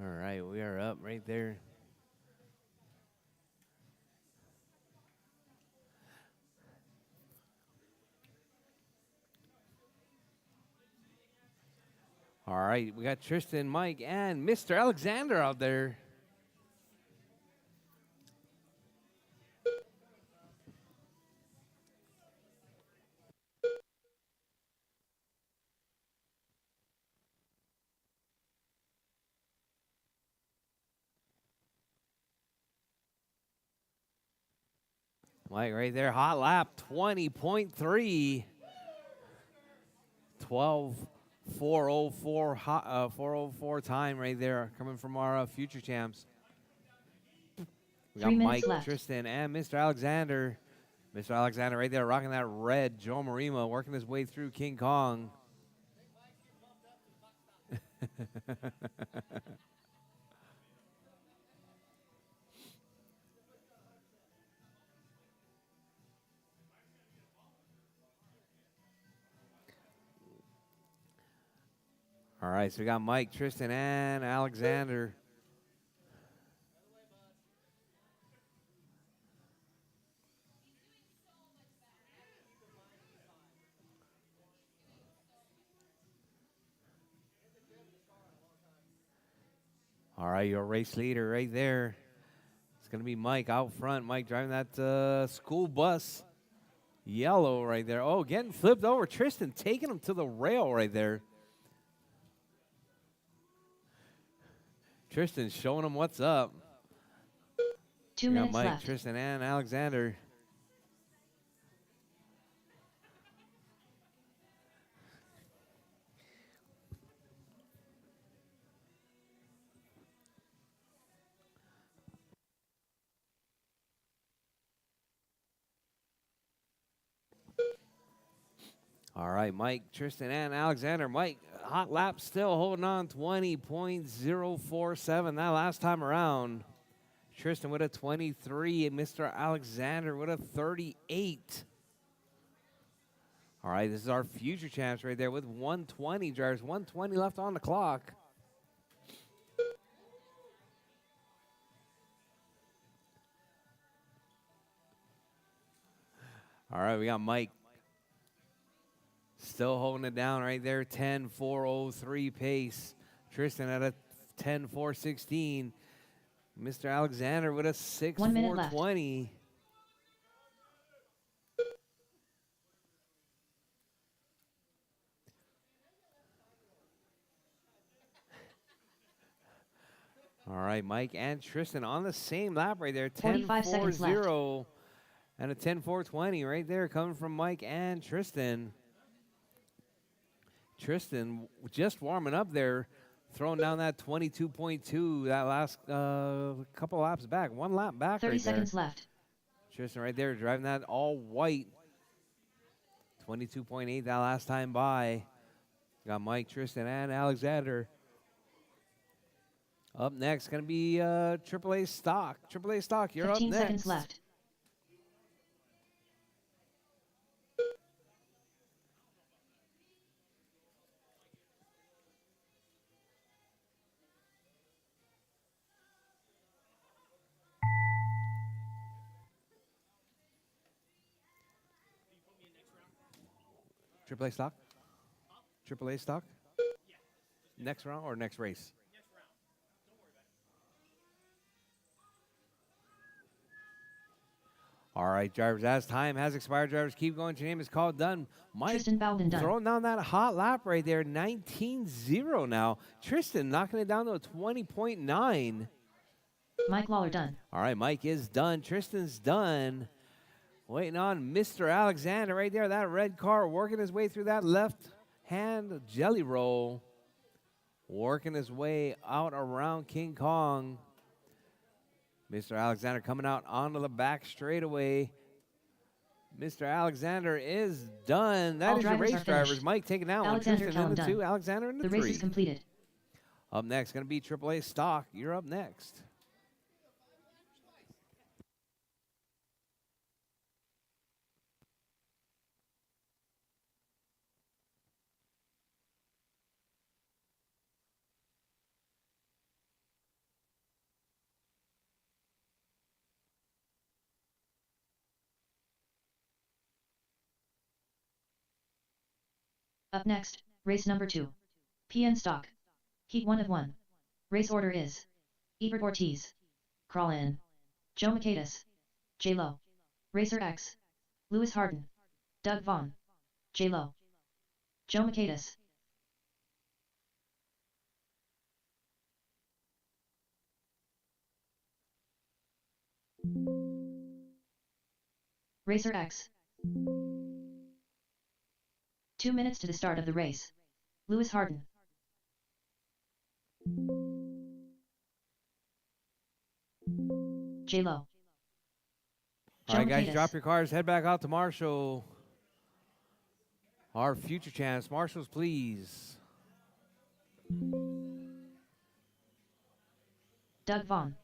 All right, we are up right there. All right, we got Tristan, Mike, and Mr. Alexander out there. Mike right there, hot lap, 20.3. 12.404 404 time right there coming from our future champs. We got 3 minutes Mike, left. Tristan, and Mr. Alexander. Mr. Alexander right there rocking that red Joe Marima, working his way through King Kong. All right, so we got Mike, Tristan, and Alexander. All right, your race leader right there. It's going to be Mike out front. Mike driving that school bus. Yellow right there. Oh, getting flipped over. Tristan taking him to the rail right there. Tristan showing him what's up. 2 We got minutes Mike, left. Tristan, and Alexander. All right, Mike, Tristan, and Alexander. Mike, hot lap still holding on 20.047 that last time around. Tristan with a 23 and Mr. Alexander with a 38. All right, this is our future champs right there with 120 drivers, 120 left on the clock. All right, we got Mike still holding it down right there, 10.403 pace. Tristan at a 10.416. Mr. Alexander with a 1 minute left. 6.420. All right, Mike and Tristan on the same lap right there, 45 seconds left. 10.40 and a 10.420 right there coming from Mike and Tristan. Tristan just warming up there, throwing down that 22.2 that last couple laps back. One lap back 30 right seconds there. left. Tristan right there driving that all white. 22.8 that last time by. Got Mike, Tristan, and Alexander. Up next, going to be AAA Stock. AAA Stock, you're up 15 next. seconds left. AAA Stock? AAA Stock? Next round or next race? All right, drivers, as time has expired, drivers, keep going. Your name is called. Done. Mike Tristan Bowden done. throwing down that hot lap right there, 19.0 now. Tristan knocking it down to a 20.9. Mike Lawler done. All right, Mike is done. Tristan's done. Waiting on Mr. Alexander right there. That red car working his way through that left-hand jelly roll. Working his way out around King Kong. Mr. Alexander coming out onto the back straightaway. Mr. Alexander is done. That All is your drivers race are drivers. finished. Mike taking that one. Alexander Tristan in the Kellum 2, Alexander in the The 3. race is completed. Up next, going to be AAA Stock. You're up next. Up next, race number 2. PN Stock. Heat 1 of 1. Race order is Ebert Ortiz, Crawl In, Joe Michaelis, J Lo, Racer X, Lewis Harden, Doug Vaughn, J Lo, Joe Michaelis. Racer X. 2 minutes to the start of the race. Lewis Harden. J Lo. All right, guys, drop your cars. Head back out to Marshall. Our future champs. Marshalls, please. Doug Vaughn.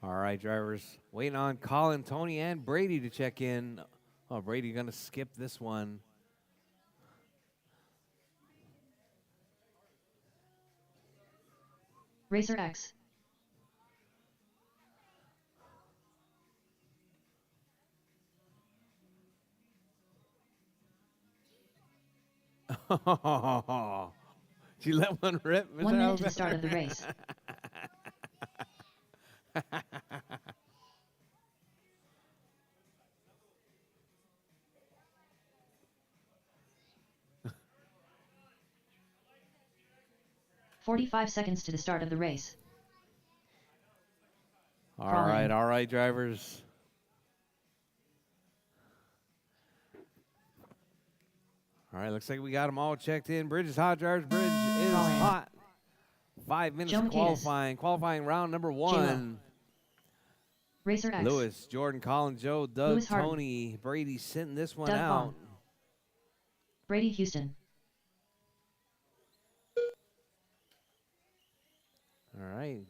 All right, drivers. Waiting on Colin, Tony, and Brady to check in. Oh, Brady going to skip this one. Racer X. Did you let one rip? 1 minute to the start of the race. "45 seconds to the start of the race. All right, drivers. All right, looks like we got them all checked in. Bridge is hot, drivers. Bridge is hot. 5 minutes of qualifying. Qualifying round number 1. Racer X. Lewis, Jordan, Colin, Joe, Doug, Lewis Tony, Brady sitting this one Doug out. Vaughn. Brady Houston. All right.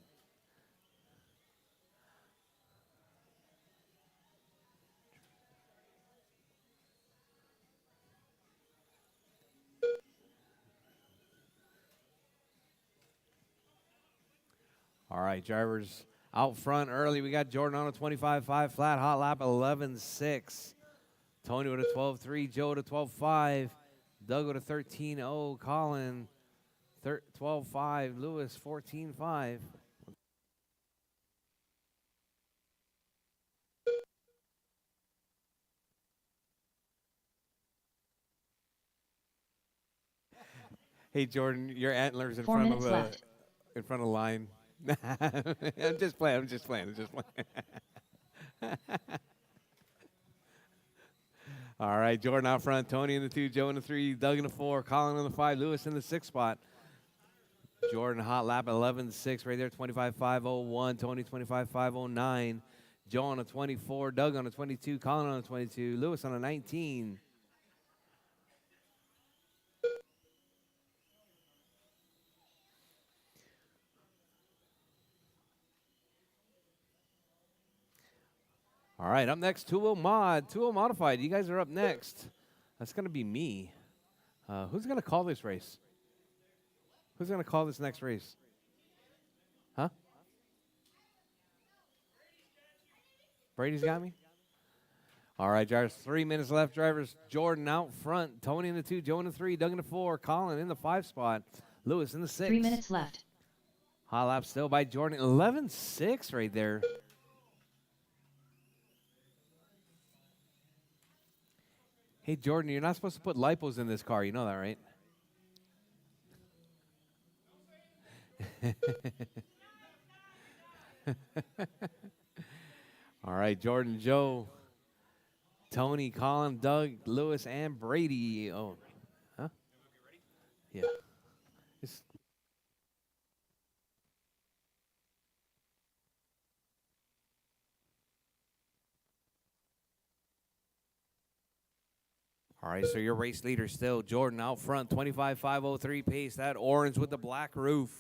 All right, drivers out front early. We got Jordan on a 25.5 flat, hot lap 11.6. Tony with a 12.3, Joe with a 12.5, Doug with a 13.0, Colin 12.5, Lewis 14.5. Hey Jordan, your antlers in 4 front minutes of left. in front of line. I'm just playing. All right, Jordan out front, Tony in the 2, Joe in the 3, Doug in the 4, Colin in the 5, Lewis in the 6 spot. Jordan hot lap 11.6 right there, 25.501, Tony 25.509, Joe on a 24, Doug on a 22, Colin on a 22, Lewis on a 19. All right, up next, 2-0 Mod, 2-0 Modified. You guys are up next. That's going to be me. Who's going to call this race? Who's going to call this next race? Huh? Brady's got me? All right, drivers, 3 minutes left. Drivers, Jordan out front, Tony in the 2, Joe in the 3, Doug in the 4, Colin in the 5 spot, Lewis in the 6. 3 minutes left. Hot lap still by Jordan, 11.6 right there. Hey, Jordan, you're not supposed to put lipos in this car. You know that, right? All right, Jordan, Joe, Tony, Colin, Doug, Lewis, and Brady. Oh, huh? Yeah. All right, so your race leader still, Jordan out front, 25.503 pace. That orange with the black roof.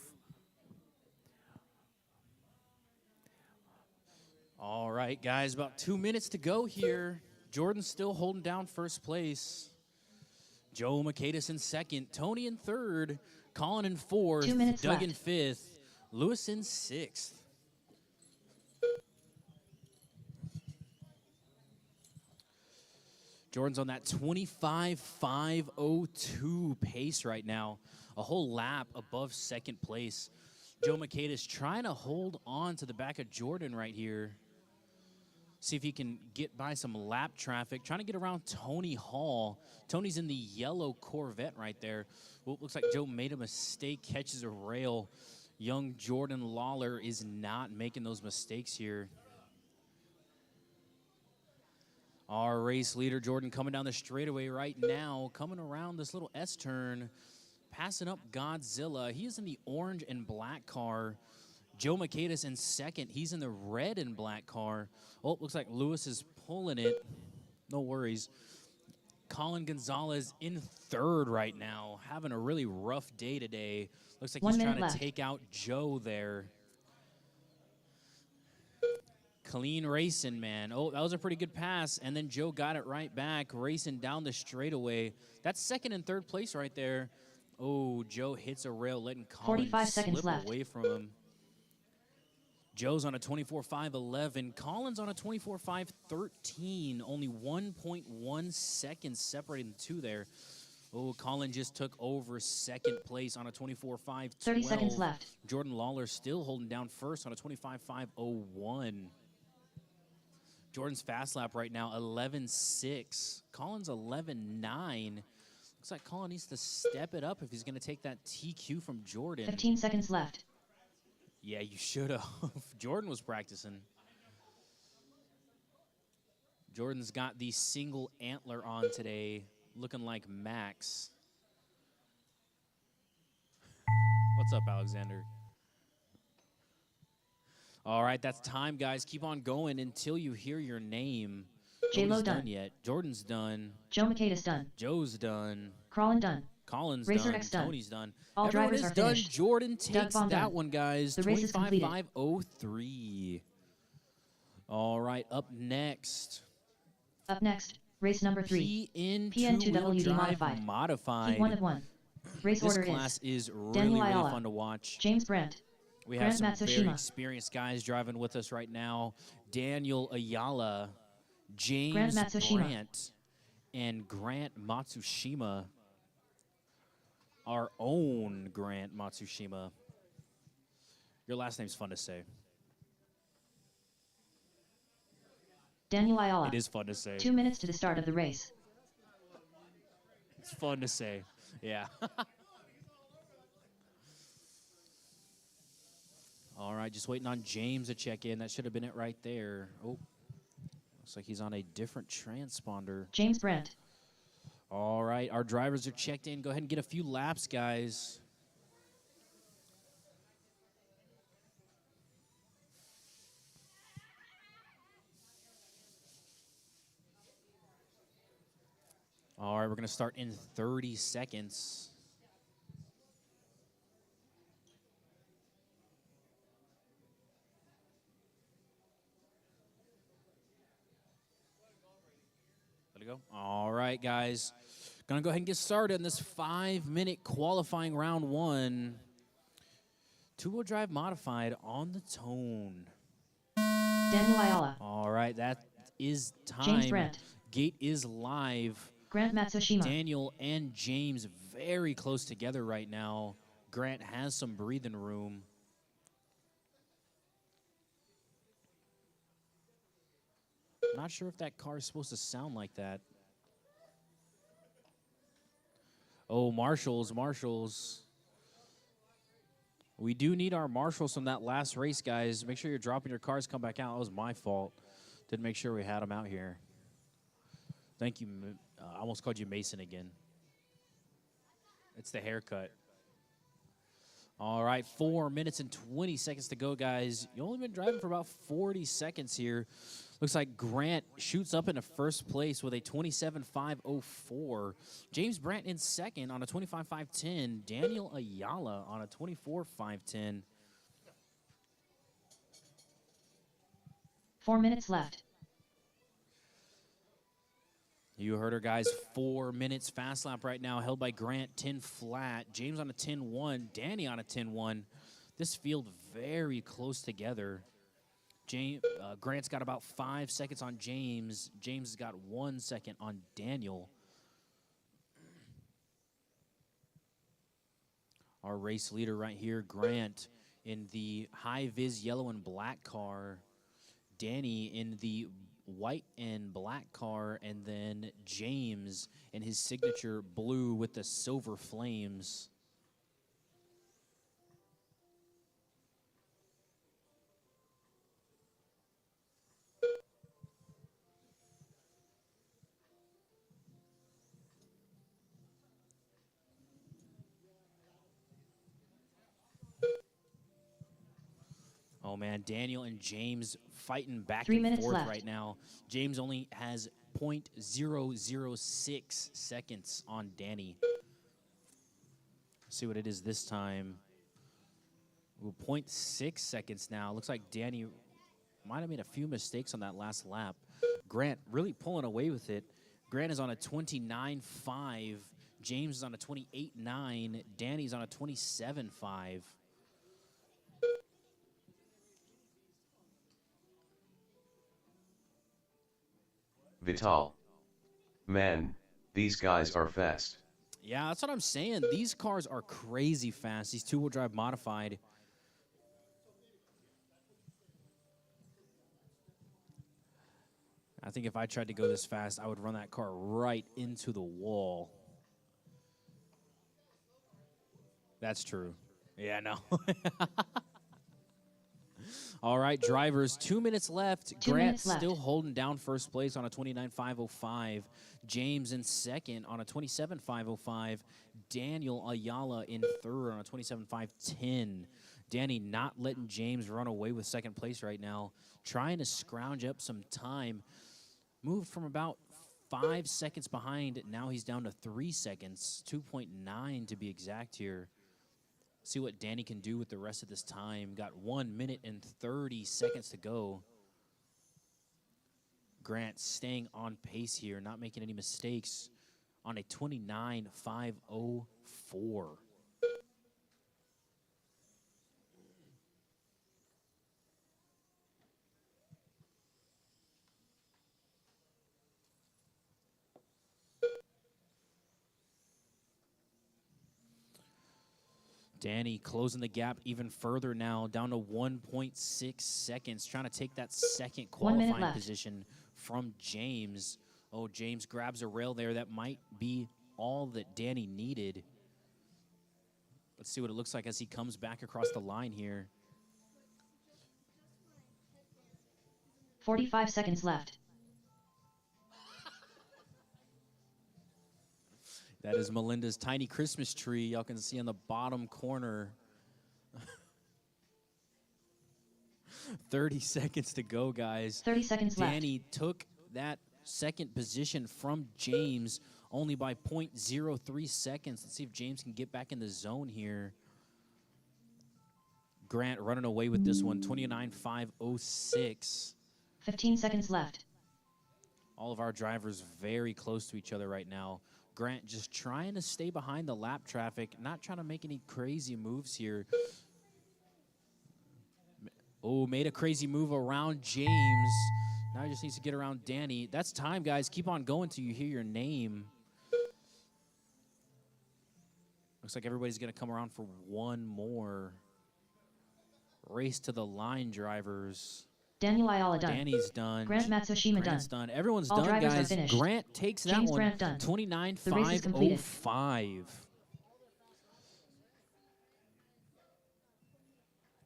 All right, guys, about 2 minutes to go here. Jordan's still holding down first place. Joe Michaelis in second. Tony in third. Colin in fourth. 2 minutes Doug in left. fifth. Lewis in sixth. Jordan's on that 25.502 pace right now. A whole lap above second place. Joe Maqueda trying to hold on to the back of Jordan right here. See if he can get by some lap traffic. Trying to get around Tony Hall. Tony's in the yellow Corvette right there. Well, looks like Joe made a mistake, catches a rail. Young Jordan Lawler is not making those mistakes here. Our race leader, Jordan, coming down the straightaway right now, coming around this little S-turn, passing up Godzilla. He is in the orange and black car. Joe Maqueda in second. He's in the red and black car. Oh, looks like Lewis is pulling it. No worries. Colin Gonzalez in third right now, having a really rough day today. Looks like he's trying to take out Joe there. Clean racing, man. Oh, that was a pretty good pass. And then Joe got it right back, racing down the straightaway. That's second and third place right there. Oh, Joe hits a rail, letting Colin 45 seconds slip left. away from him. Joe's on a 24.511. Colin's on a 24.513. Only 1.1 seconds separating the two there. Oh, Colin just took over second place on a 24.512. 30 seconds left. Jordan Lawler still holding down first on a 25.501. Jordan's fast lap right now, 11.6. Colin's 11.9. Looks like Colin needs to step it up if he's going to take that TQ from Jordan. 15 seconds left. Yeah, you should have. Jordan was practicing. Jordan's got the single antler on today, looking like Max. What's up, Alexander? All right, that's time, guys. Keep on going until you hear your name. J-Lo Nobody's done. Yet. Jordan's done. Joe Maqueda's done. Joe's done. Crawlin done. Colin's Racer done. X done. Tony's done. All Everyone drivers is are done. finished. Jordan takes Von that done. one, guys. The race is completed. 25.503. All right, up next. Up next, race number 3. PN2 PN2WD Drive modified. Heat 1 of 1. Race This order class is really, Daniel really Ayala, fun to watch. James Brandt, We have Grant some very Matsushima. experienced guys driving with us right now. Daniel Ayala, Grant James Matsushima. Brandt, and Grant Matsushima. Our own Grant Matsushima. Your last name's fun to say. Daniel Ayala. It is fun to say. 2 minutes to the start of the race. It's fun to say. Yeah. All right, just waiting on James to check in. That should have been it right there. Oh, looks like he's on a different transponder. James Brandt. All right, our drivers are checked in. Go ahead and get a few laps, guys. All right, we're going to start in 30 seconds. Let it go. All right, guys. Going to go ahead and get started in this 5-minute qualifying round 1. Two-wheel drive modified on the tone. Daniel Ayala. All right, that is time. James Brandt. Gate is live. Grant Matsushima. Daniel and James very close together right now. Grant has some breathing room. Not sure if that car is supposed to sound like that. Oh, marshals. We do need our marshals from that last race, guys. Make sure you're dropping your cars, come back out. That was my fault. Didn't make sure we had them out here. Thank you. I almost called you Mason again. It's the haircut. All right, 4 minutes and 20 seconds to go, guys. You've only been driving for about 40 seconds here. Looks like Grant shoots up into first place with a 27.504. James Brandt in second on a 25.510. Daniel Ayala on a 24.510. 4 minutes left. You heard her, guys. 4 minutes fast lap right now, held by Grant 10 flat. James on a 10-1. Danny on a 10-1. This field very close together. Grant's got about 5 seconds on James. James has got 1 second on Daniel. Our race leader right here, Grant, in the high-vis yellow and black car. Danny in the white and black car, and then James in his signature blue with the silver flames. Oh, man, Daniel and James fighting back 3 and minutes forth left. right now. James only has 0.006 seconds on Danny. Let's see what it is this time. Ooh, 0.6 seconds now. Looks like Danny might have made a few mistakes on that last lap. Grant really pulling away with it. Grant is on a 29.5. James is on a 28.9. Danny's on a 27.5. Vital. Man, these guys are fast. Yeah, that's what I'm saying. These cars are crazy fast. These two-wheel drive modified. I think if I tried to go this fast, I would run that car right into the wall. That's true. Yeah, no. All right, drivers, 2 minutes left. 2 Grant minutes left. still holding down first place on a 29.505. James in second on a 27.505. Daniel Ayala in third on a 27.510. Danny not letting James run away with second place right now. Trying to scrounge up some time. Moved from about 5 seconds behind. Now he's down to 3 seconds. 2.9 to be exact here. See what Danny can do with the rest of this time. Got 1 minute and 30 seconds to go. Grant staying on pace here, not making any mistakes on a 29.504. Danny closing the gap even further now, down to 1.6 seconds, trying to take that second 1 minute qualifying left. position from James. Oh, James grabs a rail there. That might be all that Danny needed. Let's see what it looks like as he comes back across the line here. 45 seconds left. That is Melinda's tiny Christmas tree. Y'all can see in the bottom corner. 30 seconds to go, guys. 30 seconds left. Danny took that second position from James only by 0.03 seconds. Let's see if James can get back in the zone here. Grant running away with this one, 29.506. 15 seconds left. All of our drivers very close to each other right now. Grant just trying to stay behind the lap traffic, not trying to make any crazy moves here. Oh, made a crazy move around James. Now he just needs to get around Danny. That's time, guys. Keep on going till you hear your name. Looks like everybody's going to come around for one more. Race to the line, drivers. Daniel Ayala done. Danny's done. Grant Matsushima Grant's done. done. Everyone's All done, drivers are guys. finished. Grant takes that James one. Grant done. The race is completed. 29.505.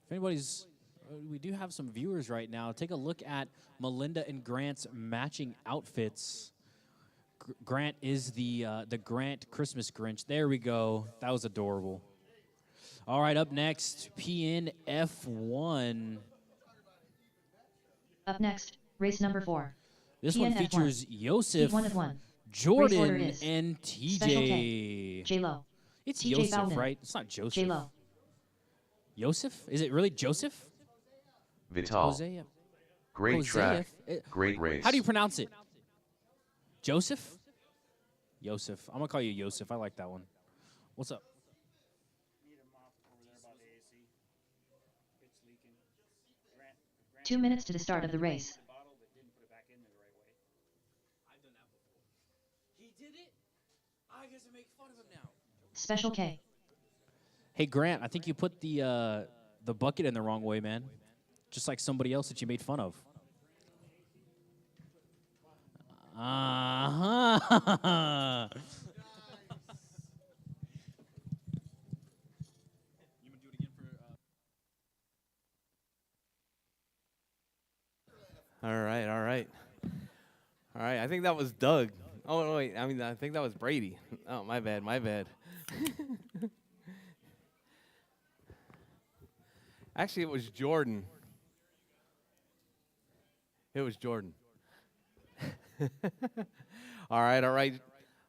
If anybody's, we do have some viewers right now. Take a look at Melinda and Grant's matching outfits. Grant is the Grant Christmas Grinch. There we go. That was adorable. All right, up next, PNF1. Up next, race number 4. This one PNF1. features Yosef, Heat 1 of 1. Race Jordan, order is and Special TJ. J-Lo. It's TJ Yosef, Bowman. right? It's not Joseph. J-Lo. Yosef? Is it really Joseph? Vital. Hosea. Great Hosea? track. Great race. How do you pronounce it? Joseph? Yosef. I'm going to call you Yosef. I like that one. What's up? 2 minutes to the start of the race. He did it? I guess I make fun of him now. Special K. Hey, Grant, I think you put the bucket in the wrong way, man. Just like somebody else that you made fun of. Uh-huh. All right, all right. All right, I think that was Doug. Oh, no, wait, I think that was Brady. Oh, my bad, my bad. Actually, it was Jordan. It was Jordan. All right, all right.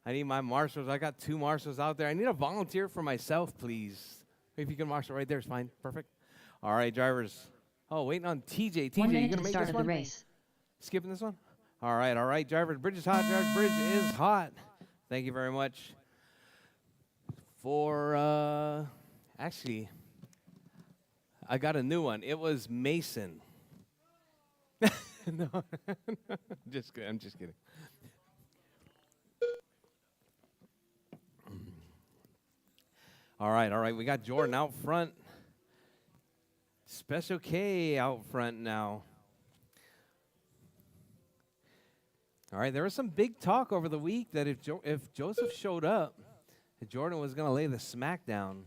I need my marshals. I got 2 marshals out there. I need a volunteer for myself, please. If you can marshal right there, it's fine. Perfect. All right, drivers. Oh, waiting on TJ. TJ, 1 you minute gonna to the make start this of one? the race. Skipping this one? All right, drivers. Bridge is hot, drivers. Bridge is hot. Thank you very much for, actually, I got a new one. It was Mason. No, just kidding. I'm just kidding. All right. We got Jordan out front. Special K out front now. All right, there was some big talk over the week that if Joseph showed up, that Jordan was going to lay the smack down.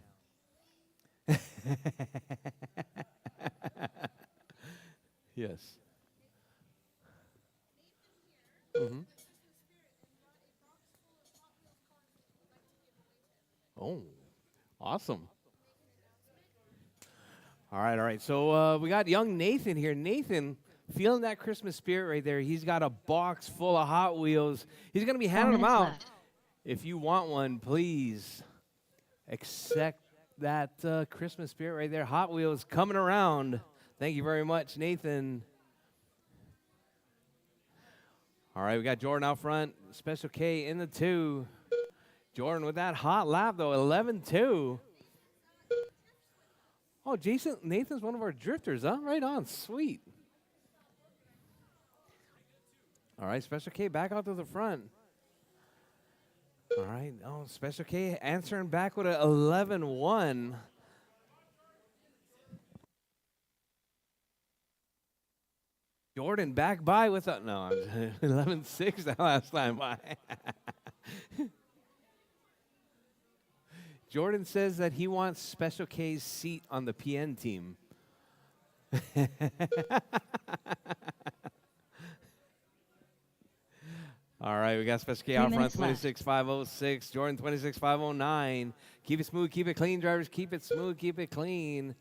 Yes. Mm-hmm. Oh, awesome. All right. So we got young Nathan here. Nathan, feeling that Christmas spirit right there. He's got a box full of Hot Wheels. He's going to be 4 handing them minutes out. left. If you want one, please accept that Christmas spirit right there. Hot Wheels coming around. Thank you very much, Nathan. All right, we got Jordan out front. Special K in the 2. Jordan with that hot lap, though, 11-2. Oh, Nathan's one of our drifters, huh? Right on, sweet. All right, Special K back out to the front. All right, Special K answering back with an 11-1. Jordan back by with a, no, 11-6 that last time. Jordan says that he wants Special K's seat on the PN team. All right, we got Special K 3 out front, minutes left. 26.506. Jordan, 26.509. Keep it smooth, keep it clean, drivers. Keep it smooth, keep it clean.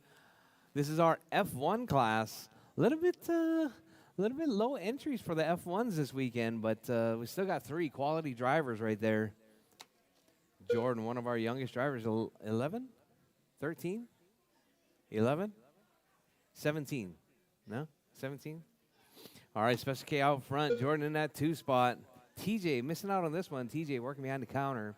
This is our F1 class. A little bit low entries for the F1s this weekend, but we still got 3 quality drivers right there. Jordan, one of our youngest drivers, 11, 13, 11, 17. No? 17? All right, Special K out front. Jordan in that 2 spot. TJ missing out on this one. TJ working behind the counter.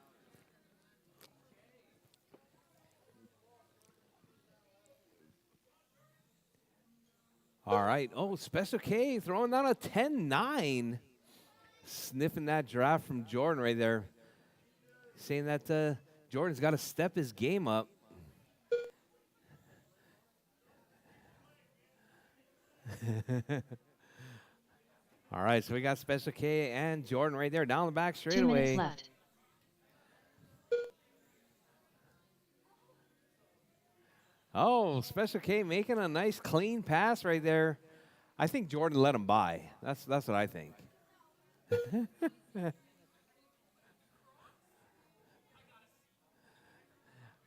All right. Oh, Special K throwing down a 10-9. Sniffing that draft from Jordan right there. Saying that Jordan's got to step his game up. All right, so we got Special K and Jordan right there down the back 2 straightaway. minutes left. Oh, Special K making a nice clean pass right there. I think Jordan let him by. That's what I think.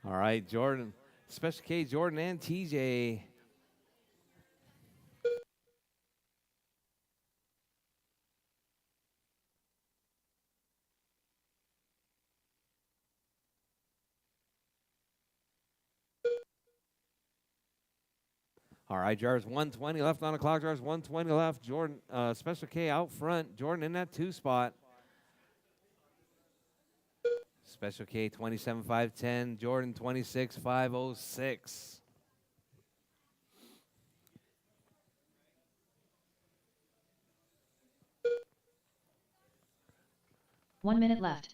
All right, Jordan, Special K, Jordan, and TJ. All right, drivers, 120 left on the clock. Drivers, 120 left. Jordan, Special K out front. Jordan in that 2 spot. Special K 27,510. Jordan 26,506. One minute left.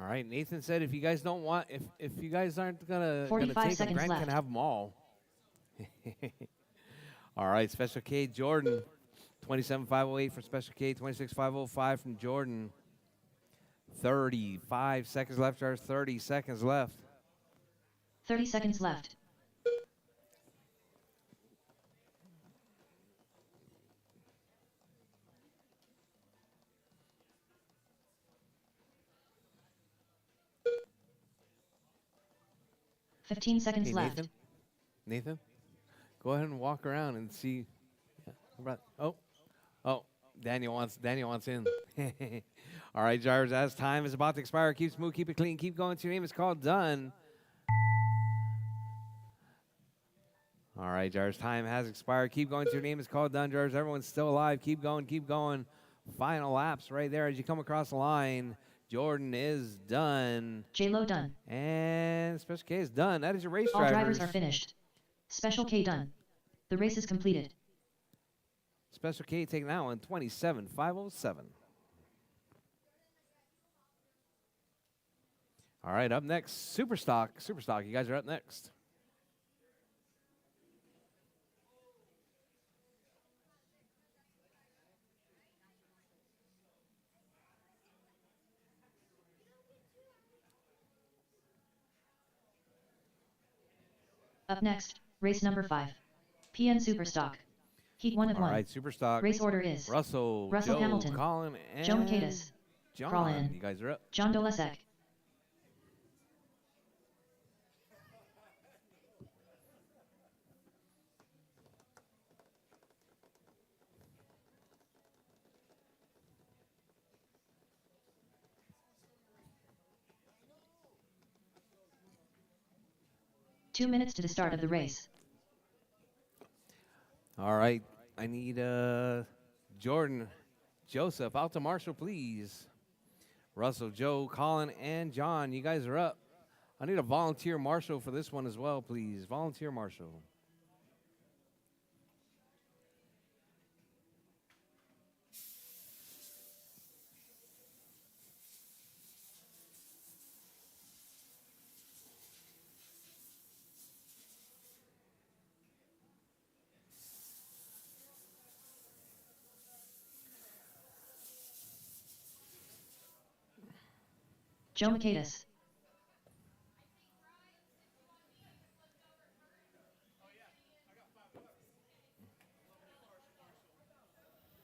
All right, Nathan said if you guys don't want, if you guys aren't gonna 45 take them, seconds Grant can left. have them all. All right, Special K Jordan, 27,508 from Special K, 26,505 from Jordan. 35 seconds left, Jars. 30 seconds left. 30 seconds left. Fifteen seconds Hey, left. Nathan, go ahead and walk around and see. Oh, Daniel wants in. All right, Jars, as time is about to expire, keep smooth, keep it clean, keep going. Your name is called done. All right, Jars, time has expired. Keep going. Your name is called done, Jars. Everyone's still alive. Keep going, keep going. Final laps right there as you come across the line. Jordan is done. J-Lo done. And Special K is done. That is your race All drivers. drivers are finished. Special K done. The race is completed. Special K taking that one, 27,507. All right, up next, Superstock. Superstock, you guys are up next. Up next, race number 5. PN Superstock. Heat 1 of 1. All right, Superstock. Race order is Russell Joe, Hamilton, Colin, and Joe Macatus, John. Crawl in. You guys are up. John Dolesek. Two minutes to the start of the race. All right, I need Jordan, Joseph, out to Marshall, please. Russell, Joe, Colin, and John, you guys are up. I need a volunteer marshal for this one as well, please. Volunteer marshal. Joe Macatus.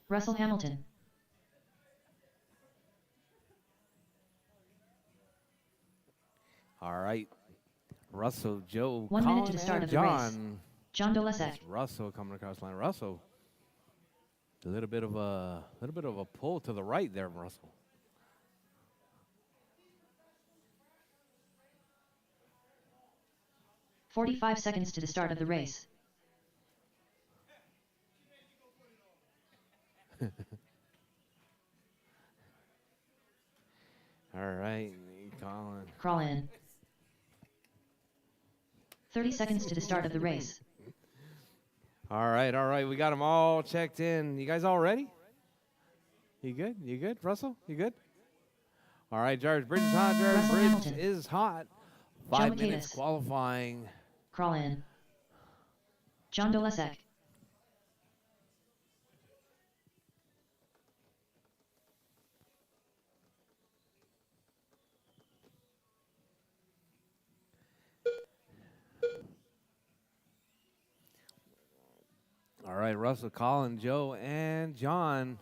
Russell Hamilton. All right, Russell, Joe, 1 Colin, minute to the start and of the race. John. John Dolesek. Russell coming across the line. Russell, a little bit of a pull to the right there, Russell. "45 seconds to the start of the race. All right, Colin. Crawl in. 30 seconds to the start of the race. All right. We got them all checked in. You guys all ready? You good? You good, Russell? You good? All right, George. Bridge is hot. George. Russell Bridge Hamilton. is hot. Joe 5 minutes Macatus. qualifying. Crawl in. John Dolesek. All right, Russell, Colin, Joe, and John.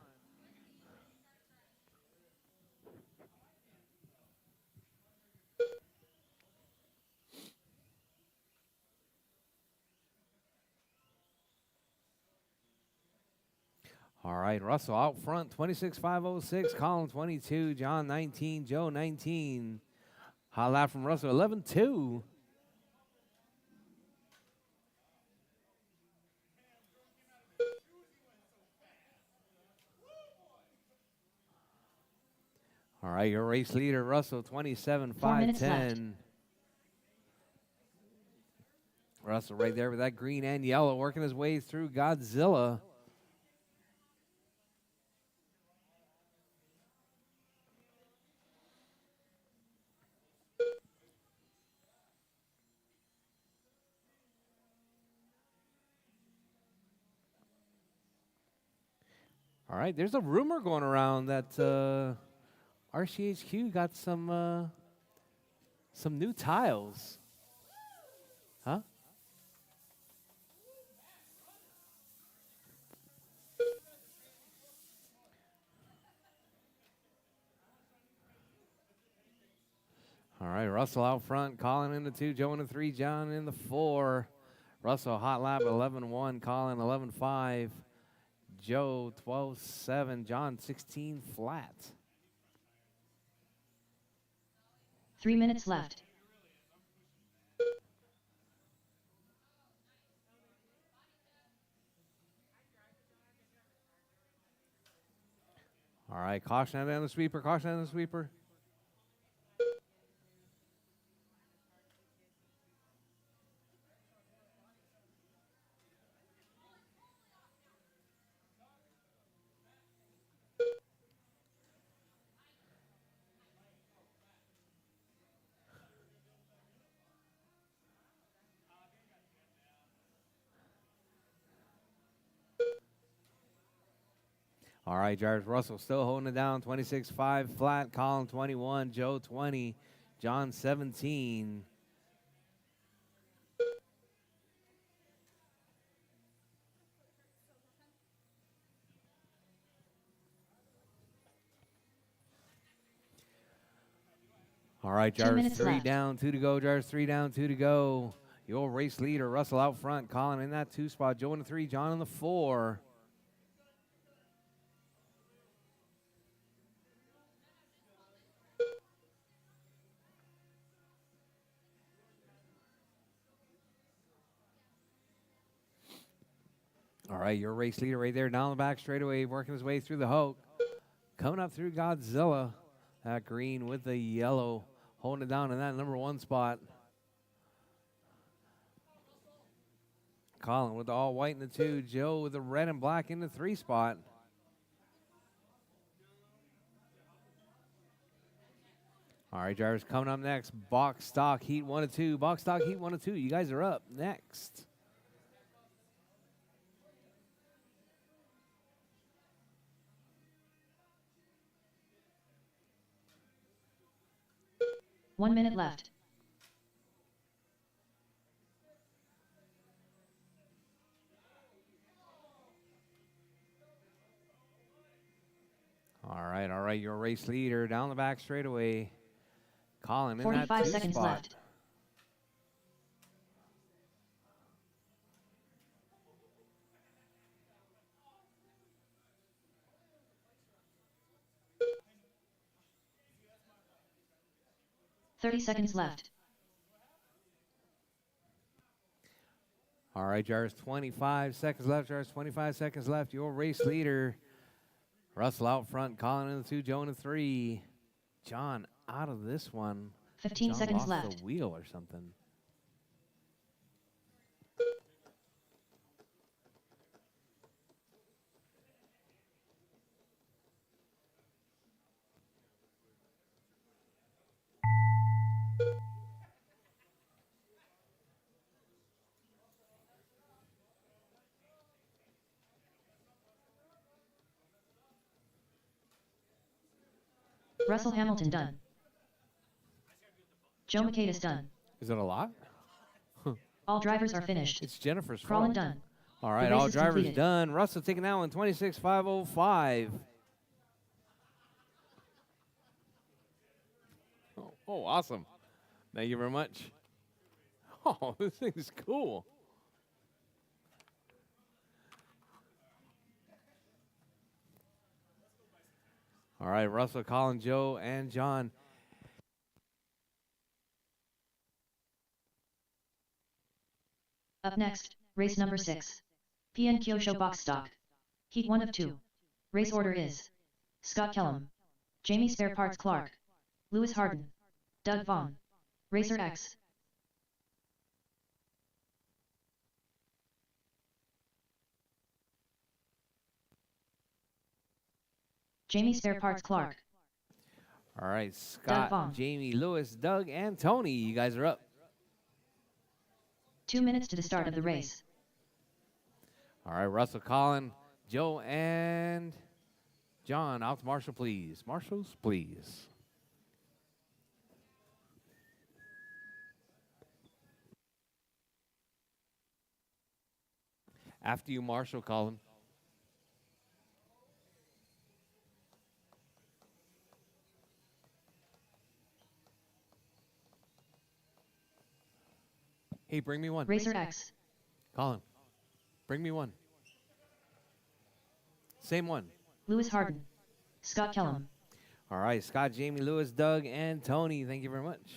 All right, Russell out front, 26,506. Colin, 22. John, 19. Joe, 19. Hot lap from Russell, 11-2. All right, your race leader, Russell, 27, 4 minutes 510. Russell right there with that green and yellow, working his way through Godzilla. All right, there's a rumor going around that RCHQ got some new tiles. Huh? All right, Russell out front, Colin in the 2, Joe in the 3, John in the 4. Russell hot lap 11-1, Colin 11-5, Joe 12-7, John 16 flat. 3 minutes left. All right, caution out on the sweeper, caution out on the sweeper. All right, Jarvis Russell still holding it down, 26-5 flat, Colin 21, Joe 20, John 17. All right, 2 Jarvis, minutes 3 left. down, 2 to go. Jarvis, 3 down, 2 to go. Your race leader, Russell out front, Colin in that 2 spot, Joe in the 3, John in the 4. All right, your race leader right there down the back straightaway, working his way through the Hulk. Coming up through Godzilla, that green with the yellow, holding it down in that number 1 spot. Colin with the all white in the 2, Joe with the red and black in the 3 spot. All right, drivers coming up next. Box stock heat 1 and 2. Box stock heat 1 and 2. You guys are up next. One minute left. All right, your race leader down the back straightaway. Colin in that 45 2 seconds spot. left. $30 left. All right, Jarvis, 25 seconds left. Jarvis, 25 seconds left. Your race leader, Russell out front, Colin in the 2, Joe in the 3. John out of this one. 15 John seconds lost left. the wheel or something. Russell Hamilton done. Joe Makedas done. Is it a lot? All drivers are finished. It's Jennifer's Crawlin fault. done. All right, The race all is drivers completed. done. Russell taking that one, 26.505. Oh, awesome. Thank you very much. Oh, this thing is cool. All right, Russell, Colin, Joe, and John. Up next, race number 6. PN Kyosho Box Stock. Heat 1 of 2. Race order is Scott Kellum, Jamie Spare Parts Clark. Lewis Harden. Doug Vaughn. Racer X. Jamie Spare Parts Clark. All right, Doug Scott, Vaughn. Jamie, Lewis, Doug, and Tony. You guys are up. 2 minutes to the start of the race. All right, Russell, Colin, Joe, and John. Out to Marshall, please. Marshals, please. After you, Marshall, Colin. Hey, bring me one. Racer X. Colin, bring me one. Same one. Lewis Harden. Scott Kellum. All right, Scott, Jamie, Lewis, Doug, and Tony. Thank you very much.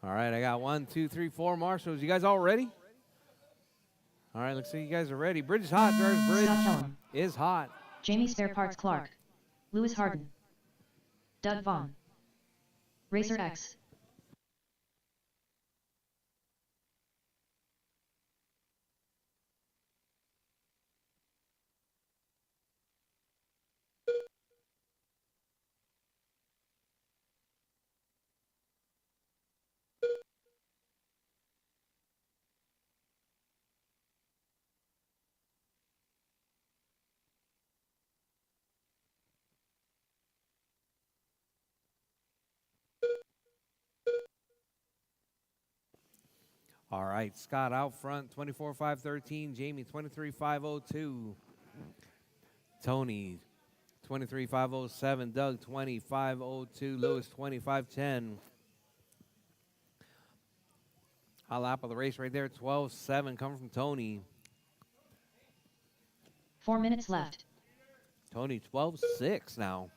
All right, I got 1, 2, 3, 4 marshals. You guys all ready? All right, looks like you guys are ready. Bridge is hot, drivers. Bridge Scott Kellum. is hot. Jamie Spare Parts Clark. Lewis Harden. Doug Vaughn. Racer X. All right, Scott out front, 24-5-13. Jamie, 23-5-02. Tony, 23-5-07. Doug, 25-02. Lewis, 25-10. Hot lap of the race right there, 12-7 coming from Tony. 4 minutes left. Tony, 12-6 now.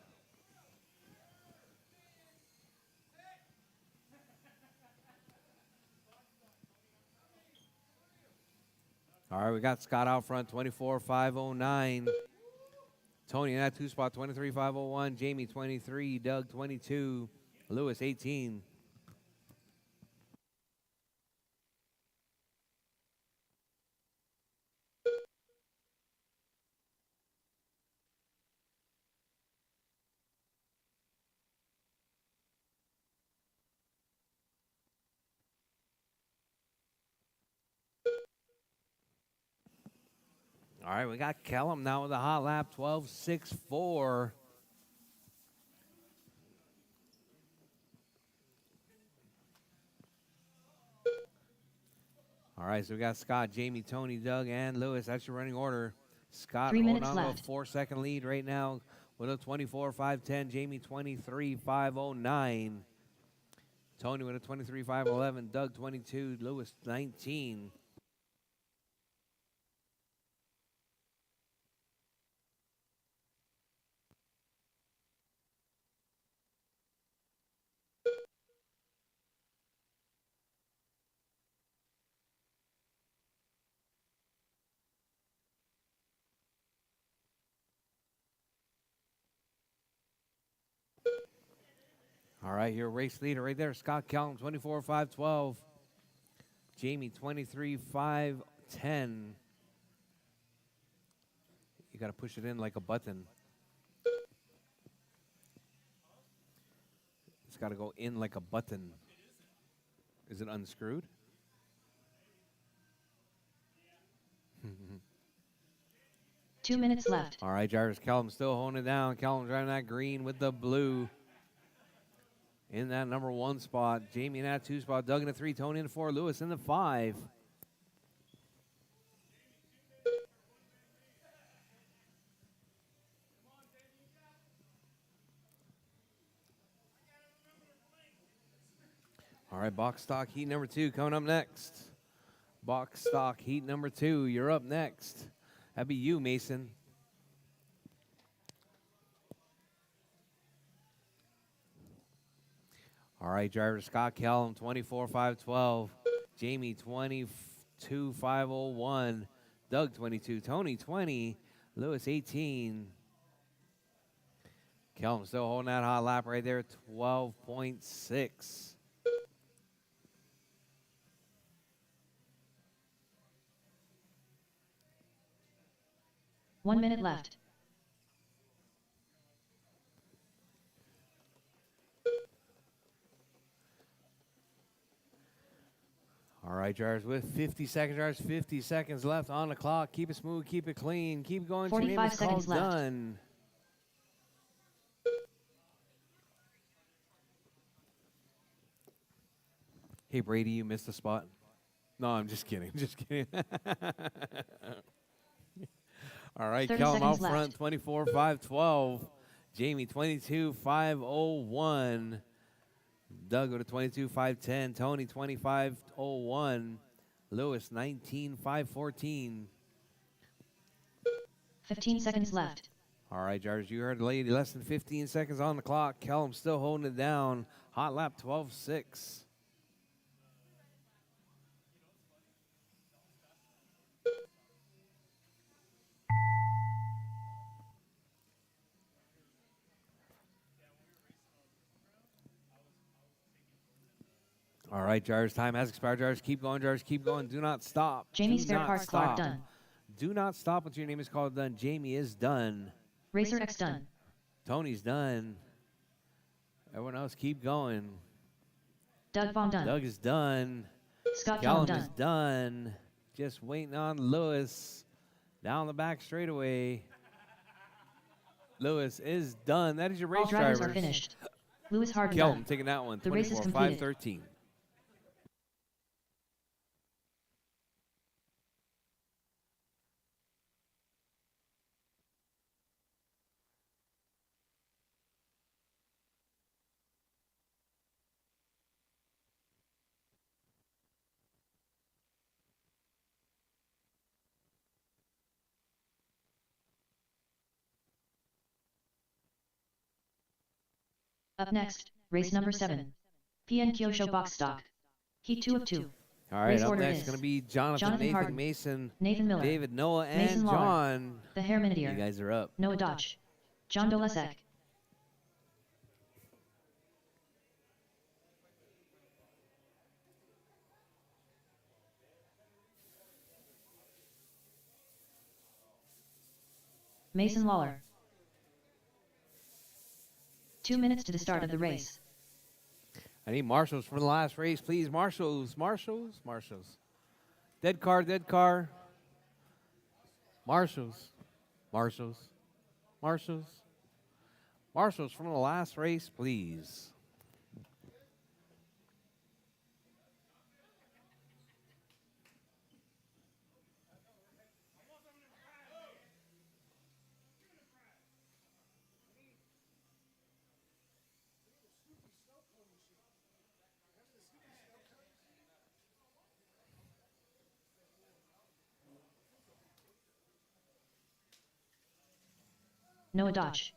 All right, we got Scott out front, 24-5-09. Tony in that two spot, 23-5-01. Jamie, 23. Doug, 22. Lewis, 18. All right, we got Kellum now with a hot lap, 12-6-4. All right, so we got Scott, Jamie, Tony, Doug, and Lewis. That's your running order. Scott 3 holding minutes on to a left. 4-second lead right now with a 24-5-10. Jamie, 23-5-09. Tony with a 23-5-11. Doug, 22. Lewis, 19. All right, your race leader right there, Scott Kellum, 24-5-12. Jamie, 23-5-10. You got to push it in like a button. It's got to go in like a button. Is it unscrewed? 2 minutes left. All right, drivers, Kellum still holding it down. Kellum driving that green with the blue. In that number 1 spot. Jamie in that 2 spot. Doug in the 3. Tony in the 4. Lewis in the 5. All right, box stock heat number 2 coming up next. Box stock heat number 2. You're up next. That'd be you, Mason. All right, driver Scott Kellum, 24-5-12. Jamie, 22-5-01. Doug, 22. Tony, 20. Lewis 18. Kellum still holding that hot lap right there, 12.6. One minute left. All right, drivers, with 50 seconds, drivers, 50 seconds left on the clock. Keep it smooth, keep it clean, keep going. Your name 45 is called seconds left. done. Hey, Brady, you missed a spot. No, I'm just kidding. Just kidding. All right, 30 Kellum out seconds front, left. 24.512. Jamie, 22.501. Doug go to 22.510. Tony, 25.01. Lewis, 19.514. 15 seconds left. All right, Jarvis, you heard the lady. Less than 15 seconds on the clock. Kellum still holding it down. Hot lap, 12.6. All right, Jarvis, time has expired. Jarvis, keep going. Jarvis, keep going. Do not stop. Jamie's Do spare not parts stop. Clark done. Do not stop until your name is called done. Jamie is done. Rchq done. Tony's done. Everyone else keep going. Doug Baum done. Doug is done. Scott Kellum Kellum is done. done. Just waiting on Lewis. Down the back straightaway. Lewis is done. That is your race, All drivers drivers. are finished. Lewis Harden Kellum done. taking that one. The race is completed. 24.513. Up next, race number 7. PN Kyosho Box Stock. Heat 2 of 2. All right, Race up order next is going to be Jonathan, Jonathan Nathan, Harden, Mason, Nathan Miller, David, Noah, and Mason Lawler, John. The Hair You Minadier, guys are up. Noah Dodge, John Dolesek. Mason Lawler. 2 minutes to the start of the race. I need marshals for the last race, please. Marshals, marshals, marshals. Dead car, dead car. Marshals, marshals, marshals. Marshals from the last race, please. Noah Dodge.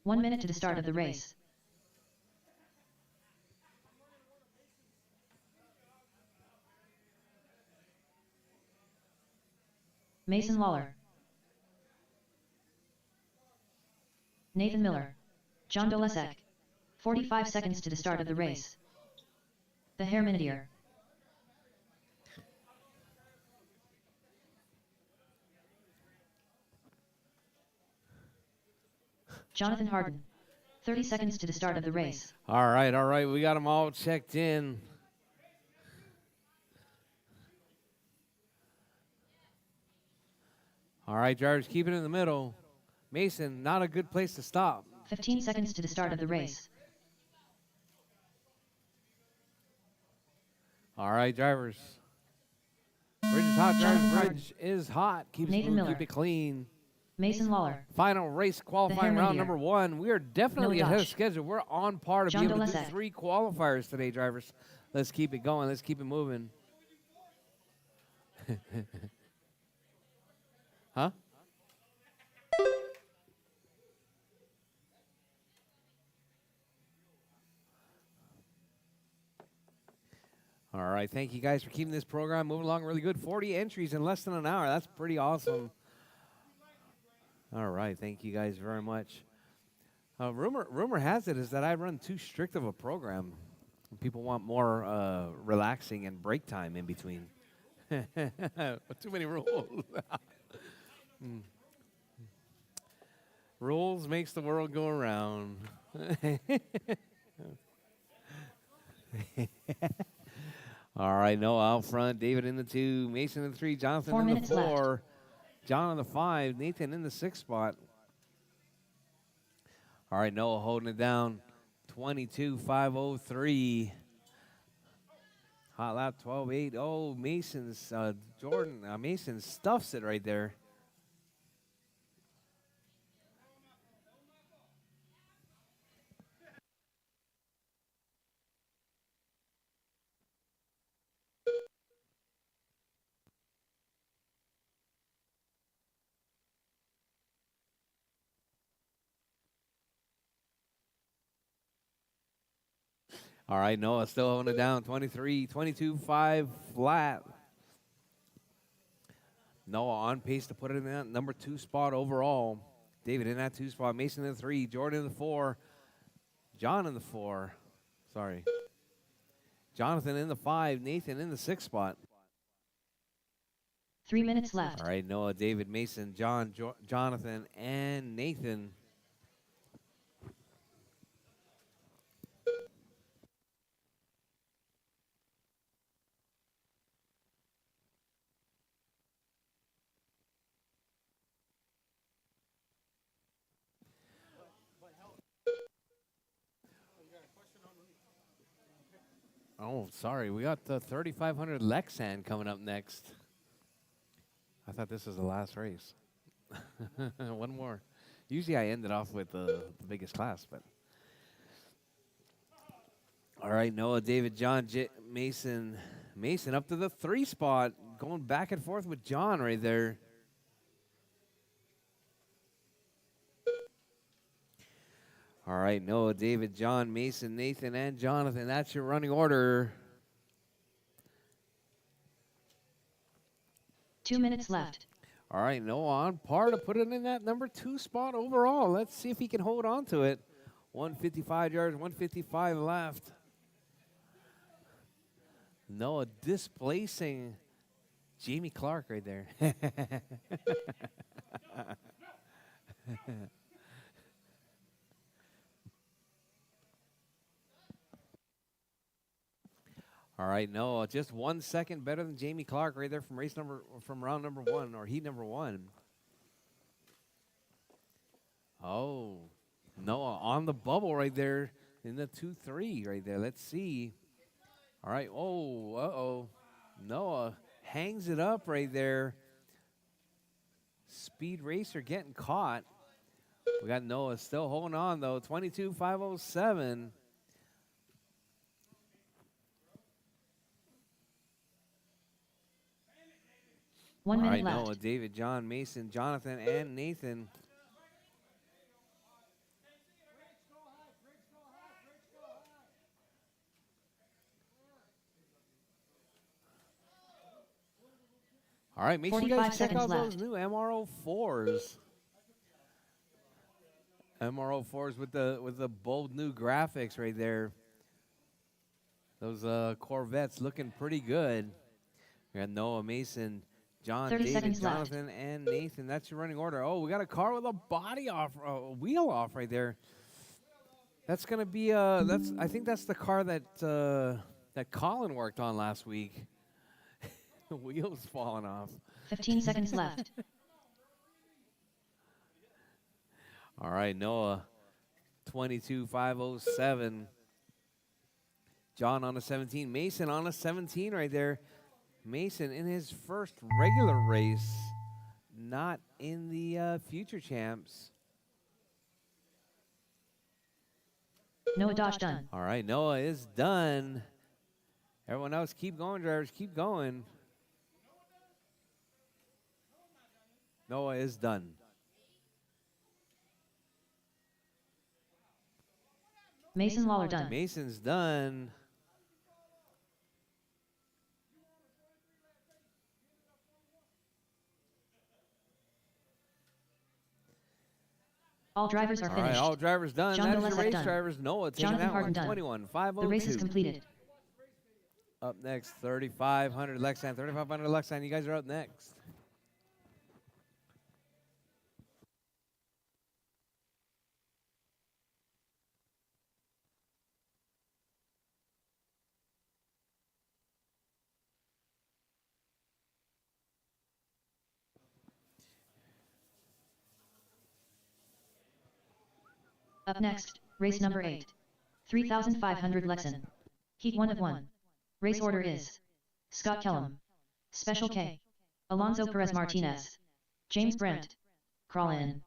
One minute to the start of the race. Mason Lawler. Nathan Miller. John Dolesek. 45 seconds to the start of the race. The Hair Minadier. Jonathan Harden. 30 seconds to the start of the race. All right. We got them all checked in. All right, drivers, keep it in the middle. Mason, not a good place to stop. 15 seconds to the start of the race. All right, drivers. Bridge is hot, Jonathan drivers. Harden. Bridge is hot. Keep it Nathan smooth, Miller. keep it clean. Mason Lawler. Final race qualifying Hair round Minadier. number 1. We are definitely Noah ahead of Dodge. schedule. We're on par to John be able to do Dolesek. 3 qualifiers today, drivers. Let's keep it going. Let's keep it moving. Huh? All right. Thank you guys for keeping this program moving along really good. 40 entries in less than an hour. That's pretty awesome. All right. Thank you guys very much. Rumor has it is that I run too strict of a program. People want more relaxing and break time in between. Too many rules. Rules makes the world go around. All right, Noah out front, David in the 2, Mason in the 3, Jonathan 4 in the minutes 4, left. John in the 5, Nathan in the 6 spot. All right, Noah holding it down, 22.503. Hot lap 12.8. Oh, Mason's Mason stuffs it right there. All right, Noah still holding it down, 22.5 flat. Noah on pace to put it in that number 2 spot overall. David in that 2 spot, Mason in the 3, Jordan in the 4, John in the 4. Sorry. Jonathan in the 5, Nathan in the 6 spot. 3 minutes left. All right, Noah, David, Mason, John, Jonathan, and Nathan. Oh, sorry. We got the 3,500 Lexan coming up next. I thought this was the last race. One more. Usually I ended off with the biggest class, but. All right, Noah, David, John, Mason. Mason up to the 3 spot, going back and forth with John right there. All right, Noah, David, John, Mason, Nathan, and Jonathan. That's your running order. 2 minutes left. All right, Noah on par to put it in that number 2 spot overall. Let's see if he can hold on to it. 155 yards, 155 left. Noah displacing Jamie Clark right there. All right, Noah, just 1 second better than Jamie Clark right there from round number 1 or heat number 1. Oh, Noah on the bubble right there in the 2-3 right there. Let's see. All right. Oh, uh-oh. Noah hangs it up right there. Speed Racer getting caught. We got Noah still holding on, though. 22.507. One All minute right, left. Noah, David, John, Mason, Jonathan, and Nathan. All right, make sure you guys check out those new MRO4s. MRO4s with the bold new graphics right there. Those Corvettes looking pretty good. We got Noah, Mason, John, David, Jonathan, left. and Nathan. That's your running order. Oh, we got a car with a body off, a wheel off right there. That's gonna be I think that's the car that that Colin worked on last week. The wheels falling off. 15 seconds left. All right, Noah, 22.507. John on a 17. Mason on a 17 right there. Mason in his first regular race, not in the future champs. Noah Dodge done. All right, Noah is done. Everyone else, keep going, drivers, keep going. Noah is done. Mason Lawler done. Mason's done. All drivers are All finished. right, all drivers done. John That is your Dolesek race done. drivers. Noah taking Jonathan that Harden one. done. 21,502. The race is completed. Up next, 3,500 Lexan. 3,500 Lexan. You guys are up next. Up next, race number 8. 3,500 Lexan. Heat 1 of 1. Race order is Scott Kellum, Special K, Alonso Perez Martinez, James Brent, Crawl in,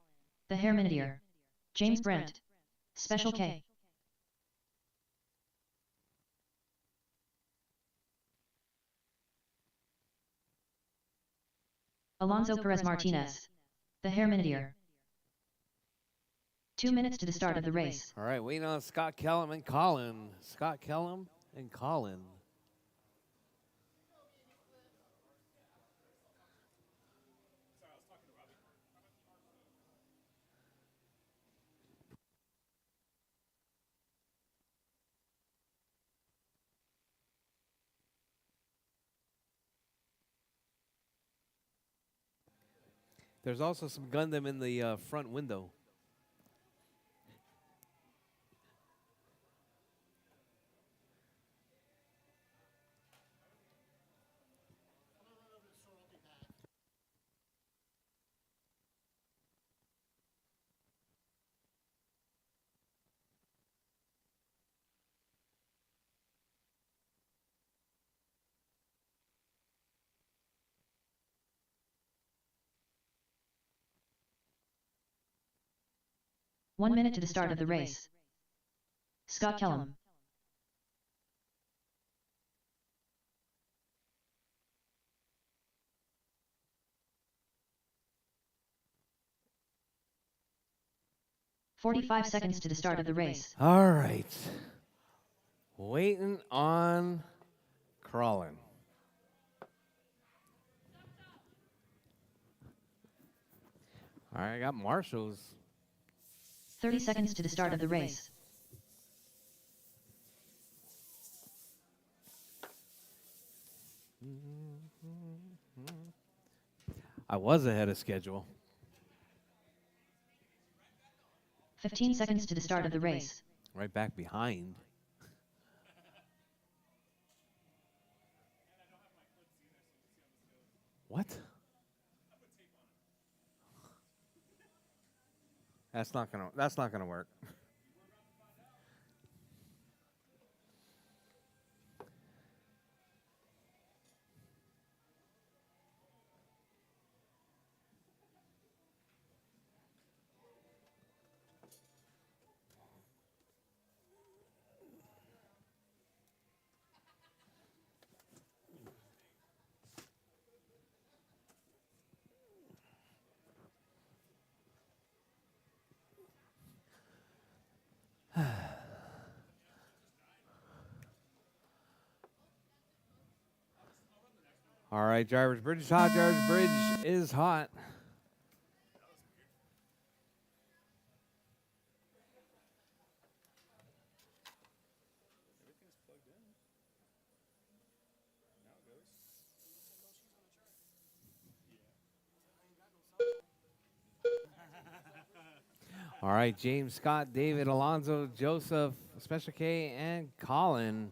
The Hair Minutier, James Brent, Special K. Alonso Perez Martinez, The Hair Minutier. 2 minutes to the start of the race. All right, waiting on Scott Kellum and Colin. Scott Kellum and Colin. There's also some Gundam in the front window. One minute to the start of the race. Scott Kellum. "45 seconds to the start of the race. All right. Waiting on Crawlin. All right, I got Marshall's. 30 seconds to the start of the race. I was ahead of schedule. 15 seconds to the start of the race. Right back behind. What? That's not gonna work. All right, drivers. Bridge is hot. Drivers. Bridge is hot. All right, James, Scott, David, Alonzo, Joseph, Special K, and Colin.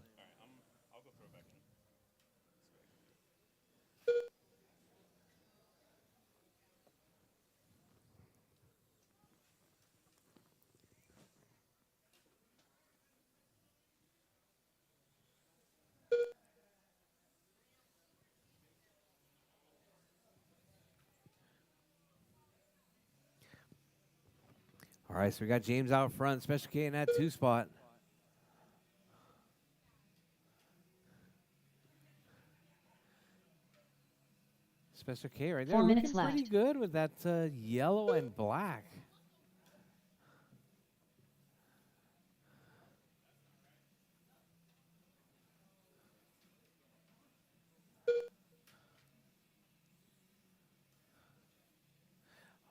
All right, so we got James out front, Special K in that 2 spot. Special K right there. 4 Looking minutes pretty left. good with that yellow and black.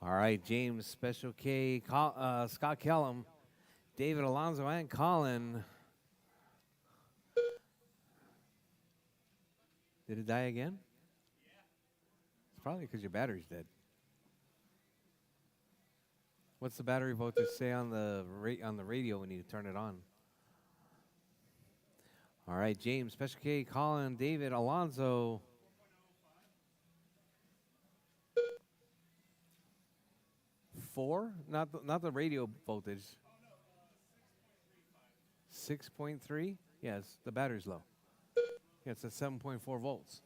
All right, James, Special K, Scott Kellum, David Alonso, and Colin. Did it die again? It's probably because your battery's dead. What's the battery voltage say on the radio when you turn it on? All right, James, Special K, Colin, David, Alonso. Four? Not the radio voltage. 6.3? Yes, the battery's low. Yeah, it's at 7.4 volts.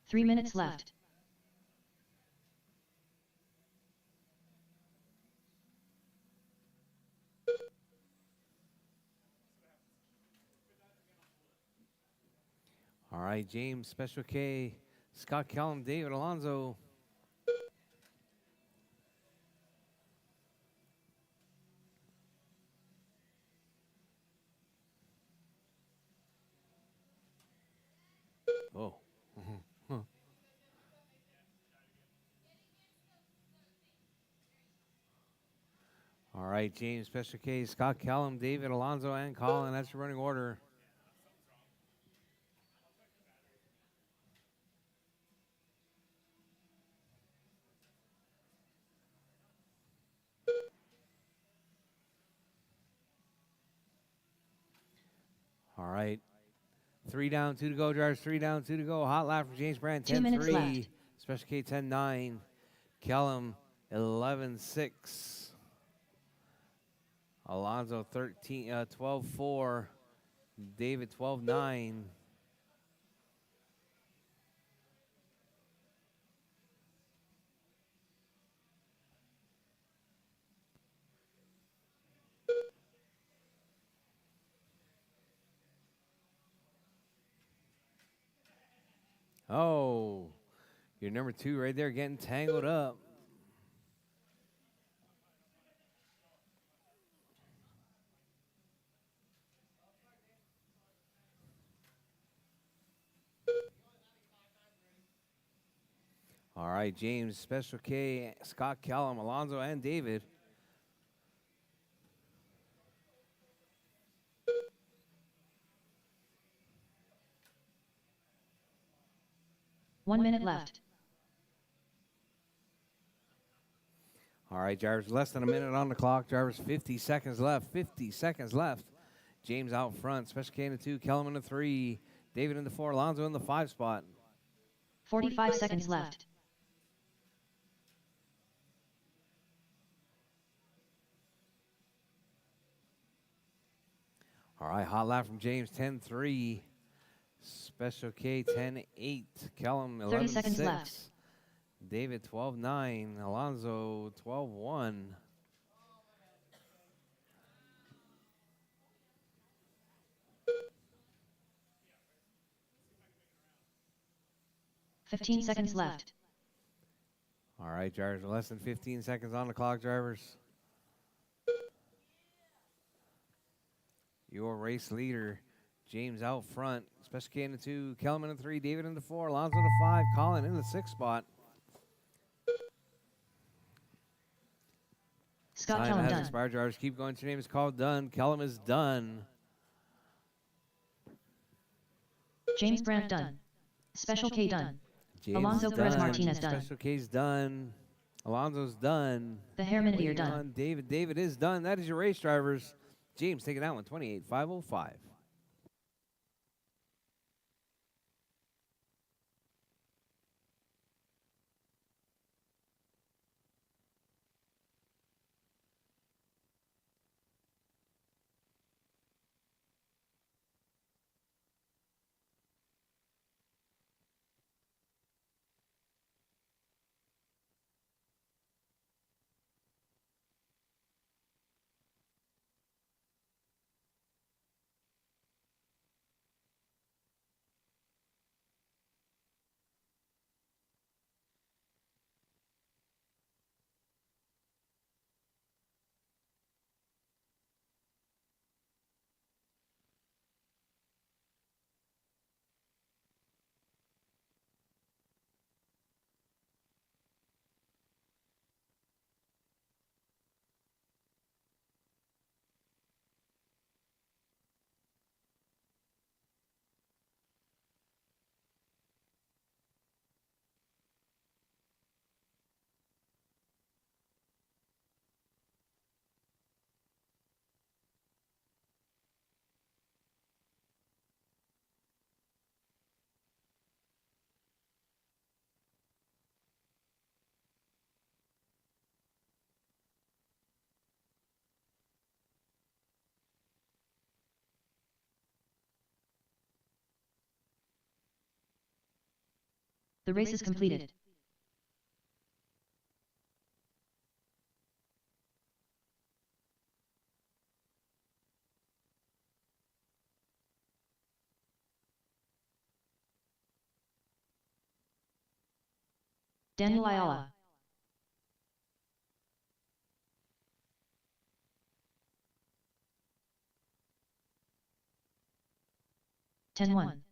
3 minutes left. All right, James, Special K, Scott Kellum, David Alonso. Oh. All right, James, Special K, Scott Kellum, David Alonso, and Colin. That's your running order. All right. 3 down, 2 to go, drivers. 3 down, 2 to go. Hot lap from James Brand, 2 minutes 10-3. left. Special K, 10-9. Kellum, 11-6. Alonso, 12-4. David, 12-9. Oh, your number 2 right there getting tangled up. All right, James, Special K, Scott Kellum, Alonso, and David. One minute left. All right, drivers, less than a minute on the clock. Drivers, 50 seconds left. 50 seconds left. James out front. Special K in the 2, Kellum in the 3, David in the 4, Alonso in the 5 spot. 45 seconds left. All right, hot lap from James, 10-3. Special K, 10-8. Kellum, 30 seconds 11-6. left. David, 12-9. Alonso, 12-1. Fifteen seconds left. All right, drivers, less than 15 seconds on the clock, drivers. Your race leader, James out front. Special K in the 2, Kellum in the 3, David in the 4, Alonso in the 5, Colin in the 6 spot. Scott Time Kellum has done. expired, drivers. Keep going. Your name is called. Done. Kellum is done. James Brandt done. Special K done. James Alonso is Perez done. Martinez done. Special K's done. Alonso's done. The Hermanator Waiting done. on David. David is done. That is your race, drivers. James taking that one, 28.505. The race is completed. Daniel Ayala. Ten one.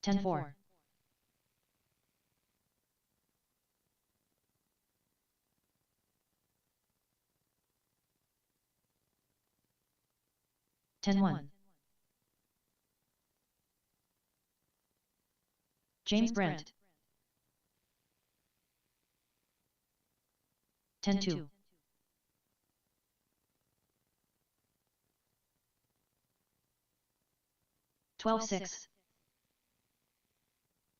10-4. 10-1. James Brent. 10-2. 12-6.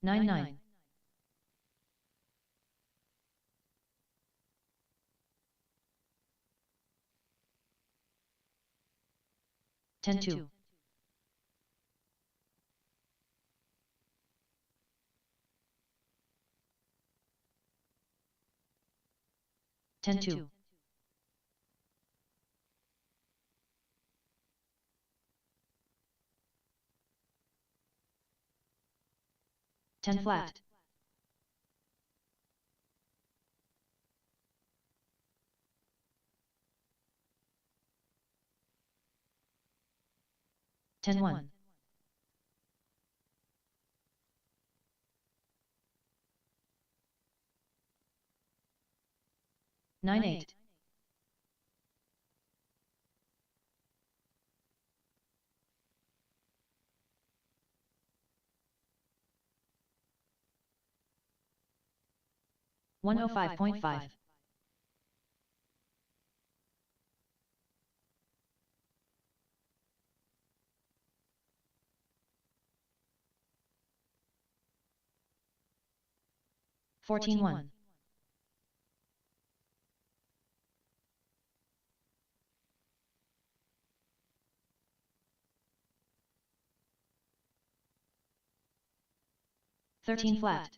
9-9. 10-2. 10-2. 10 flat. 10-1. 9-8. 105.5. 14-1. 13 flat.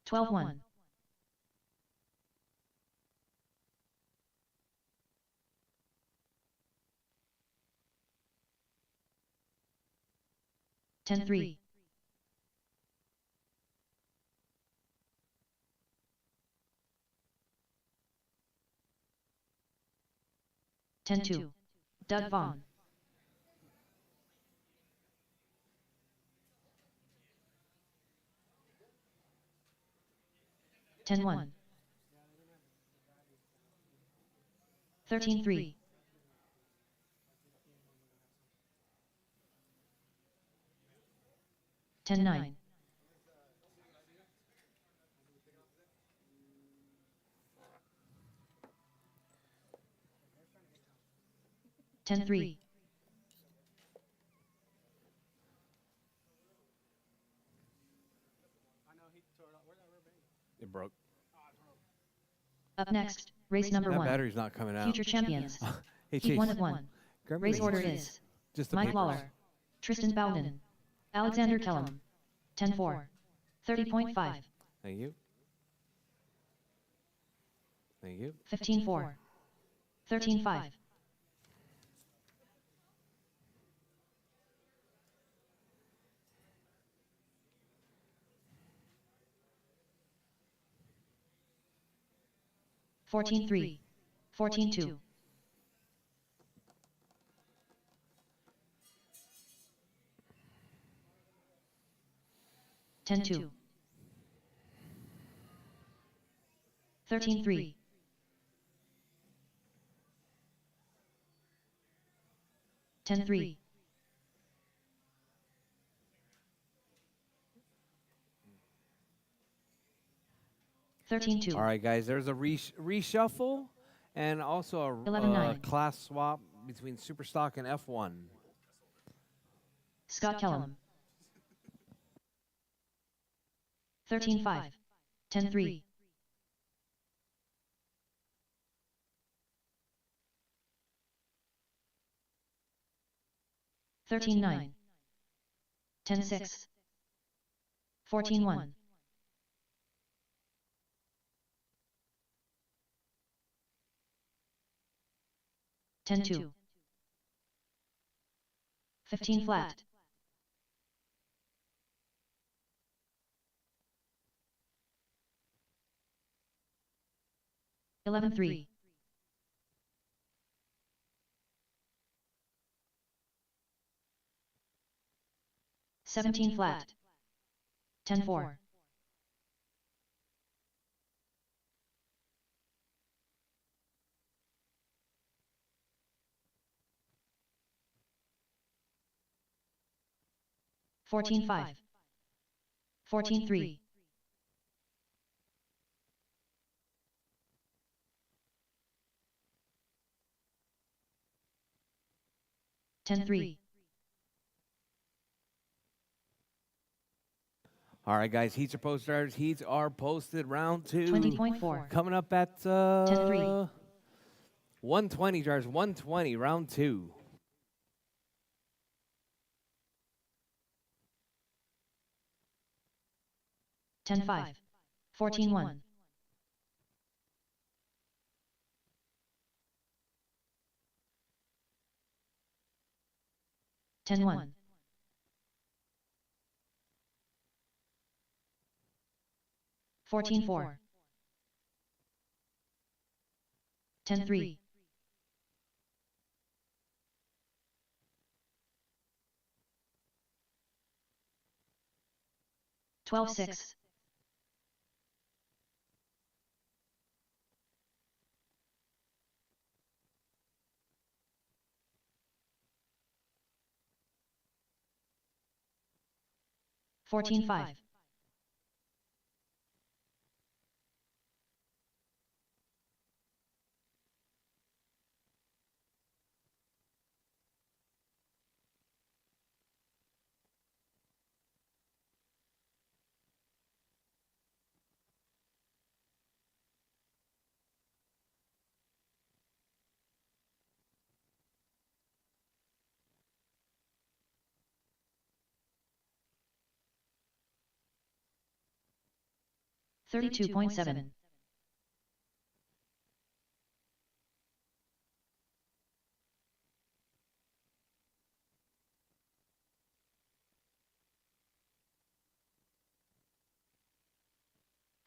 12-1. 10-3. 10-2. Doug Vaughn. 10-1. 13-3. 10-9. 10-3. It broke. Up next, race number That 1. battery's not coming out. Future champions. Hey, Heat Chase. 1 of 1. Grab me Race the order heat. is Just the Mike papers. Waller, Tristan Bowden, Alexander Kellum. 10-4. 30.5. Thank you. Thank you. 15-4. 13-5. 14-3. 14-2. 10-2. 13-3. 10-3. 13-2. All right, guys. There's a reshuffle and also a 11-9. class swap between Superstock and F1. Scott Kellum. 13-5. 10-3. 13-9. 10-6. 14-1. 10-2. 15 flat. 11-3. 17 flat. 10-4. 14-5. 14-3. 10-3. All right, guys. Heats are posted. Starters. Heats are posted. Round 2. 20.4. Coming up at 10-3. 120, Jars. 120. Round 2. 10-5. 14-1. 10-1. 14-4. 10-3. 12-6. 14-5. 32.7.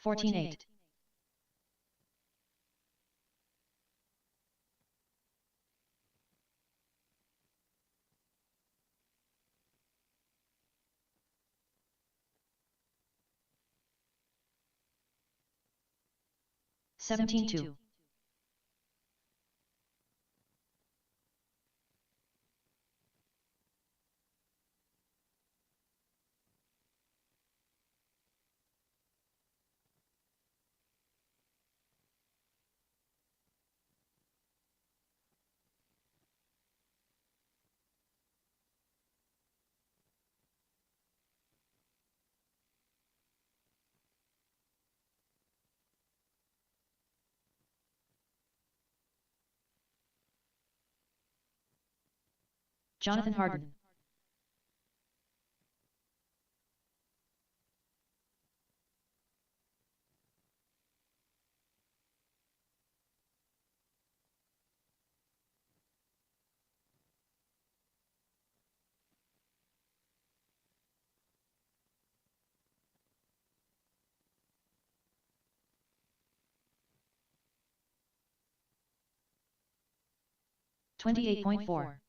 14-8. 17-2. Jonathan Harden. 28.4.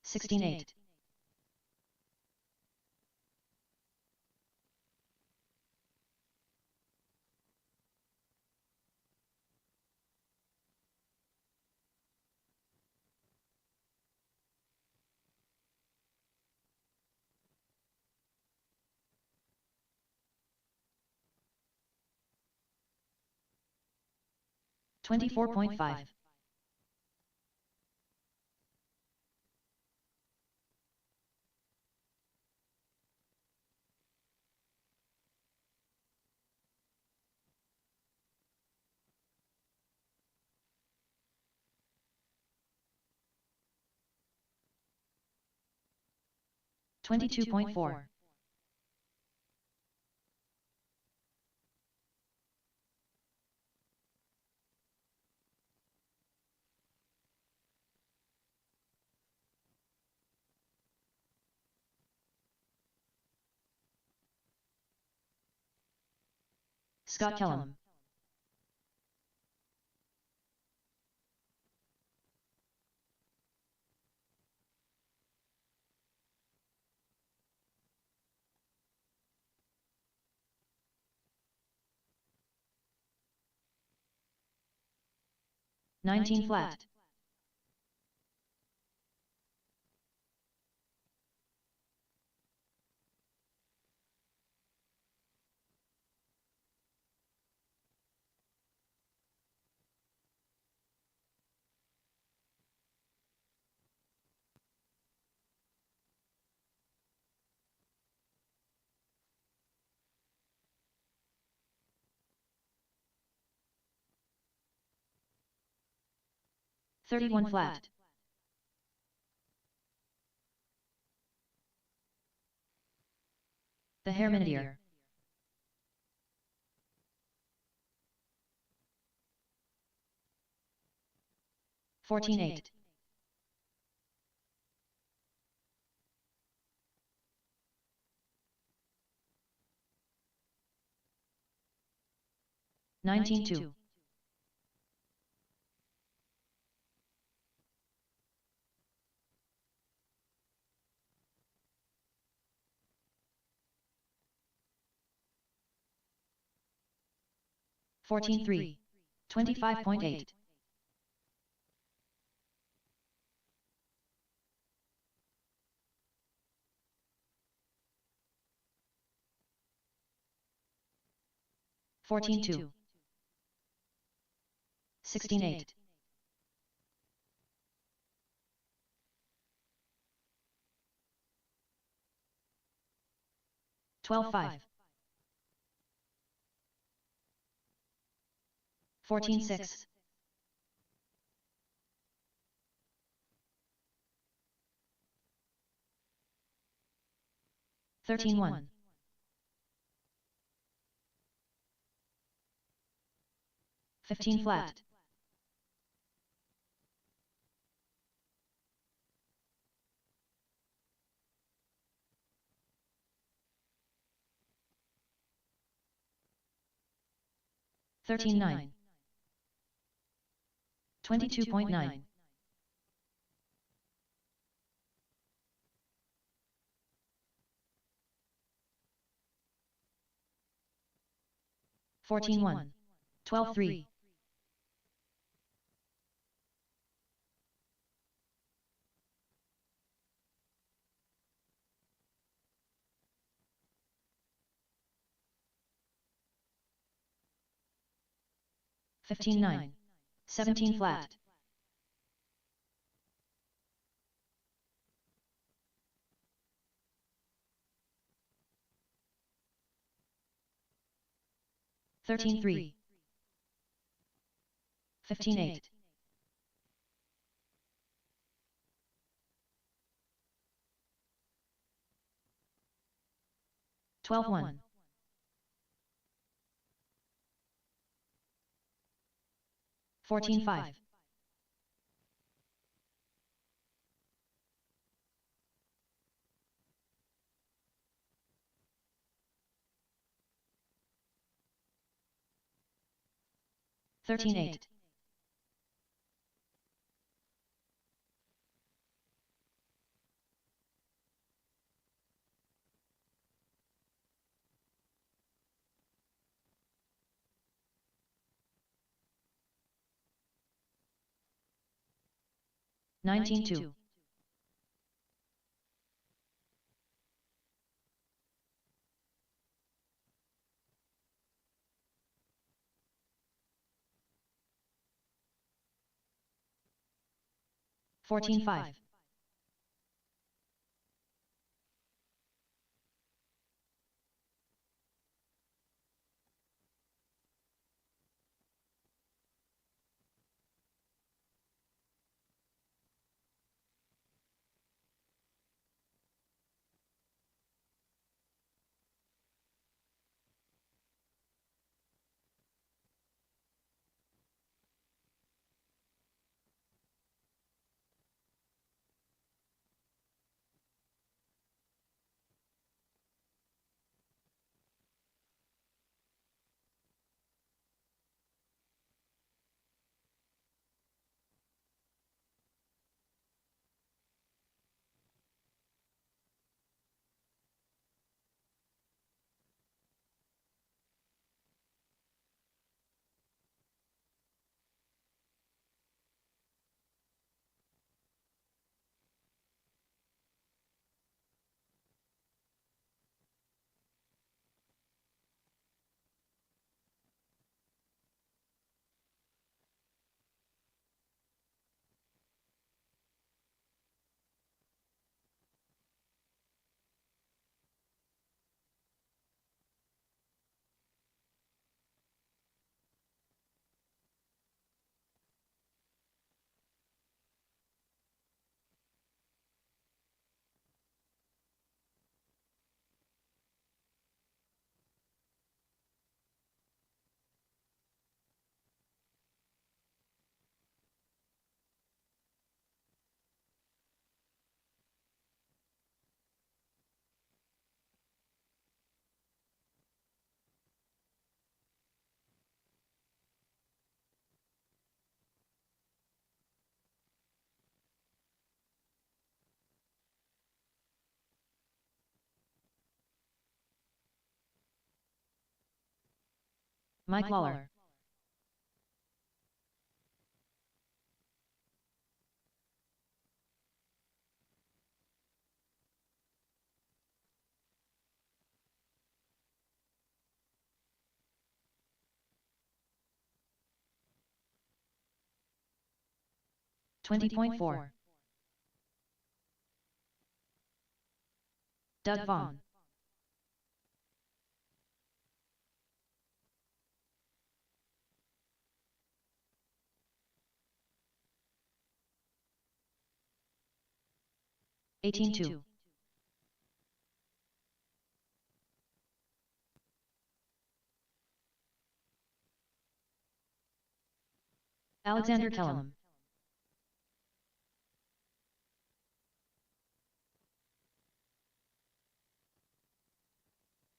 16-8. 24.5. $22.4. Scott Kellum. $19 flat. $31 flat. The Herminidier. $14.8. $19.2. $14.3. 25.8. $14.2. 16.8. $12.5. 14.6. $13.1. 15 flat. $13.9. 22.9. $14.1. 12.3. $15.9. 17 flat. $13.3. 15.8. $12.1. 14.5. 13.8. 19.2. 14-5. Mike Lawler. $20.4. Doug Vaughn. $18.2. Alexander Kellum.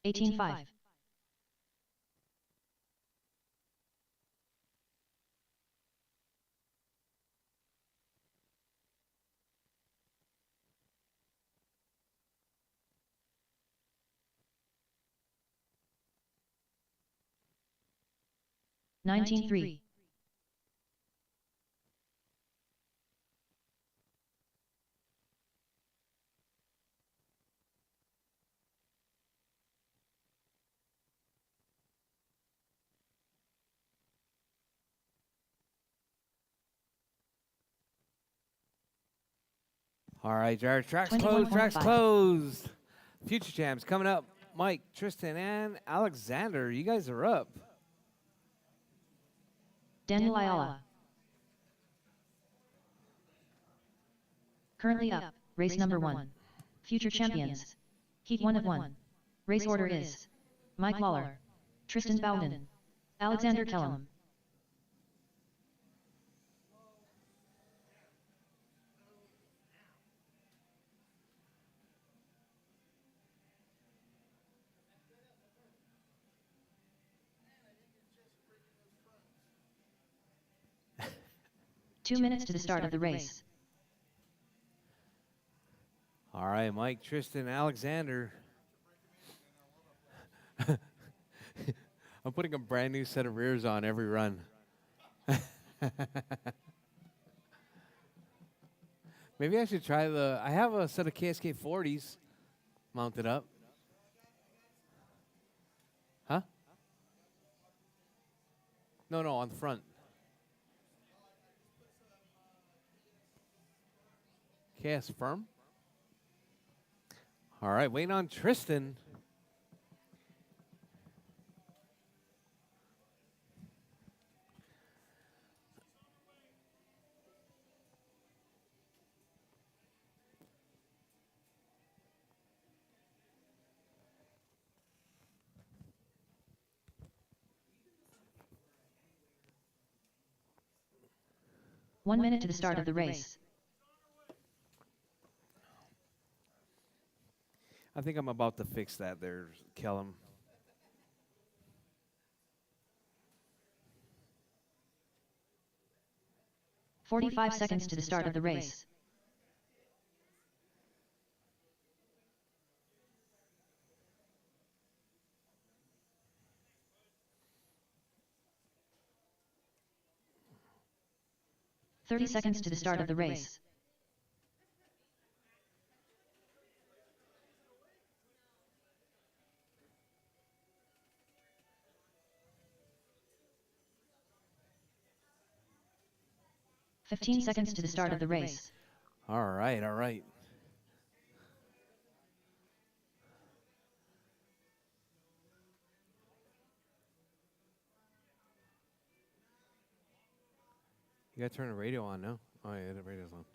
$18.5. $19.3. All right, our track's 21.5. closed. Track's closed. Future champs coming up. Mike, Tristan, and Alexander. You guys are up. Daniel Ayala. Currently up, race number 1. Future champions. Heat 1 of 1. Race order is Mike Lawler, Tristan Bowden, Alexander Kellum. Two minutes to the start of the race. All right, Mike, Tristan, Alexander. I'm putting a brand new set of rears on every run. Maybe I should try I have a set of KSK 40s mounted up. Huh? No, on the front. KS firm. All right, waiting on Tristan. One minute to the start of the race. I think I'm about to fix that there, Kellum. Forty-five seconds to the start of the race. Thirty seconds to the start of the race. Fifteen seconds to the start of the race. All right, all right. You gotta turn the radio on now. Oh yeah, the radio's on.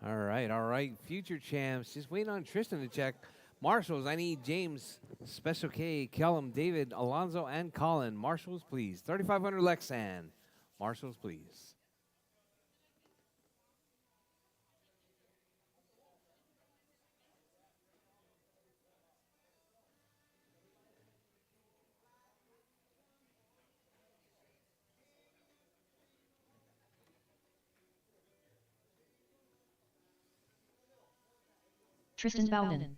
All right, all right. Future champs, just waiting on Tristan to check. Marshals, I need James, Special K, Kellum, David, Alonzo, and Colin. Marshals, please. 3,500 Lexan. Marshals, please. Tristan Bowden.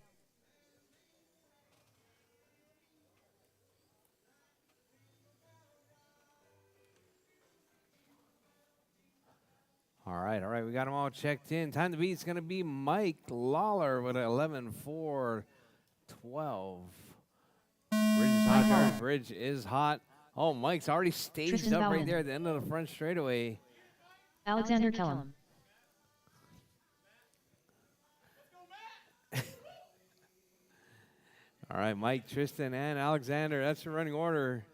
All right, all right. We got them all checked in. Time to beat is going to be Mike Lawler with an 11-4-12. Bridge is hot. Jared. Bridge is hot. Oh, Mike's already staged Tristan up right Bowden. there at the end of the front straightaway. Alexander Kellum. All right, Mike, Tristan, and Alexander. That's the running order.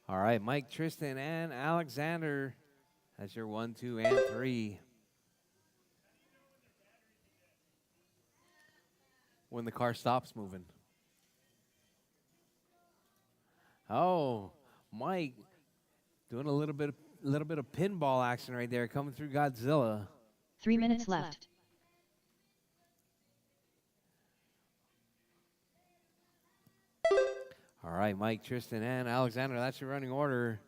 All right, Mike, Tristan, and Alexander. That's your 1, 2, and 3. When the car stops moving. Oh, Mike doing a little bit of pinball action right there, coming through Godzilla. 3 minutes left. All right, Mike, Tristan, and Alexander. That's your running order.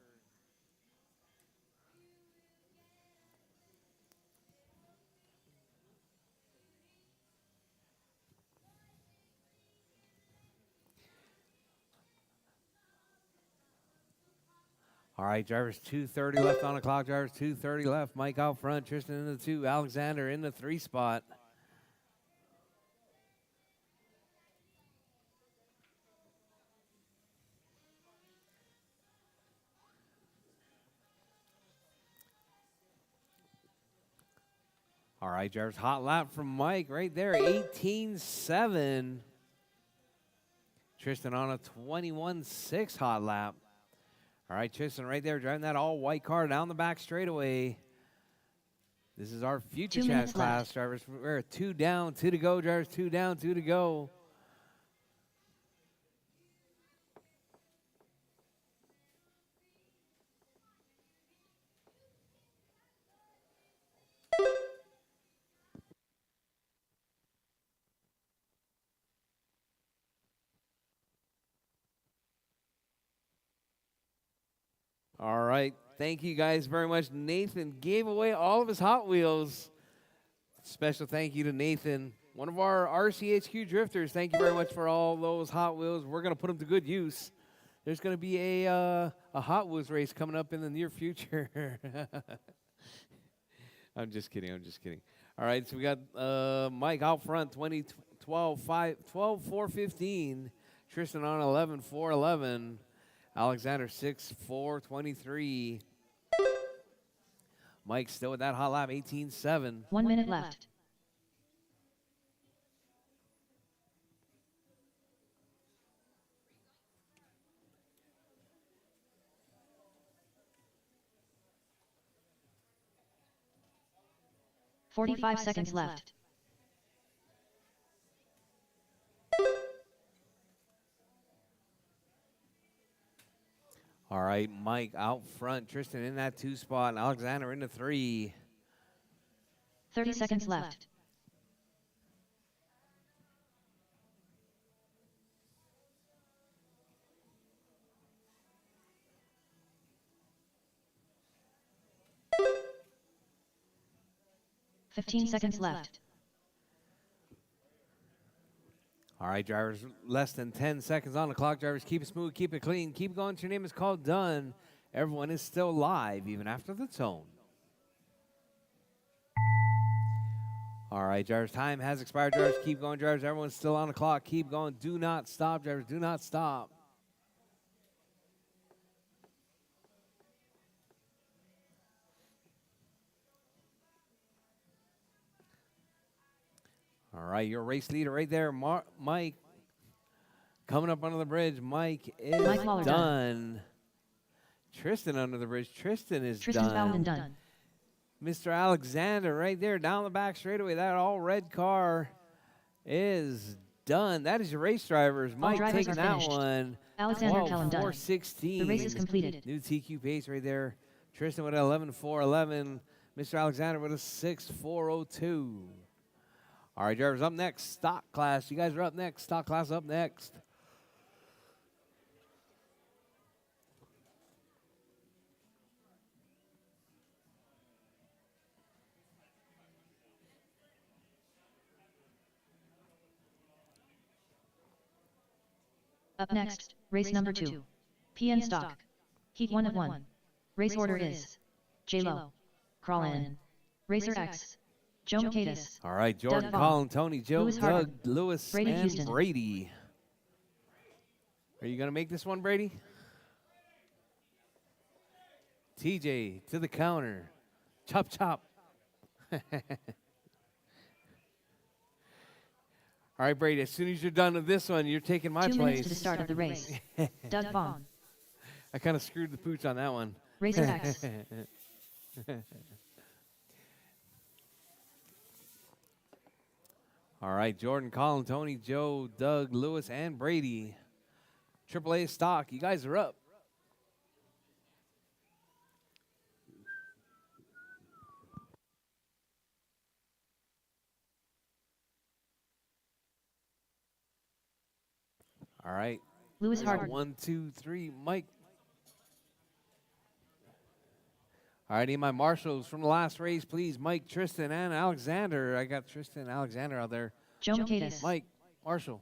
All right, drivers 2:30 left on the clock. Drivers 2:30 left. Mike out front. Tristan in the 2. Alexander in the 3 spot. All right, drivers, hot lap from Mike right there, 18.7. Tristan on a 21.6 hot lap. All right, Tristan right there driving that all-white car down the back straightaway. This is our future 2 chance minutes class. left. Drivers, we're 2 down, 2 to go. Drivers 2 down, 2 to go. All right. Thank you guys very much. Nathan gave away all of his Hot Wheels. Special thank you to Nathan. one of our RCHQ drifters. Thank you very much for all those Hot Wheels. We're going to put them to good use. There's going to be a Hot Wheels race coming up in the near future. I'm just kidding. All right, so we got Mike out front, 12 4 15. Tristan on 11 4 11. Alexander 6 4 23. Mike still with that hot lap, 18 7. 1 minute left. Forty-five seconds left. All right, Mike out front. Tristan in that 2 spot. And Alexander in the 3. 30 seconds left. Fifteen seconds left. All right, drivers, less than 10 seconds on the clock. Drivers, keep it smooth, keep it clean, keep going. Your name is called done. Everyone is still live, even after the tone. All right, drivers, time has expired. Drivers, keep going. Drivers, everyone's still on the clock. Keep going. Do not stop, drivers. Do not stop. All right, your race leader right there, Mike. Coming up under the bridge, Mike is done. Tristan under the bridge. Tristan is Tristan's done. bound and done. Mr. Alexander right there down the back straightaway. That all red car is done. That is your race drivers. Mike drivers taking are that finished. one. Alexander Kellum done. 4:16. The race is completed. New TQ pace right there. Tristan with an 11:4:11. Mr. Alexander with a 6:4:02. All right, drivers, up next, stock class. You guys are up next. Stock class up next. Up next, race number 2. PN stock. Heat 1 of 1. Race order is J-Lo, Crawlin, Racer X, Joe Mercatus. All right, Jordan, Doug Colin, Tony, Joe, Lewis Doug, Hardin, Lewis, Brady and Houston. Brady. Are you going to make this one, Brady? TJ to the counter. Chop, chop. All right, Brady, as soon as you're done with this one, you're taking my 2 place. minutes to the start of the race. Doug Vaughn, I kind of screwed the pooch on that one. Racer X. All right, Jordan, Colin, Tony, Joe, Doug, Lewis, and Brady. AAA stock, you guys are up. All right. Lewis Hardin. 1, 2, 3, Mike. All right, need my marshals from the last race, please. Mike, Tristan, and Alexander. I got Tristan and Alexander out there. Joe Mercatus. Mike, Marshall.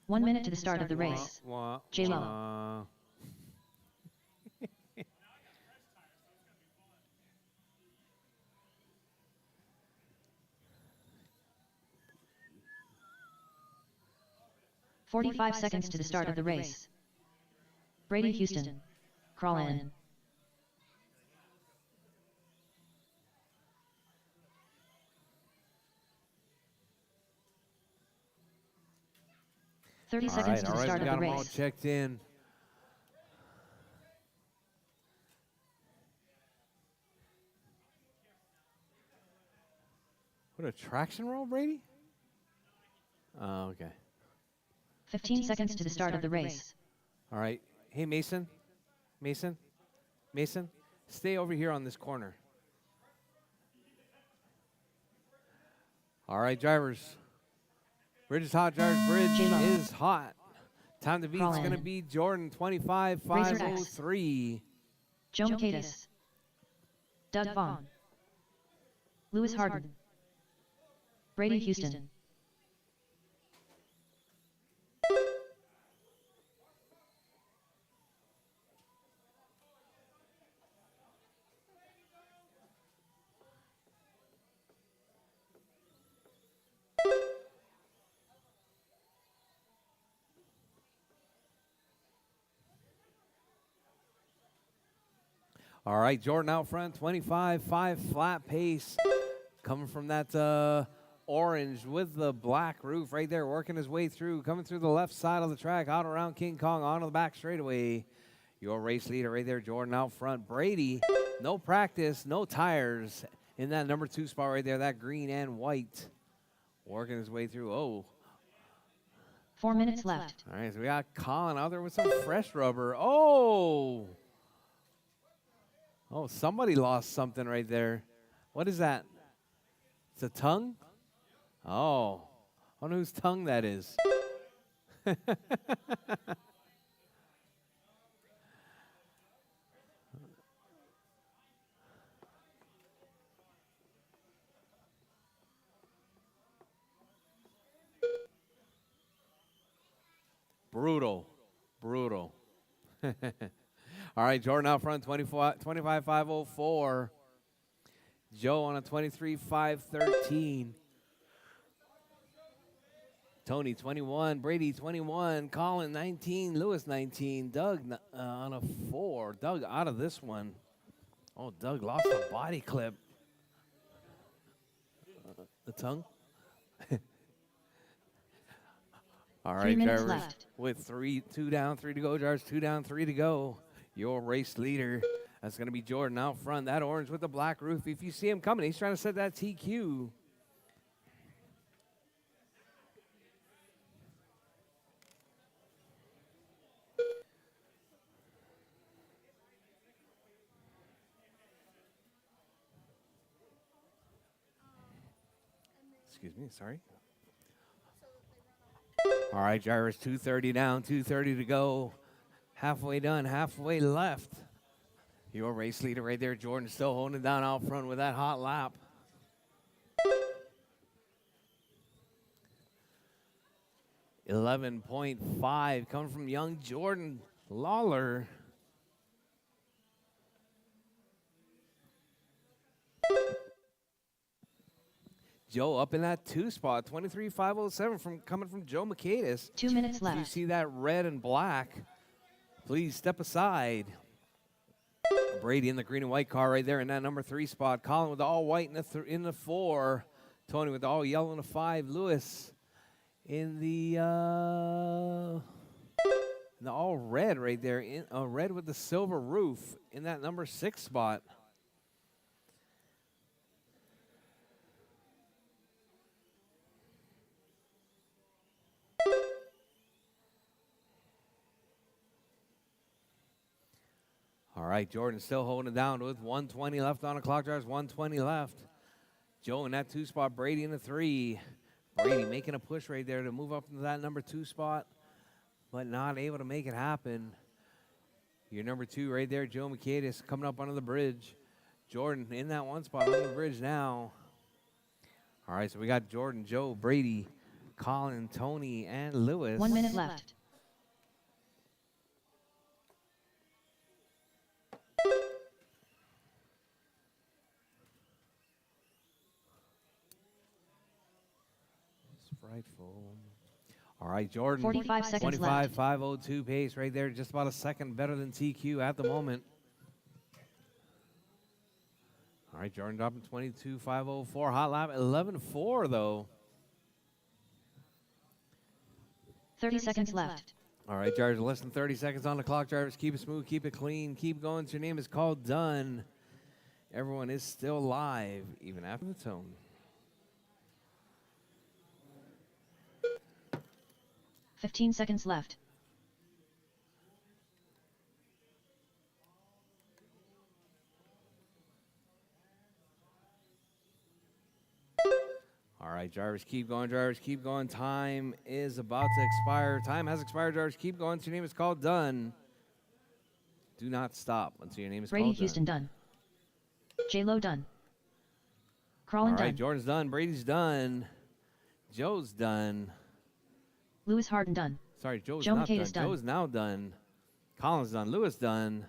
One minute to the start of the race. J-Lo. 45 seconds to the start of the race. Brady Houston. Crawl in. Thirty seconds to the start of the we got them all race. checked in. What a traction roll, Brady? Oh, okay. 15 seconds to the start of the race. All right. Hey, Mason. Mason. Mason. Stay over here on this corner. All right, drivers. Bridge is hot, drivers. Bridge J-Lo. is hot. Time to beat is Crawl going to in. be Jordan, Racer X. 25,503. Joe Macatus. Doug Vaughn. Lewis Harden. Brady Houston. All right, Jordan out front, 25-5 flat pace. Coming from that orange with the black roof right there, working his way through, coming through the left side of the track, out around King Kong, onto the back straightaway. Your race leader right there, Jordan out front. Brady, no practice, no tires in that number 2 spot right there, that green and white. Working his way through. Oh. 4 minutes left. All right, so we got Colin out there with some fresh rubber. Oh. Oh, somebody lost something right there. What is that? It's a tongue? Oh. I wonder whose tongue that is. Brutal. Brutal. All right, Jordan out front, 25-504. Joe on a 23-513. Tony, 21. Brady, 21. Colin, 19. Lewis, 19. Doug on a 4. Doug out of this one. Oh, Doug lost a body clip. The tongue? All 3 right, minutes drivers. left. With 2 down, 3 to go, drivers. 2 down, 3 to go. Your race leader. That's going to be Jordan out front. That orange with the black roof. If you see him coming, he's trying to set that TQ. Excuse me, sorry. All right, drivers, 2:30 down, 2:30 to go. Halfway done, halfway left. Your race leader right there, Jordan, still holding it down out front with that hot lap. $11.5 coming from young Jordan Lawler. Joe up in that 2 spot, 23-507 coming from Joe Macatus. 2 minutes If you left. see that red and black, please step aside. Brady in the green and white car right there in that number 3 spot. Colin with the all white in the 4. Tony with the all yellow in the 5. Lewis in the all red right there. Red with the silver roof in that number 6 spot. All right, Jordan still holding it down with 120 left on the clock, drivers. 120 left. Joe in that 2 spot. Brady in the 3. Brady making a push right there to move up into that number 2 spot, but not able to make it happen. Your number 2 right there, Joe Macatus, coming up under the bridge. Jordan in that 1 spot under the bridge now. All right, so we got Jordan, Joe, Brady, Colin, Tony, and Lewis. 1 minute left. Frightful. All right, Jordan. 45 seconds left. 25-502 pace right there, just about a second better than TQ at the moment. All right, Jordan dropping 22-504. Hot lap 11-4 though. 30 seconds left. All right, drivers, less than 30 seconds on the clock. Drivers, keep it smooth, keep it clean, keep going. Your name is called done. Everyone is still live, even after the tone. Fifteen seconds left. All right, drivers, keep going. Drivers, keep going. Time is about to expire. Time has expired. Drivers, keep going until your name is called done. Do not stop until your name is Brady called Houston done. done. J-Lo done. All Crawlin right, done. Jordan's done. Brady's done. Joe's done. Lewis Harden done. Sorry, Joe's Joe not done. Makeda's done. Joe's now done. Colin's done. Lewis done.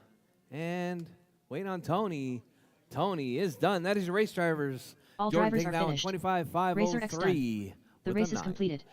And waiting on Tony. Tony is done. That is your race, drivers. All Jordan drivers taking are that one, finished. 25.503. Racer X done. The with a race is 9. completed.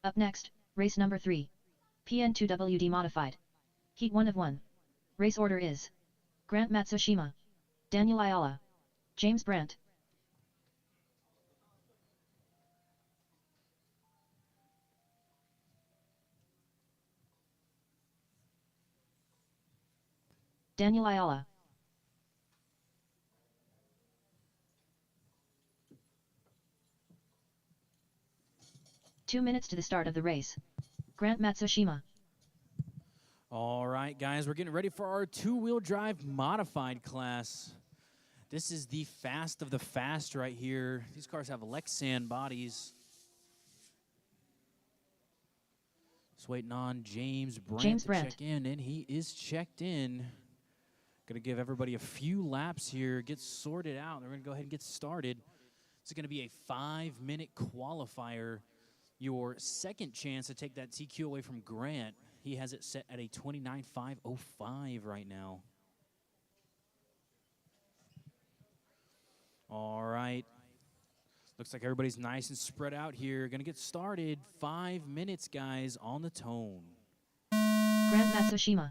Up next, race number 3. PN2WD modified. Heat 1 of 1. Race order is Grant Matsushima, Daniel Ayala, James Brandt. Daniel Ayala. Two minutes to the start of the race. Grant Matsushima. All right, guys, we're getting ready for our two-wheel drive modified class. This is the fast of the fast right here. These cars have Lexan bodies. Just waiting on James Brandt to check in, and he is checked in. Going to give everybody a few laps here, get sorted out. They're going to go ahead and get started. It's going to be a 5-minute qualifier. Your second chance to take that TQ away from Grant. He has it set at a 29.505 right now. All right. Looks like everybody's nice and spread out here. Going to get started. 5 minutes, guys, on the tone. Grant Matsushima.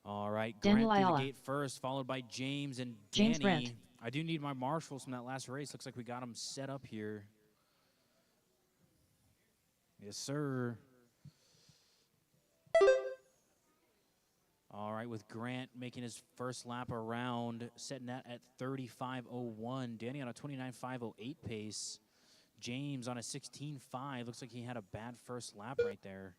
All right, Daniel Grant through Ayala. the gate first, followed by James and James Danny. Brandt. I do need my marshals from that last race. Looks like we got them set up here. Yes, sir. All right, with Grant making his first lap around, setting that at 35.01. Danny on a 29.508 pace. James on a 16.5. Looks like he had a bad first lap right there.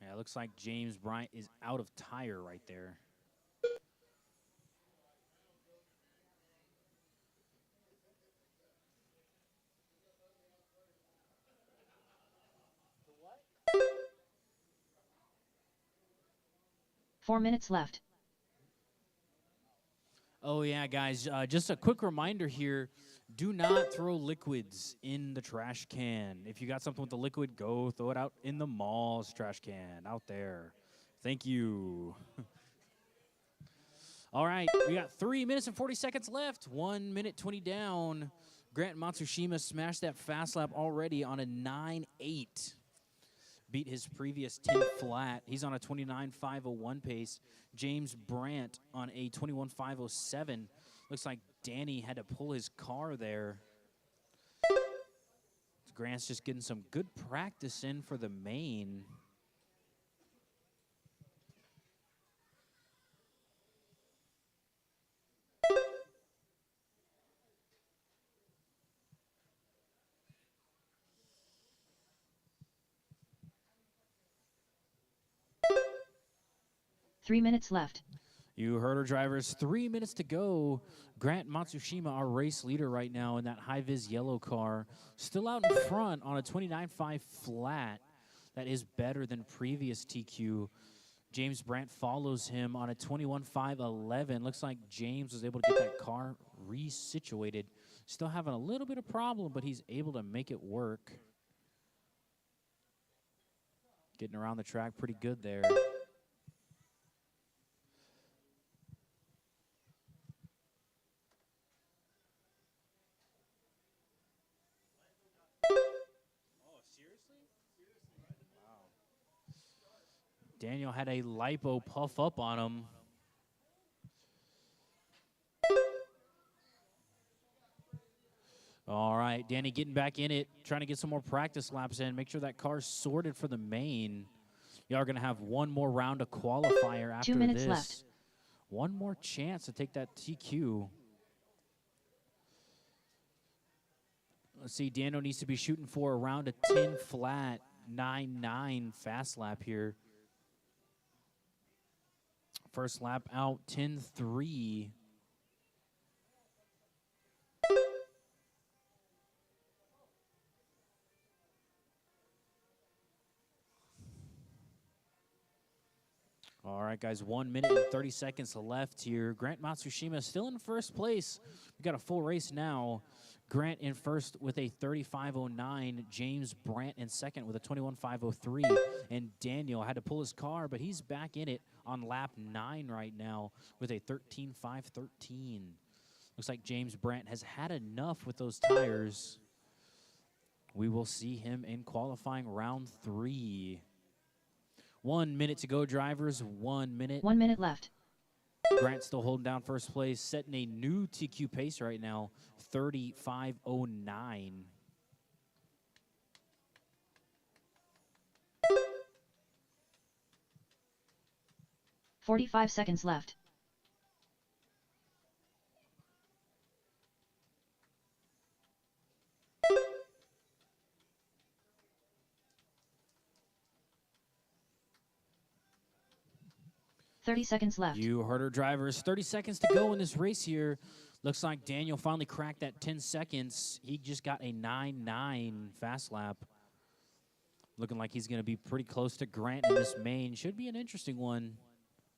Yeah, it looks like James Bryant is out of tire right there. Four minutes left. Oh, yeah, guys, just a quick reminder here. Do not throw liquids in the trash can. If you got something with the liquid, go throw it out in the mall's trash can out there. Thank you. All right, we got 3 minutes and 40 seconds left. 1 minute 20 down. Grant Matsushima smashed that fast lap already on a 9.8. Beat his previous 10 flat. He's on a 29.501 pace. James Brandt on a 21.507. Looks like Danny had to pull his car there. Grant's just getting some good practice in for the main. Three minutes left. You heard our drivers. 3 minutes to go. Grant Matsushima, our race leader right now in that high-vis yellow car. Still out in front on a 29.5 flat. That is better than previous TQ. James Brandt follows him on a 21.511. Looks like James was able to get that car resituated. Still having a little bit of problem, but he's able to make it work. Getting around the track pretty good there. Daniel had a lipo puff up on him. All right, Danny getting back in it, trying to get some more practice laps in. Make sure that car's sorted for the main. Y'all are going to have one more round of qualifier after 2 minutes this. left. One more chance to take that TQ. Let's see, Daniel needs to be shooting for around a 10 flat, 9-9 fast lap here. First lap out, 10-3. All right, guys, 1 minute and 30 seconds left here. Grant Matsushima still in first place. We got a full race now. Grant in first with a 35.09. James Brandt in second with a 21.503. And Daniel had to pull his car, but he's back in it on lap 9 right now with a 13.513. Looks like James Brandt has had enough with those tires. We will see him in qualifying round 3. 1 minute to go, drivers. 1 minute. 1 minute left. Grant still holding down first place, setting a new TQ pace right now, 35.09. $45 seconds left. $30 seconds left. You heard her, drivers. 30 seconds to go in this race here. Looks like Daniel finally cracked that 10 seconds. He just got a 9-9 fast lap. Looking like he's going to be pretty close to Grant in this main. Should be an interesting one.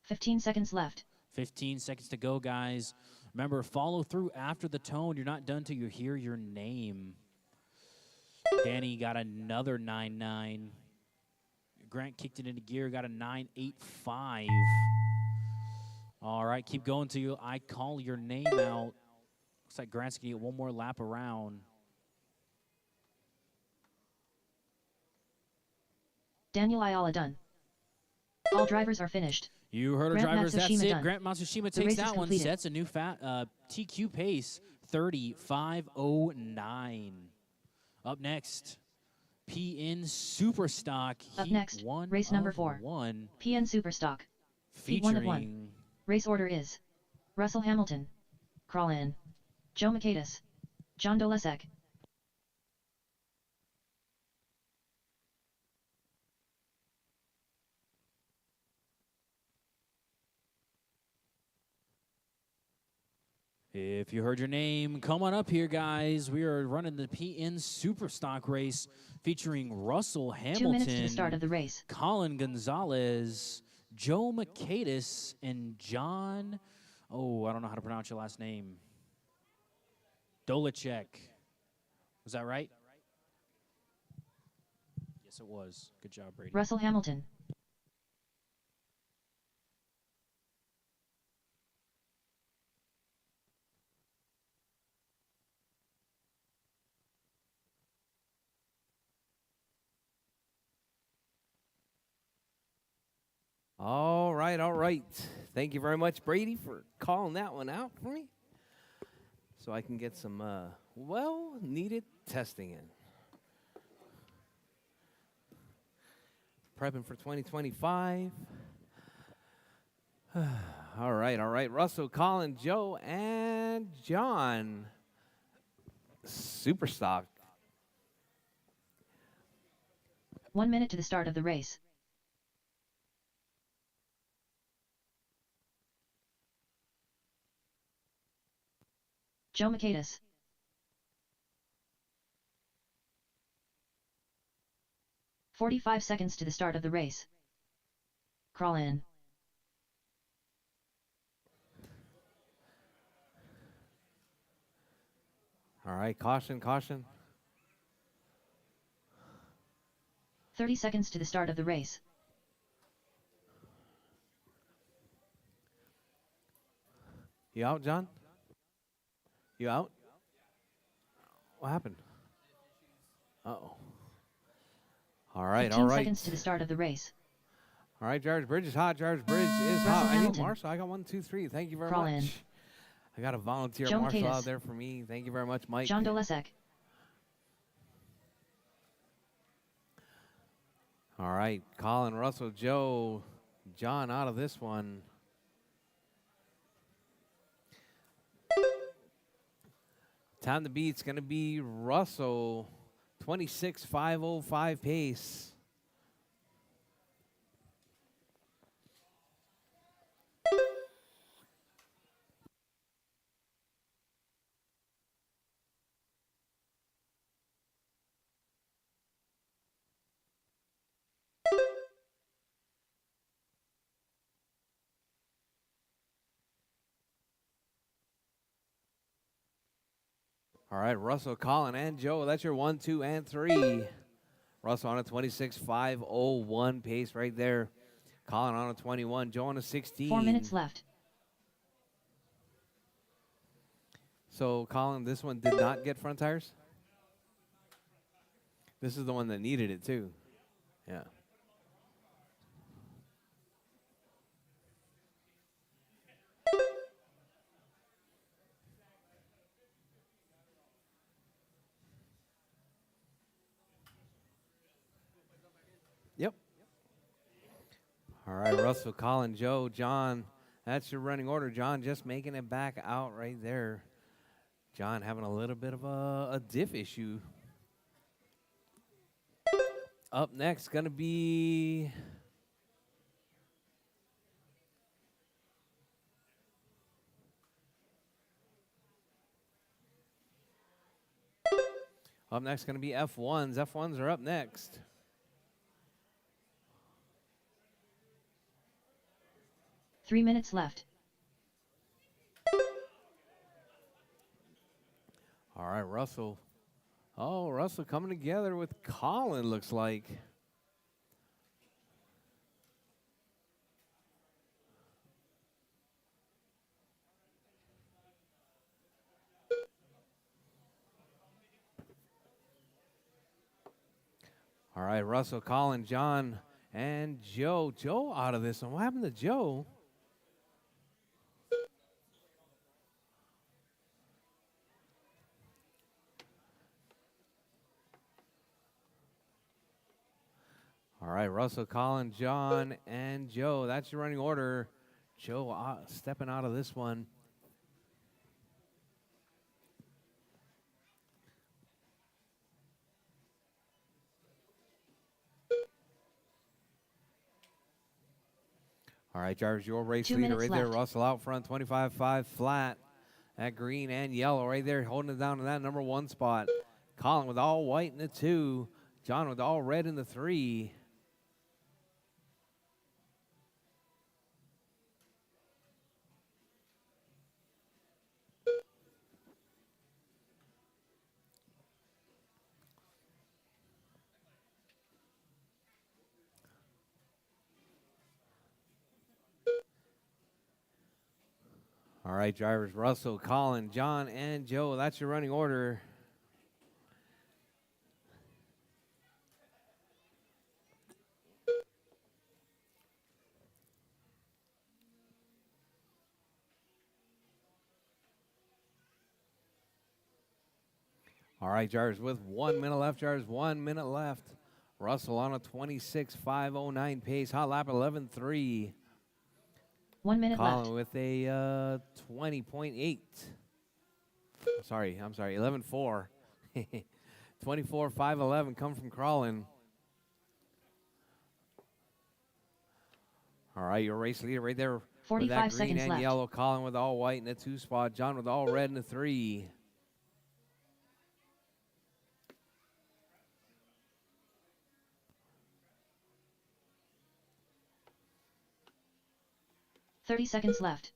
15 seconds left. 15 seconds to go, guys. Remember, follow through after the tone. You're not done till you hear your name. Danny got another 9-9. Grant kicked it into gear, got a 9.85. All right, keep going till I call your name out. Looks like Grant's going to get one more lap around. Daniel Ayala done. All drivers are finished. You heard her, Grant drivers. That's Matsushima it. done. Grant Matsushima The takes race is that one, completed. sets a new TQ pace, 35.09. Up next, PN Superstock. Up Heat next, one race number of 4. one, PN Superstock. Heat 1 of 1. featuring Race order is Russell Hamilton, Crawl In, Joe Makaitis, John Dolesek. If you heard your name, come on up here, guys. We are running the PN Superstock race featuring Russell 2 minutes to the start of Hamilton, the race. Colin Gonzalez, Joe Makaitis, and John, I don't know how to pronounce your last name, Dolechek. Was that right? Yes, it was. Good job, Brady. Russell Hamilton. All right, all right. Thank you very much, Brady, for calling that one out for me, so I can get some well-needed testing in. Prepping for 2025. All right, all right. Russell, Colin, Joe, and John. Superstock. 1 minute to the start of the race. Joe Makaitis. $45 seconds to the start of the race. Crawl In. All right, caution, caution. 30 seconds to the start of the race. You out, John? You out? What happened? Uh-oh. All right, all 15 right. seconds to the start of the race. All right, Jarvis Bridge is hot. Jarvis Bridge is Russell hot. I need Hamilton. Marshall. I got 1, 2, 3. Thank you very Crawl much. in. I got a volunteer Joe Marshall Macias. out there for me. Thank you very much, Mike. John Dolesek. All right, Colin, Russell, Joe, John out of this one. Time to beat's going to be Russell, 26.505 pace. All right, Russell, Colin, and Joe. That's your 1, 2, and 3. Russell on a 26.501 pace right there. Colin on a 21. Joe on a 16. 4 minutes left. So, Colin, this one did not get front tires? This is the one that needed it, too. Yeah. Yep. All right, Russell, Colin, Joe, John. That's your running order. John just making it back out right there. John having a little bit of a diff issue. Up next, going to be... Up next, going to be F1s. F1s are up next. Three minutes left. All right, Russell. Oh, Russell coming together with Colin, looks like. All right, Russell, Colin, John, and Joe. Joe out of this one. What happened to Joe? All right, Russell, Colin, John, and Joe. That's your running order. Joe stepping out of this one. All right, Jarvis, your race 2 leader minutes right there. left. Russell out front, 25.5 flat. That green and yellow right there, holding it down in that number 1 spot. Colin with all white in the 2. John with all red in the 3. All right, drivers, Russell, Colin, John, and Joe. That's your running order. All right, drivers, with 1 minute left, drivers, 1 minute left. Russell on a 26.509 pace. Hot lap 11.3. 1 minute Colin left. with a 20.8. I'm sorry, 11.4. 24.511 come from Colin. All right, your race leader right there. 45 with that green seconds and left. yellow. Colin with all white in the 2 spot. John with all red in the 3. Thirty seconds left.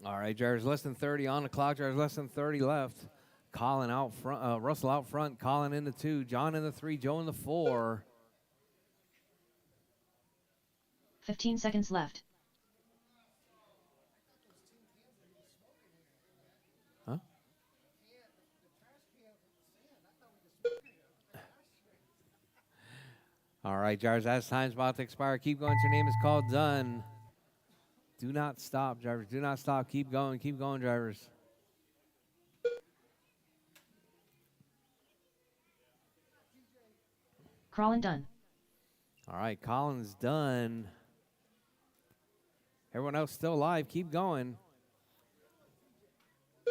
All right, drivers, less than 30 on the clock. Drivers, less than 30 left. Colin out front, Russell out front. Colin in the 2, John in the 3, Joe in the 4. 15 seconds left. Huh? All right, drivers, as time's about to expire, keep going. Your name is called. Done. Do not stop, drivers. Do not stop. Keep going, drivers. Crawlin done. All right, Colin's done. Everyone else still alive. Keep going.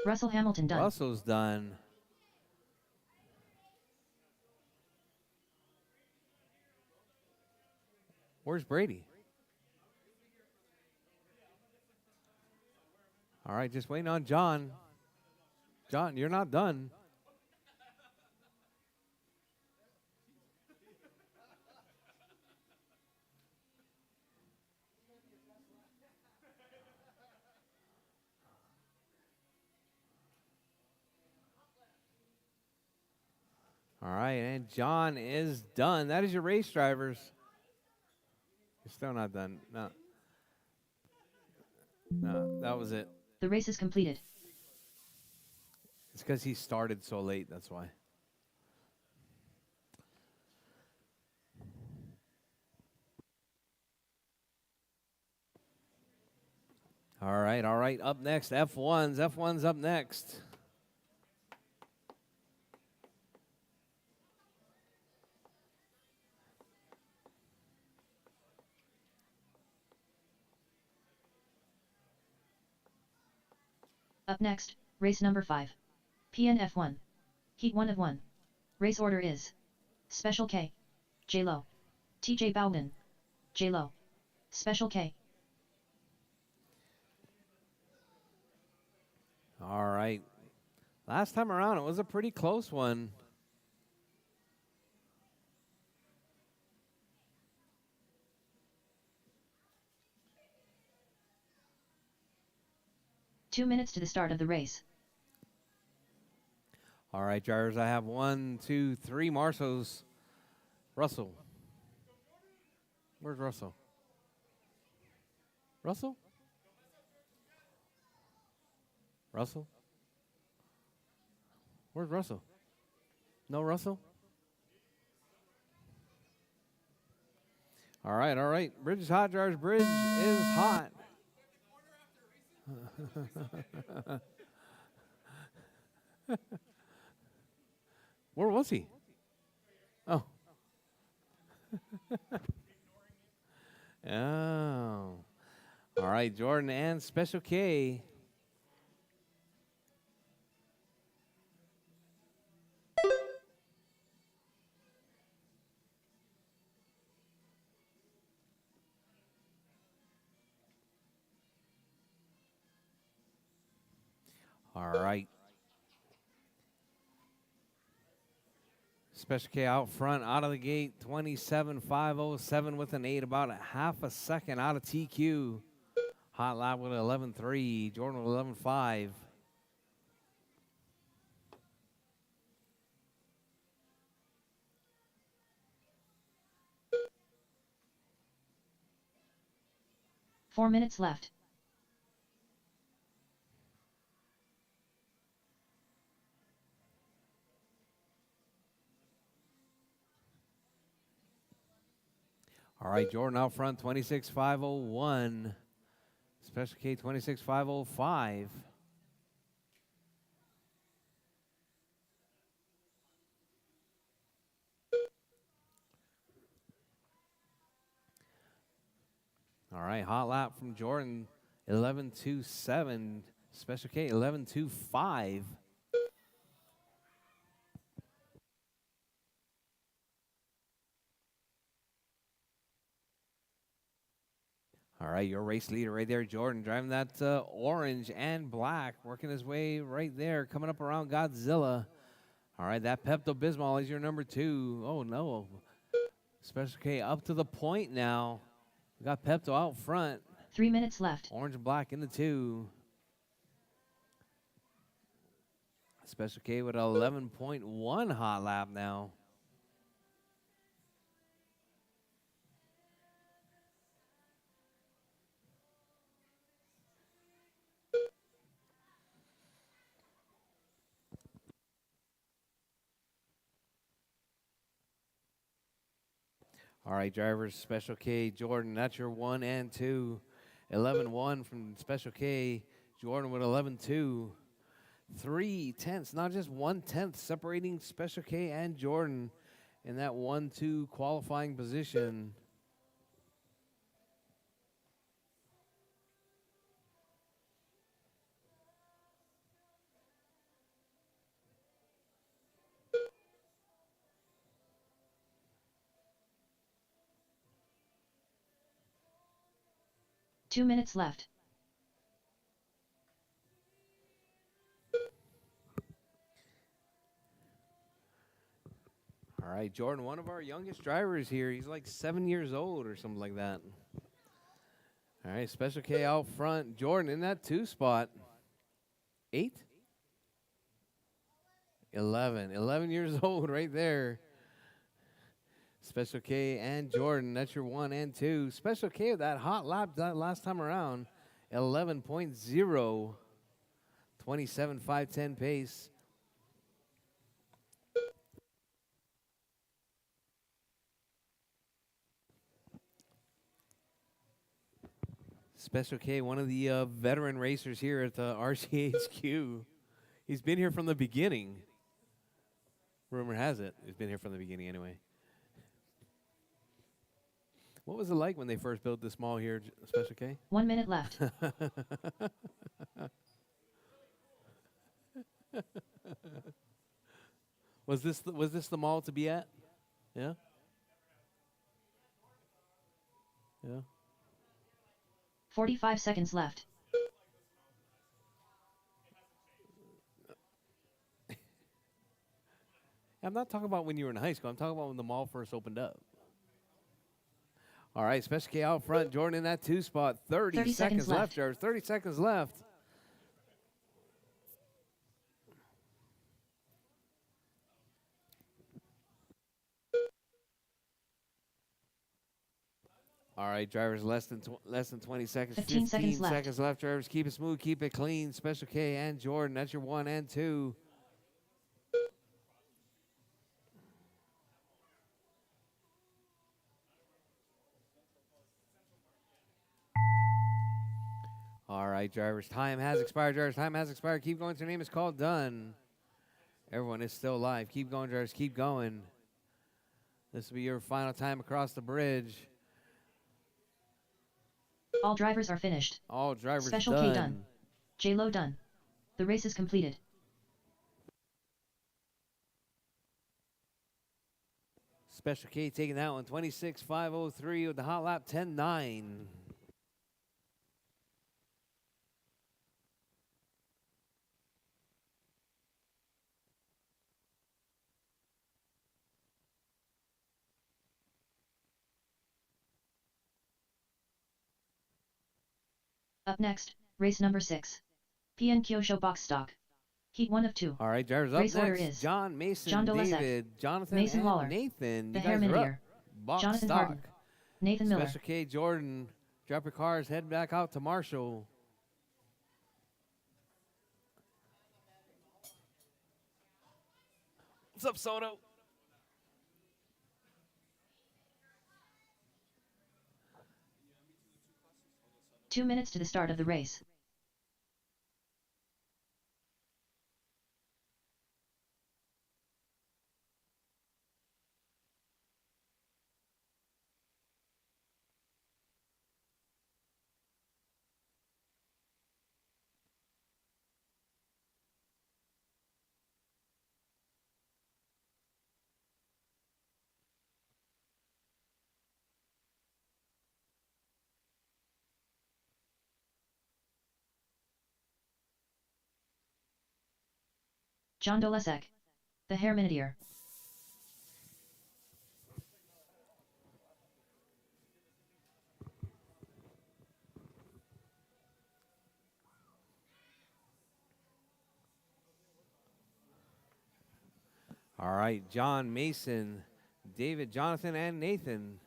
Russell Hamilton done. Russell's done. Where's Brady? All right, just waiting on John. John, you're not done. All right, and John is done. That is your race, drivers. You're still not done. No. No, that was it. The race is completed. It's because he started so late, that's why. All right, all right. Up next, F1s. F1's up next. Up next, race number 5. PNF1. Heat 1 of 1. Race order is Special K. J-Lo. TJ Bowden. J-Lo. Special K. All right. Last time around, it was a pretty close one. Two minutes to the start of the race. All right, drivers, I have 1, 2, 3 Marsos. Russell. Where's Russell? Russell? Russell? Where's Russell? No Russell? All right, all right. Bridge is hot, drivers. Bridge is hot. Where was he? Oh. Oh. All right, Jordan and Special K. All right. Special K out front, out of the gate, 27.507 with an 8, about a half a second out of TQ. Hot lap with 11.3, Jordan with 11.5. Four minutes left. All right, Jordan out front, 26.501. Special K, 26.505. All right, hot lap from Jordan, 11.27. Special K, 11.25. All right, your race leader right there, Jordan, driving that orange and black, working his way right there, coming up around Godzilla. All right, that Pepto-Bismol is your number 2. Oh, no. Special K up to the point now. We got Pepto out front. 3 minutes left. Orange and black in the 2. Special K with 11.1 hot lap now. All right, drivers, Special K, Jordan, that's your 1 and 2. 11-1 from Special K, Jordan with 11-2. 3/10, not just 1/10, separating Special K and Jordan in that 1-2 qualifying position. Two minutes left. All right, Jordan, one of our youngest drivers here. He's like 7 years old or something like that. All right, Special K out front. Jordan in that 2 spot. 8? 11. 11 years old right there. Special K and Jordan, that's your 1 and 2. Special K with that hot lap that last time around. 11.0. 27.510 pace. Special K, one of the veteran racers here at the RCHQ. He's been here from the beginning. Rumor has it he's been here from the beginning anyway. What was it like when they first built this mall here, Special K? 1 minute left. Was this the mall to be at? Yeah. Yeah. 45 seconds left. I'm not talking about when you were in high school. I'm talking about when the mall first opened up. All right, Special K out front. Jordan in that 2 spot. 30 seconds left, Jarvis. 30 seconds left. All right, drivers, less than 20 seconds. 15 seconds left. Seconds left, drivers. Keep it smooth, keep it clean. Special K and Jordan, that's your 1 and 2. All right, drivers, time has expired. Drivers, time has expired. Keep going. Your name is called. Done. Everyone is still alive. Keep going, drivers. Keep going. This will be your final time across the bridge. All drivers are finished. All drivers Special done. K done. J-Lo done. The race is completed. Special K taking that one. 26.503 with the hot lap. 10.9. Up next, race number 6. PN Kyosho box stock. Heat 1 of 2. All right, drivers up Race order next. is John Mason, John Dolezak, David, Jonathan, Mason and Waller, Nathan. the You guys are up. Hermanator, Box Jonathan stock. Harden, Nathan Miller. Special K, Jordan. Drop your cars. Head back out to Marshall. What's up, Soto? Two minutes to the start of the race. John Dolezak, the Hermanator. All right, John Mason, David, Jonathan, and Nathan.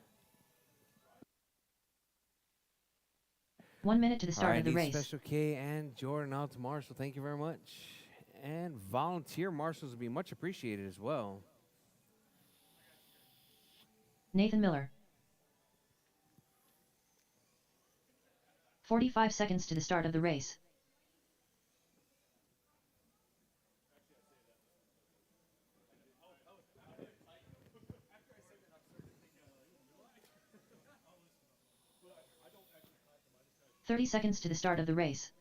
1 minute to the start of the race. Special K and Jordan out to Marshall. Thank you very much. And volunteer marshals would be much appreciated as well. Nathan Miller, 45 seconds to the start of the race. "30 seconds to the start of the race.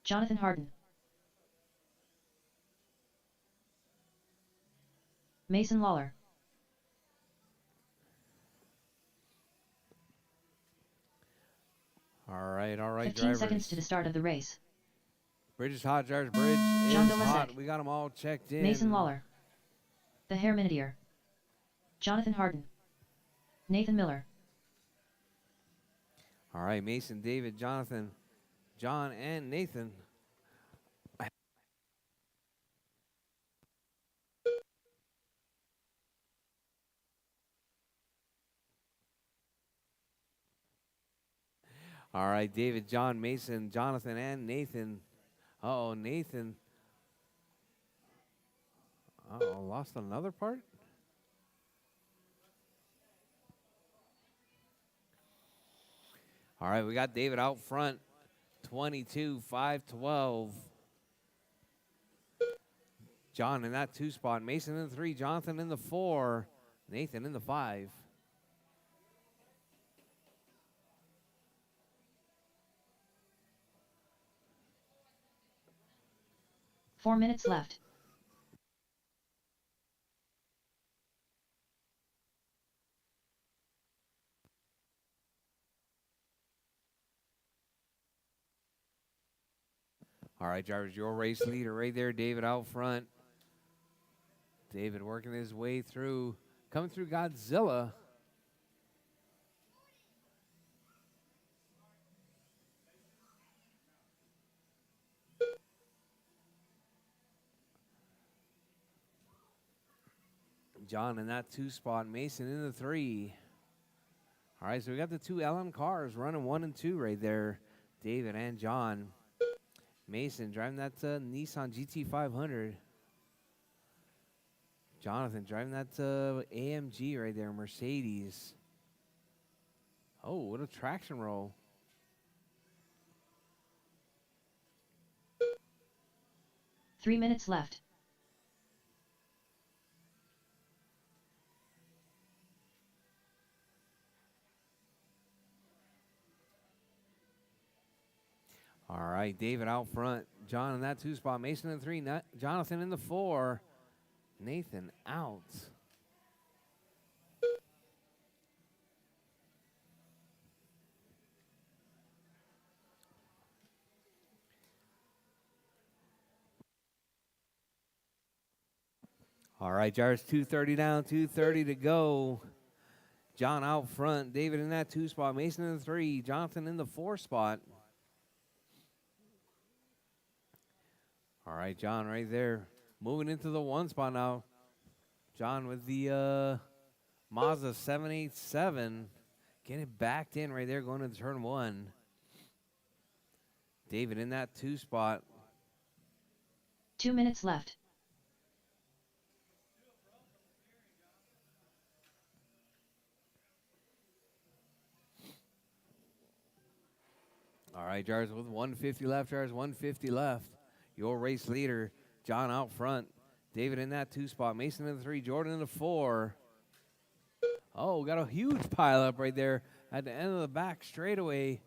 Jonathan Harden. Mason Lawler. All right, 15 drivers. seconds to the start of the race. Bridge is hot, drivers. Bridge John is hot. Dolesek. We got them all checked in. Mason Lawler. The Hair Minutier. Jonathan Harden. Nathan Miller. All right, Mason, David, Jonathan, John, and Nathan. All right, David, John, Mason, Jonathan, and Nathan. Uh-oh, Nathan. Uh-oh, lost another part? All right, we got David out front. 22-5-12. John in that 2 spot. Mason in the 3. Jonathan in the 4. Nathan in the 5. "4 minutes left. All right, drivers, your race leader right there. David out front. David working his way through. Coming through Godzilla. John in that 2 spot. Mason in the 3. All right, so we got the 2 LM cars running 1 and 2 right there. David and John. Mason driving that Nissan GT500. Jonathan driving that AMG right there, Mercedes. Oh, what a traction roll. "3 minutes left. All right, David out front. John in that 2 spot. Mason in the 3. Jonathan in the 4. Nathan out. All right, Jarvis, 2:30 down, 2:30 to go. John out front. David in that 2 spot. Mason in the 3. Jonathan in the 4 spot. All right, John right there. Moving into the 1 spot now. John with the Mazda 787. Getting it backed in right there going into turn 1. David in that 2 spot. 2 minutes left. All right, Jars with 150 left. Jars 150 left. Your race leader, John out front. David in that 2 spot. Mason in the 3. Jordan in the 4. Oh, got a huge pile up right there at the end of the back straightaway.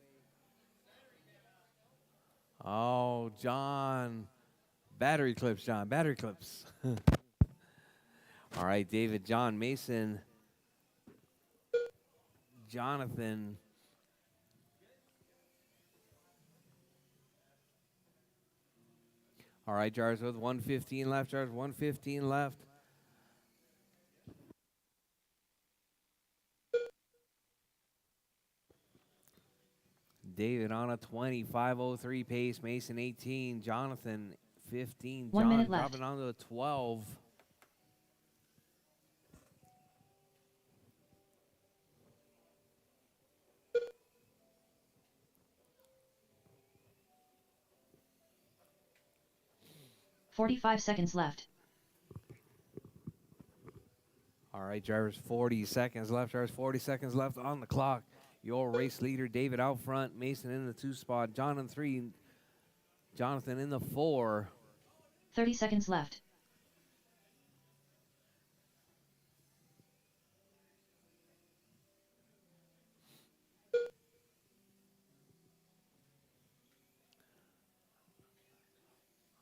Oh, John. Battery clips, John. Battery clips. All right, David, John, Mason, Jonathan. All right, Jars with 115 left. Jars 115 left. David on a 25:03 pace. Mason 18. Jonathan 15. 1 John minute left. dropping on to a 12. "45 seconds left. All right, drivers, 40 seconds left. Drivers, 40 seconds left on the clock. Your race leader, David, out front. Mason in the 2 spot. John in 3. Jonathan in the 4. 30 seconds left.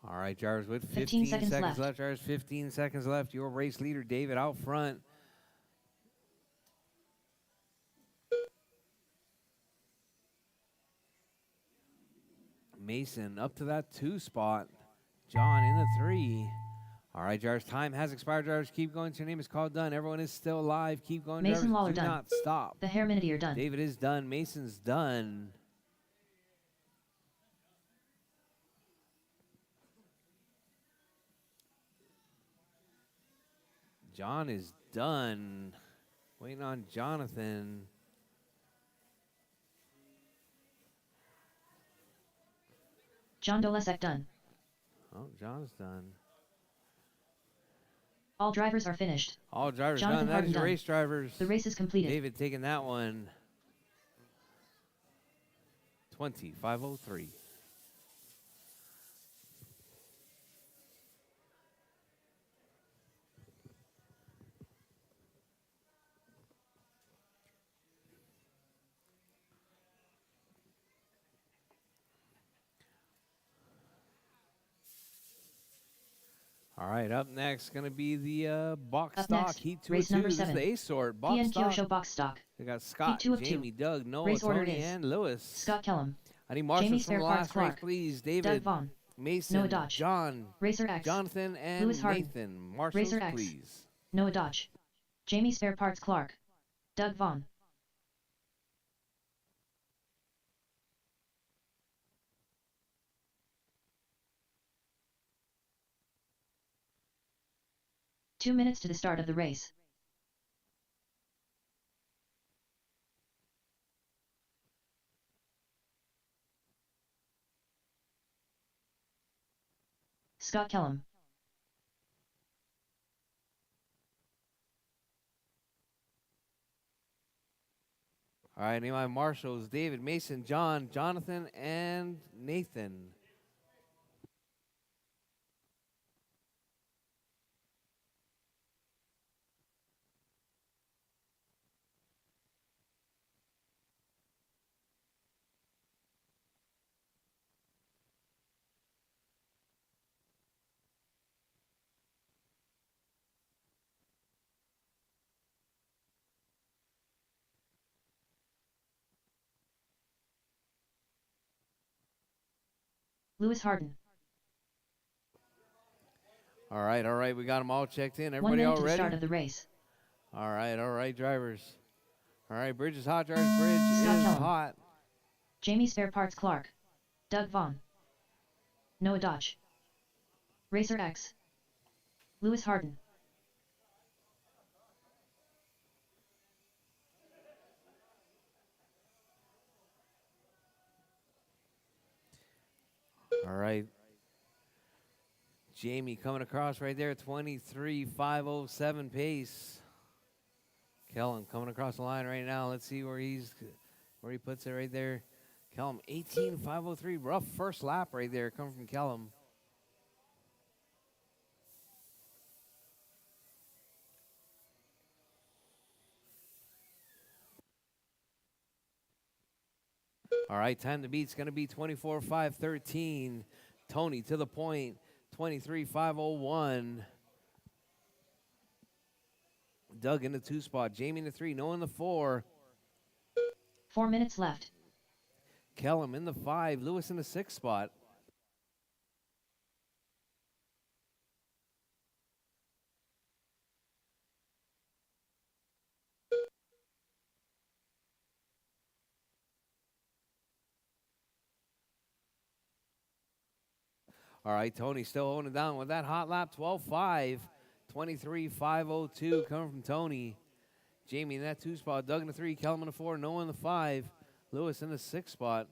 All right, drivers, with 15 15 seconds seconds left. left. Drivers, 15 seconds left. Your race leader, David, out front. Mason up to that 2 spot. John in the 3. All right, drivers, time has expired. Drivers, keep going. Your name is called done. Everyone is still alive. Keep going, Mason drivers. Lawler Do done. not stop. The hair minute done. David is done. Mason's done. John is done. Waiting on Jonathan. John Dolesek done. Oh, John's done. All drivers are finished. All drivers Jonathan done. That Harden is your done. race drivers. The race is completed. David taking that one. 20-503. All right, up next going to be the box Up stock next, Heat 2 race of 2. number This is 7. the A sort box PN stock. Kyosho box stock. We got Scott, 2 of 2. Jamie, Doug, Noah, Race order Tony, is and Lewis. Scott Kellum. I need Jamie marshals from Spare the Parts last race, Clark. please. Doug David, Vaughn. Mason, Noah Dodge. John, Racer X. Jonathan, and Lewis Harden. Nathan. Marshals, Racer X. please. Noah Dodge. Jamie Spare Parts Clark. Doug Vaughn. Two minutes to the start of the race. Scott Kellum. All right, name my marshals: David, Mason, John, Jonathan, and Nathan. Lewis Harden. All right, we got them all checked in. 1 Everybody minute all to the ready? start of the race. All right, drivers. All right, bridge is hot, drivers. Bridge Scott is Kellum. hot. Jamie Spare Parts Clark. Doug Vaughn. Noah Dodge. Racer X. Lewis Harden. All right. Jamie coming across right there, 23.507 pace. Kellum coming across the line right now. Let's see where he puts it right there. Kellum 18.503. Rough first lap right there coming from Kellum. All right, time to beat's going to be 24.513. Tony to the point, 23.501. Doug in the 2 spot. Jamie in the 3. Noah in the 4. 4 minutes left. Kellum in the 5. Lewis in the 6 spot. All right, Tony still holding it down with that hot lap, 12.5. 23.502 coming from Tony. Jamie in that 2 spot. Doug in the 3. Kellum in the 4. Noah in the 5. Lewis in the 6 spot.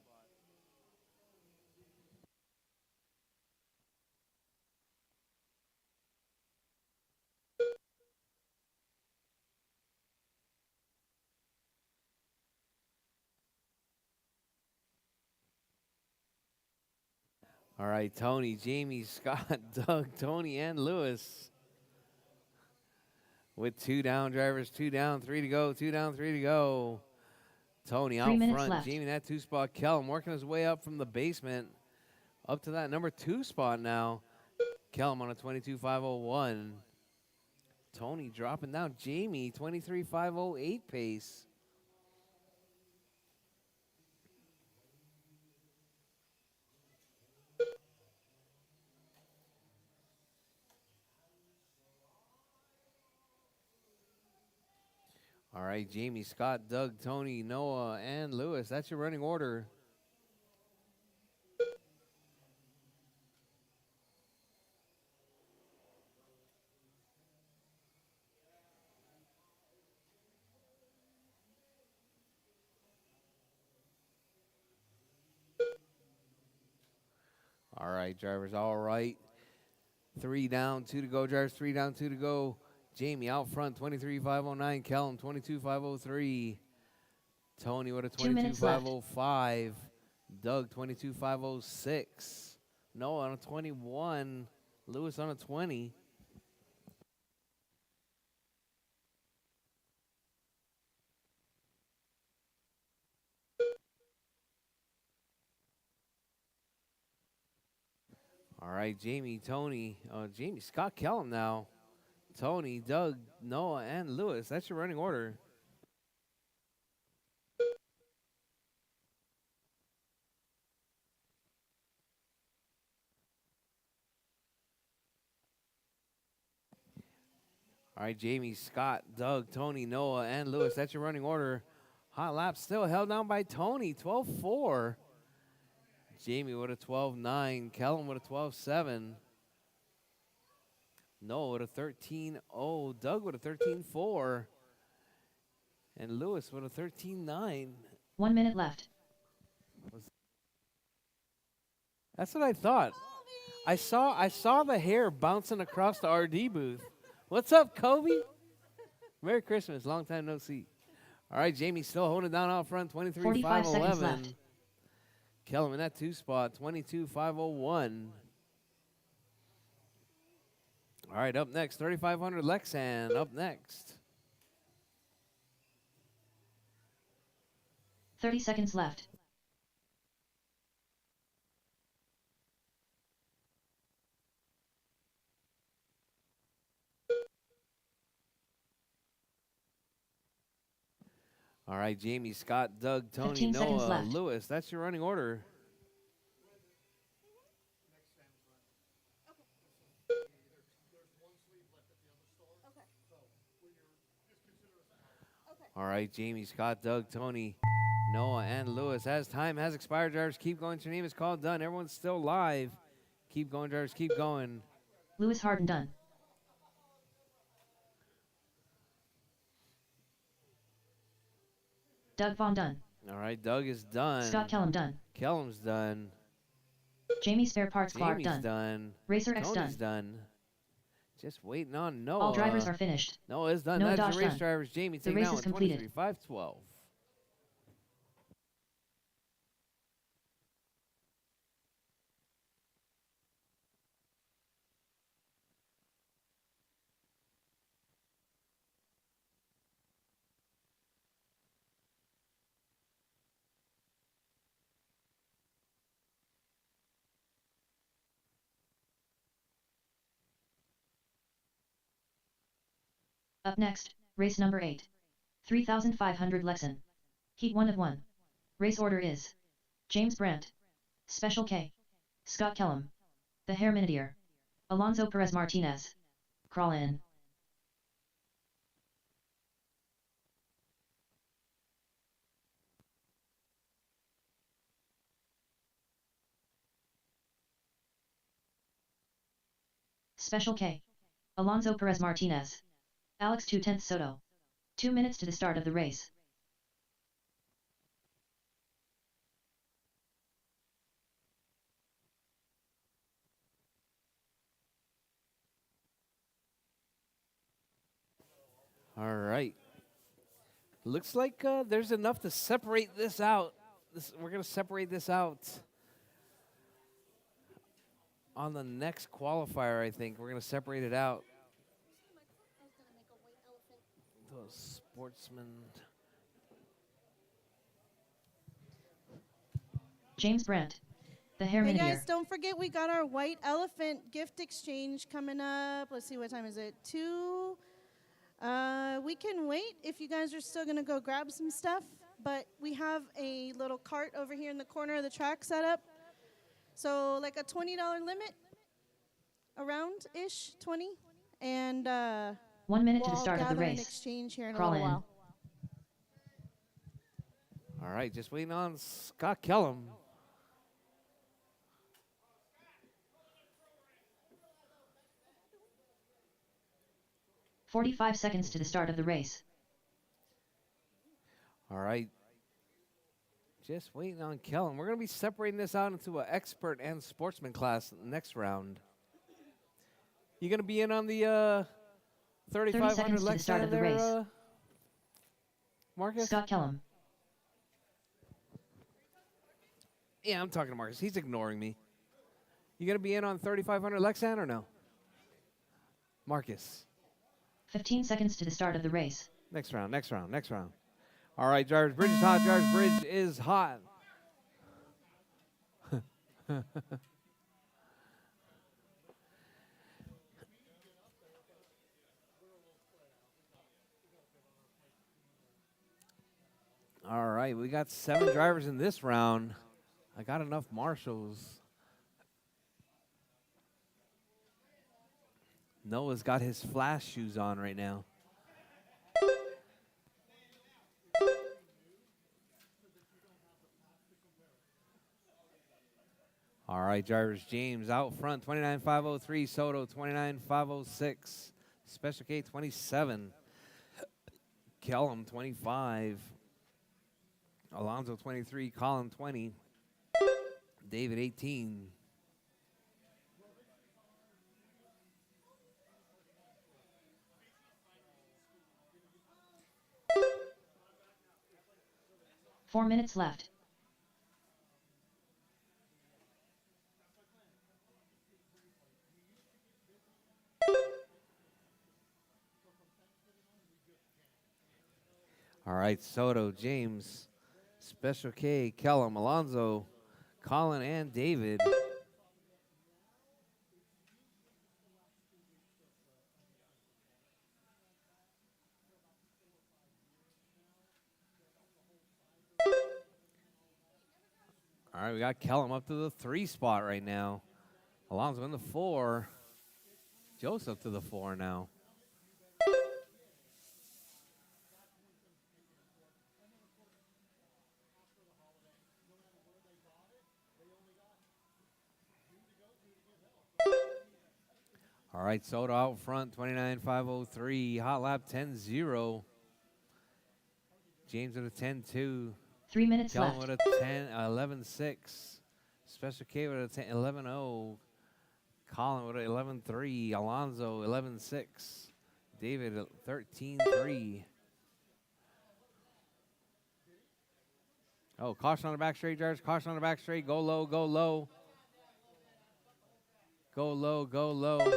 All right, Tony, Jamie, Scott, Doug, Tony, and Lewis. With 2 down drivers, 2 down, 3 to go, 2 down, 3 to go. Tony 3 out minutes front, left. Jamie that 2 spot. Kellum working his way up from the basement up to that number 2 spot now. Kellum on a 22.501. Tony dropping down. Jamie 23.508 pace. All right, Jamie, Scott, Doug, Tony, Noah, and Lewis. That's your running order. All right, drivers, all right. 3 down, 2 to go, drivers, 3 down, 2 to go. Jamie out front, 23.509. Kellum, 22.503. Tony with a 2 minutes left. 22.505. Doug, 22.506. Noah on a 21. Lewis on a 20. All right, Jamie, Tony, Jamie, Scott Kellum now. Tony, Doug, Noah, and Lewis. That's your running order. All right, Jamie, Scott, Doug, Tony, Noah, and Lewis. That's your running order. Hot lap still held down by Tony, 12.4. Jamie with a 12.9. Kellum with a 12.7. Noah with a 13.0. Doug with a 13.4. And Lewis with a 13.9. 1 minute left. That's what I thought. I saw the hair bouncing across the RD booth. What's up, Kobe? Merry Christmas. Long time no see. All right, Jamie still holding it down out front, 45 seconds 23.511. left. Kellum in that 2 spot, 22.501. All right, up next, 3,500 Lexan. Up next. 30 seconds left. All right, Jamie, Scott, Doug, Tony, 15 seconds Noah, left. Lewis. That's your running order. All right, Jamie, Scott, Doug, Tony, Noah, and Lewis. As time has expired, drivers, keep going. Your name is called done. Everyone's still live. Keep going, drivers, keep going. Lewis Harden done. Doug Vaughn done. All right, Doug is done. Scott Kellum done. Kellum's done. Jamie Spare Parts Clark Jamie's done. done. Racer X Tony's done. done. Just waiting on Noah. All drivers are finished. Noah is done. Noah That's Dodge your race done. drivers. Jamie The taking race out is with completed. 23.512. Up next, race number 8. 3,500 Lexan. Heat 1 of 1. Race order is James Brandt. Special K. Scott Kellum. The Hair Minutier. Alonso Perez Martinez. Crawl in. Special K. Alonso Perez Martinez. Alex 2/10 Soto. 2 minutes to the start of the race. All right. Looks like there's enough to separate this out. We're going to separate this out. on the next qualifier, I think. We're going to separate it out. Those sportsmen. James Brandt. The Hey Hairminier. guys, don't forget we got our white elephant gift exchange coming up. Let's see, what time is it? 2. We can wait if you guys are still going to go grab some stuff. But we have a little cart over here in the corner of the track set up. So like a $20 limit, around-ish, 20. And 1 minute we'll to the all start of the gather and race. exchange here in Crawl a little in. while. All right, just waiting on Scott Kellum. "45 seconds to the start of the race. All right. Just waiting on Kellum. We're going to be separating this out into an expert and sportsman class next round. You going to be in on the 3,500 seconds to the start of the there, race. Marcus? Scott Kellum. Yeah, I'm talking to Marcus. He's ignoring me. You going to be in on 3,500 Lexan or no? Marcus. 15 seconds to the start of the race. Next round, next round, next round. All right, Drivers Bridge is hot. Drivers Bridge is hot. All right, we got 7 drivers in this round. I got enough marshals. Noah's got his flash shoes on right now. All right, drivers. James out front, 29,503. Soto, 29,506. Special K, 27. Kellum, 25. Alonso, 23. Colin, 20. David, 18. "4 minutes left. All right, Soto, James, Special K, Kellum, Alonso, Colin, and David. All right, we got Kellum up to the 3 spot right now. Alonso in the 4. Joseph to the 4 now. All right, Soto out front, 29,503. Hot lap 10-0. James with a 10-2. 3 minutes Kellum left. with a 11-6. Special K with a 11-0. Colin with a 11-3. Alonso 11-6. David 13-3. Oh, caution on the back straight, drivers. Caution on the back straight. Go low, go low. Go low, go low.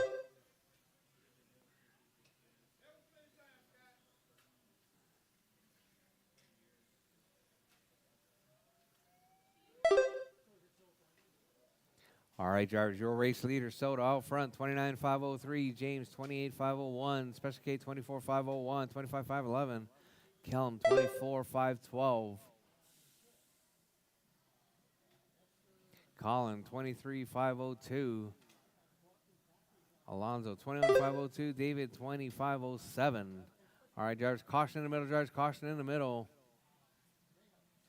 All right, drivers, your race leader, Soto out front, 29,503. James, 28,501. Special K, 24,501. 25,511. Kellum, 24,512. Colin, 23,502. Alonso, 21,502. David, 25,007. All right, drivers, caution in the middle, drivers, caution in the middle.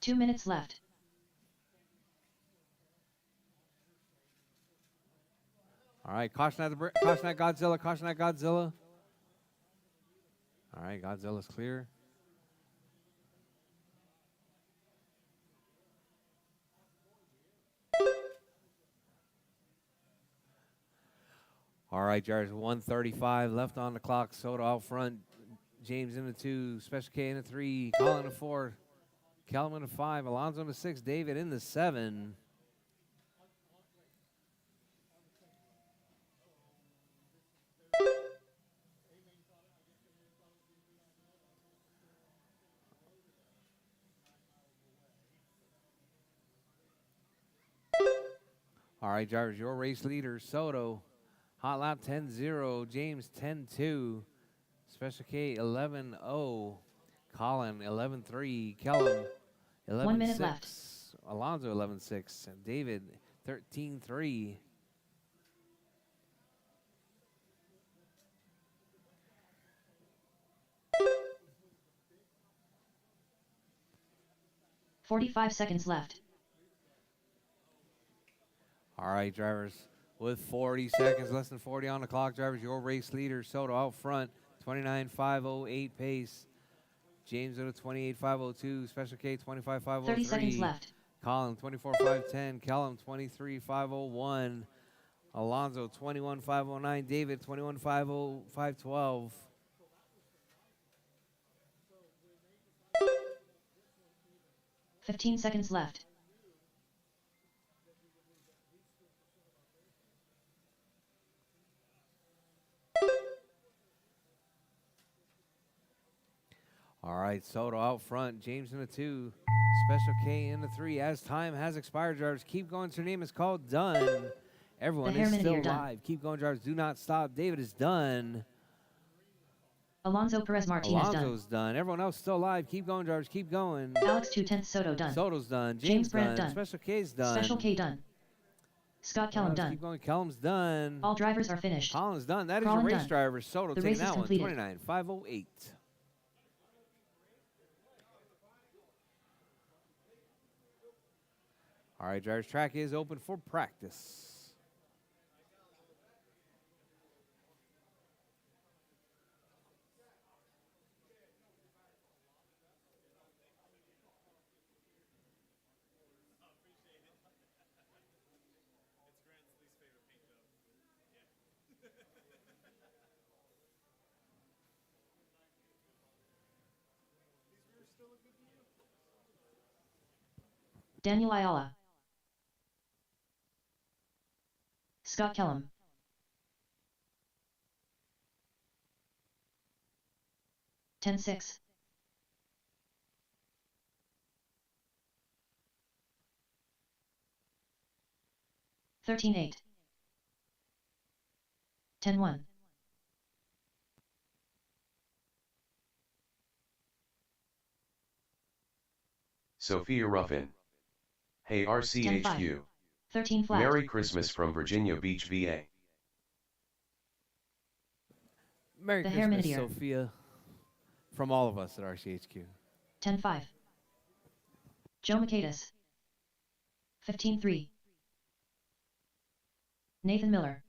2 minutes left. All right, caution at Godzilla, caution at Godzilla. All right, Godzilla's clear. All right, drivers, 135 left on the clock. Soto out front. James in the 2. Special K in the 3. Colin in the 4. Kellum in the 5. Alonso in the 6. David in the 7. All right, drivers, your race leader, Soto. Hot lap 10-0, James 10-2, Special K 11-0, Colin 11-3, Kellum 1 minute left. 11-6, Alonso 11-6, and David 13-3. 45 seconds left. All right, drivers, with 40 seconds, less than 40 on the clock, drivers, your race leader, Soto out front, 29.508 pace. James at a 28.502, Special K 25.503. 30 seconds left. Colin 24.510, Kellum 23.501, Alonso 21.509, David 21.512. 15 seconds left. All right, Soto out front, James in the 2, Special K in the 3. As time has expired, drivers, keep going. Your name is called. Done. Everyone The is Hairman still here, done. live. Keep going, drivers. Do not stop. David is done. Alonso Perez Martinez Alonso's done. Everyone else still live. Keep going, drivers. Keep going. done. Alex 2/10 Soto done. Soto's done. James James Brandt done. done. Special K's done. Special K done. Scott Kellum Drivers, done. Keep going. Kellum's done. All drivers are finished. Collins done. That is Colin your race done. driver. Soto The taking race is that one. completed. 29.508. All right, drivers, track is open for practice. Daniel Ayala. Scott Kellum. Ten six. 13-8. 10-1. Sophia Ruffin. Hey RCHQ. 13 flat. Merry Christmas from Virginia Beach, VA. Merry The Christmas, Hairminier. Sophia, from all of us at RCHQ. 10-5. Joe Michaelis. 15-3. Nathan Miller.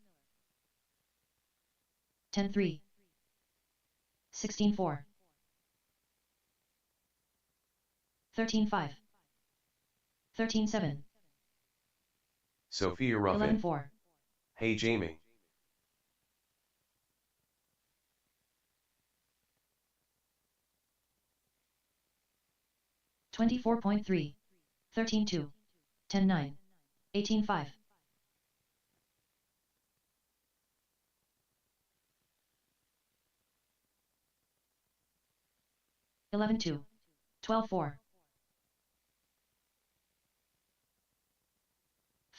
10-3. 16-4. 13-5. 13-7. Sophia Ruffin. 11-4. Hey Jamie. $24.3. 13-2. 10-9. 18-5. 11-2. 12-4.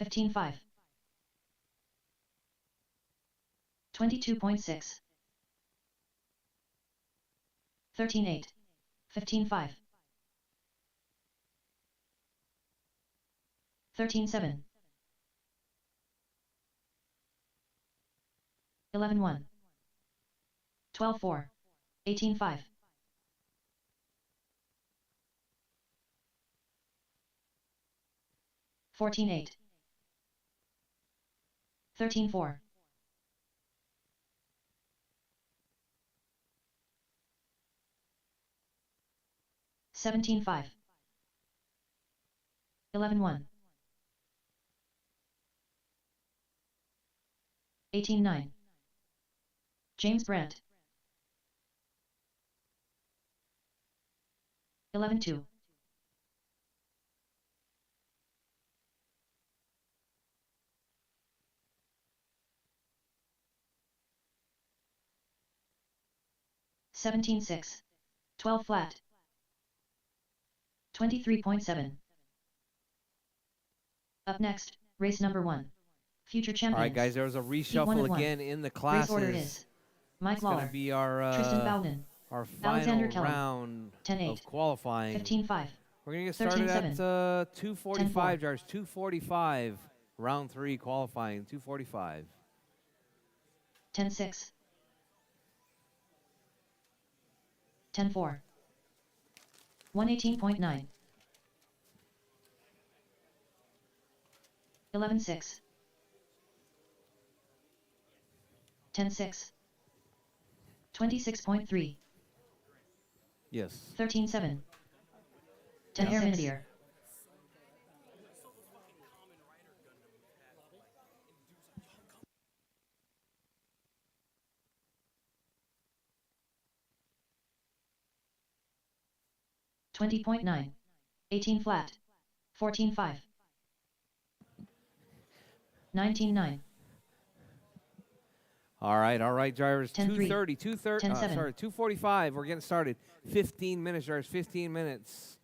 15-5. 22.6. 13-8. 15-5. 13-7. 11-1. 12-4. 18-5. 14-8. 13-4. 17-5. 11-1. 18-9. James Brandt. 11-2. 17-6. 12 flat. 23.7. Up next, race number 1. Future All champions. right, guys, there was a Heat 1 reshuffle of 1. again in the Race order classes. is Mike It's going to Lawler, be Tristan Bowden, our Alexander final Kellum, round 10-8, of qualifying. 15-5, We're going to get started 13-7, at 2:45, 10-4. Jars. 2:45, round 3 qualifying. 2:45. 10-6, 10-4, 118.9, 11-6, 10-6, 26.3, Yes. 13-7, 10 air minidier. $20.9, 18 flat, 14.5, 19.9, All right, drivers. 10-3, 2:30, 10-7. sorry, 2:45. We're getting started. 15 minutes, drivers. 15 minutes.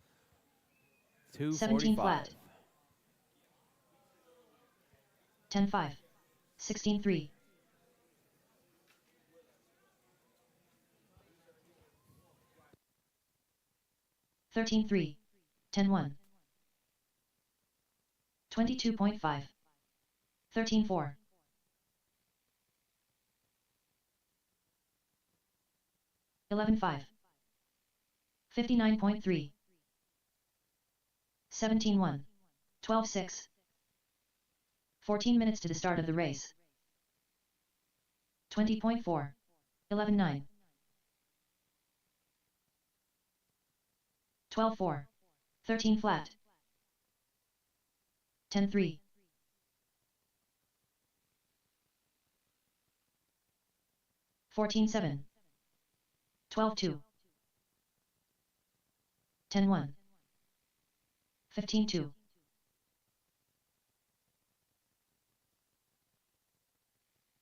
17 2:45. flat, 10-5, 16-3, 13-3, 10-1, 22.5, 13-4, 11-5, 59.3, 17-1, 12-6, 14 minutes to the start of the race. 20.4, 11-9, 12-4, 13 flat, 10-3, 14-7, 12-2, 10-1, 15-2,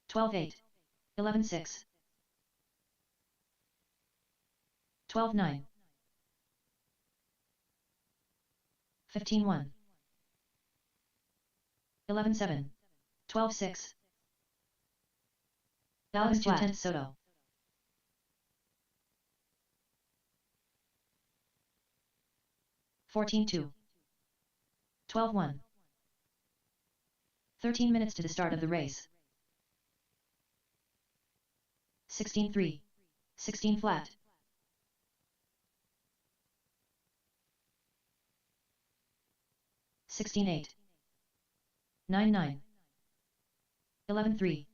12-8, 11-6, 12-9, 15-1, 11-7, 12-6, Alex 2-10 Soto. 14-2, 12-1, 13 minutes to the start of the race. 16-3, 16 flat, 16-8, 9-9, 11-3,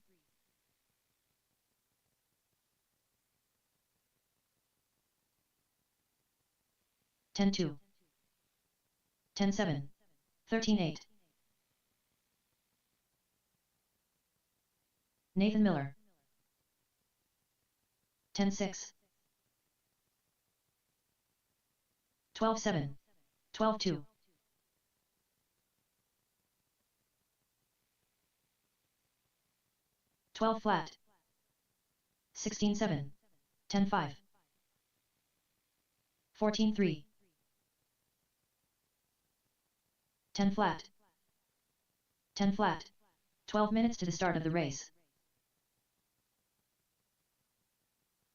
10-2, 10-7, 13-8. Nathan Miller. 10-6, 12-7, 12-2. 12 flat, 16-7, 10-5, 14-3, 10 flat, 10 flat, 12 minutes to the start of the race.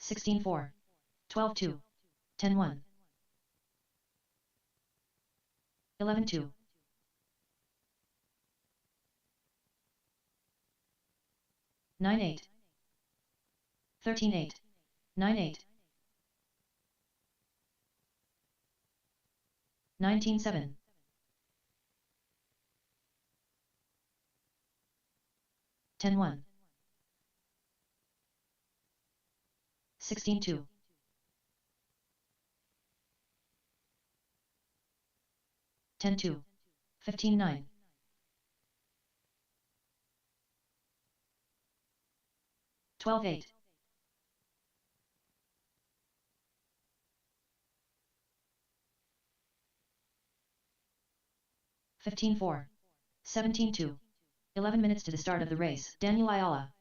16-4, 12-2, 10-1, 11-2, 9-8, 13-8, 9-8, 19-7, 10-1, 16-2, 10-2, 15-9, 12-8, 15-4, 17-2, 11 minutes to the start of the race. Daniel Ayala.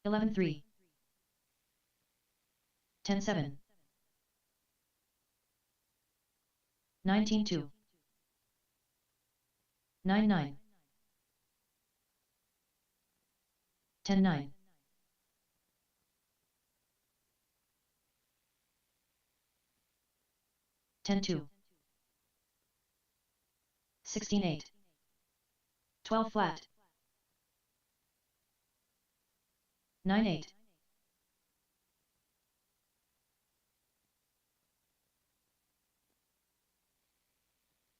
11-3, 10-7, 19-2. 9-9. 10-9. 10-2. 16-8. 12 flat. 9-8.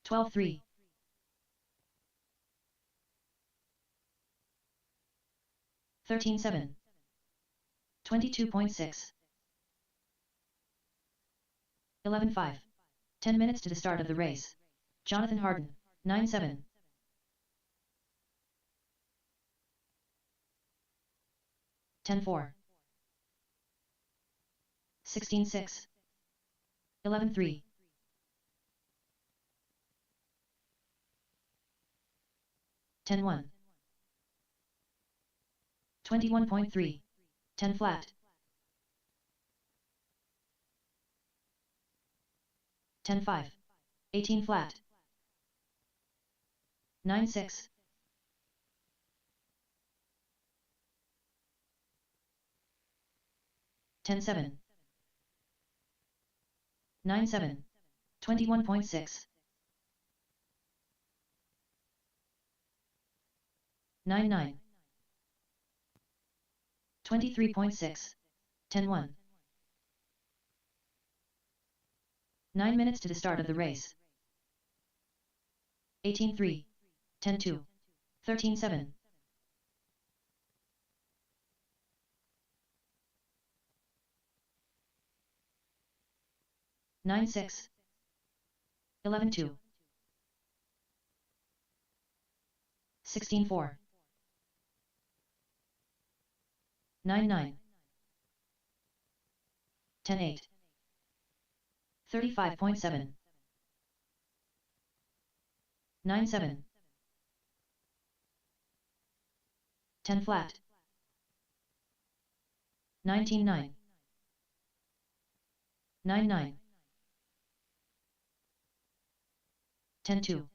12-3. 13-7. 22.6. 11-5. 10 minutes to the start of the race. Jonathan Harden. 9-7. 10-4. 16-6. 11-3. 10-1. 21.3. 10 flat. 10-5. 18 flat. 9-6. 10-7. 9-7. 21.6. 9-9. 23.6. 10-1. 9 minutes to the start of the race. 18-3. 10-2. 13-7. 9-6. 11-2. 16-4. 9-9. 10-8. 35.7. 9-7. 10 flat. 19-9. 9-9. 10-2.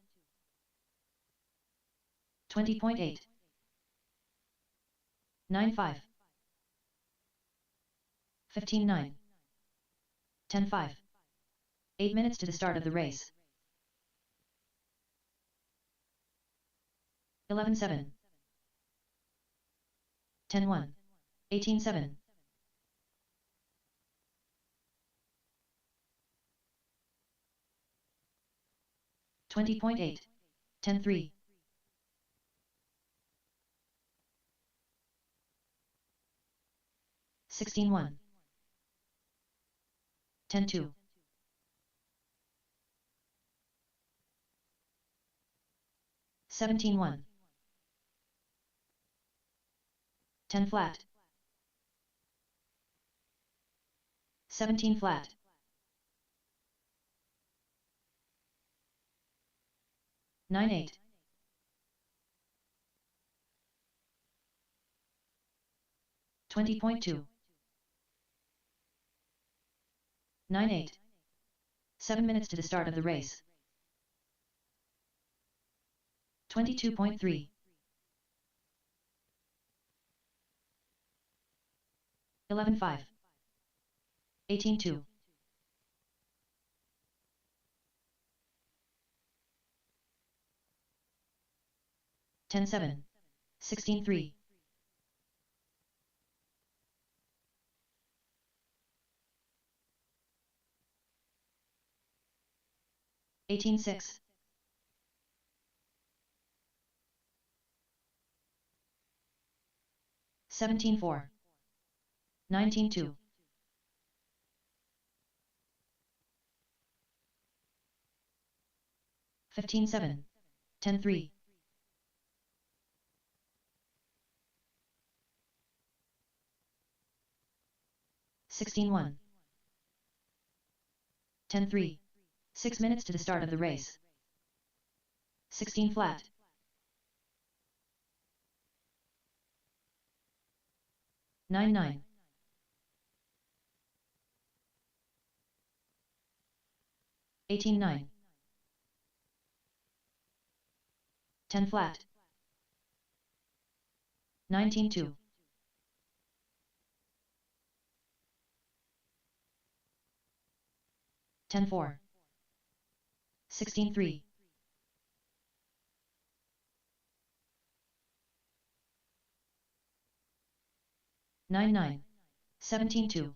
20.8. 9-5. 15-9. 10-5. 8 minutes to the start of the race. 11-7. 10-1. 18-7. 20.8. 10-3. 16-1. 10-2. 17-1. 10 flat. 17 flat. 9-8. 20.2. 9-8. 7 minutes to the start of the race. 22.3. 11-5. 18-2. 10-7. 16-3. 18-6. 17-4. 19-2. 15-7. 10-3. 16-1. 10-3. 6 minutes to the start of the race. 16 flat. 9-9. 18-9. 10 flat. 19-2. 10-4. 16-3. 9-9. 17-2.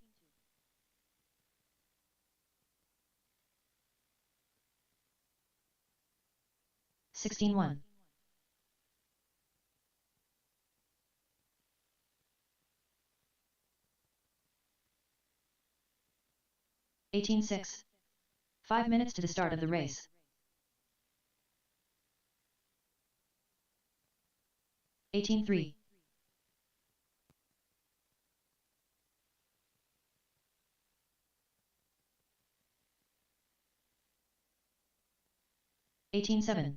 16-1. 18-6. 5 minutes to the start of the race. 18-3. 18-7.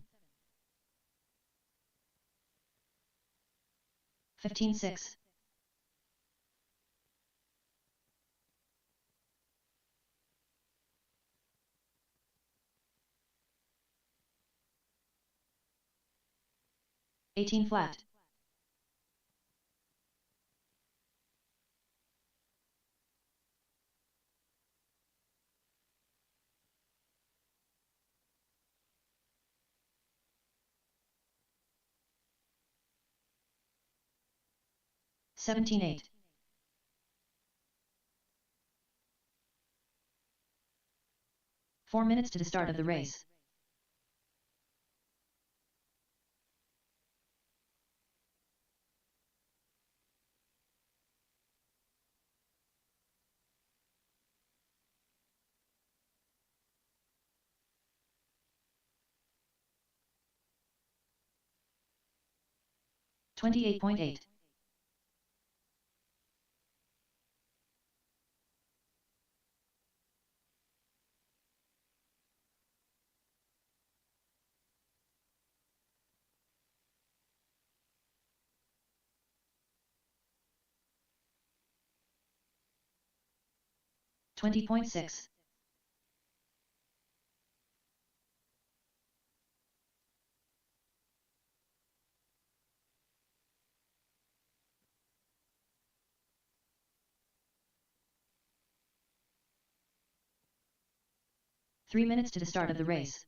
15-6. 18 flat. 17-8. 4 minutes to the start of the race. 28.8. 20.6. 3 minutes to the start of the race.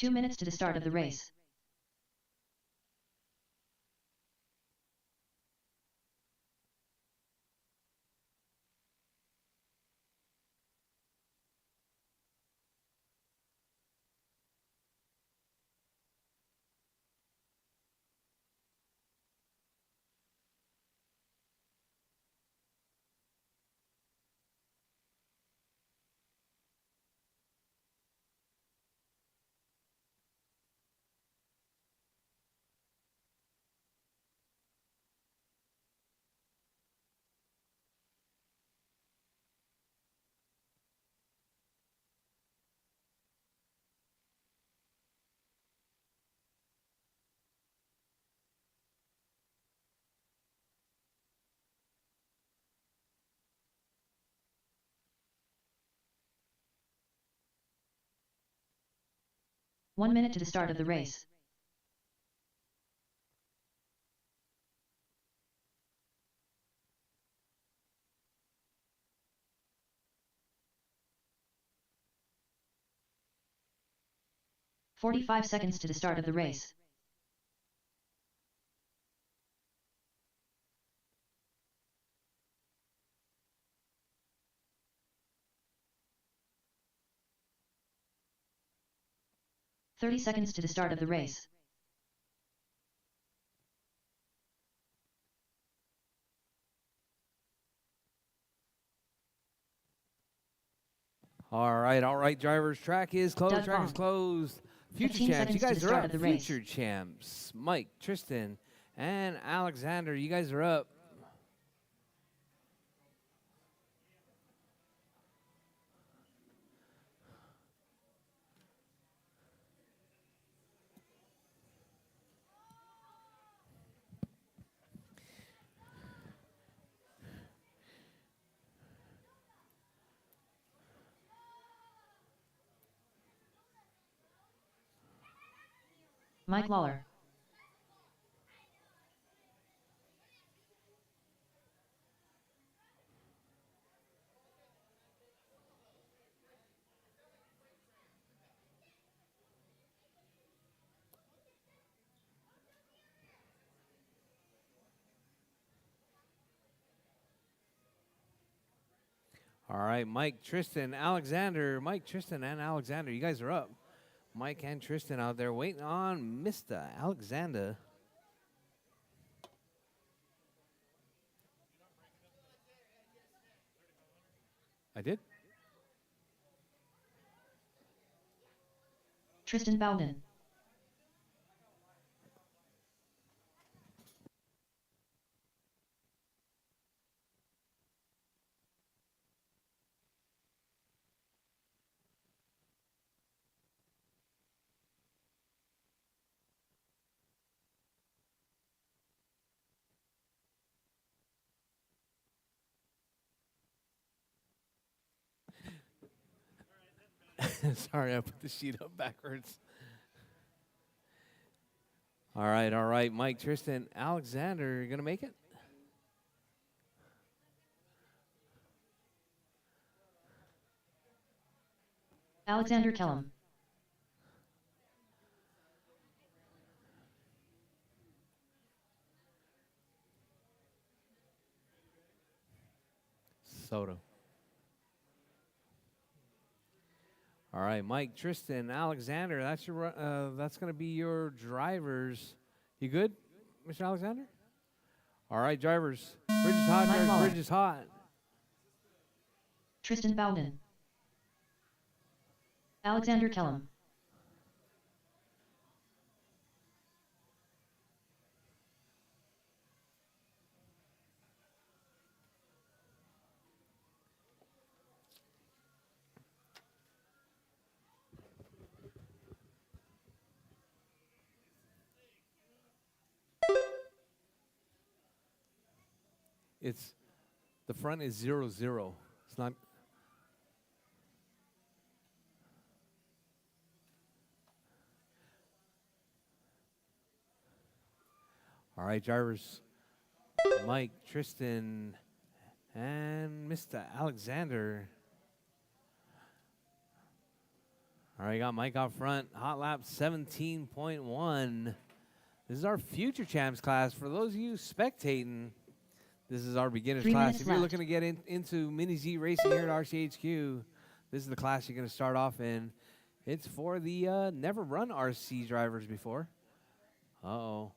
2 minutes to the start of the race. 1 minute to the start of the race. 45 seconds to the start of the race. 30 seconds to the start of the race. All right, drivers. Track is closed. Doug Track is Bond. closed. Future 15 champs, you seconds to the guys are start up. of the race. Future champs, Mike, Tristan, and Alexander, you guys are up. Mike Lawler. All right, Mike, Tristan, Alexander. Mike, Tristan, and Alexander, you guys are up. Mike and Tristan out there waiting on Mr. Alexander. I did? Tristan Bowden. Sorry, I put the sheet up backwards. All right. Mike, Tristan, Alexander, you going to make it? Alexander Kellum. Soto. All right, Mike, Tristan, Alexander. That's your. That's going to be your drivers. You good, Mr. Alexander? All right, drivers. Bridge is hot. Mike Drivers. Lawler. Bridge is hot. Tristan Bowden. Alexander Kellum. It's the front is 0-0. It's not. All right, drivers. Mike, Tristan, and Mr. Alexander. All right, got Mike out front. Hot lap 17.1. This is our future champs class. For those of you spectating, this is our beginner's 3 class. minutes If you're left. looking to get into Mini Z racing here at RCHQ, this is the class you're going to start off in. It's for the never run RC drivers before. Uh-oh.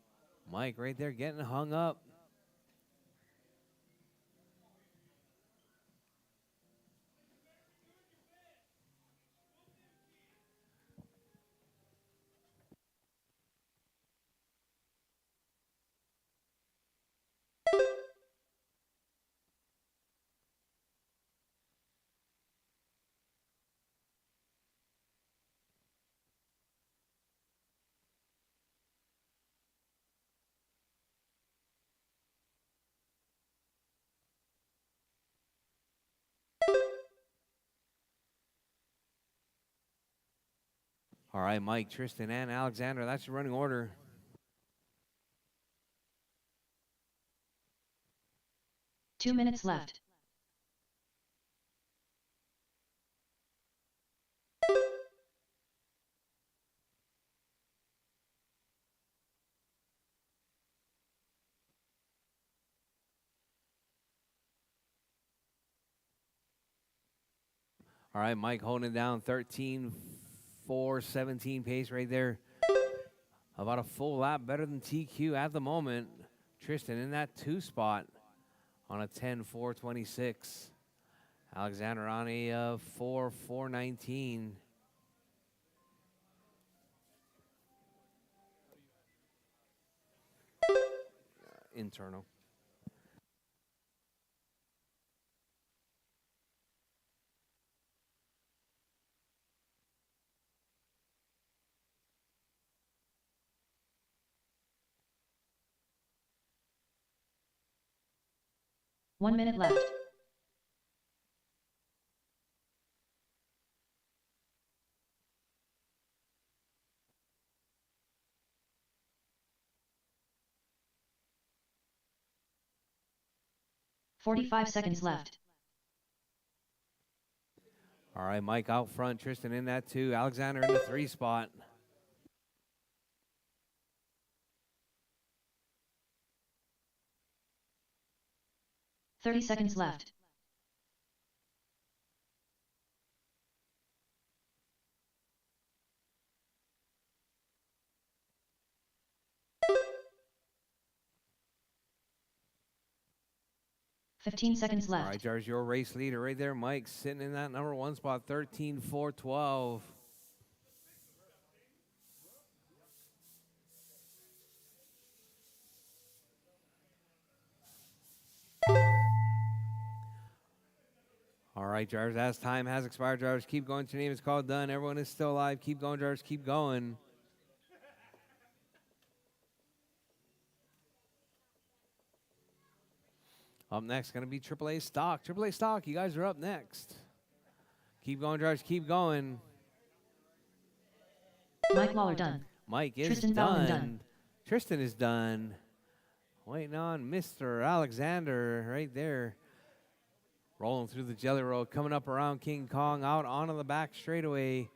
Mike right there getting hung up. All right, Mike, Tristan, and Alexander. That's your running order. Two minutes left. All right, Mike holding it down 13-4. 4:17 pace right there. About a full lap better than TQ at the moment. Tristan in that 2 spot on a 10:4:26. Alexander on a 4:4:19. Internal. One minute left. "45 seconds left. All right, Mike out front. Tristan in that 2. Alexander in the 3 spot. "30 seconds left. "15 seconds All right, left. Jars, your race leader right there. Mike sitting in that number 1 spot, 13:4:12. All right, drivers, as time has expired, drivers, keep going. Your name is called done. Everyone is still alive. Keep going, drivers, keep going. Up next, going to be AAA Stock. AAA Stock, you guys are up next. Keep going, drivers, keep going. Mike Waller done. Mike is Tristan Bauman done. Tristan is done. Waiting on Mr. Alexander right there. Rolling through the jelly roll, coming up around King Kong, out onto the back straightaway.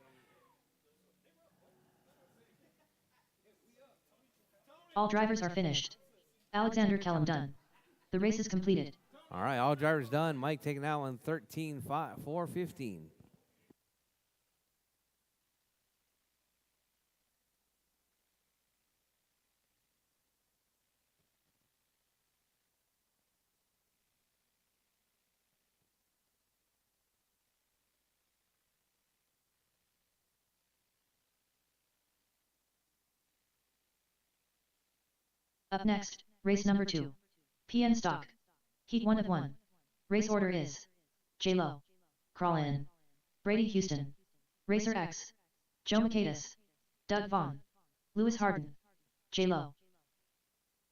All drivers are finished. Alexander Kellum done. The race is completed. All right, all drivers done. Mike taking that one 13:4:15. Up next, race number 2. PN Stock. Heat 1 of 1. Race order is J-Lo, Crawl In, Brady Houston, Racer X, Joe Michaelis, Doug Vaughn, Lewis Harden, J-Lo,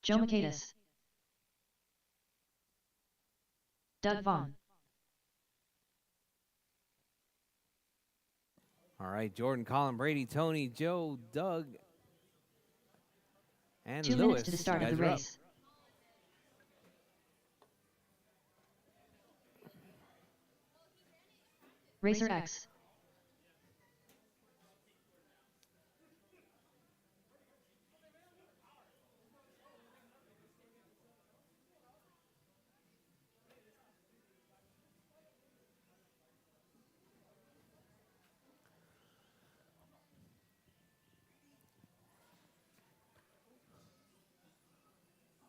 Joe Michaelis, Doug Vaughn. All right, Jordan, Colin, Brady, Tony, Joe, Doug, and 2 Lewis. minutes to the start of the You guys are up. race. Racer X.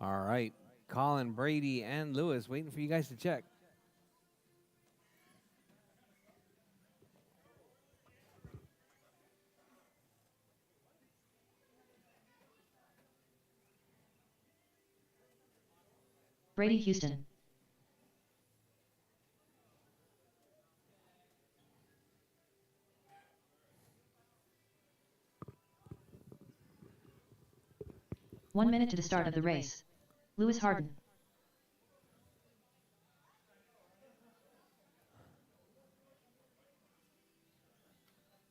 All right, Colin, Brady, and Lewis waiting for you guys to check. Brady Houston. One minute to the start of the race. Lewis Harden.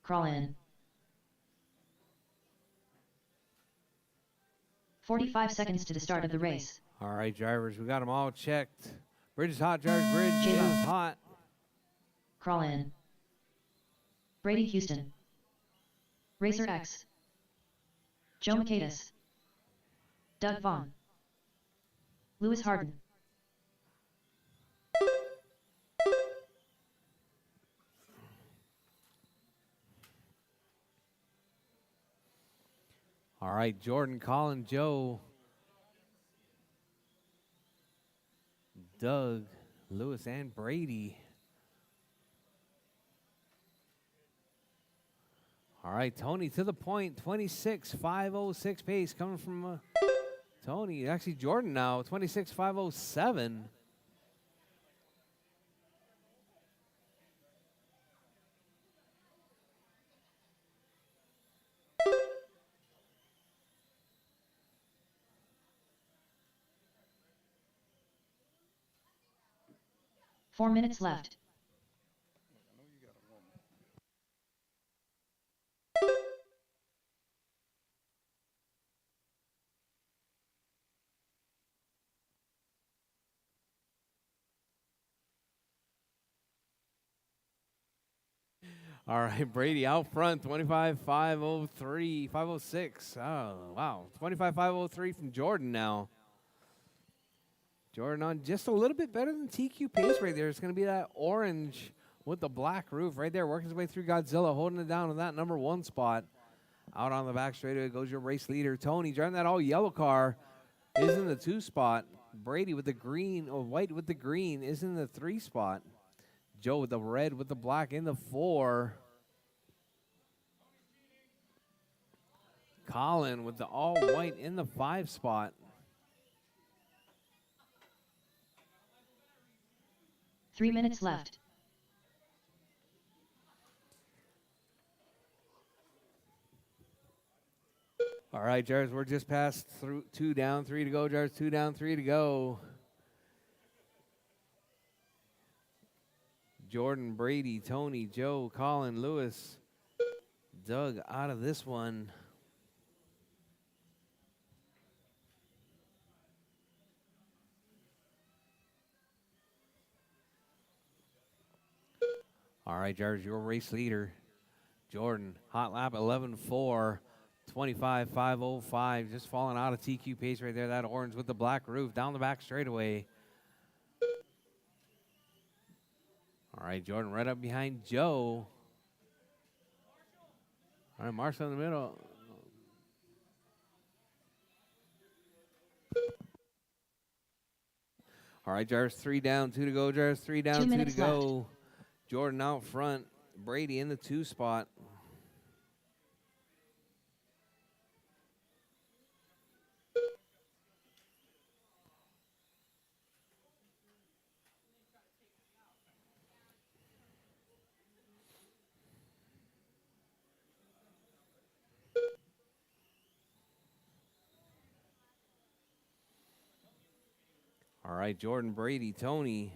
Crawl in. 45 seconds to the start of the race. All right, drivers, we got them all checked. Bridge is hot, drivers. Bridge J-Lo. is hot. Crawl in. Brady Houston. Racer X. Joe Michaelis. Doug Vaughn. Lewis Harden. All right, Jordan, Colin, Joe, Doug, Lewis, and Brady. All right, Tony to the point, 26.506 pace coming from Tony. Actually, Jordan now, 26.507. Four minutes left. All right, Brady out front, 25.503, 506. Oh, wow. 25.503 from Jordan now. Jordan on just a little bit better than TQ pace right there. It's going to be that orange with the black roof right there, working his way through Godzilla, holding it down in that number 1 spot. Out on the back straightaway goes your race leader, Tony, driving that all yellow car, is in the 2 spot. Brady with the green, or white with the green, is in the 3 spot. Joe with the red with the black in the 4. Colin with the all white in the 5 spot. 3 minutes left. All right, Jars, we're just past 2 down, 3 to go. Jars, 2 down, 3 to go. Jordan, Brady, Tony, Joe, Colin, Lewis, Doug out of this one. All right, Jars, your race leader, Jordan, hot lap 11.4, 25.505, just falling out of TQ pace right there. That orange with the black roof down the back straightaway. All right, Jordan right up behind Joe. All right, Marshall in the middle. All right, Jars, 3 down, 2 to go. Jars, 3 down, 2 to minutes go. Jordan out front. Brady in the 2 spot. All right, Jordan, Brady, Tony.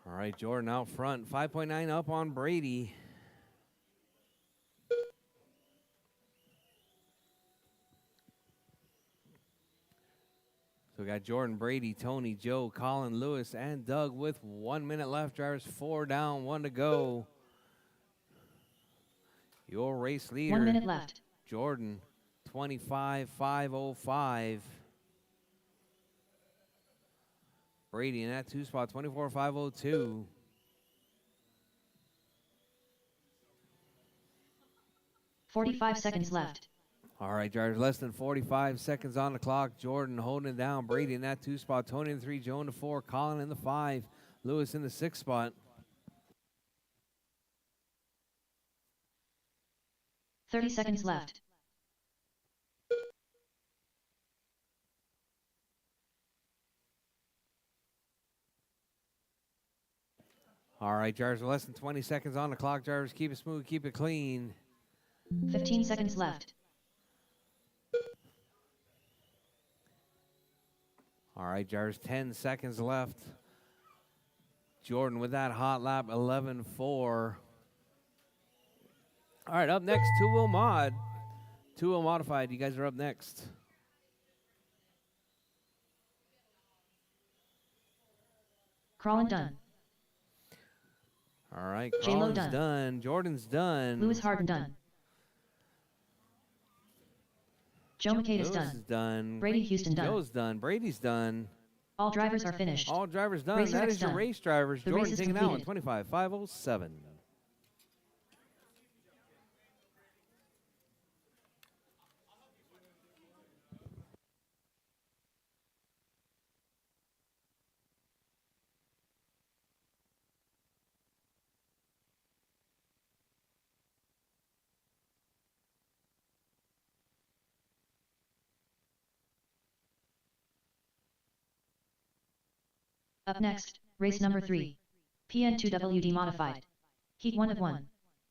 All right, Jordan out front. 5.9 up on Brady. So we got Jordan, Brady, Tony, Joe, Colin, Lewis, and Doug with 1 minute left. Drivers 4 down, 1 to go. Your race leader, 1 minute left. Jordan, 25.505. Brady in that 2 spot, 24.502. 45 seconds left. All right, drivers, less than 45 seconds on the clock. Jordan holding it down. Brady in that 2 spot, Tony in the 3, Joe in the 4, Colin in the 5, Lewis in the 6 spot. 30 seconds left. All right, drivers, less than 20 seconds on the clock. Drivers, keep it smooth, keep it clean. 15 seconds left. All right, drivers, 10 seconds left. Jordan with that hot lap, 11.4. All right, up next, two-wheel mod. Two-wheel modified, you guys are up next. Crawlin done. All right, J-Lo Colin's done. Jordan's done. Lewis Harden done. Joe McCade is Lewis done. is done. Brady Houston done. Joe's done. Brady's done. All drivers are finished. All drivers done. Racer That X is your done. race drivers. The Jordan race is taking out in completed. 25.507. Up next, race number 3. PN2WD modified. Heat 1 of 1.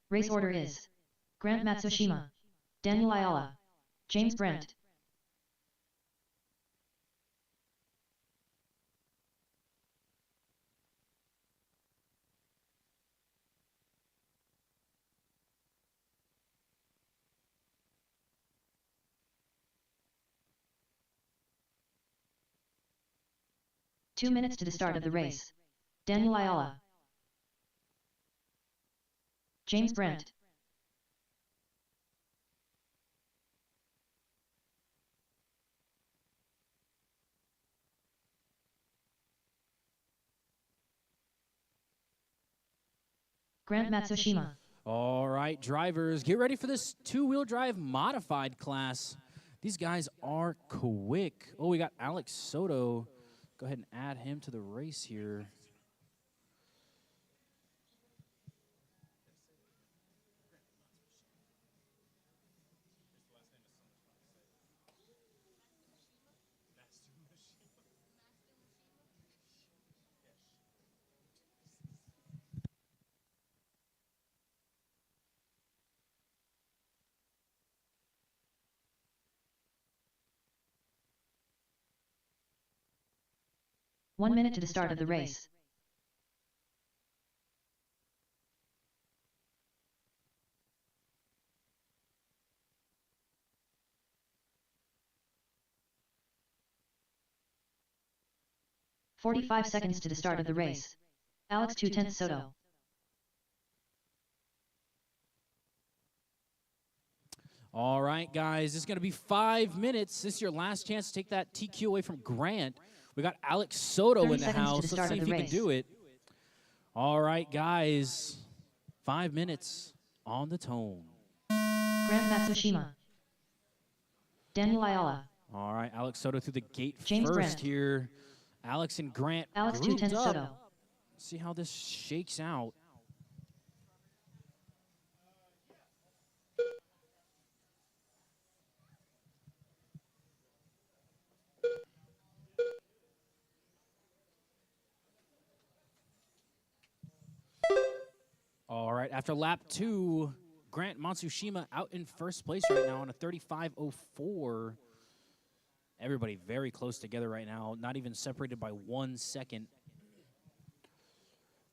Race order is Grant Matsushima, Daniel Ayala, James Brandt. Two minutes to the start of the race. Daniel Ayala, James Brandt. Grant Matsushima. All right, drivers, get ready for this two-wheel drive modified class. These guys are quick. Oh, we got Alex Soto. Go ahead and add him to the race here. One minute to the start of the race. "45 seconds to the start of the race. Alex 2/10 Soto. All right, guys, it's going to be 5 minutes. This is your last chance to take that TQ away from Grant. We got Alex Soto 30 in the seconds to house. the Let's start see of if the he can race. do it. All right, guys, 5 minutes on the tone. Grant Matsushima, Daniel Ayala, All right, Alex Soto through the gate James first Brandt. here. Alex and Grant Alex grouped 2/10 up. Soto. See how this shakes out. All right, after lap 2, Grant Matsushima out in first place right now on a 35.04. Everybody very close together right now, not even separated by 1 second.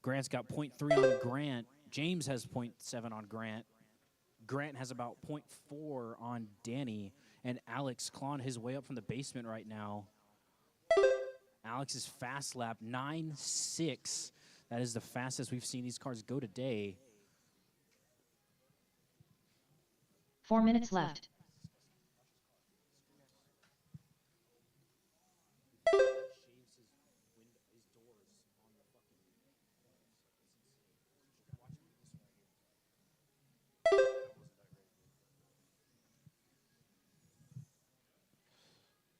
Grant's got 0.3 on Grant. James has 0.7 on Grant. Grant has about 0.4 on Danny. And Alex clawing his way up from the basement right now. Alex's fast lap, 9.6. That is the fastest we've seen these cars go today. 4 minutes left.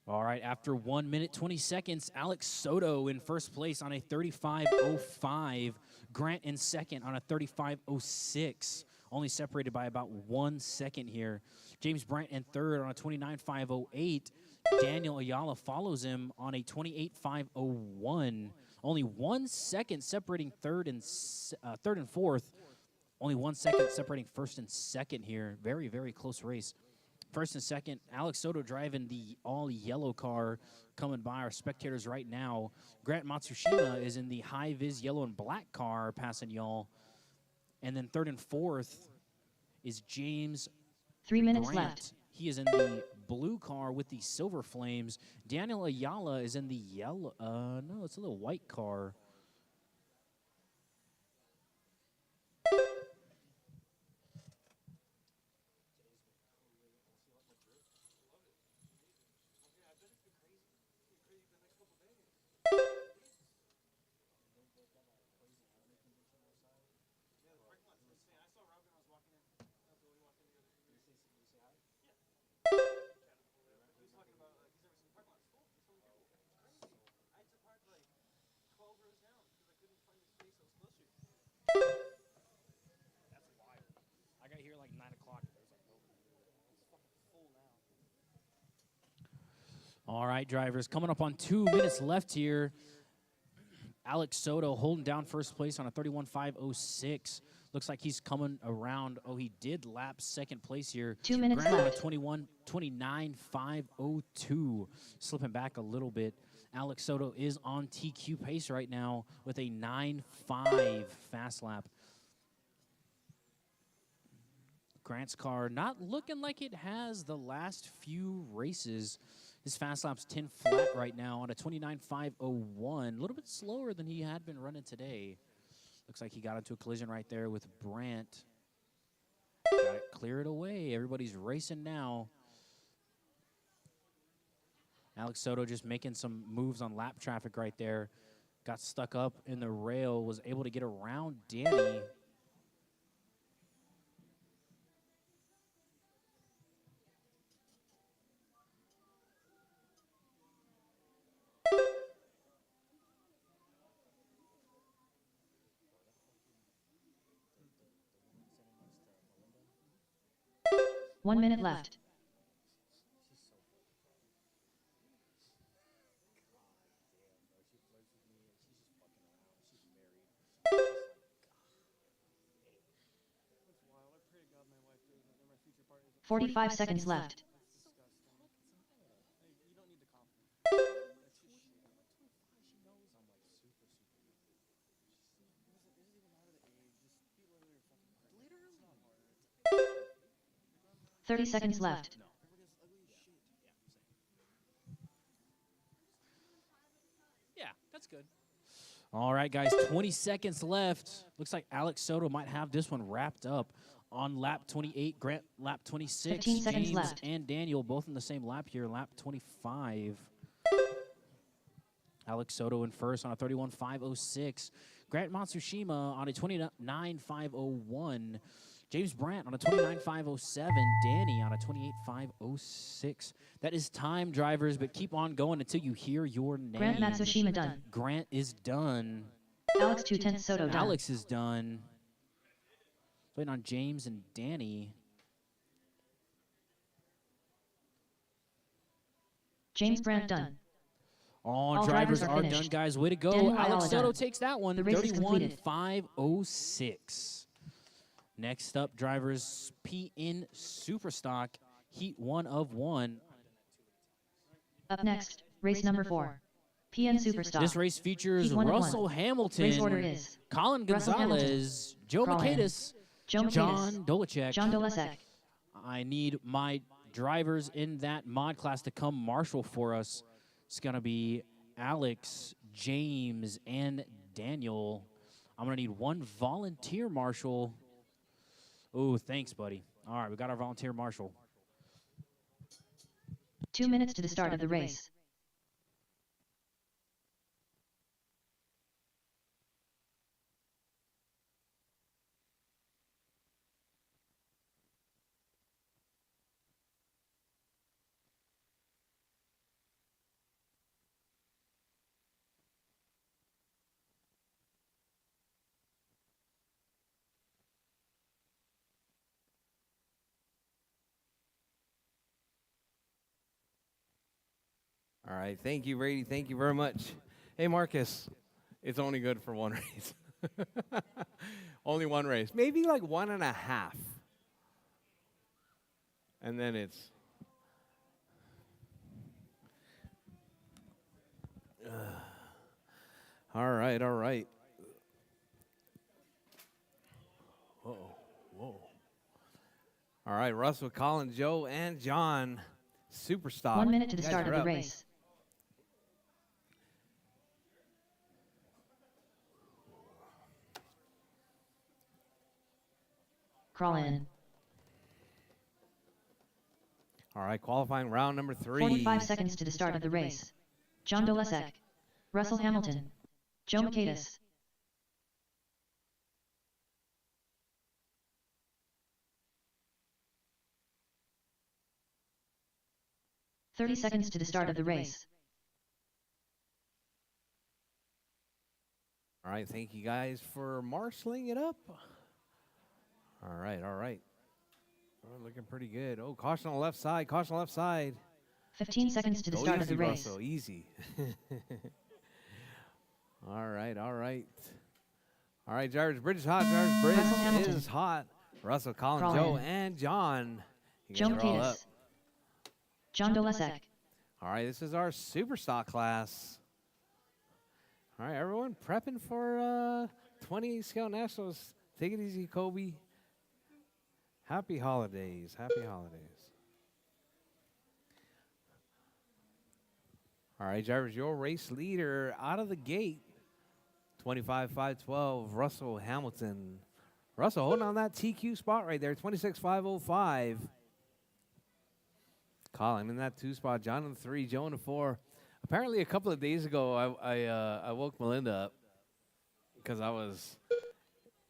All right, after 1 minute, 20 seconds, Alex Soto in first place on a 35.05. Grant in second on a 35.06. Only separated by about 1 second here. James Brandt in third on a 29.508. Daniel Ayala follows him on a 28.501. Only 1 second separating third and fourth. Only 1 second separating first and second here. Very, very close race. First and second, Alex Soto driving the all-yellow car coming by our spectators right now. Grant Matsushima is in the high-vis yellow and black car passing y'all. And then third and fourth is James 3 minutes Grant. left. He is in the blue car with the silver flames. Daniel Ayala is in the yellow. No, it's a little white car. All right, drivers, coming up on 2 minutes left here. Alex Soto holding down first place on a 31.506. Looks like he's coming around. Oh, he did lap second place here. 2 minutes Grant left. on a 29.502. Slipping back a little bit. Alex Soto is on TQ pace right now with a 9.5 fast lap. Grant's car not looking like it has the last few races. His fast lap's 10 flat right now on a 29.501. A little bit slower than he had been running today. Looks like he got into a collision right there with Brandt. Got it cleared away. Everybody's racing now. Alex Soto just making some moves on lap traffic right there. Got stuck up in the rail, was able to get around Danny. One minute left. "45 seconds left. "30 seconds left. Yeah, that's good. All right, guys, 20 seconds left. Looks like Alex Soto might have this one wrapped up on lap 28. Grant, lap 26. 15 seconds James left. and Daniel both in the same lap here, lap 25. Alex Soto in first on a 31.506. Grant Matsushima on a 29.501. James Brandt on a 29.507. Danny on a 28.506. That is time, drivers, but keep on going until you hear your name. Grant Matsushima done. Grant is done. Alex 2/10 Soto done. Alex is done. Waiting on James and Danny. James Brandt done. All drivers are done, finished. guys. Way to go. Daniel Alex Ayala Soto done. takes that one. The race is completed. 31.506. Next up, drivers PN Superstock, Heat 1 of 1. Up next, race number 4. PN Superstock. This race features Heat 1 of 1. Russell Hamilton, Race order is Colin Russell Gonzalez, Joe Crawl in. Michaelis, Joe Michaelis, John Dolacek. John Dolacek. I need my drivers in that mod class to come marshal for us. It's going to be Alex, James, and Daniel. I'm going to need one volunteer marshal. Oh, thanks, buddy. All right, we got our volunteer marshal. 2 minutes to the start of the race. All right, thank you, Brady. Thank you very much. Hey, Marcus, it's only good for one race. Only one race. Maybe like 1.5. And then it's... All right, all right. Whoa, whoa. All right, Russell, Colin, Joe, and John. Superstock. 1 minute to the You guys start of are the up. race. Crawl in. All right, qualifying round number 3. 45 seconds to the start of the race. John Dolacek. Russell Hamilton. Joe Michaelis. "30 seconds to the start of the race. All right, thank you guys for marshaling it up. All right, all right. Oh, looking pretty good. Oh, caution on the left side, caution on the left side. 15 seconds to the Go start of easy, the race. Russell, easy. All right, all right. All right, Jarvis Bridge is hot. Jarvis Russell Hamilton. Bridge is hot. Russell, Colin, Crawl Joe, in. and John. You Joe guys are all up. Makitas. John Dolesek. All right, this is our super stock class. All right, everyone prepping for 20 Scale Nationals. Take it easy, Kobe. Happy holidays. Happy holidays. All right, Jarvis, your race leader out of the gate. 25-5-12, Russell Hamilton. Russell holding on that TQ spot right there, 26-5-05. Colin in that 2 spot, John in the 3, Joe in the 4. Apparently, a couple of days ago, I woke Melinda up because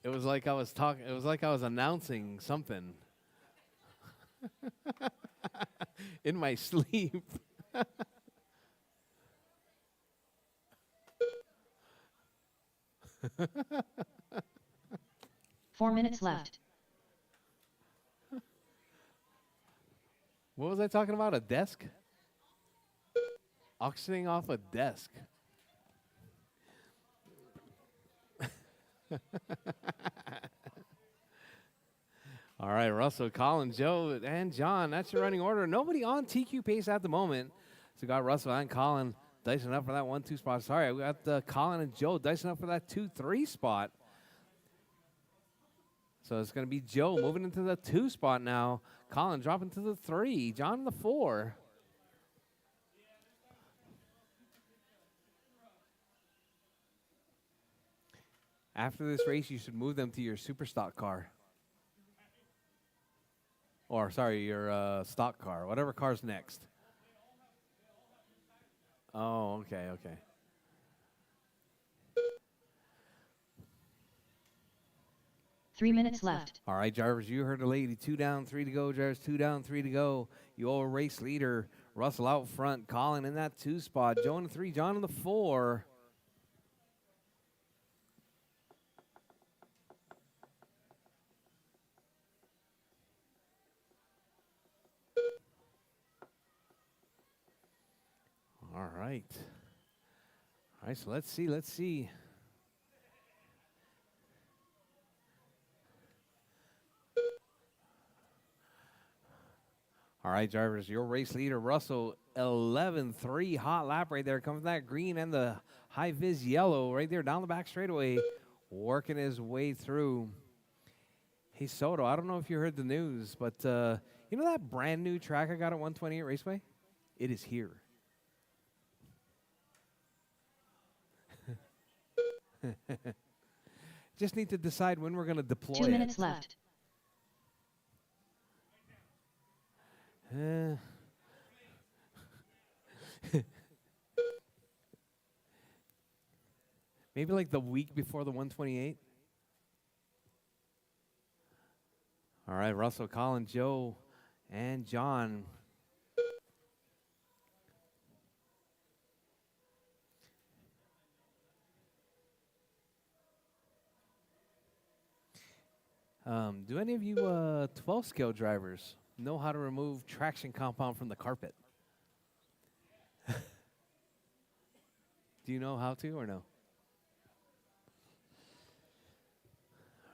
it was like I was talking, it was like I was announcing something in my sleep. 4 minutes left. What was I talking about? A desk? Auctioning off a desk. All right, Russell, Colin, Joe, and John. That's your running order. Nobody on TQ pace at the moment. So we got Russell and Colin dicing up for that 1-2 spot. Sorry, we got Colin and Joe dicing up for that 2-3 spot. So it's going to be Joe moving into the 2 spot now. Colin dropping to the 3. John in the 4. After this race, you should move them to your super stock car. Or, sorry, your stock car. Whatever car's next. Oh, okay, okay. Three minutes left. All right, Jarvis, you heard the lady. 2 down, 3 to go. Jarvis, 2 down, 3 to go. Your race leader, Russell out front. Colin in that 2 spot. Joe in the 3, John in the 4. All right. All right, so let's see. All right, drivers, your race leader, Russell, 11-3, hot lap right there. Comes that green and the high vis yellow right there down the back straightaway, working his way through. Hey, Soto, I don't know if you heard the news, but you know that brand new track I got at 128 Raceway? It is here. Just need to decide when we're going to deploy 2 minutes left. Maybe like the week before the 128. All right, Russell, Colin, Joe, and John. Do any of you 12 scale drivers know how to remove traction compound from the carpet? Do you know how to or no?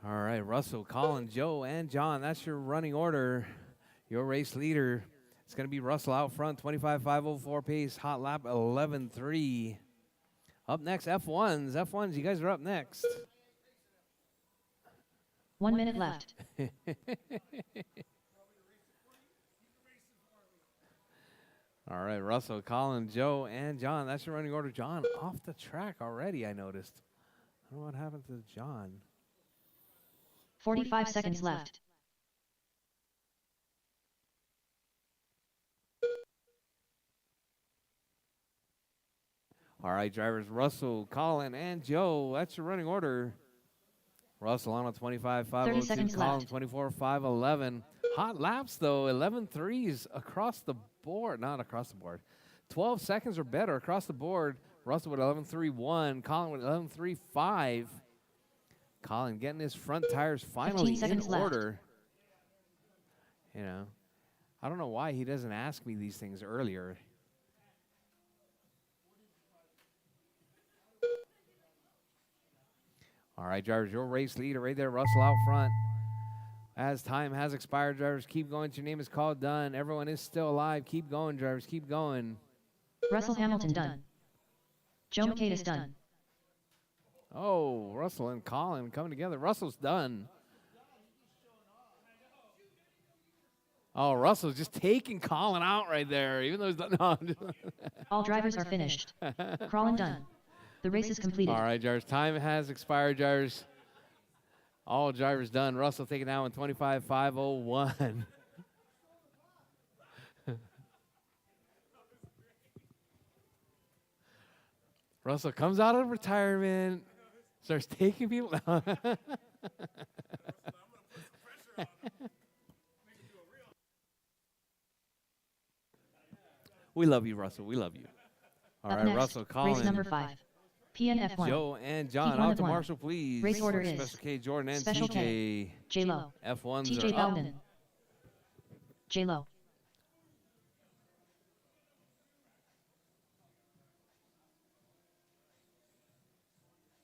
All right, Russell, Colin, Joe, and John. That's your running order. Your race leader. It's going to be Russell out front, 25-504 pace, hot lap 11-3. Up next, F1s. F1s, you guys are up next. 1 minute left. All right, Russell, Colin, Joe, and John. That's your running order. John off the track already, I noticed. I don't know what happened to John. 45 seconds left. All right, drivers, Russell, Colin, and Joe. That's your running order. Russell on a 25-502, Colin 24-511. Hot laps, though, 11-3s across the board. Not across the board. 12 seconds or better across the board. Russell with 11-3-1, Colin with 11-3-5. Colin getting his front tires finally in order. You know, I don't know why he doesn't ask me these things earlier. All right, drivers, your race leader right there, Russell out front. As time has expired, drivers, keep going. Your name is called. Done. Everyone is still alive. Keep going, drivers. Keep going. Russell Hamilton done. Joe Maqueda done. Oh, Russell and Colin coming together. Russell's done. Oh, Russell's just taking Colin out right there, even though he's done. No, All drivers are finished. Crawlin done. The race is completed. All right, drivers. Time has expired, drivers. All drivers done. Russell taking that one, 25.501. Russell comes out of retirement, starts taking people down. We love you, Russell. We love you. All Up right, next, Russell, Colin, race number 5. PNF1. Joe, and John. Heat one Out of to one. Marshall, please. Race order is Special K, Jordan, and Special TJ. K. J-Lo. F1s TJ are up. Bowden. J-Lo.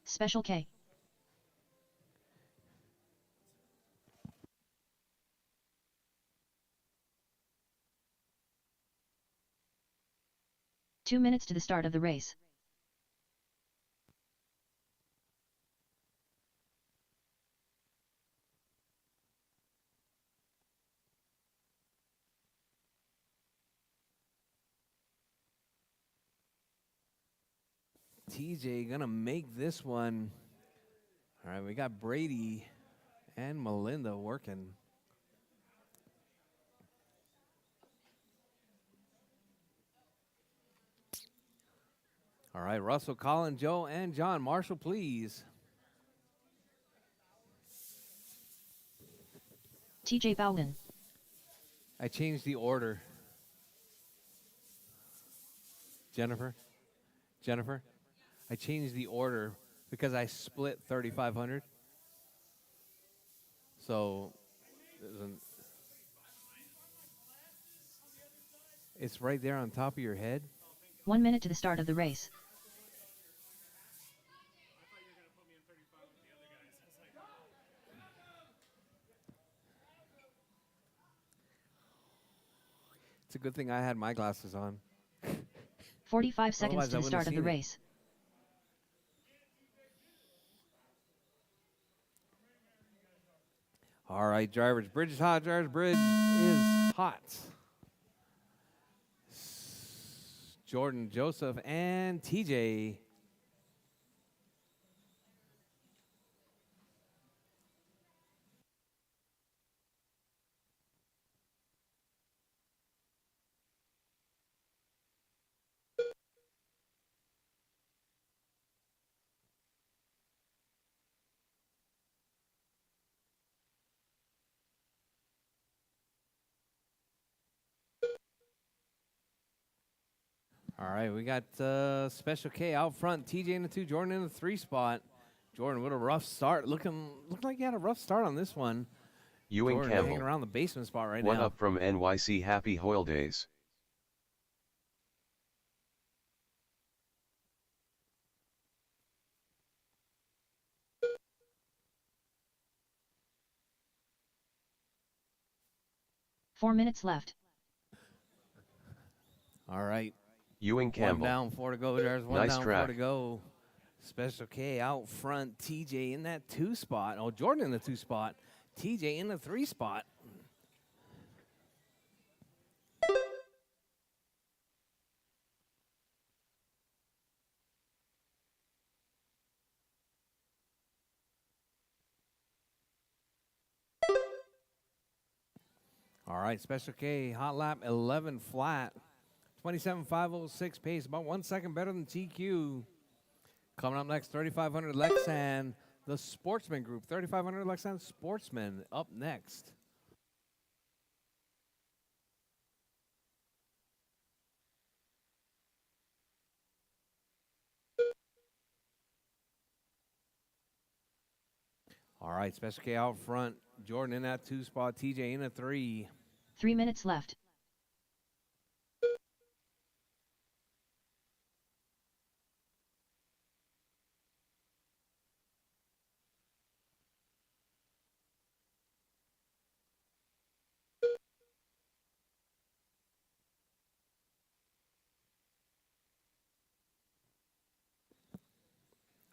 Special K. Two minutes to the start of the race. TJ gonna make this one. All right, we got Brady and Melinda working. All right, Russell, Colin, Joe, and John. Marshall, please. TJ Bowden. I changed the order. Jennifer, I changed the order because I split 3,500. So it's right there on top of your head. 1 minute to the start of the race. It's a good thing I had my glasses on. 45 seconds Otherwise, to I the wouldn't start have of the seen it. race. All right, drivers. Bridge is hot, drivers. Bridge is hot. Jordan, Joseph, and TJ. All right, we got Special K out front. TJ in the 2, Jordan in the 3 spot. Jordan with a rough start. Looking like he had a rough start on this one. Ewing Jordan hanging Campbell. around the basement spot right One now. up from NYC. Happy Hoyle Days. Four minutes left. All right. Ewing Campbell. One down, 4 to go. There's one Nice down, track. 4 to go. Special K out front. TJ in that 2 spot. Oh, Jordan in the 2 spot. TJ in the 3 spot. All right, Special K, hot lap 11 flat. 27.506 pace, about 1 second better than TQ. Coming up next, 3,500 Lexan, the Sportsman Group. 3,500 Lexan Sportsman up next. All right, Special K out front. Jordan in that 2 spot. TJ in a 3. 3 minutes left.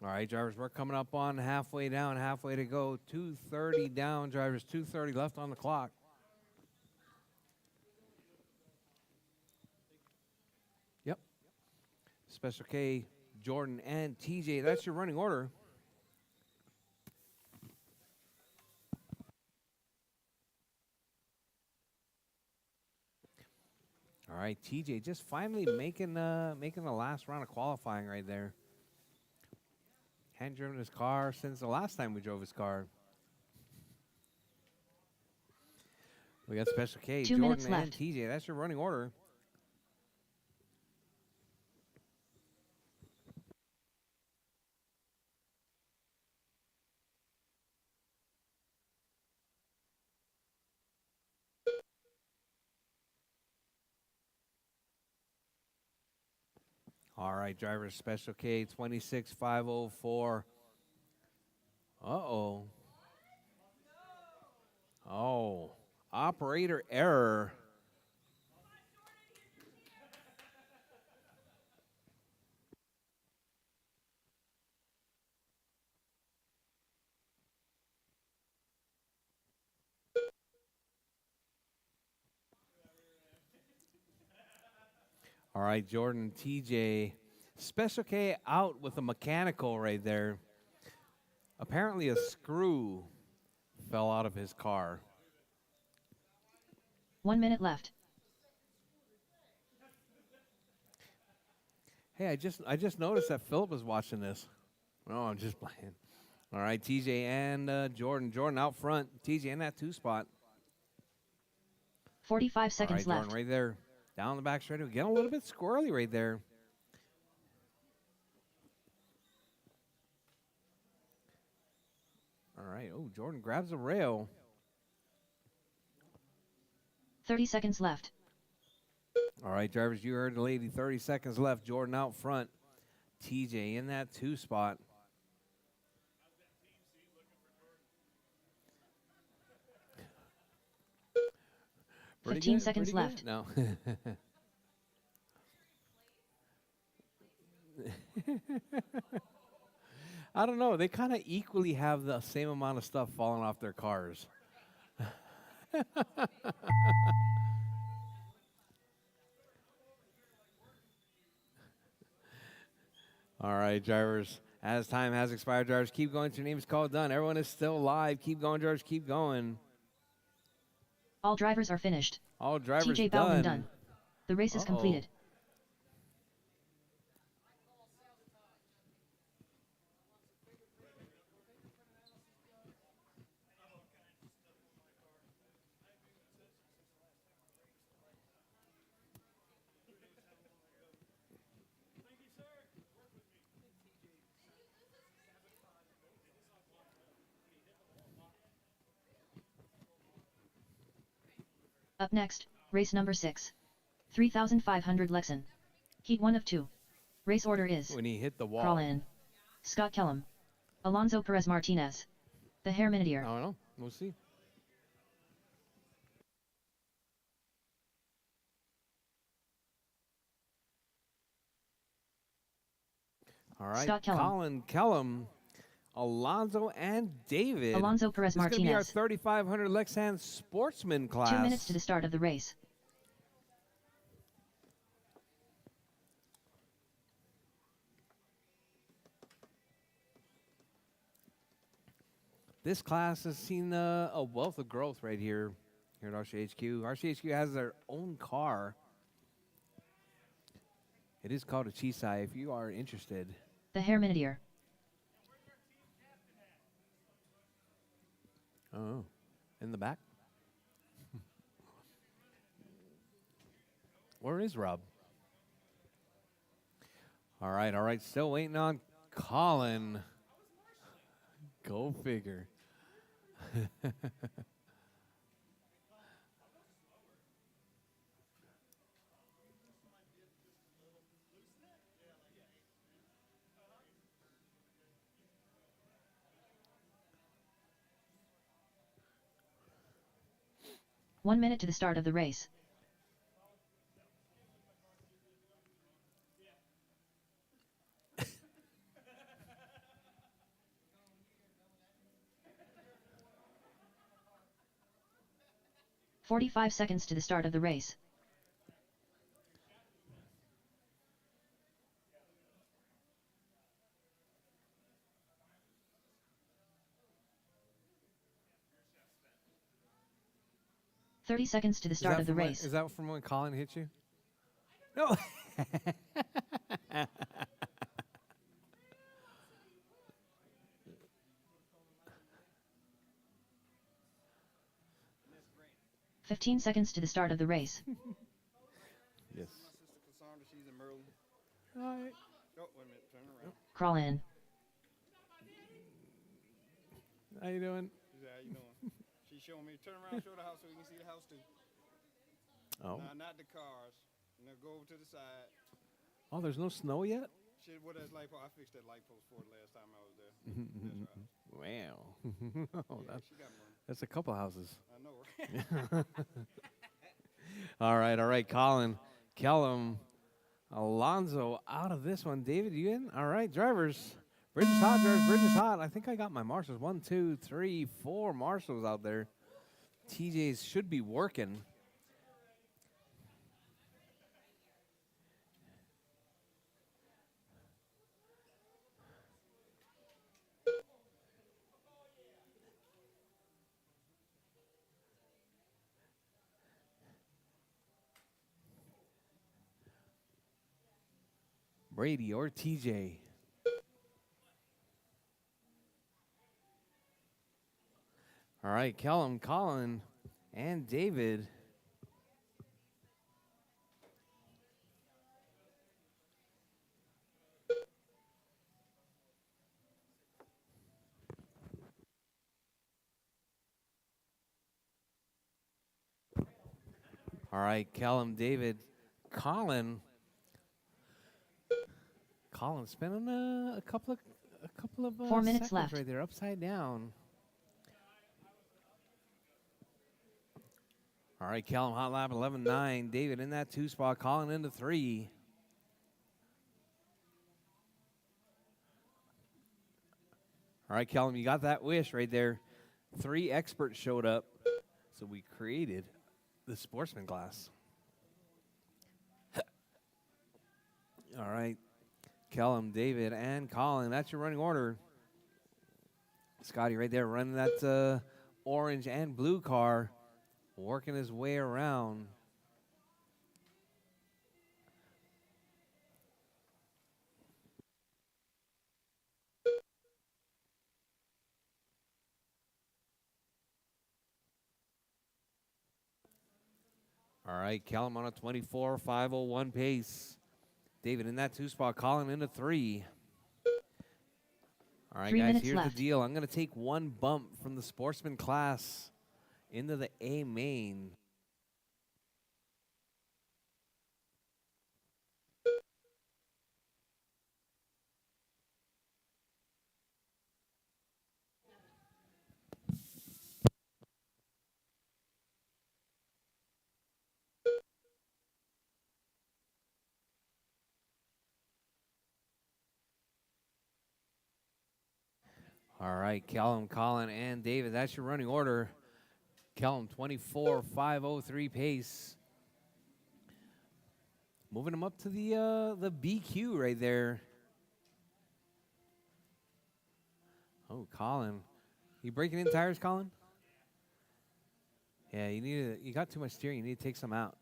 All right, drivers, we're coming up on halfway down, halfway to go. 2:30 down, drivers, 2:30 left on the clock. Yep. Special K, Jordan, and TJ. That's your running order. All right, TJ just finally making the last round of qualifying right there. Hadn't driven his car since the last time we drove his car. We got Special K, 2 minutes Jordan, and left. TJ. That's your running order. All right, drivers, Special K, 26504. Uh-oh. Oh, operator error. All right, Jordan, TJ. Special K out with a mechanical right there. Apparently a screw fell out of his car. 1 minute left. Hey, I just noticed that Philip was watching this. No, I'm just playing. All right, TJ and Jordan. Jordan out front. TJ in that 2 spot. 45 seconds All right, left. Jordan right there. Down the back straight. Getting a little bit squirrely right there. All right. Oh, Jordan grabs the rail. 30 seconds left. All right, drivers, you heard the lady. 30 seconds left. Jordan out front. TJ in that 2 spot. Pretty 15 good, seconds pretty left. good. No. I don't know. They kind of equally have the same amount of stuff falling off their cars. All right, drivers. As time has expired, drivers, keep going. Your name is called done. Everyone is still live. Keep going, drivers. Keep going. All drivers are finished. All drivers TJ Bowman done. The race is completed. 'Up next, race number 6. 3,500 Lexan. Heat 1 of 2. Race order is When he hit the wall. Crawl in. Scott Kellum. Alonso Perez Martinez. The Hair I Minutier. don't know. We'll see. All right. Scott Kellum. Colin Kellum, Alonso, and David. Alonso Perez This is going to be our Martinez. 3,500 Lexan Sportsman class. 2 minutes to the start of the race. This class has seen a wealth of growth right here at RCHQ. RCHQ has their own car. It is called a Chisai if you are interested. The Hair Minutier. Oh, in the back? Where is Rob? All right. Still waiting on Colin. Go figure. One minute to the start of the race. 45 seconds to the start of the race. "30 seconds to the start of the race. Is that from when Colin hit you? No. 15 seconds to the start of the race. Yes. My sister Cassandra, she's in Maryland. All right. Oh, wait a minute, turn around. Crawl in. How you doing? She said, how you doing? She's showing me, turn around, show the house so we can see the house too. Oh. Nah, not the cars. Now go over to the side. Oh, there's no snow yet? She, what that light post? I fixed that light post for the last time I was there. That's right. Wow. Oh, Yeah, she got money. that's a couple houses. I know, right? All right, Colin, Kellum, Alonzo out of this one. David, you in? All right, drivers. Bridge is hot, drivers. Bridge is hot. I think I got my marshals. 1, 2, 3, 4 marshals out there. TJs should be working. Brady or TJ. All right, Kellum, Colin, and David. All right, Kellum, David, Colin. Colin spinning a couple of 4 minutes seconds left. right there, upside down. All right, Callum, hot lap 11.9. David in that 2 spot, Colin into 3. All right, Callum, you got that wish right there. 3 experts showed up, so we created the sportsman class. All right, Callum, David, and Colin, that's your running order. Scotty right there running that orange and blue car, working his way around. All right, Callum on a 24.501 pace. David in that 2 spot, Colin into 3. All right, 3 guys, minutes here's left. the deal. I'm going to take 1 bump from the sportsman class into the A main. All right, Callum, Colin, and David, that's your running order. Callum, 24.503 pace. Moving him up to the BQ right there. Oh, Colin. You breaking in tires, Colin? Yeah, you got too much steering. You need to take some out.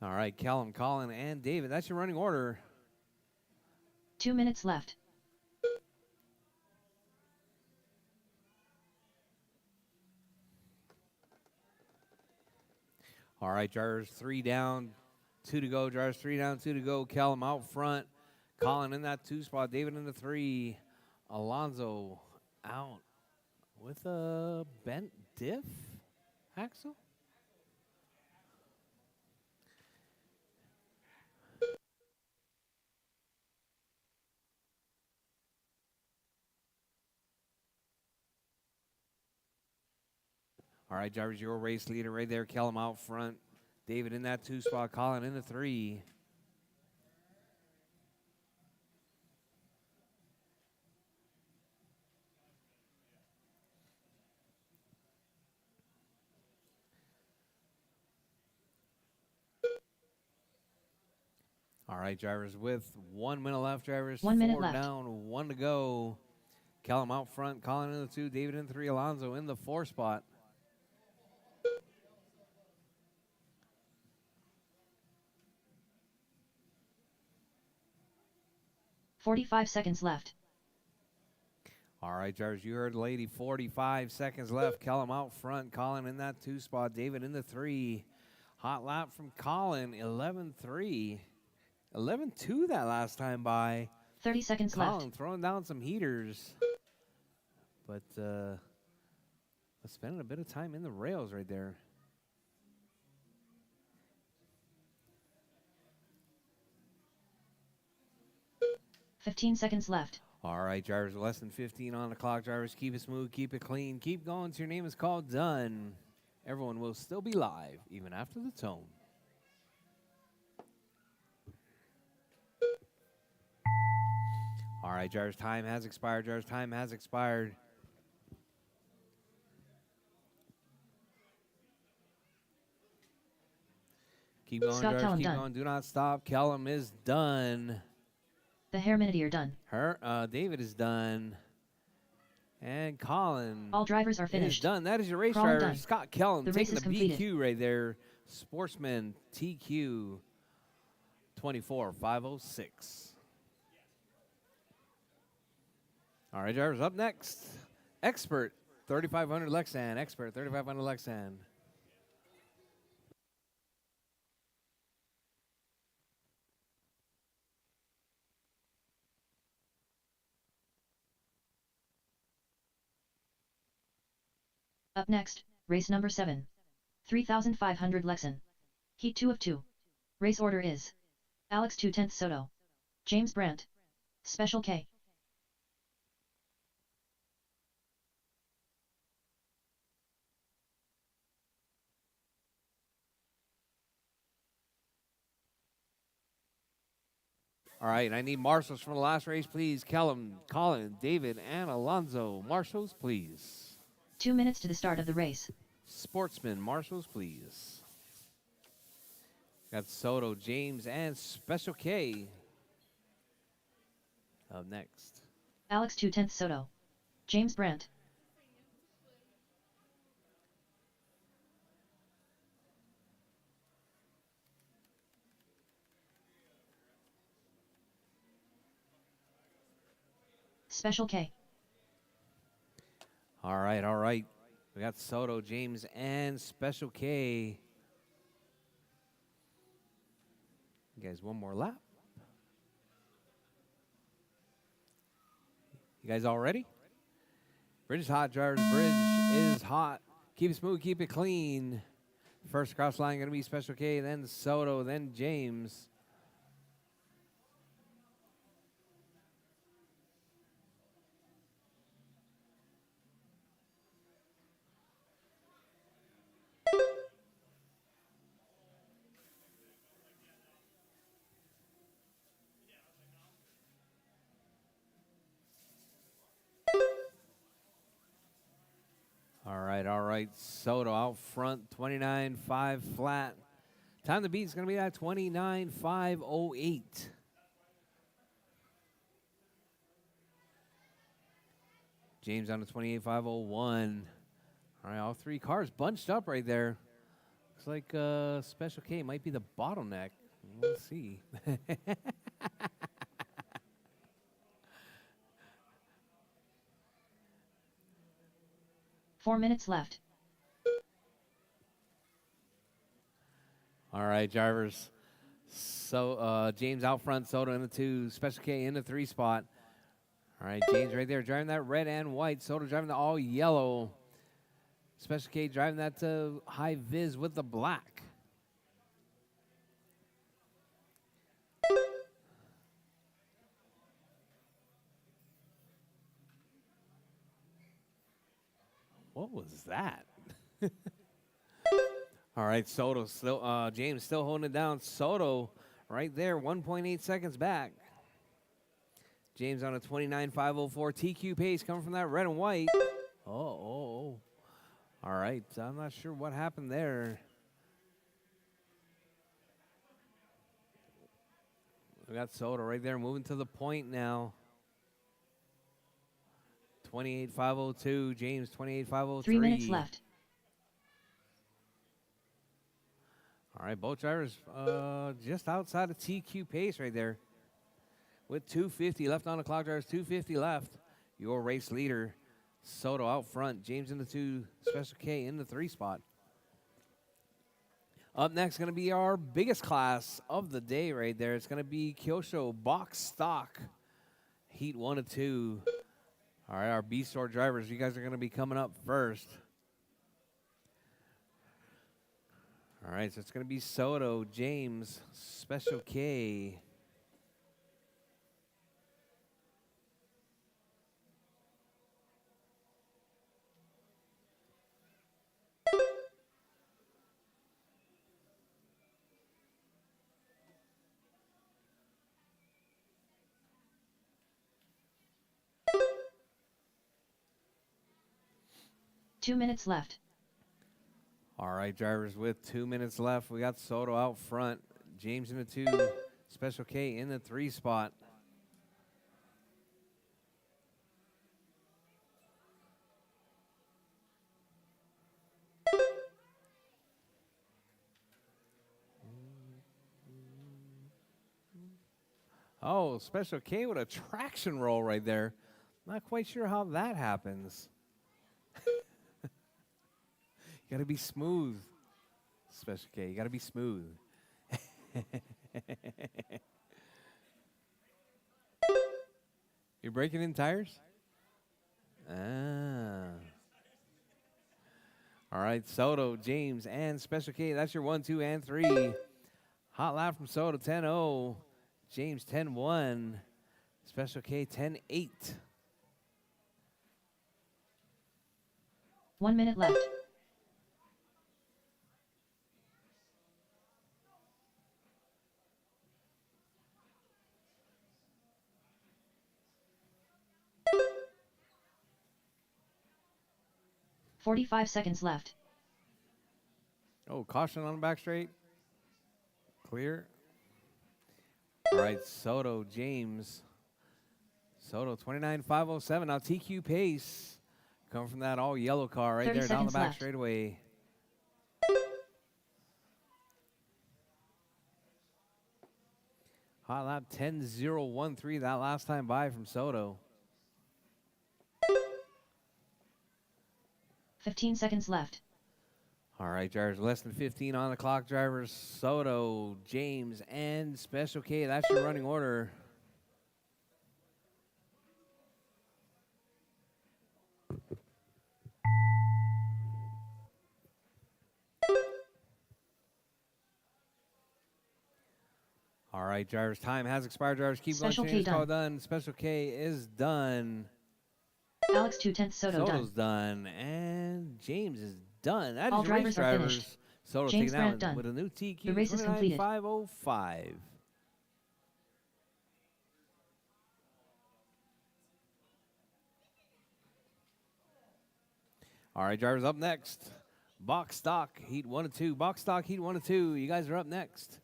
All right, Callum, Colin, and David, that's your running order. 2 minutes left. All right, drivers 3 down, 2 to go. Drivers 3 down, 2 to go. Callum out front. Colin in that 2 spot. David in the 3. Alonzo out with a bent diff axle. All right, drivers, your race leader right there. Callum out front. David in that 2 spot. Colin in the 3. All right, drivers, with 1 minute left, drivers. 1 minute 4 left. down, 1 to go. Callum out front, Colin in the 2, David in the 3, Alonso in the 4 spot. $45 left. All right, drivers, you heard the lady. 45 seconds left. Callum out front, Colin in that 2 spot, David in the 3. Hot lap from Colin, 11-3. 11-2 that last time by. 30 seconds Colin left. throwing down some heaters. But spending a bit of time in the rails right there. 15 seconds left. All right, drivers, less than 15 on the clock. Drivers, keep it smooth, keep it clean, keep going till your name is called done. Everyone will still be live, even after the tone. All right, drivers, time has expired. Drivers, time has expired. Keep going, Scott drivers, Kellum keep done. going. Do not stop. Kellum is done. The Hermanity are done. David is done. And Colin All drivers are is finished. done. That is your race Colin driver, done. Scott Kellum, The race taking is the completed. BQ right there. Sportsman TQ 24,506. All right, drivers, up next. Expert 3500 Lexan. Expert 3500 Lexan. Up next, race number 7. 3500 Lexan. Heat 2 of 2. Race order is Alex 2/10 Soto. James Brandt. Special K. All right, and I need marshals from the last race, please. Kellum, Colin, David, and Alonzo. Marshals, please. 2 minutes to the start of the race. Sportsman, marshals, please. Got Soto, James, and Special K. Up next. Alex 2/10 Soto. James Brandt. Special K. All right, all right. We got Soto, James, and Special K. You guys, one more lap. You guys all ready? Bridge is hot, drivers. Bridge is hot. Keep it smooth, keep it clean. First cross line going to be Special K, then Soto, then James. All right. Soto out front, 29.5 flat. Time to beat is going to be at 29.508. James on the 28.501. All right, all 3 cars bunched up right there. Looks like Special K might be the bottleneck. We'll see. 4 minutes left. All right, drivers. So James out front, Soto in the 2, Special K in the 3 spot. All right, James right there driving that red and white. Soto driving the all yellow. Special K driving that high vis with the black. What was that? All right, Soto still, James still holding it down. Soto right there, 1.8 seconds back. James on a 29.504 TQ pace coming from that red and white. Oh. All right, I'm not sure what happened there. We got Soto right there moving to the point now. 28.502. James 28.503. 3 minutes left. All right, both drivers just outside of TQ pace right there. With 2:50 left on the clock, drivers 2:50 left. Your race leader, Soto out front. James in the 2, Special K in the 3 spot. Up next, going to be our biggest class of the day right there. It's going to be Kyosho Box Stock, Heat 1 and 2. All right, our B-Store drivers, you guys are going to be coming up first. All right, so it's going to be Soto, James, Special K. Two minutes left. All right, drivers, with 2 minutes left, we got Soto out front, James in the 2, Special K in the 3 spot. Oh, Special K with a traction roll right there. Not quite sure how that happens. You got to be smooth, Special K. You got to be smooth. You're breaking in tires? Ah. All right, Soto, James, and Special K. That's your 1, 2, and 3. Hot lap from Soto, 10-0. James, 10-1. Special K, 10-8. 1 minute left. "45 seconds left. Oh, caution on the back straight. Clear. All right, Soto, James. Soto, 29.507. Now TQ pace. Coming from that all yellow car right 30 there down the seconds back left. straightaway. Hot lap 10.013 that last time by from Soto. 15 seconds left. All right, drivers, less than 15 on the clock. Drivers, Soto, James, and Special K. That's your running order. All right, drivers, time has expired. Drivers, keep Special going. K Call done. done. Special K is done. Alex 2/10 Soto Soto's done. done. And James is done. That All is your race drivers are drivers. finished. Soto James taking Brandt out done. with a new TQ, The race is completed. 29.505. All right, drivers, up next. Box Stock, Heat 1 and 2. Box Stock, Heat 1 and 2. You guys are up next.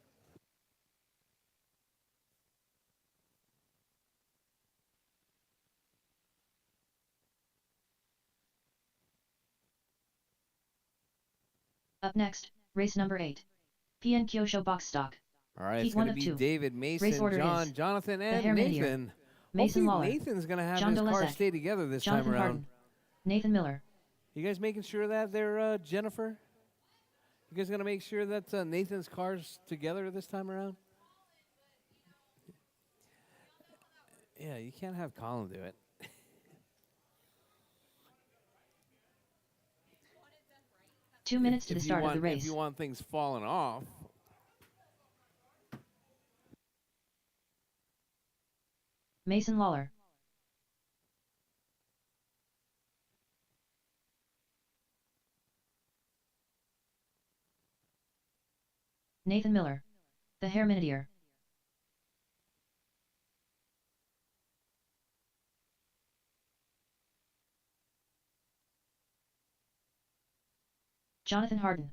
Up next, race number 8. PN Kyosho Box Stock. All right, Heat it's going 1 to of be 2. David, Race Mason, order John, is Jonathan, the and Hair Manager, Nathan. Mason Hopefully Lawler, Nathan's going to have John his car Dolezak, stay together this Jonathan time around. Harden, Nathan Miller. You guys making sure that they're Jennifer? You guys going to make sure that Nathan's car's together this time around? Yeah, you can't have Colin do it. 2 minutes to the If you start of want- the race. If you want things falling off, Mason Lawler. Nathan Miller. The Hair Manager. Jonathan Harden.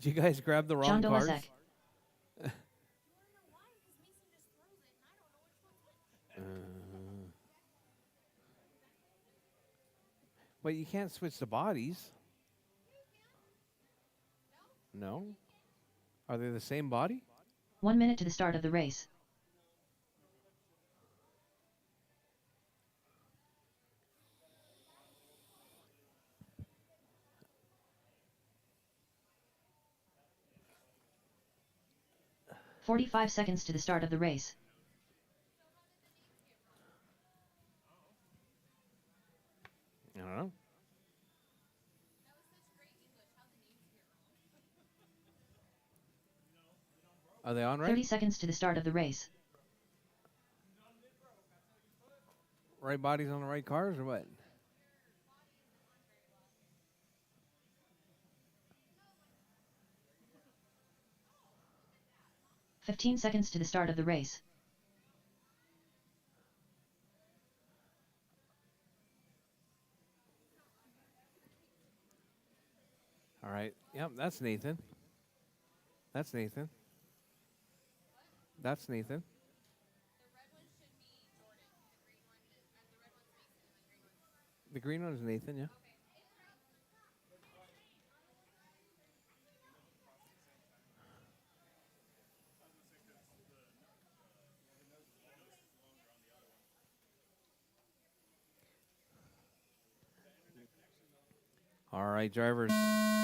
you guys grab the wrong John cars? Dolasek. But you can't switch the bodies. No? Are they the same body? 1 minute to the start of the race. "45 seconds to the start of the race. I don't know. Are they on right? 30 seconds to the start of the race. Right bodies on the right cars or what? "15 seconds to the start of the race. All right. Yep, that's Nathan. That's Nathan. That's Nathan. The green one is Nathan, yeah. All right, drivers. The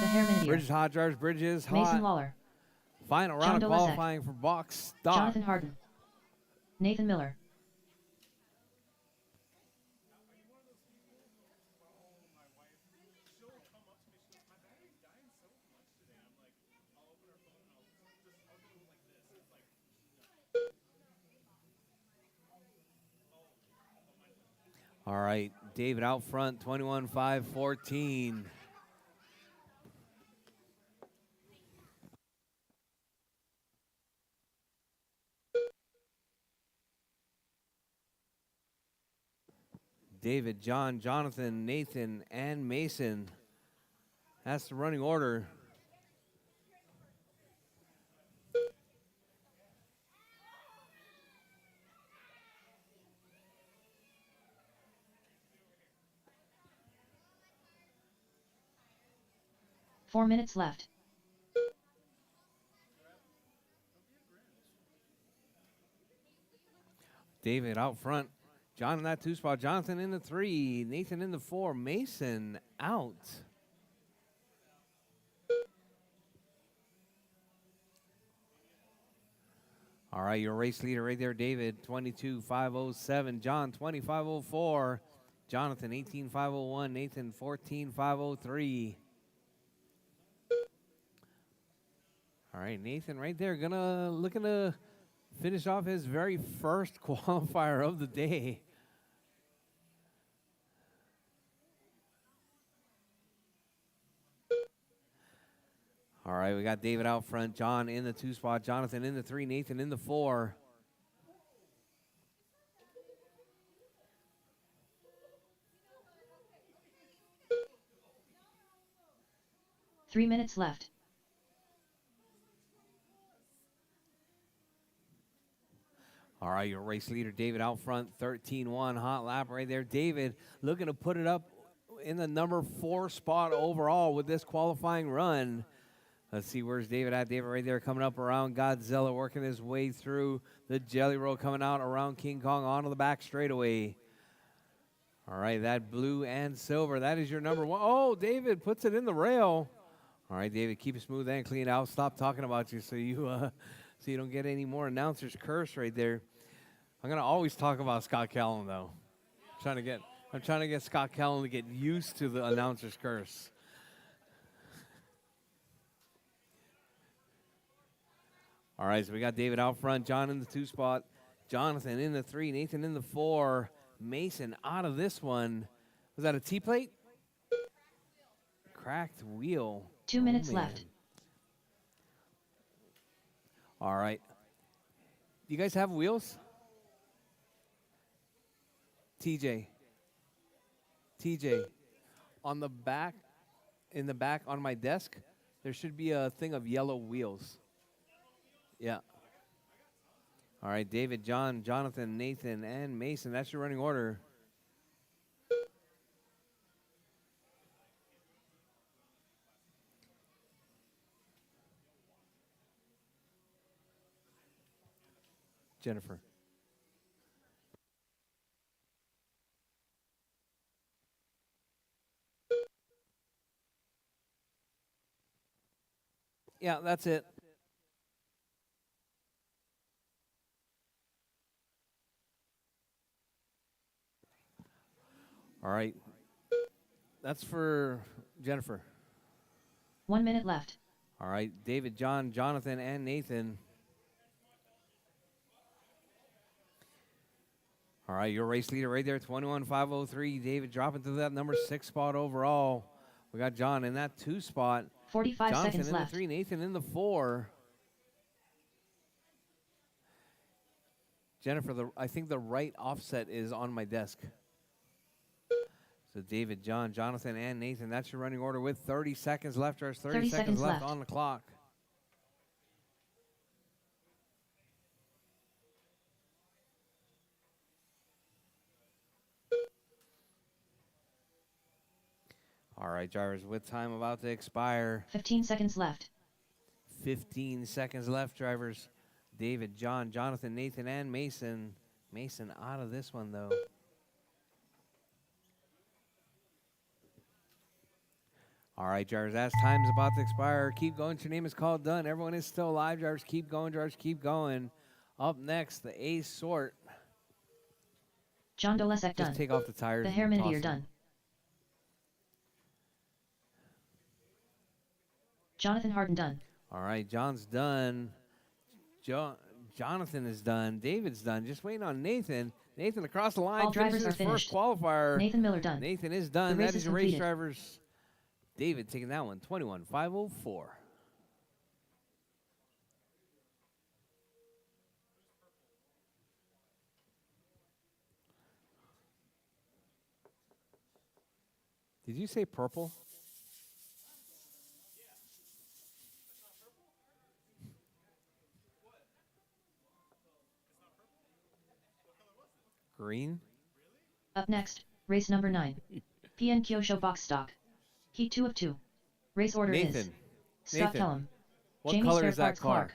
Hairmanager. Bridges hot, drivers. Bridges hot. Mason Lawler. Final John round of Dolasek. qualifying for box stock. Jonathan Harden. Nathan Miller. All right, David out front, 21-5-14. David, John, Jonathan, Nathan, and Mason. That's the running order. "4 minutes left. David out front. John in that 2 spot. Jonathan in the 3. Nathan in the 4. Mason out. All right, your race leader right there, David, 22-507. John, 25-04. Jonathan, 18-501. Nathan, 14-503. All right, Nathan right there, looking to finish off his very first qualifier of the day. All right, we got David out front, John in the 2 spot, Jonathan in the 3, Nathan in the 4. "3 minutes left. All right, your race leader, David out front, 13-1, hot lap right there. David looking to put it up in the number 4 spot overall with this qualifying run. Let's see, where's David at? David right there coming up around Godzilla, working his way through the Jelly Roll, coming out around King Kong onto the back straightaway. All right, that blue and silver, that is your number 1. Oh, David puts it in the rail. All right, David, keep it smooth and clean. I'll stop talking about you so you don't get any more announcer's curse right there. I'm gonna always talk about Scott Callan though. I'm trying to get Scott Callan to get used to the announcer's curse. All right, so we got David out front, John in the 2 spot, Jonathan in the 3, Nathan in the 4, Mason out of this one. Was that a T-plate? Cracked wheel. 2 minutes left. All right. You guys have wheels? TJ, on the back, in the back on my desk, There should be a thing of yellow wheels. Yeah. All right, David, John, Jonathan, Nathan, and Mason. That's your running order. Jennifer. Yeah, that's it. All right. That's for Jennifer. 1 minute left. All right, David, John, Jonathan, and Nathan. All right, your race leader right there, 21,503. David dropping to that number 6 spot overall. We got John in that 2 spot. 45 Jonathan seconds in left. the 3, Nathan in the 4. Jennifer, I think the right offset is on my desk. So David, John, Jonathan, and Nathan, that's your running order with 30 seconds left. There's 30 seconds left on the clock. All right, drivers, with time about to expire. 15 seconds left. 15 seconds left, drivers. David, John, Jonathan, Nathan, and Mason. Mason out of this one, though. All right, drivers, as time's about to expire, keep going. Your name is called done. Everyone is still alive, drivers. Keep going, drivers. Keep going. Up next, the A sort. John Dolesek done. Just take off the tires. The and Herminier toss them. done. Jonathan Harden done. All right, John's done. Jonathan is done. David's done. Just waiting on Nathan. Nathan across the line. All drivers finishes are his first finished. qualifier. Nathan Miller done. Nathan is done. The race That is is your race completed. drivers. David taking that one, 21,504. Did you say purple? Green? Up next, race number 9. PN Kyosho box stock. Heat 2 of 2. Race order is Nathan. Scott Nathan. Kellum, What Jamie color Spare is that Parts car? Clark,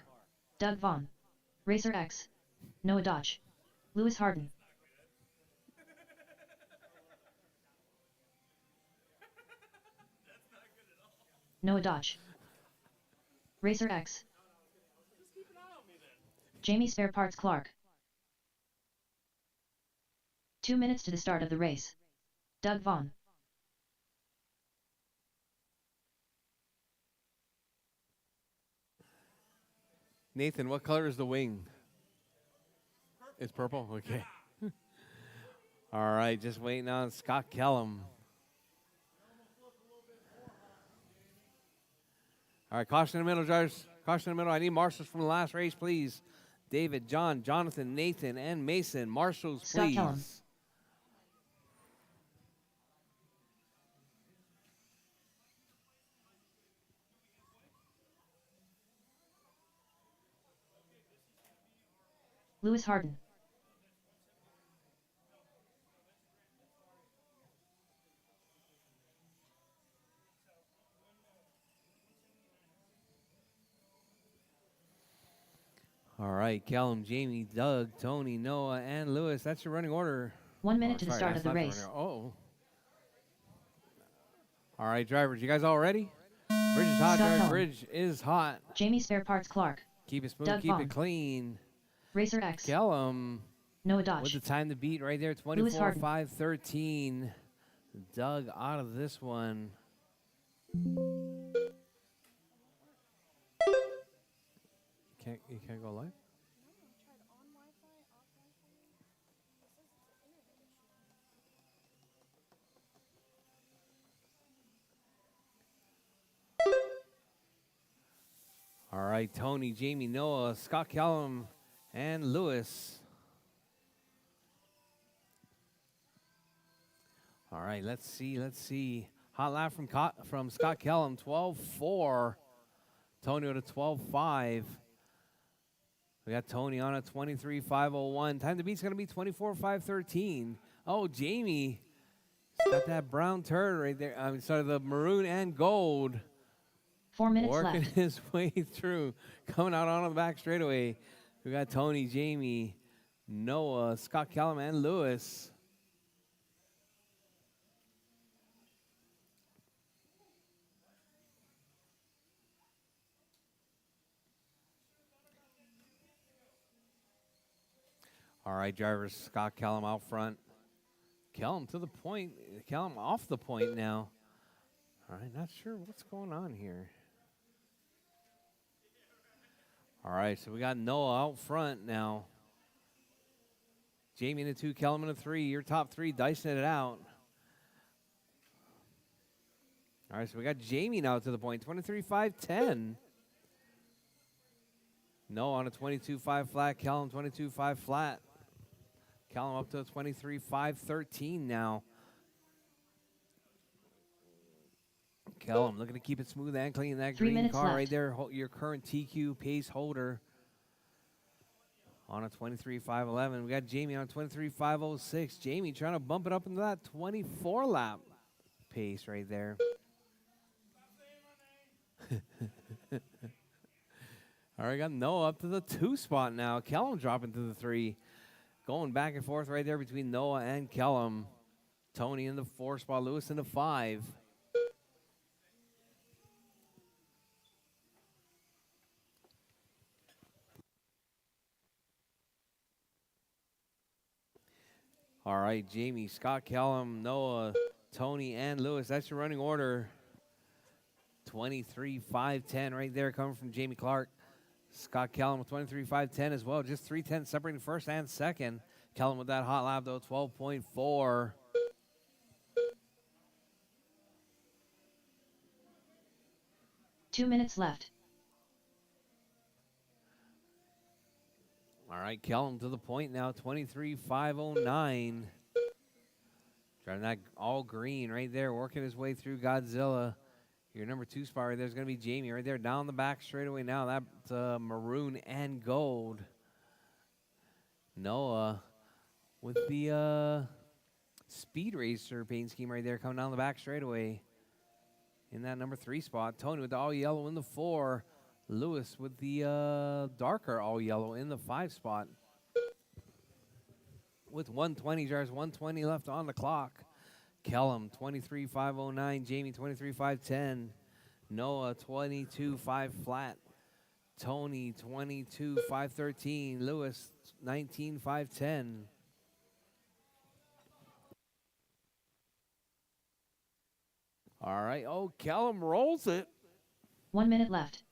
Doug Vaughn, Racer X, Noah Dodge, Lewis Harden. Noah Dodge. Racer X. Jamie Spare Parts Clark. 2 minutes to the start of the race. Doug Vaughn. Nathan, what color is the wing? It's purple? Okay. All right, just waiting on Scott Kellum. All right, caution in the middle, drivers. Caution in the middle. I need marshals from the last race, please. David, John, Jonathan, Nathan, and Mason. Marshals, Scott please. Kellum. Lewis Harden. All right, Kellum, Jamie, Doug, Tony, Noah, and Lewis. That's your running order. 1 minute to the Sorry, start that's of the not race. running order. Oh. All right, drivers, you guys all ready? Bridge is hot, Scott driver. Kellum. Bridge is hot. Jamie Spare Parts Clark. Keep it smooth, Doug keep Vaughn. it clean. Racer X. Kellum Noah with Dodge. the time to beat right there, Lewis Harden. 24,513. Doug out of this one. You can't go live? All right, Tony, Jamie, Noah, Scott Kellum, and Lewis. All right, let's see. Hot lap from Scott Kellum, 12-4. Tony with a 12.5. We got Tony on a 23.501. Time to beat's going to be 24.513. Oh, Jamie got that brown turd right there. I'm sorry, the maroon and gold. 4 minutes Working left. his way through. Coming out on the back straightaway. We got Tony, Jamie, Noah, Scott Callum, and Lewis. All right, drivers, Scott Callum out front. Callum to the point. Callum off the point now. All right, not sure what's going on here. All right, so we got Noah out front now. Jamie in the 2, Callum in the 3. Your top 3 dicing it out. All right, so we got Jamie now to the point. 23.510. Noah on a 22.5 flat. Callum 22.5 flat. Callum up to a 23.513 now. Callum looking to keep it smooth and clean. That 3 green minutes car left. right there, your current TQ pace holder on a 23.511. We got Jamie on a 23.506. Jamie trying to bump it up into that 24 lap pace right there. All right, got Noah up to the 2 spot now. Callum dropping to the 3. Going back and forth right there between Noah and Callum. Tony in the 4 spot, Lewis in the 5. All right, Jamie, Scott, Callum, Noah, Tony, and Lewis. That's your running order. 23.510 right there coming from Jamie Clark. Scott Callum with 23.510 as well. Just 3:10 separating first and second. Callum with that hot lap, though, 12.4. Two minutes left. All right, Callum to the point now, 23.509. Driving that all green right there, working his way through Godzilla. Your number 2 spot right there is going to be Jamie right there down the back straightaway now. That's maroon and gold. Noah with the Speed Racer paint scheme right there coming down the back straightaway in that number 3 spot. Tony with the all yellow in the 4. Lewis with the darker all yellow in the 5 spot. With 120 jars, 120 left on the clock. Kellum 23.509, Jamie 23.510, Noah 22.5 flat, Tony 22.513, Lewis 19.510. All right. Oh, Kellum rolls it. 1 minute left.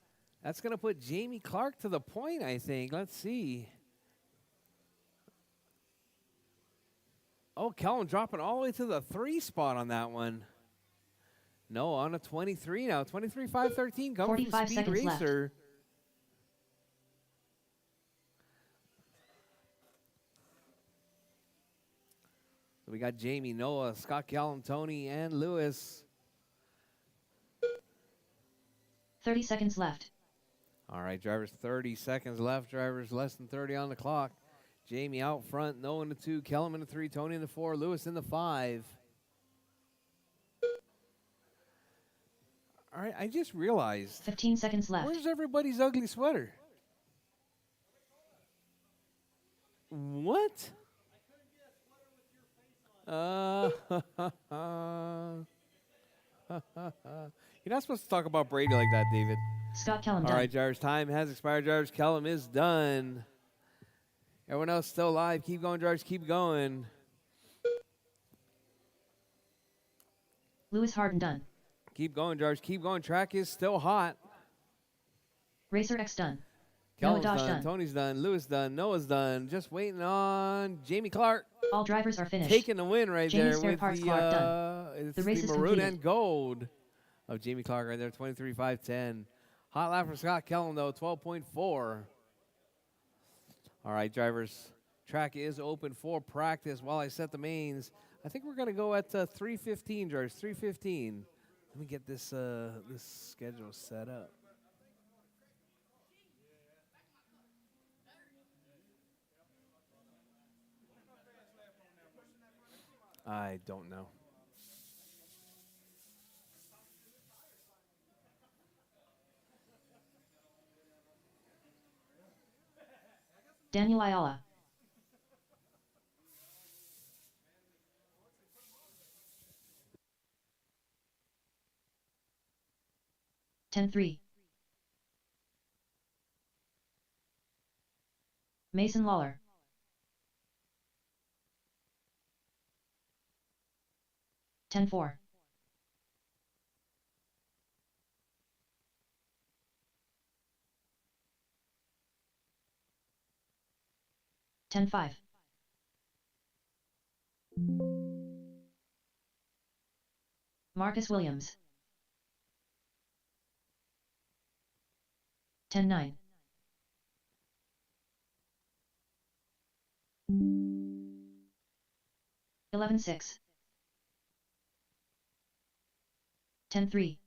That's going to put Jamie Clark to the point, I think. Let's see. Oh, Kellum dropping all the way to the 3 spot on that one. No, on a 23 now. 23.513 coming 45 from Speed seconds left. Racer. So we got Jamie, Noah, Scott Callum, Tony, and Lewis. 30 seconds left. All right, drivers, 30 seconds left. Drivers, less than 30 on the clock. Jamie out front, Noah in the 2, Kellum in the 3, Tony in the 4, Lewis in the 5. All right, I just realized. 15 seconds left. Where's everybody's ugly sweater? What? You're not supposed to talk about Brady like that, David. Scott Kellum All done. right, drivers, time has expired. Drivers, Kellum is done. Everyone else still alive. Keep going, drivers, keep going. Lewis Harden done. Keep going, drivers, keep going. Track is still hot. Rchq done. Kellum's Noah Dosh done, done. Tony's done, Lewis done, Noah's done. Just waiting on Jamie Clark. All drivers are finished. Taking the win right Jamie's there spare with parts the, Clark done. it's The race is maroon completed. and gold of Jamie Clark right there, 23.510. Hot lap for Scott Kellum, though, 12.4. All right, drivers, track is open for practice while I set the mains. I think we're going to go at 3:15, drivers, 3:15. Let me get this this schedule set up. I don't know. Daniel Ayala. 10-3. Mason Lawler. 10-4. Ten five. Marcus Williams. 10-9. 11-6. 10-3.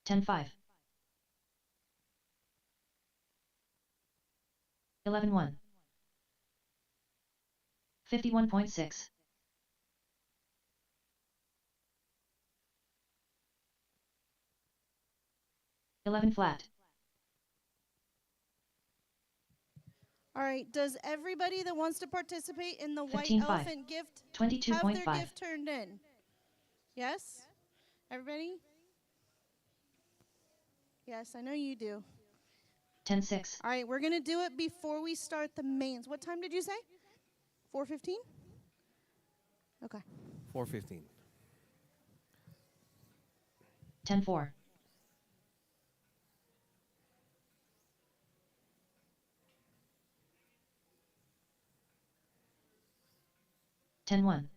10-5. 11-1. 51.6. 11 flat. All right, does everybody that wants to participate in the White 15-5. Elephant gift have their 22.5. gift turned in? Yes? Everybody? Yes, I know you do. 10-6. All right, we're going to do it before we start the mains. What time did you say? 4:15? Okay. 4:15. 10-4. 10-1.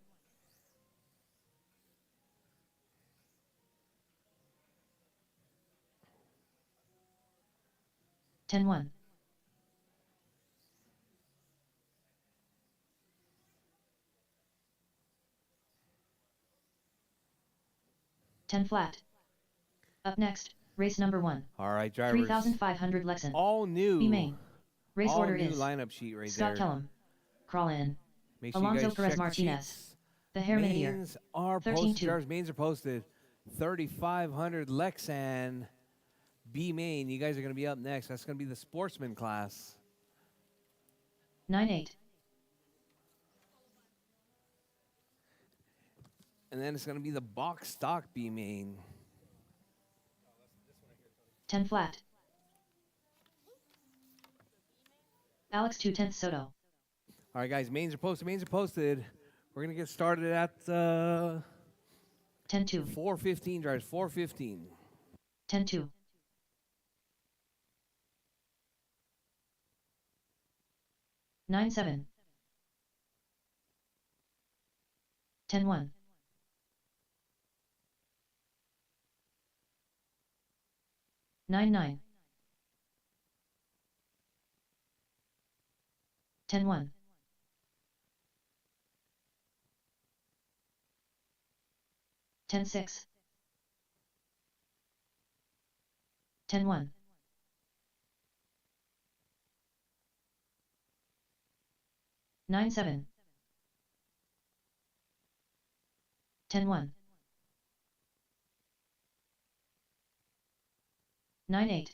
10-1. 10 flat. Up next, race number 1. All right, drivers. 3,500 Lexan. All new. B main. Race all order new is lineup sheet right Scott there. Kellum. Crawl in. Make sure you Alonso guys Perez check the Martinez. sheets. The Herminier. Mains are 13-2. posted. Drivers' mains are posted. 3,500 Lexan. B main. You guys are going to be up next. That's going to be the sportsman class. 9-8. And then it's going to be the box stock B main. 10 flat. Alex 2/10 Soto. All right, guys. Mains are posted. Mains are posted. We're going to get started at 10-2. 4:15, drivers. 4:15. 10-2. 9-7. 10-1. 9-9. 10-1. 10-6. 10-1. 9-7. 10-1. 9-8.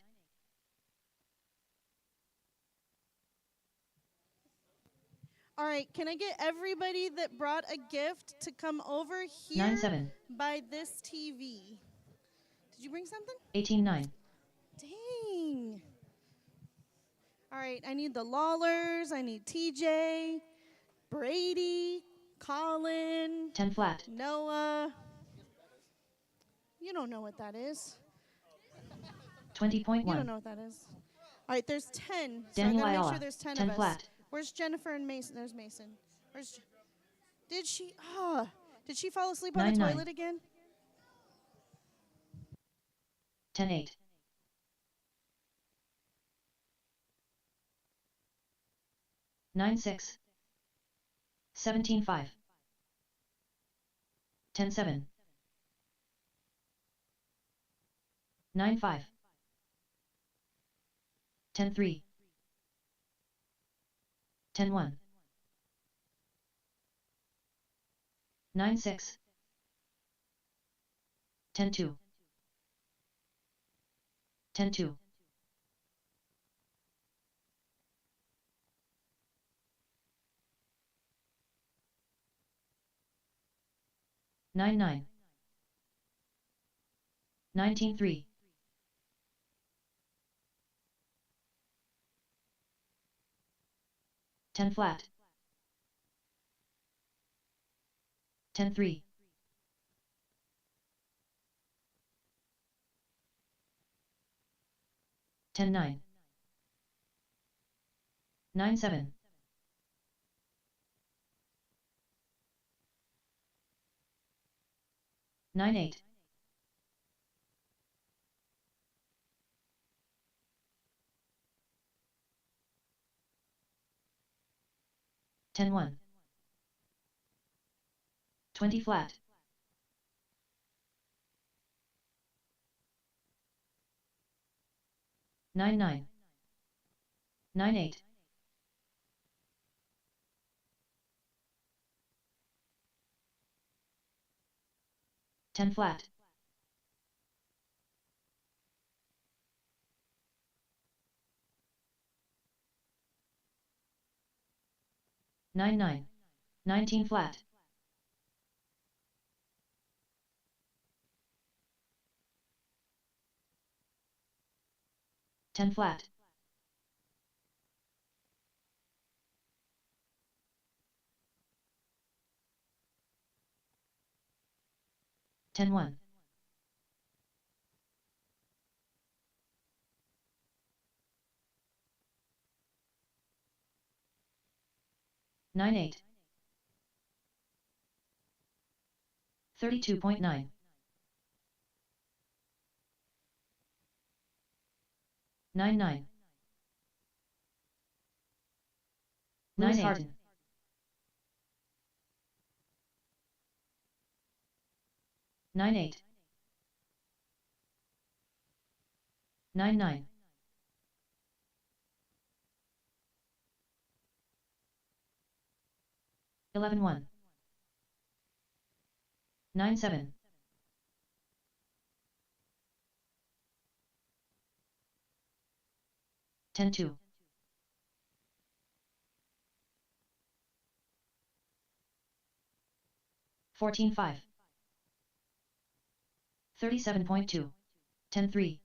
All right, can I get everybody that brought a gift to come over here 9-7. by this TV? Did you bring something? 18-9. Dang. All right, I need the Lawlers. I need TJ, Brady, Colin, 10 flat. Noah. You don't know what that is. 20.1. You don't know what that is. All right, there's 10. Daniel so I gotta make Ayala. sure there's 10 10 of us. flat. Where's Jennifer and Mason? There's Mason. Did she? Did she fall asleep on the 9-9. toilet again? 10-8. 9-6. 17-5. 10-7. 9-5. 10-3. 10-1. 9-6. 10-2. 10-2. 9-9. 19-3. 10 flat. 10-3. 10-9. 9-7. 9-8. 10-1. 20 flat. 9-9. 9-8. 10 flat. 9-9. 19 flat. 10 flat. 10-1. 9-8. 32.9. 9-9. 9-8. 9-8. 9-9. 11-1. 9-7. 10-2. 14-5. 37.2. 10-3.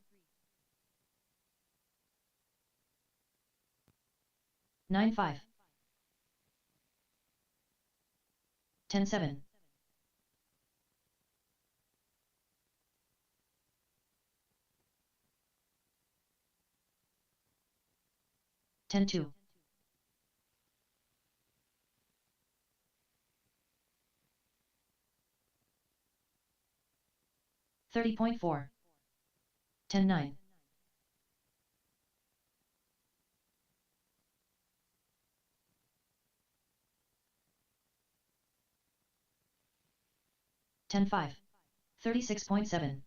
9-5. 10-7. 10-2. 30.4. 10-9. 10-5. 36.7.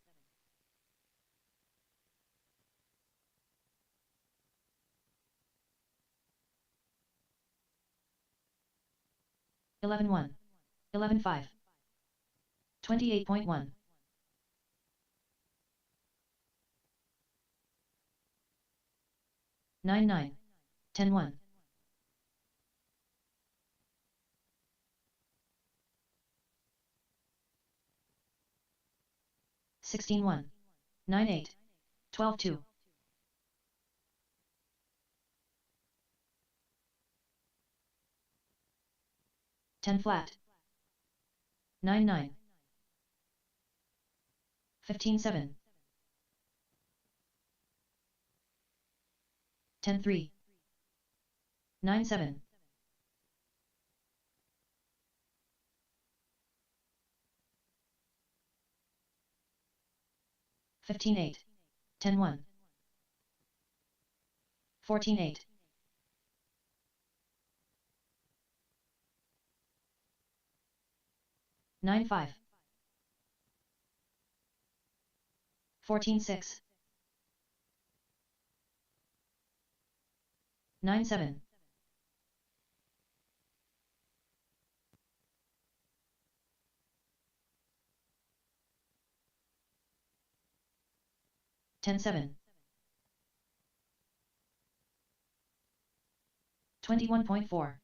11-1. 11-5. 28.1. 9-9. 10-1. 16-1. 9-8. 12-2. 10 flat. 9-9. 15-7. 10-3. 9-7. 15-8. 10-1. 14-8. 9-5. 14-6. 9-7. 10-7. 21.4.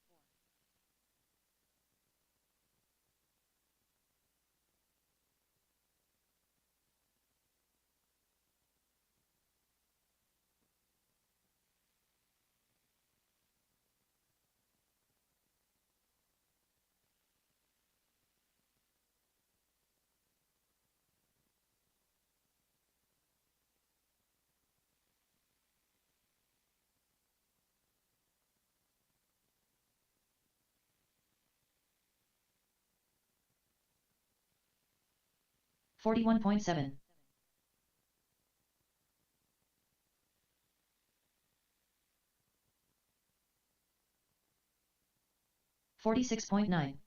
41.7. 46.9.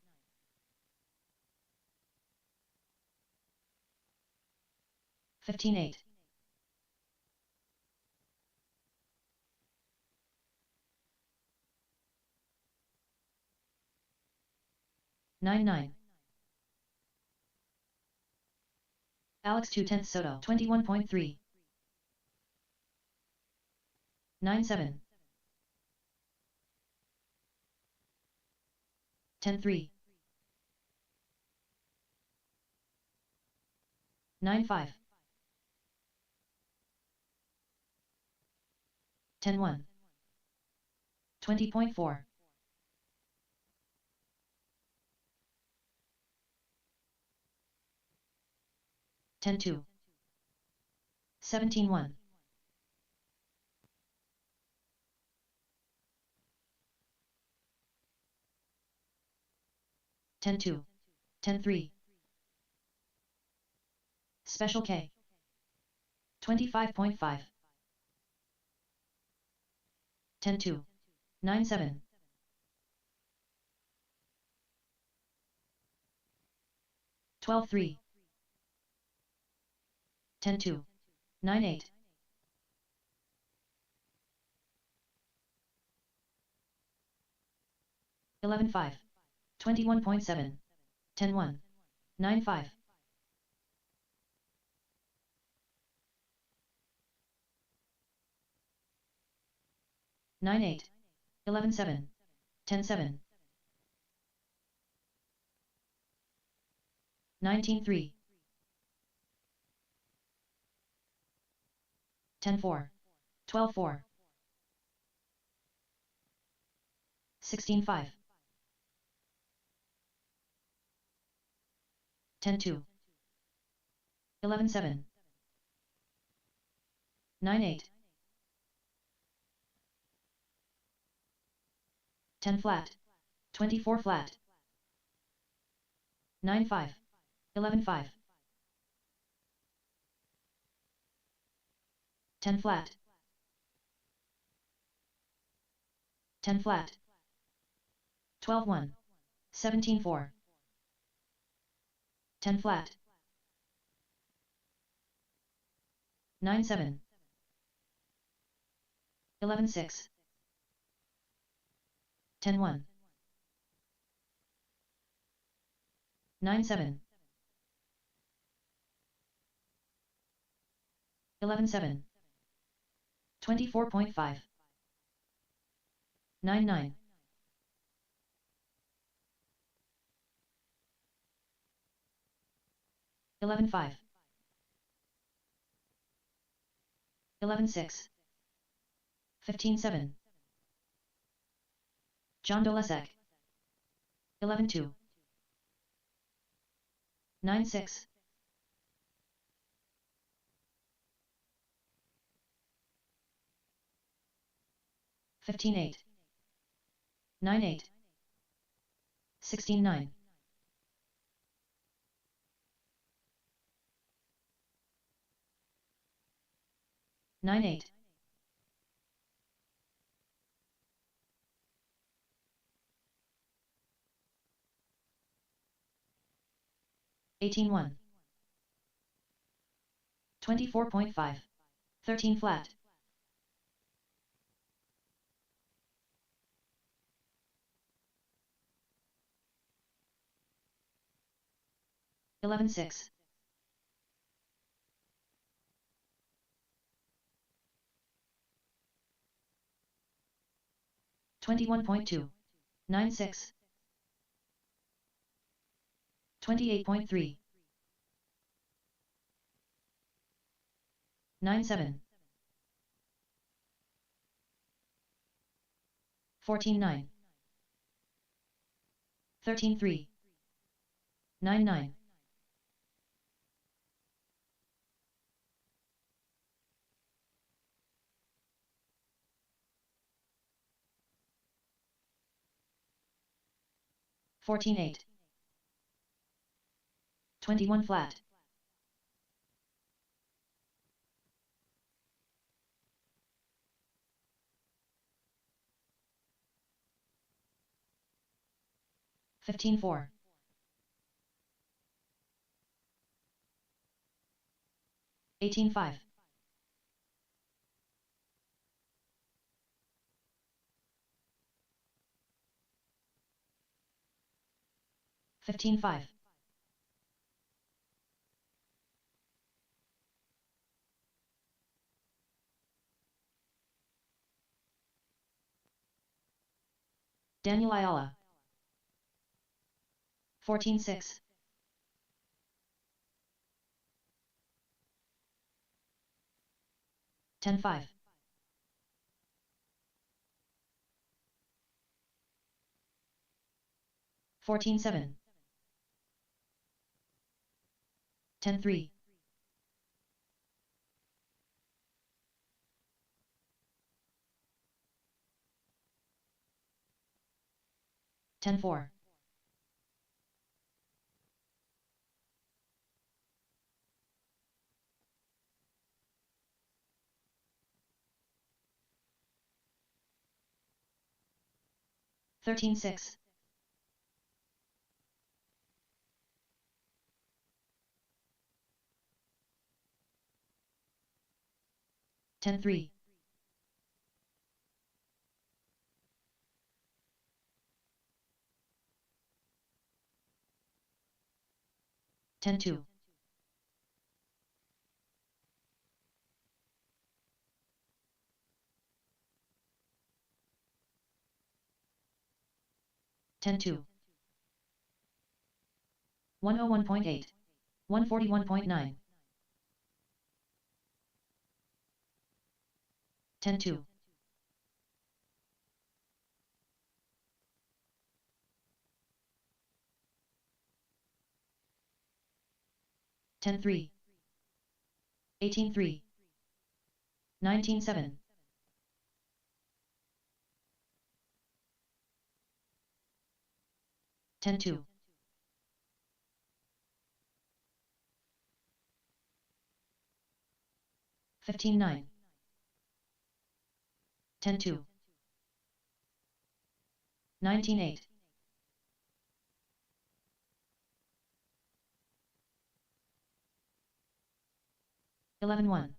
15-8. 9-9. Alex 2/10 Soto 21.3. 9-7. 10-3. 9-5. 10-1. 20.4. 10-2. 17-1. 10-2. 10-3. Special K. 25.5. 10-2. 9-7. 12-3. 10-2. 9-8. 11-5. 21.7. 10-1. 9-5. 9-8. 11-7. 10-7. 19-3. 10-4. 12-4. 16-5. 10-2. 11-7. 9-8. 10 flat. 24 flat. 9-5. 11-5. 10 flat. 10 flat. 12-1. 17-4. 10 flat. 9-7. 11-6. 10-1. 9-7. 11-7. 24.5. 9-9. 11-5. 11-6. 15-7. John Dolesek. 11-2. 9-6. 15-8. 9-8. 16-9. 9-8. 18-1. 24.5. 13 flat. 11-6. 21.2. 96. 28.3. 97. 14.9. 13.3. 9.9. 14.8. 21 flat. 15.4. 18.5. 15.5. 'Daniel Ayala. 14.6. 10.5. 14.7. 10.3. 10.4. 13.6. 10.3. 10.2. 10.2. 101.8. 141.9. 10.2. 10.3. 18.3. 19.7. 10.2. 15.9. 10.2. 19.8. 11.1.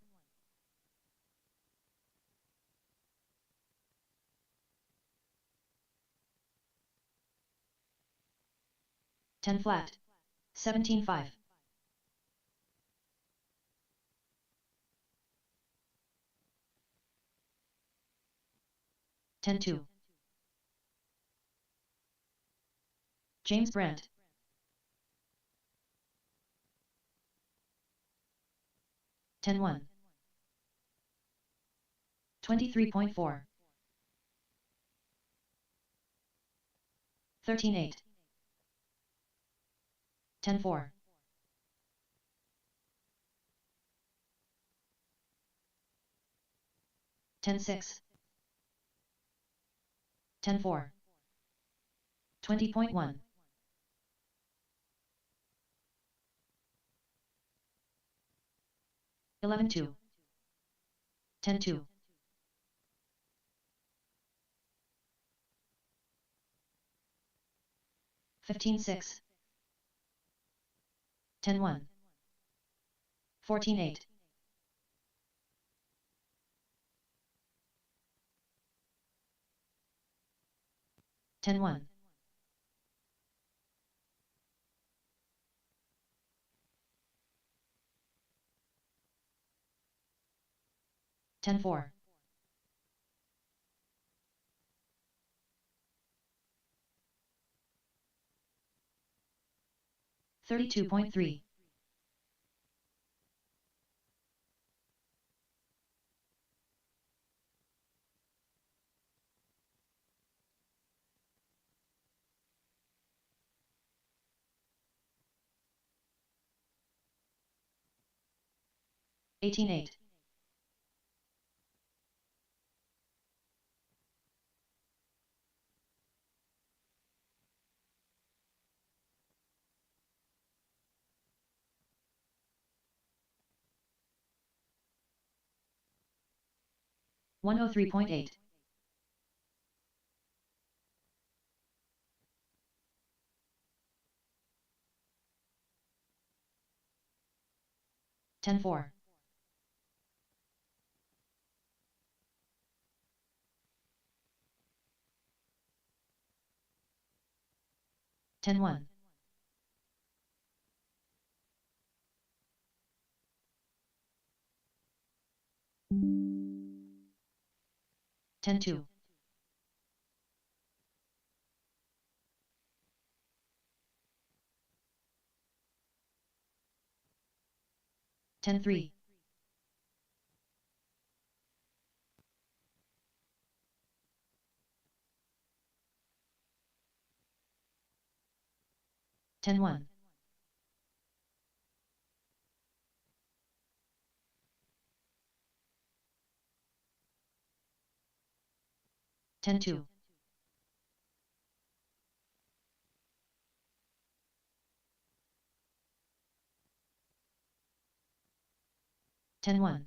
10 flat. 17.5. 10.2. James Brandt. 10.1. 23.4. 13.8. 10.4. 10.6. 10.4. 20.1. 11.2. 10.2. 15.6. 10.1. 14.8. 10.1. 10.4. 32.3. Eighteen eight. 103.8. 10-4. 10-1. 10-2. 10-3. 10-1. 10-2. 10-1.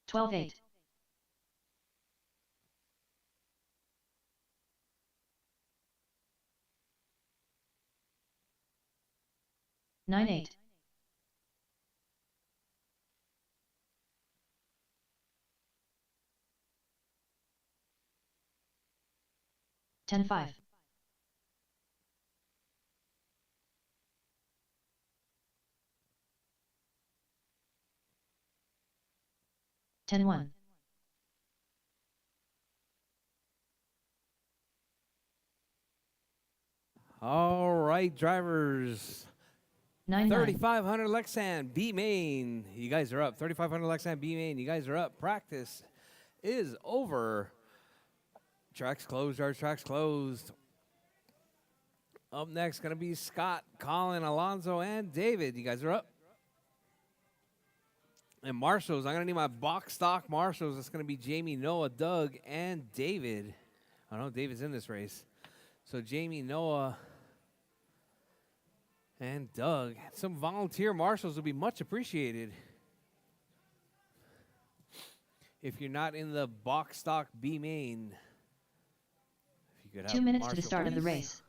12-8. 9-8. 10-5. 10-1. All right, drivers. 9-9. 3500 Lexan B main. You guys are up. 3500 Lexan B main. You guys are up. Practice is over. Tracks closed. Our tracks closed. Up next, going to be Scott, Colin, Alonzo, and David. You guys are up. And marshals, I'm going to need my box stock marshals. It's going to be Jamie, Noah, Doug, and David. I know David's in this race. So Jamie, Noah, and Doug. Some volunteer marshals would be much appreciated. If you're not in the box stock B main, if you could have 2 minutes to marshal, the start of the please. race.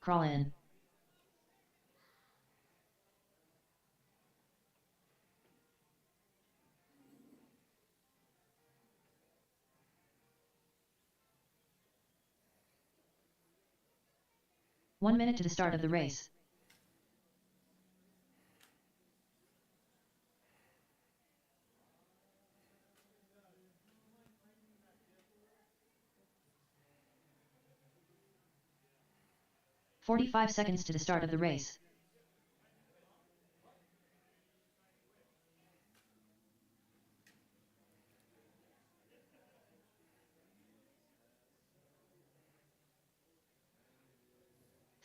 Crawl in. One minute to the start of the race. "45 seconds to the start of the race.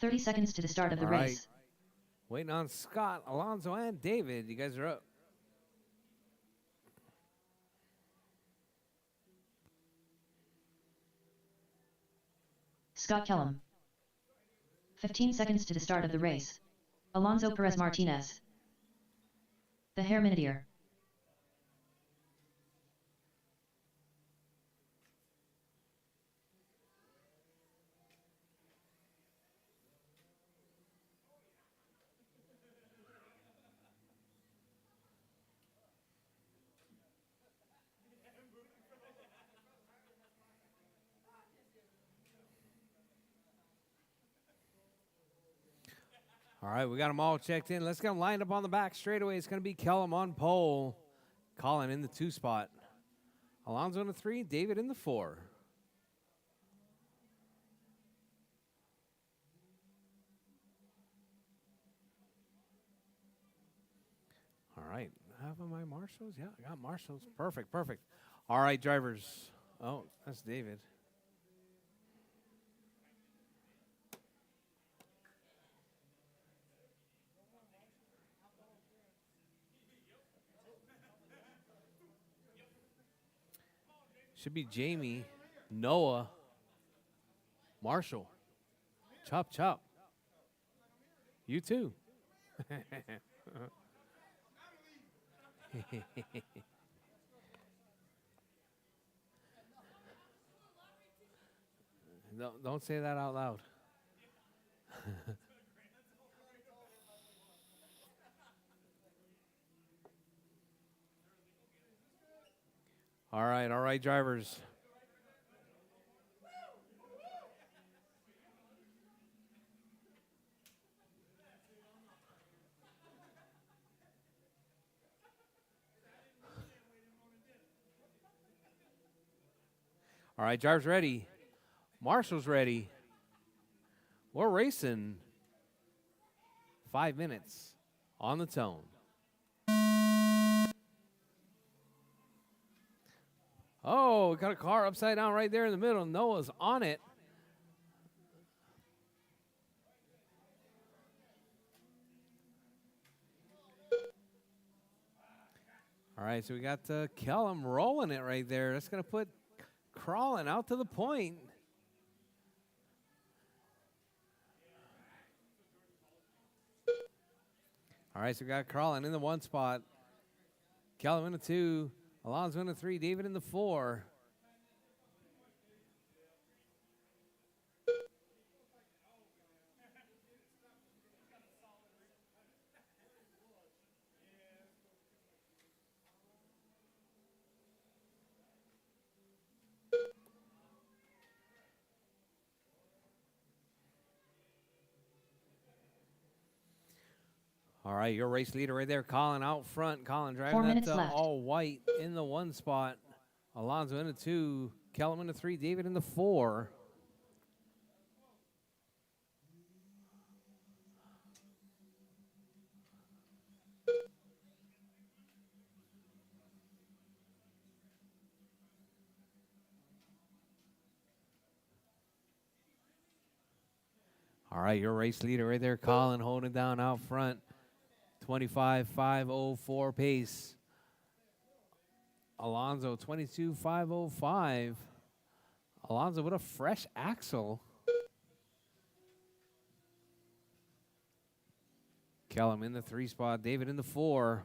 "30 seconds to the start of the All right. race. Waiting on Scott, Alonzo, and David. You guys are up. Scott Kellum. 15 seconds to the start of the race. Alonso Perez Martinez. The Hair Minutier. All right, we got them all checked in. Let's get them lined up on the back straightaway. It's going to be Kellum on pole. Colin in the 2 spot. Alonso in the 3, David in the 4. All right, have my marshals? Yeah, I got marshals. Perfect, perfect. All right, drivers. Oh, that's David. Should be Jamie, Noah, Marshall. Chop, chop. You too. Don't say that out loud. All right, drivers. All right, drivers ready. Marshall's ready. We're racing 5 minutes on the tone. Oh, we got a car upside down right there in the middle. Noah's on it. All right, so we got Kellum rolling it right there. That's going to put Crawling out to the point. All right, so we got Crawling in the 1 spot. Kellum in the 2. Alonso in the 3. David in the 4. All right, your race leader right there, Colin out front. Colin driving that all white in the 1 spot. Alonso in the 2. Kellum in the 3. David in the 4. All right, your race leader right there, Colin, holding down out front. 25.504 pace. Alonso 22.505. Alonso with a fresh axle. Kellum in the 3 spot. David in the 4.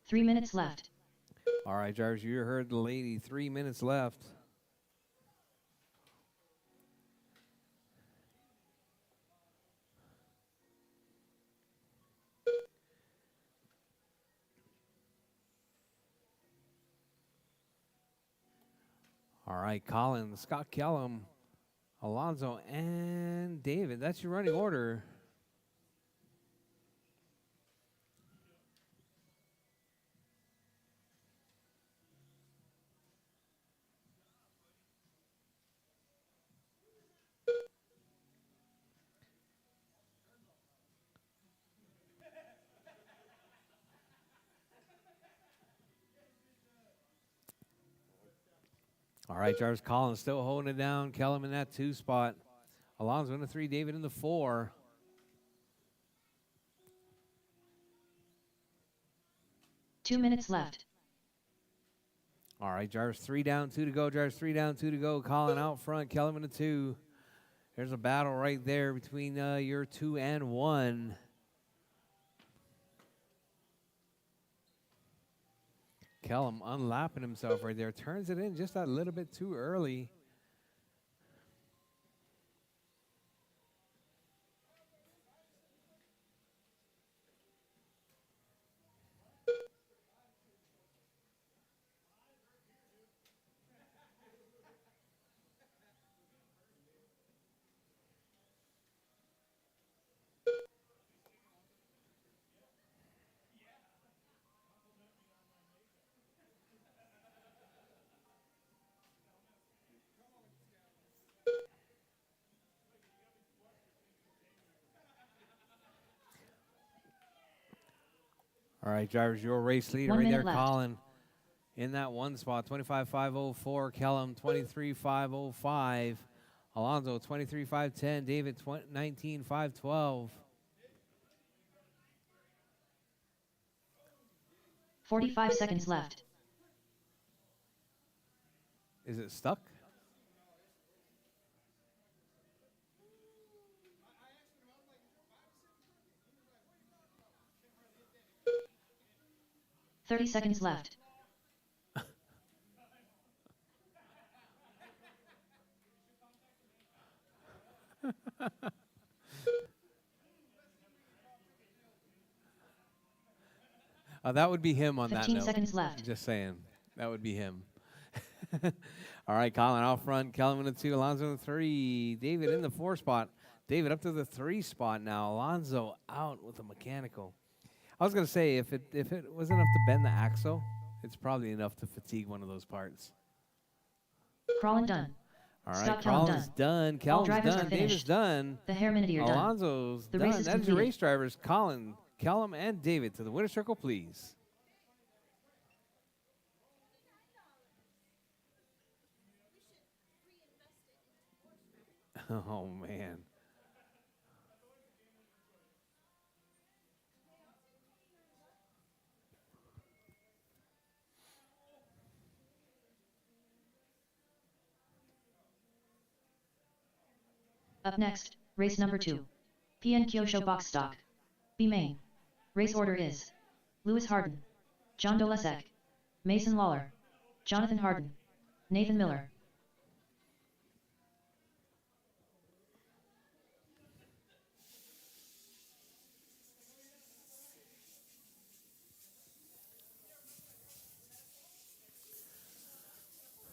Three minutes left. All right, drivers, you heard the lady. 3 minutes left. All right, Colin, Scott Kellum, Alonso, and David. That's your running order. All right, drivers, Colin still holding it down. Kellum in that 2 spot. Alonso in the 3, David in the 4. Minutes left. All right, drivers 3 down, 2 to go. Drivers 3 down, 2 to go. Colin out front, Kellum in the 2. There's a battle right there between your 2 and 1. Kellum unlapping himself right there. Turns it in just a little bit too early. All right, drivers, your race leader 1 right minute there, left. Colin. In that 1 spot, 25.504. Kellum, 23.505. Alonso, 23.510. David, 19.512. 45 seconds left. Is it stuck? Thirty seconds left. That would be him on that 15 note. seconds left. Just saying. That would be him. All right, Colin out front. Kellum in the 2. Alonso in the 3. David in the 4 spot. David up to the 3 spot now. Alonso out with a mechanical. I was going to say, if it was enough to bend the axle, it's probably enough to fatigue one of those parts. Crawling done. All right, Stop, Callum Crawlin's done. All Kellum's drivers done. are David's finished. done. The Herminity are done. Alonso's The done. race is That is your completed. race drivers. Colin, Kellum, and David to the winner's circle, please. Oh, man. Up next, race number 2. PN Kyosho Box Stock. B main. Race order is Lewis Harden, John Dolesek, Mason Lawler, Jonathan Harden, Nathan Miller.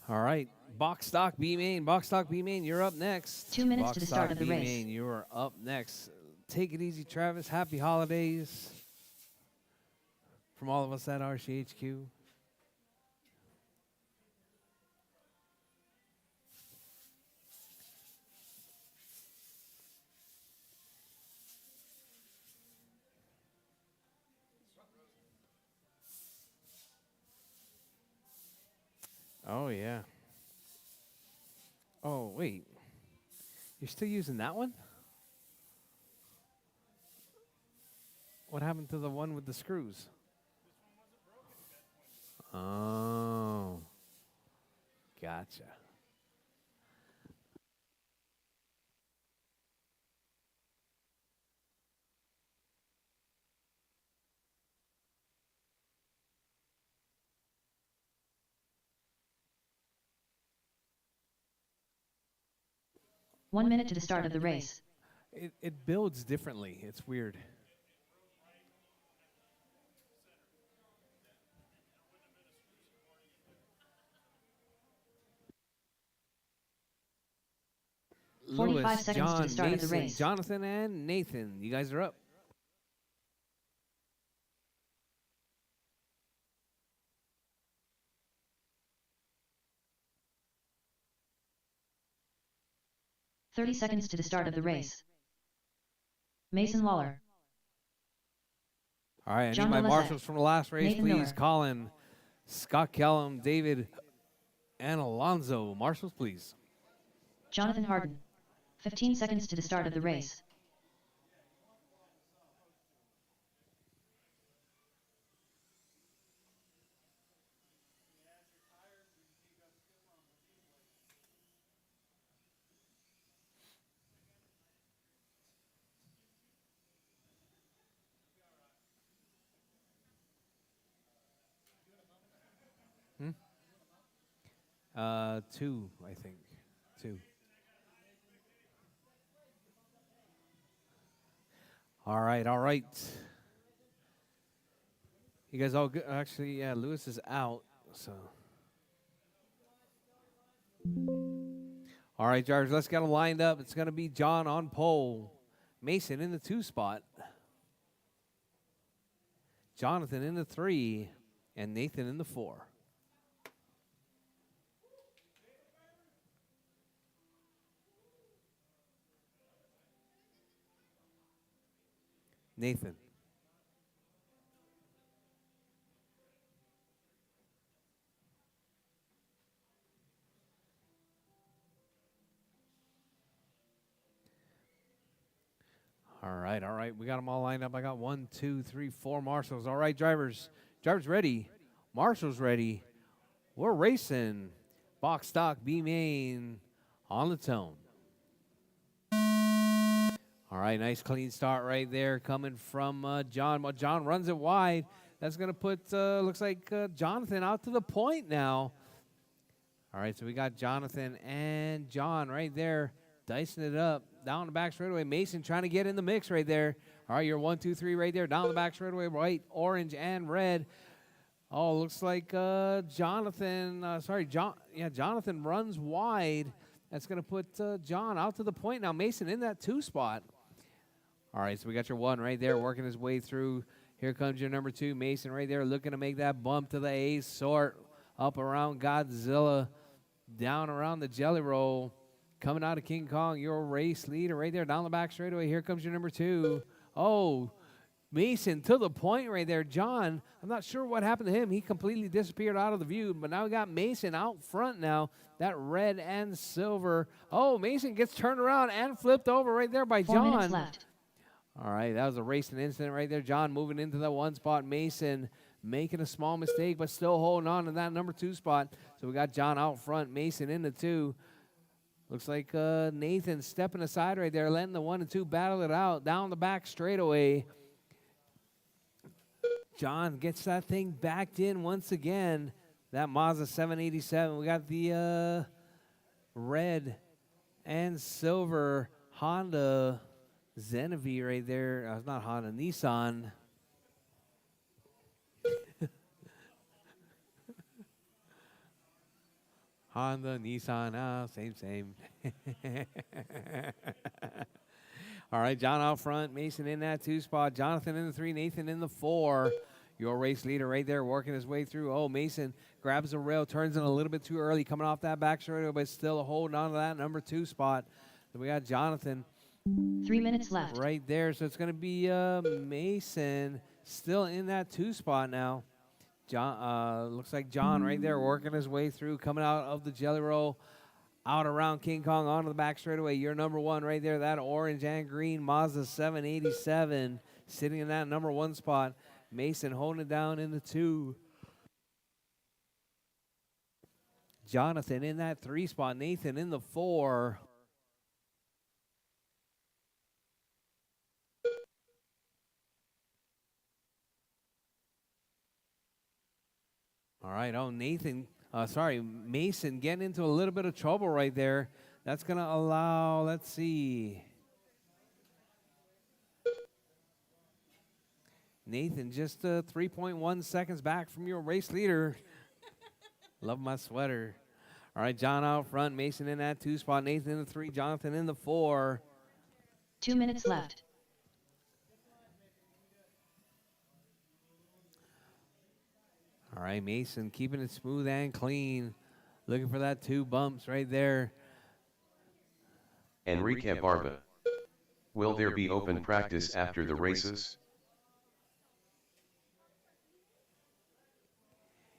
All right, box stock B main. Box stock B main, you're up next. 2 minutes box to the start stock of the B race. main, you are up next. Take it easy, Travis. Happy holidays from all of us at RCHQ. Oh, yeah. Oh, wait. You're still using that one? What happened to the one with the screws? Oh. Gotcha. One minute to the start of the race. It builds differently. It's weird. Lewis, 45 seconds to John, the start of the Mason, race. Jonathan, and Nathan. You guys are up. "30 seconds to the start of the race. Mason Lawler, All right, I John need my Dolesek, marshals from the last race, Nathan please. Miller. Colin, Scott Kellum, David, and Alonso. Marshals, please. Jonathan Harden, 15 seconds to the start of the race. Two, I think. Two. All right, all right. You guys all good? Actually, yeah, Lewis is out, so. All right, drivers, let's get them lined up. It's going to be John on pole. Mason in the 2 spot. Jonathan in the 3. And Nathan in the 4. Nathan. All right, all right. We got them all lined up. I got 1, 2, 3, 4 marshals. All right, drivers. Drivers ready. Marshals ready. We're racing. Box stock B main on the tone. All right, nice clean start right there coming from John. Well, John runs it wide. That's going to put, looks like Jonathan out to the point now. All right, so we got Jonathan and John right there, dicing it up. Down the back straightaway. Mason trying to get in the mix right there. All right, you're 1, 2, 3 right there. Down the back straightaway, white, orange, and red. Oh, looks like Jonathan, Jonathan runs wide. That's going to put John out to the point now. Mason in that 2 spot. All right, so we got your 1 right there working his way through. Here comes your number 2, Mason right there looking to make that bump to the A sort. Up around Godzilla, down around the Jelly Roll. Coming out of King Kong, your race leader right there down the back straightaway. Here comes your number 2. Oh, Mason to the point right there. John, I'm not sure what happened to him. He completely disappeared out of the view, but now we got Mason out front now. That red and silver. Oh, Mason gets turned around and flipped over right there by 4 John. minutes left. All right, that was a racing incident right there. John moving into that 1 spot. Mason making a small mistake, but still holding on to that number 2 spot. So we got John out front, Mason in the 2. Looks like Nathan stepping aside right there, letting the 1 and 2 battle it out. Down the back straightaway. John gets that thing backed in once again. That Mazda 787. We got the red and silver Honda Zenevie right there. It's not Honda, Nissan. Honda, Nissan, same. All right, John out front, Mason in that 2 spot, Jonathan in the 3, Nathan in the 4. Your race leader right there working his way through. Oh, Mason grabs the rail, turns in a little bit too early, coming off that back straightaway, but still holding on to that number 2 spot. So we got Jonathan 3 minutes left. right there. So it's going to be Mason still in that 2 spot now. John, looks like John right there working his way through, coming out of the Jelly Roll, out around King Kong onto the back straightaway. Your number 1 right there, that orange and green Mazda 787 sitting in that number 1 spot. Mason holding it down in the 2. Jonathan in that 3 spot. Nathan in the 4. All right, Mason getting into a little bit of trouble right there. That's going to allow, let's see. Nathan just 3.1 seconds back from your race leader. Love my sweater. All right, John out front, Mason in that 2 spot, Nathan in the 3, Jonathan in the 4. 2 minutes left. All right, Mason keeping it smooth and clean. Looking for that 2 bumps right there. Rchq Barba. Will there be open practice after the races?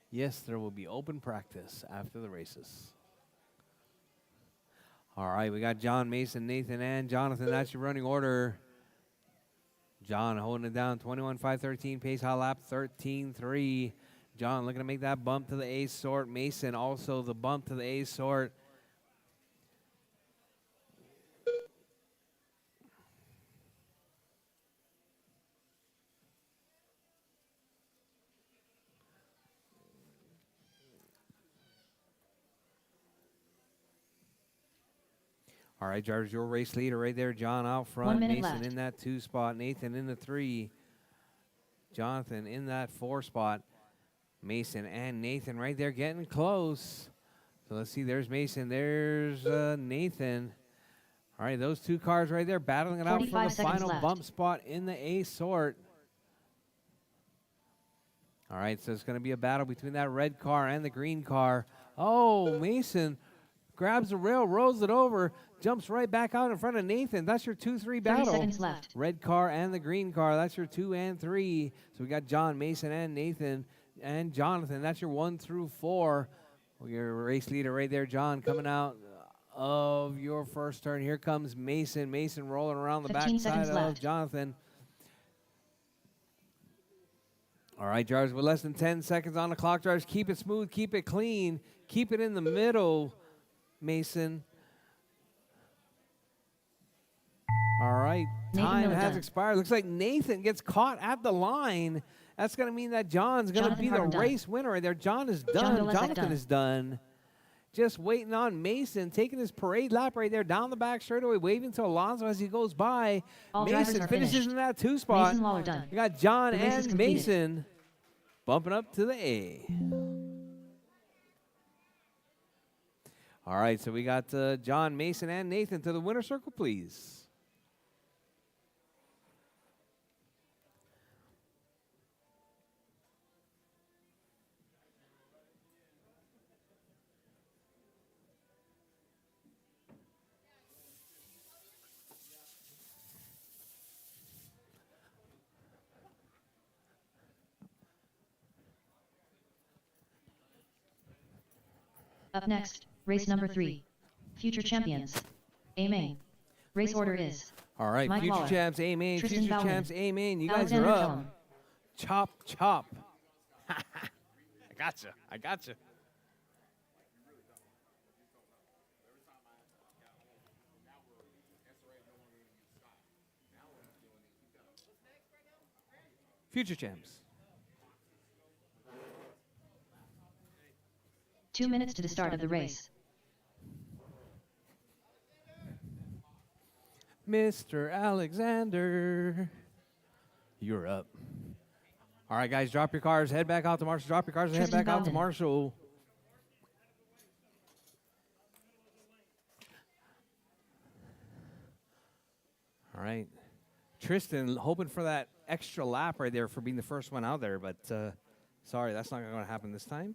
Yes, there will be open practice after the races. All right, we got John, Mason, Nathan, and Jonathan. That's your running order. John holding it down, 21.513, pace hot lap 13.3. John looking to make that bump to the A sort. Mason also the bump to the A sort. All right, Jarvis, your race leader right there. John out front. 1 minute Mason left. in that 2 spot. Nathan in the 3. Jonathan in that 4 spot. Mason and Nathan right there getting close. So let's see. There's Mason. There's Nathan. All right, those 2 cars right there battling it out for 45 the seconds final left. bump spot in the A sort. All right, so it's going to be a battle between that red car and the green car. Oh, Mason grabs the rail, rolls it over, jumps right back out in front of Nathan. That's your 2-3 30 battle. seconds left. Red car and the green car. That's your 2 and 3. So we got John, Mason, and Nathan, and Jonathan. That's your 1 through 4. Well, your race leader right there, John, coming out of your first turn. Here comes Mason. Mason rolling around the 15 backside seconds of left. Jonathan. All right, Jarvis, with less than 10 seconds on the clock, Jarvis, keep it smooth, keep it clean, keep it in the middle, Mason. All right, Nathan time Miller has done. expired. Looks like Nathan gets caught at the line. That's going to mean that John's going to Jonathan be the Harden done. race winner right there. John is John done. Dolezak Jonathan done. is done. Just waiting on Mason, taking his parade lap right there down the back straightaway, waving to Alonso as he goes by. All drivers Mason are finishes finished. in that 2 spot. Mason Waller done. We got John The race is and completed. Mason bumping up to the A. All right, so we got John, Mason, and Nathan to the winner's circle, please. Up next, race number 3. Future champions. A main. Race order is All right, Mike future Waller, champs, amen. Tristan Future Bauman, champs, amen. You guys Alexander are up. Kellum. Chop, chop. I gotcha. I gotcha. Future champs. 2 minutes to the start of the race. Mr. Alexander, you're up. All right, guys, drop your cars. Head back out to Marshall. Drop your cars and head Tristan back out to Bauman. Marshall. All right. Tristan hoping for that extra lap right there for being the first one out there, but sorry, that's not going to happen this time.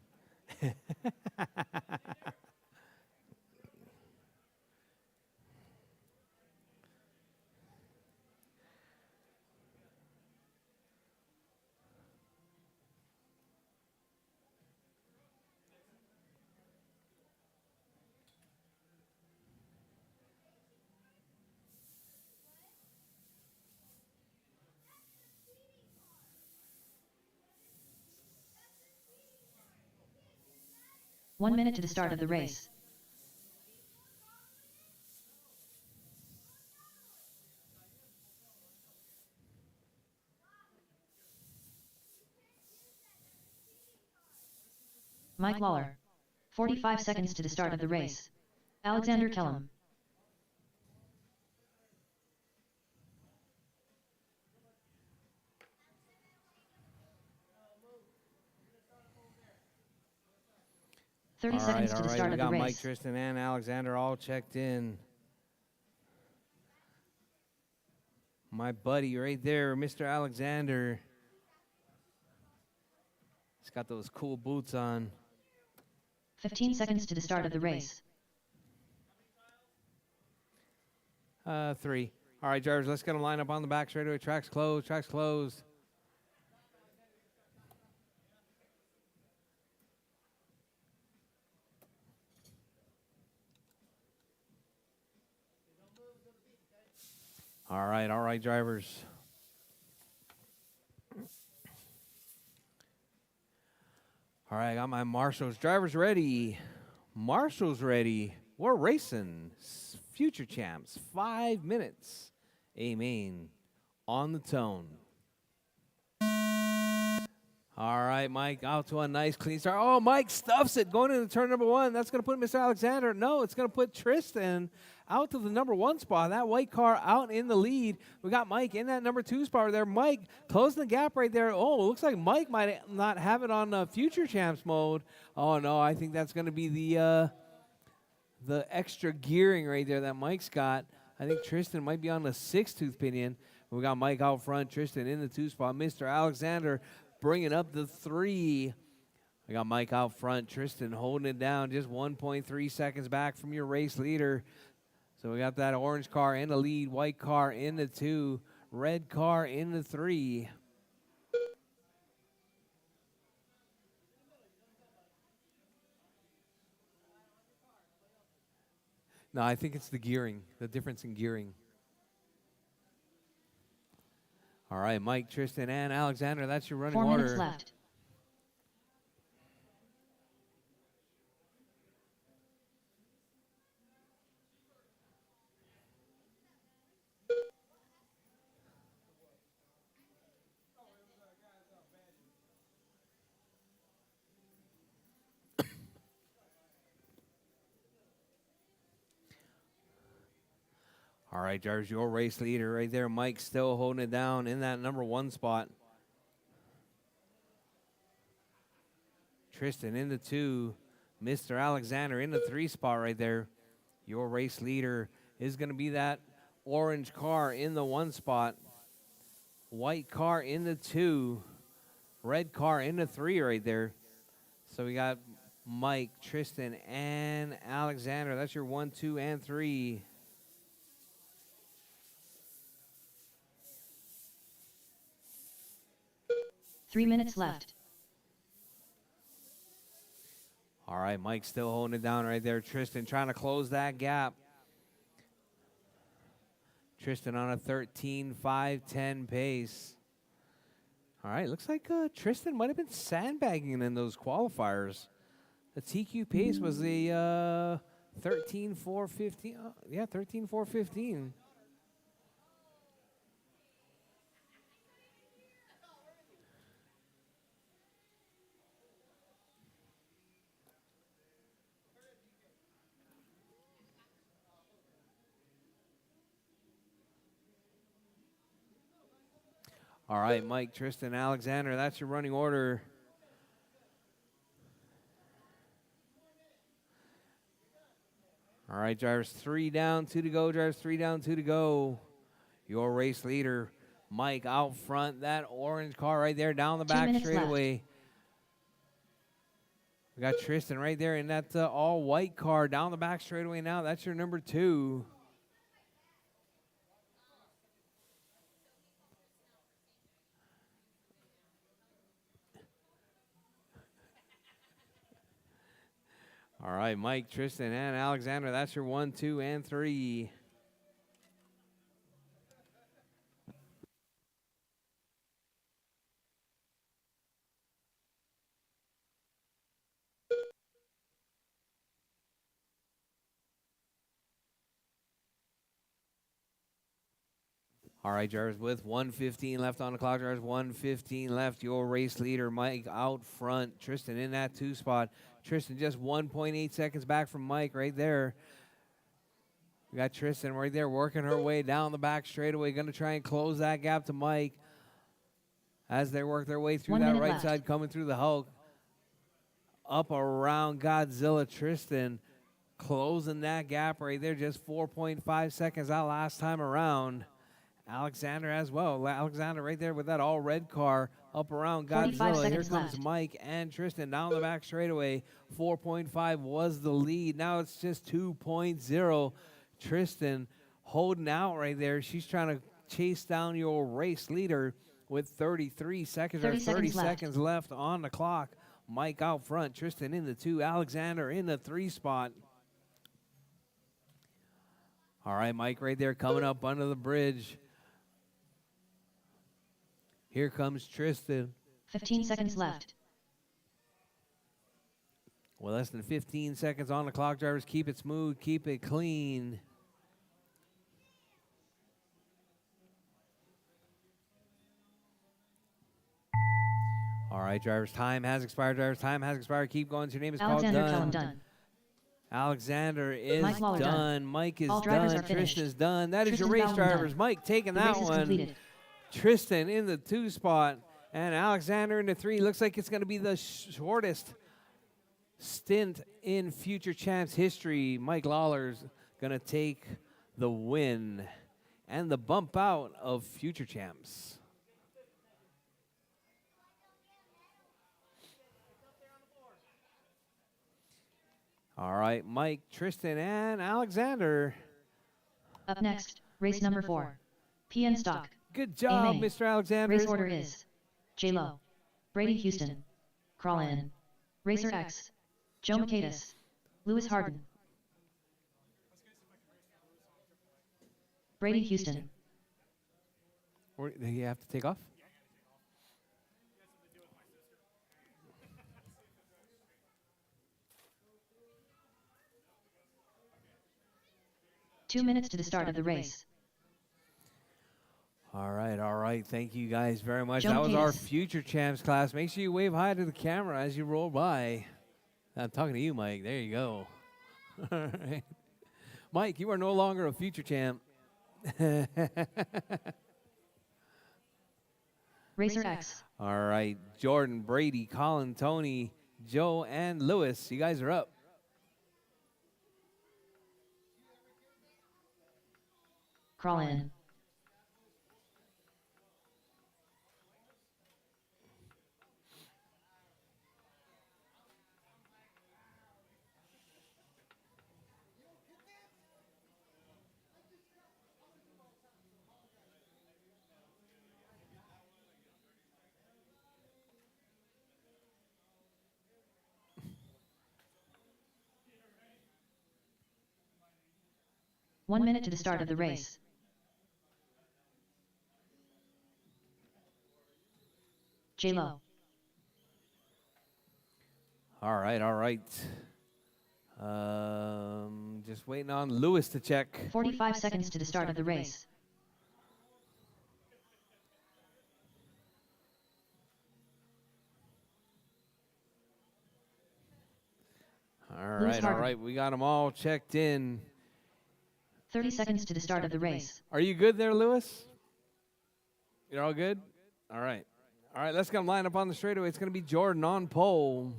One minute to the start of the race. Mike Waller. 45 seconds to the start of the race. Alexander Kellum. All 30 seconds right, to the all start right. We of the got Mike, race. Tristan, and Alexander all checked in. My buddy right there, Mr. Alexander. He's got those cool boots on. 15 seconds to the start of the race. 3. All right, Jarvis, let's get them lined up on the back straightaway. Track's closed, track's closed. All right, drivers. All right, I got my marshals. Drivers ready. Marshals ready. We're racing. Future champs. 5 minutes. Amen. On the tone. All right, Mike, out to a nice clean start. Oh, Mike stuffs it going into turn number 1. That's going to put Mr. Alexander. No, it's going to put Tristan out to the number 1 spot. That white car out in the lead. We got Mike in that number 2 spot right there. Mike closing the gap right there. Oh, it looks like Mike might not have it on future champs mode. Oh, no, I think that's going to be the extra gearing right there that Mike's got. I think Tristan might be on the 6-tooth pinion. We got Mike out front, Tristan in the 2 spot. Mr. Alexander bringing up the 3. I got Mike out front, Tristan holding it down, just 1.3 seconds back from your race leader. So we got that orange car in the lead, white car in the 2, red car in the 3. No, I think it's the gearing, the difference in gearing. All right, Mike, Tristan, and Alexander, that's your running 4 order. minutes left. All right, there's your race leader right there. Mike still holding it down in that number 1 spot. Tristan in the 2. Mr. Alexander in the 3 spot right there. Your race leader is going to be that orange car in the 1 spot. White car in the 2. Red car in the 3 right there. So we got Mike, Tristan, and Alexander. That's your 1, 2, and 3. Three minutes left. All right, Mike still holding it down right there. Tristan trying to close that gap. Tristan on a 13.510 pace. All right, looks like Tristan might have been sandbagging in those qualifiers. The TQ pace was a 13.415. Yeah, 13.415. All right, Mike, Tristan, Alexander, that's your running order. All right, drivers, 3 down, 2 to go. Drivers, 3 down, 2 to go. Your race leader, Mike, out front. That orange car right there down the 2 back minutes straightaway. We got Tristan right there in that all-white car down the back straightaway now. That's your number 2. All right, Mike, Tristan, and Alexander, that's your 1, 2, and 3. All right, drivers, with 1:15 left on the clock, drivers, 1:15 left. Your race leader, Mike, out front. Tristan in that 2 spot. Tristan just 1.8 seconds back from Mike right there. We got Tristan right there working her way down the back straightaway. Going to try and close that gap to Mike as they work their way through 1 that minute right left. side, coming through the Hulk. Up around Godzilla. Tristan closing that gap right there. Just 4.5 seconds out last time around. Alexander as well. Alexander right there with that all-red car up around 45 Godzilla. Here seconds comes left. Mike and Tristan down the back straightaway. 4.5 was the lead. Now it's just 2.0. Tristan holding out right there. She's trying to chase down your race leader with 33 seconds 30 or 30 seconds left. seconds left on the clock. Mike out front. Tristan in the 2. Alexander in the 3 spot. All right, Mike right there coming up under the bridge. Here comes Tristan. 15 seconds left. Well, less than 15 seconds on the clock. Drivers, keep it smooth, keep it clean. All right, drivers, time has expired. Drivers, time has expired. Keep going. Your name is Alexander called. Kellum done. Alexander is Mike Lawler done. Mike is All drivers done. are finished. Tristan's done. That is your Tristan race, Bowden drivers. done. Mike taking The that race is one. completed. Tristan in the 2 spot. And Alexander in the 3. Looks like it's going to be the shortest stint in Future Champs history. Mike Lawler's going to take the win and the bump out of Future Champs. All right, Mike, Tristan, and Alexander. Up next, race number 4. PN Stock. Good job, Amen. Mr. Alexander. Race order is J-Lo, Brady Houston, Crawl-In, Racer X, Joe Michaelis, Lewis Harden, Brady Houston. Or, do you have to take off? Two minutes to the start of the race. All right, all right. Thank you guys very much. Joe That was our Michaelis. Future Champs class. Make sure you wave hi to the camera as you roll by. I'm talking to you, Mike. There you go. All right. Mike, you are no longer a Future Champ. Racer X. All right, Jordan, Brady, Colin, Tony, Joe, and Lewis. You guys are up. Crawl-In. One minute to the start of the race. J-Lo. All right, all right. Just waiting on Lewis to check. 45 seconds to the start of the race. All Lewis right, all Harden. right. We got them all checked in. 30 seconds to the start of the race. Are you good there, Lewis? You're all good? All right. All right, let's get them lined up on the straightaway. It's going to be Jordan on pole.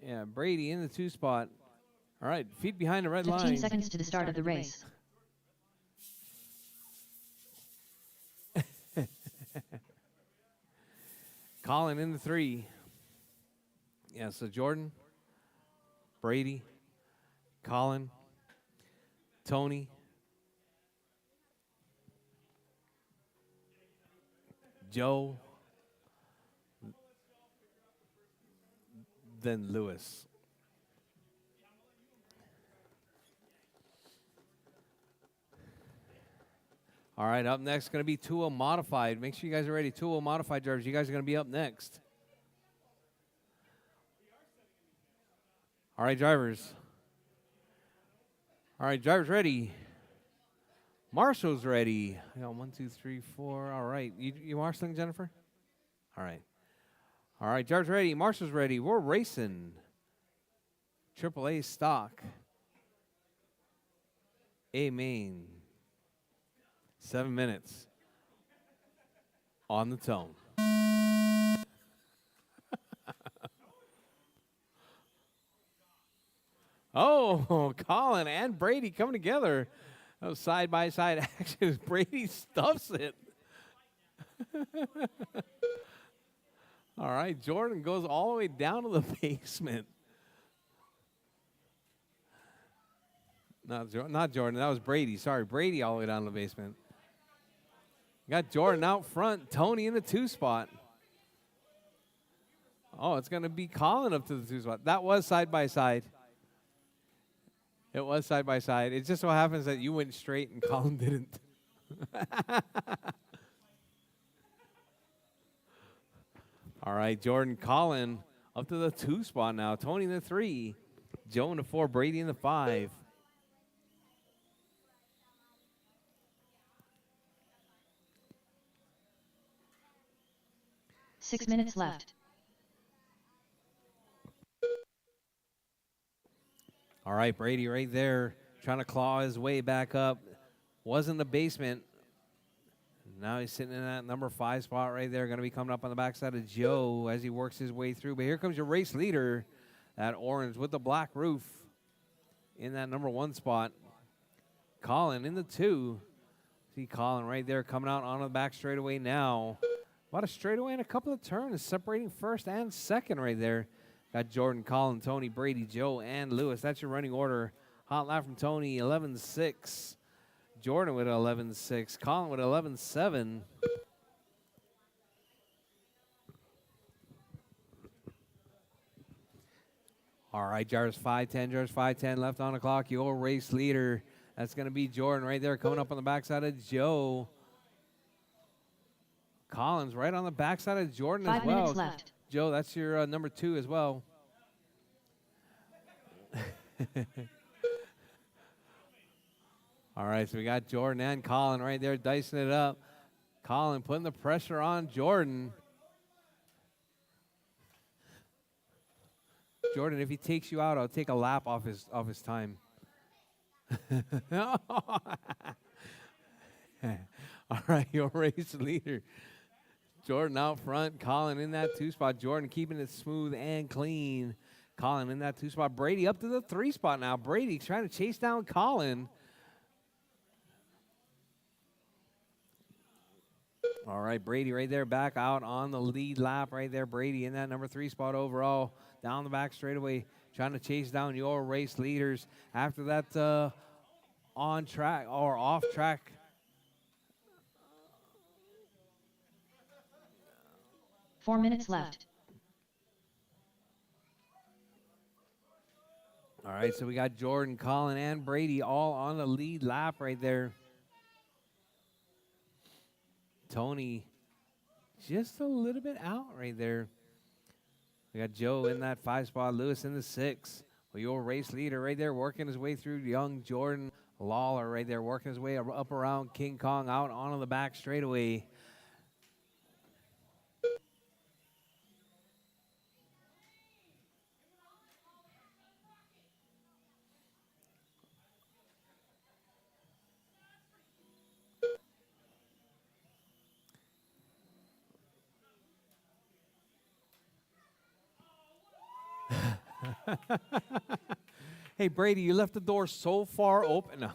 Yeah, Brady in the 2 spot. All right, feet behind the red 15 line. seconds to the start of the race. Colin in the 3. Yeah, so Jordan, Brady, Colin, Tony, Joe, then Lewis. All right, up next going to be 2-0 modified. Make sure you guys are ready. 2-0 modified drivers. You guys are going to be up next. All right, drivers. All right, drivers ready. Marshall's ready. I got 1, 2, 3, 4. All right. You marshalling, Jennifer? All right. All right, drivers ready. Marshall's ready. We're racing. AAA stock. Amen. 7 minutes. On the tone. Oh, Colin and Brady coming together. Oh, side by side action as Brady stuffs it. All right, Jordan goes all the way down to the basement. Not Jordan, that was Brady. Sorry, Brady all the way down to the basement. Got Jordan out front, Tony in the 2 spot. Oh, it's going to be Colin up to the 2 spot. That was side by side. It was side by side. It just so happens that you went straight and Colin didn't. All right, Jordan, Colin up to the 2 spot now. Tony in the 3, Joe in the 4, Brady in the 5. Six minutes left. All right, Brady right there trying to claw his way back up. Was in the basement. Now he's sitting in that number 5 spot right there. Going to be coming up on the backside of Joe as he works his way through. But here comes your race leader, that orange with the black roof in that number 1 spot. Colin in the 2. See Colin right there coming out on the back straightaway now. About a straightaway and a couple of turns separating first and second right there. Got Jordan, Colin, Tony, Brady, Joe, and Lewis. That's your running order. Hot lap from Tony, 11-6. Jordan with 11-6. Colin with 11-7. All right, Jarvis 5:10. Jarvis 5:10 left on the clock. Your race leader. That's going to be Jordan right there coming up on the backside of Joe. Collins right on the backside of Jordan as 5 well. minutes left. Joe, that's your number 2 as well. All right, so we got Jordan and Colin right there dicing it up. Colin putting the pressure on Jordan. Jordan, if he takes you out, I'll take a lap off his time. All right, your race leader. Jordan out front, Colin in that 2 spot. Jordan keeping it smooth and clean. Colin in that 2 spot. Brady up to the 3 spot now. Brady trying to chase down Colin. All right, Brady right there back out on the lead lap right there. Brady in that number 3 spot overall. Down the back straightaway, trying to chase down your race leaders. After that on track or off track. Four minutes left. All right, so we got Jordan, Colin, and Brady all on the lead lap right there. Tony just a little bit out right there. We got Joe in that 5 spot, Lewis in the 6. Well, your race leader right there working his way through young Jordan Lawler right there, working his way up around King Kong out onto the back straightaway. Hey, Brady, you left the door so far open. No.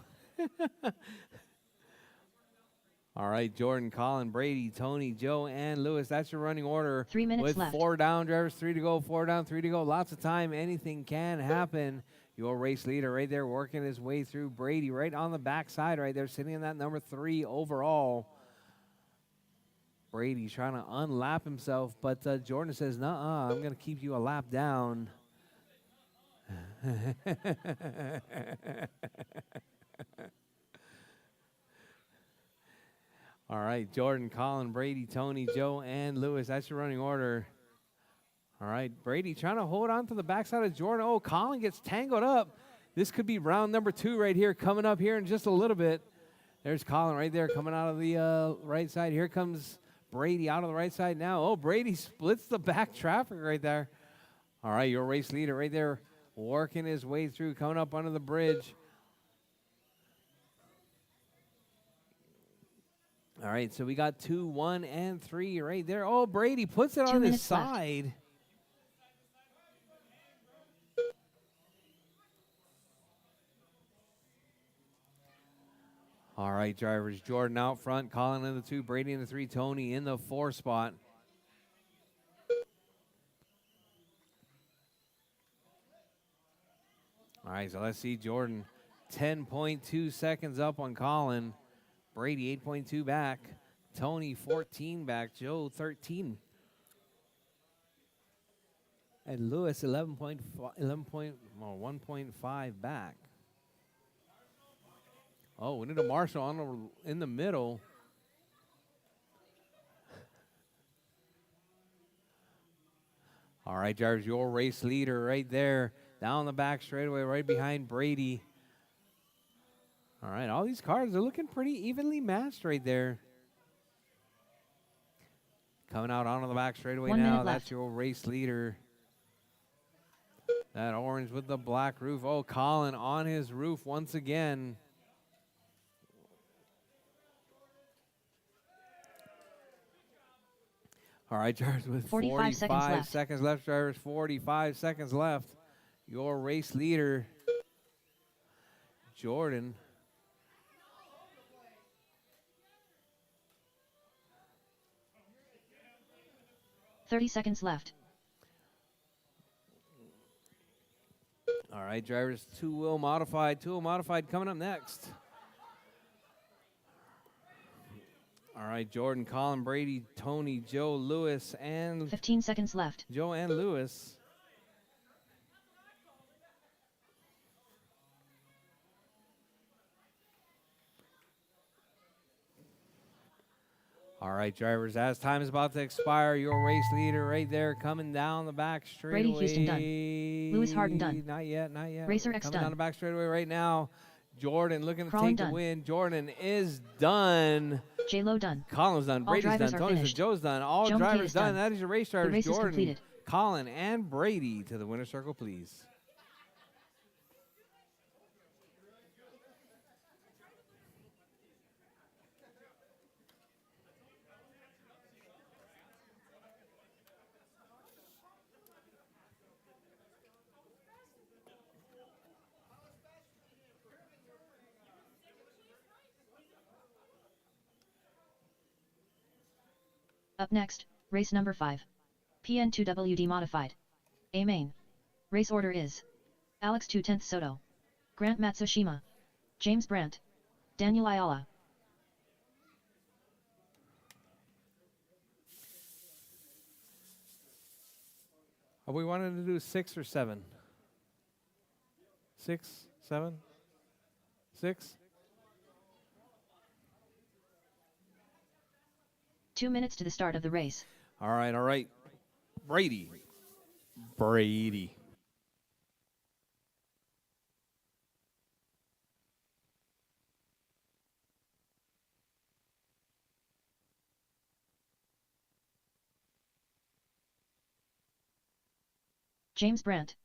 All right, Jordan, Colin, Brady, Tony, Joe, and Lewis. That's your running order. 3 minutes with left. 4 down, drivers, 3 to go, 4 down, 3 to go. Lots of time. Anything can happen. Your race leader right there working his way through. Brady right on the backside right there, sitting in that number 3 overall. Brady trying to unlap himself, but Jordan says, nuh-uh, I'm going to keep you a lap down. All right, Jordan, Colin, Brady, Tony, Joe, and Lewis. That's your running order. All right, Brady trying to hold on to the backside of Jordan. Oh, Colin gets tangled up. This could be round number 2 right here, coming up here in just a little bit. There's Colin right there coming out of the right side. Here comes Brady out of the right side now. Oh, Brady splits the back traffic right there. All right, your race leader right there working his way through, coming up under the bridge. All right, so we got 2, 1, and 3 right there. Oh, Brady puts it 2 on his minutes left. side. All right, drivers. Jordan out front, Colin in the 2, Brady in the 3, Tony in the 4 spot. All right, so let's see Jordan 10.2 seconds up on Colin. Brady 8.2 back. Tony 14 back. Joe 13. And Lewis 1.5 back. Oh, we need a marshal in the middle. All right, drivers, your race leader right there. Down the back straightaway, right behind Brady. All right, all these cars are looking pretty evenly matched right there. Coming out onto the back straightaway 1 now. minute That's left. your race leader. That orange with the black roof. Oh, Colin on his roof once again. All right, drivers, with 45 seconds left. seconds left, drivers, 45 seconds left. Your race leader, Jordan. "30 seconds left. All right, drivers, two-wheel modified coming up next. All right, Jordan, Colin, Brady, Tony, Joe, Lewis, and 15 seconds left. Joe and Lewis. All right, drivers, as time is about to expire, your race leader right there coming down the back straightaway. Brady Houston done. Lewis Harden done. Not yet, not yet. Racer X coming done. down the back straightaway right now. Jordan looking to Crawling take the done. win. Jordan is done. J-Lo done. Colin's done. All Brady's done. drivers are Tony's done. finished. Joe's done. All Joe drivers McKay done. is done. That is your race The drivers. race is Jordan, completed. Colin, and Brady to the winner's circle, please. Up next, race number 5. PN2WD modified. A main. Race order is Alex 2/10 Soto, Grant Matsushima, James Brandt, Daniel Ayala. Are we wanting to do 6 or 7? 6, 7, 6? 2 minutes to the start of the race. All right, all right. Brady. Brady. James Brandt,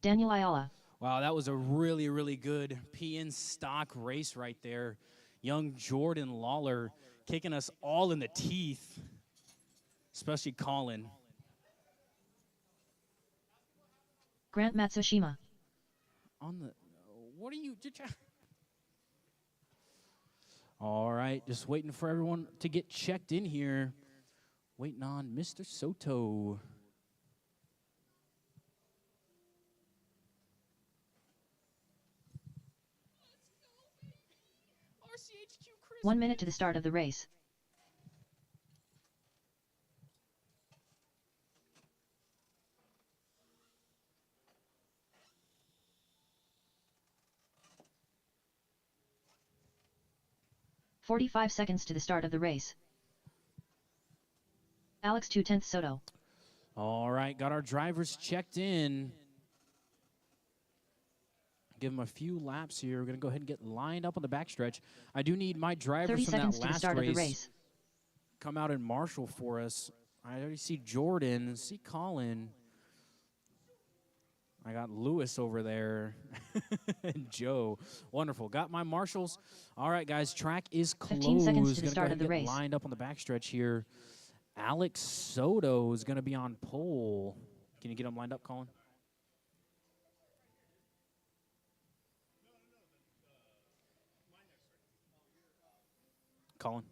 Daniel Ayala. Wow, that was a really, really good PN stock race right there. Young Jordan Lawler kicking us all in the teeth, especially Colin. Grant Matsushima. On the, what are you? All right, just waiting for everyone to get checked in here. Waiting on Mr. Soto. Rchq 1 minute to the start of the race. "45 seconds to the start of the race. Alex 2/10 Soto. All right, got our drivers checked in. Give them a few laps here. We're going to go ahead and get lined up on the backstretch. I do need my 30 drivers from seconds that to the last start of the race race. come out and marshal for us. I already see Jordan, see Colin. I got Lewis over there and Joe. Wonderful. Got my marshals. All right, guys, track is closed. 15 seconds to the Gonna start go of ahead the and get race. lined up on the backstretch here. Alex Soto is going to be on pole. Can you get him lined up, Colin? Colin,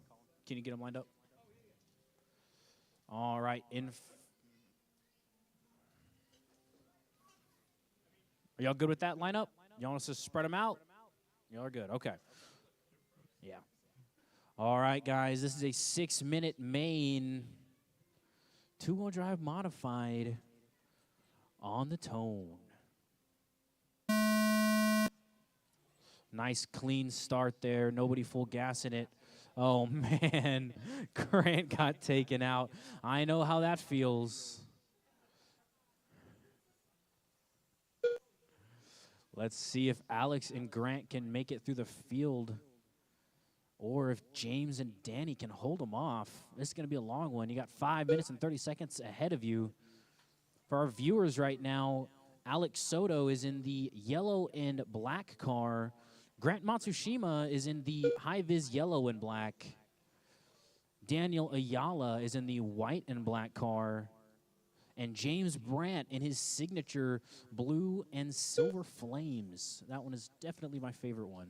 can you get him lined up? All right. Are y'all good with that lineup? Y'all want us to spread them out? Y'all are good. Okay. Yeah. All right, guys. This is a 6-minute main. Two-wheel drive modified on the tone. Nice clean start there. Nobody full gas in it. Oh, man. Grant got taken out. I know how that feels. Let's see if Alex and Grant can make it through the field, or if James and Danny can hold them off. This is going to be a long one. You got 5 minutes and 30 seconds ahead of you. For our viewers right now, Alex Soto is in the yellow and black car. Grant Matsushima is in the high-vis yellow and black. Daniel Ayala is in the white and black car. And James Brandt in his signature blue and silver flames. That one is definitely my favorite one.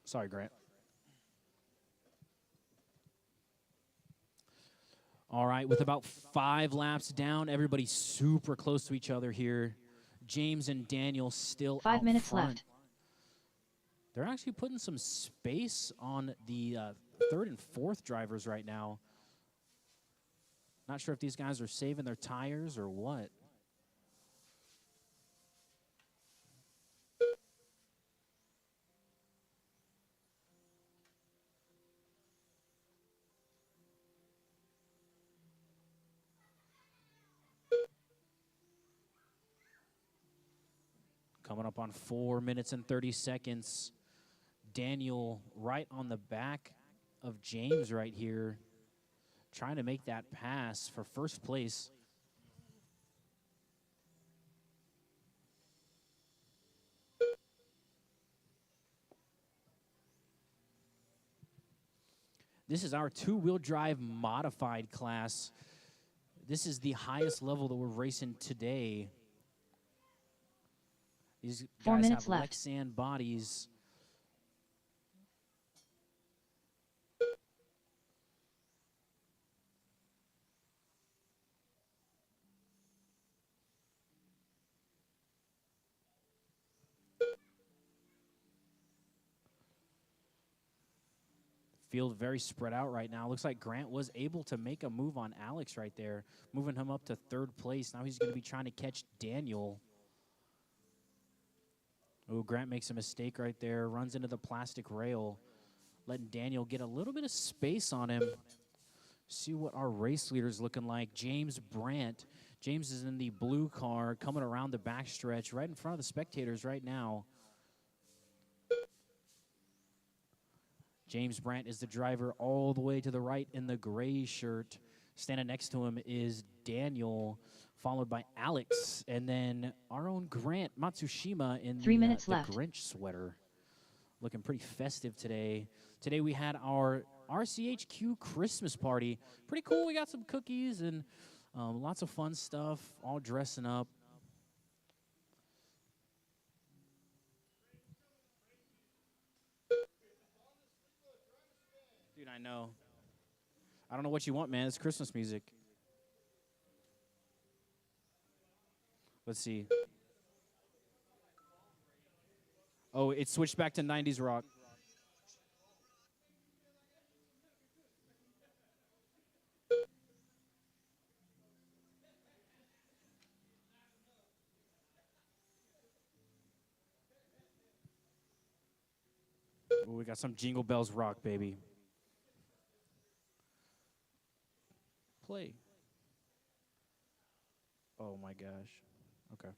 Sorry, Grant. All right, with about 5 laps down, everybody's super close to each other here. James and Daniel still 5 out minutes front. left. They're actually putting some space on the third and fourth drivers right now. Not sure if these guys are saving their tires or what. Coming up on 4 minutes and 30 seconds. Daniel right on the back of James right here, trying to make that pass for first place. This is our two-wheel drive modified class. This is the highest level that we're racing today. These 4 guys minutes have left. Lexan bodies. Field very spread out right now. Looks like Grant was able to make a move on Alex right there, moving him up to third place. Now he's going to be trying to catch Daniel. Oh, Grant makes a mistake right there, runs into the plastic rail, letting Daniel get a little bit of space on him. See what our race leader's looking like. James Brandt. James is in the blue car, coming around the backstretch, right in front of the spectators right now. James Brandt is the driver all the way to the right in the gray shirt. Standing next to him is Daniel, followed by Alex, and then our own Grant Matsushima in 3 the minutes left. Grinch sweater. Looking pretty festive today. Today we had our Rchq Christmas party. Pretty cool. We got some cookies and lots of fun stuff, all dressing up. Dude, I know. I don't know what you want, man. It's Christmas music. Let's see. Oh, it switched back to 90s rock. Ooh, we got some Jingle Bells rock, baby. Play. Oh my gosh. Okay.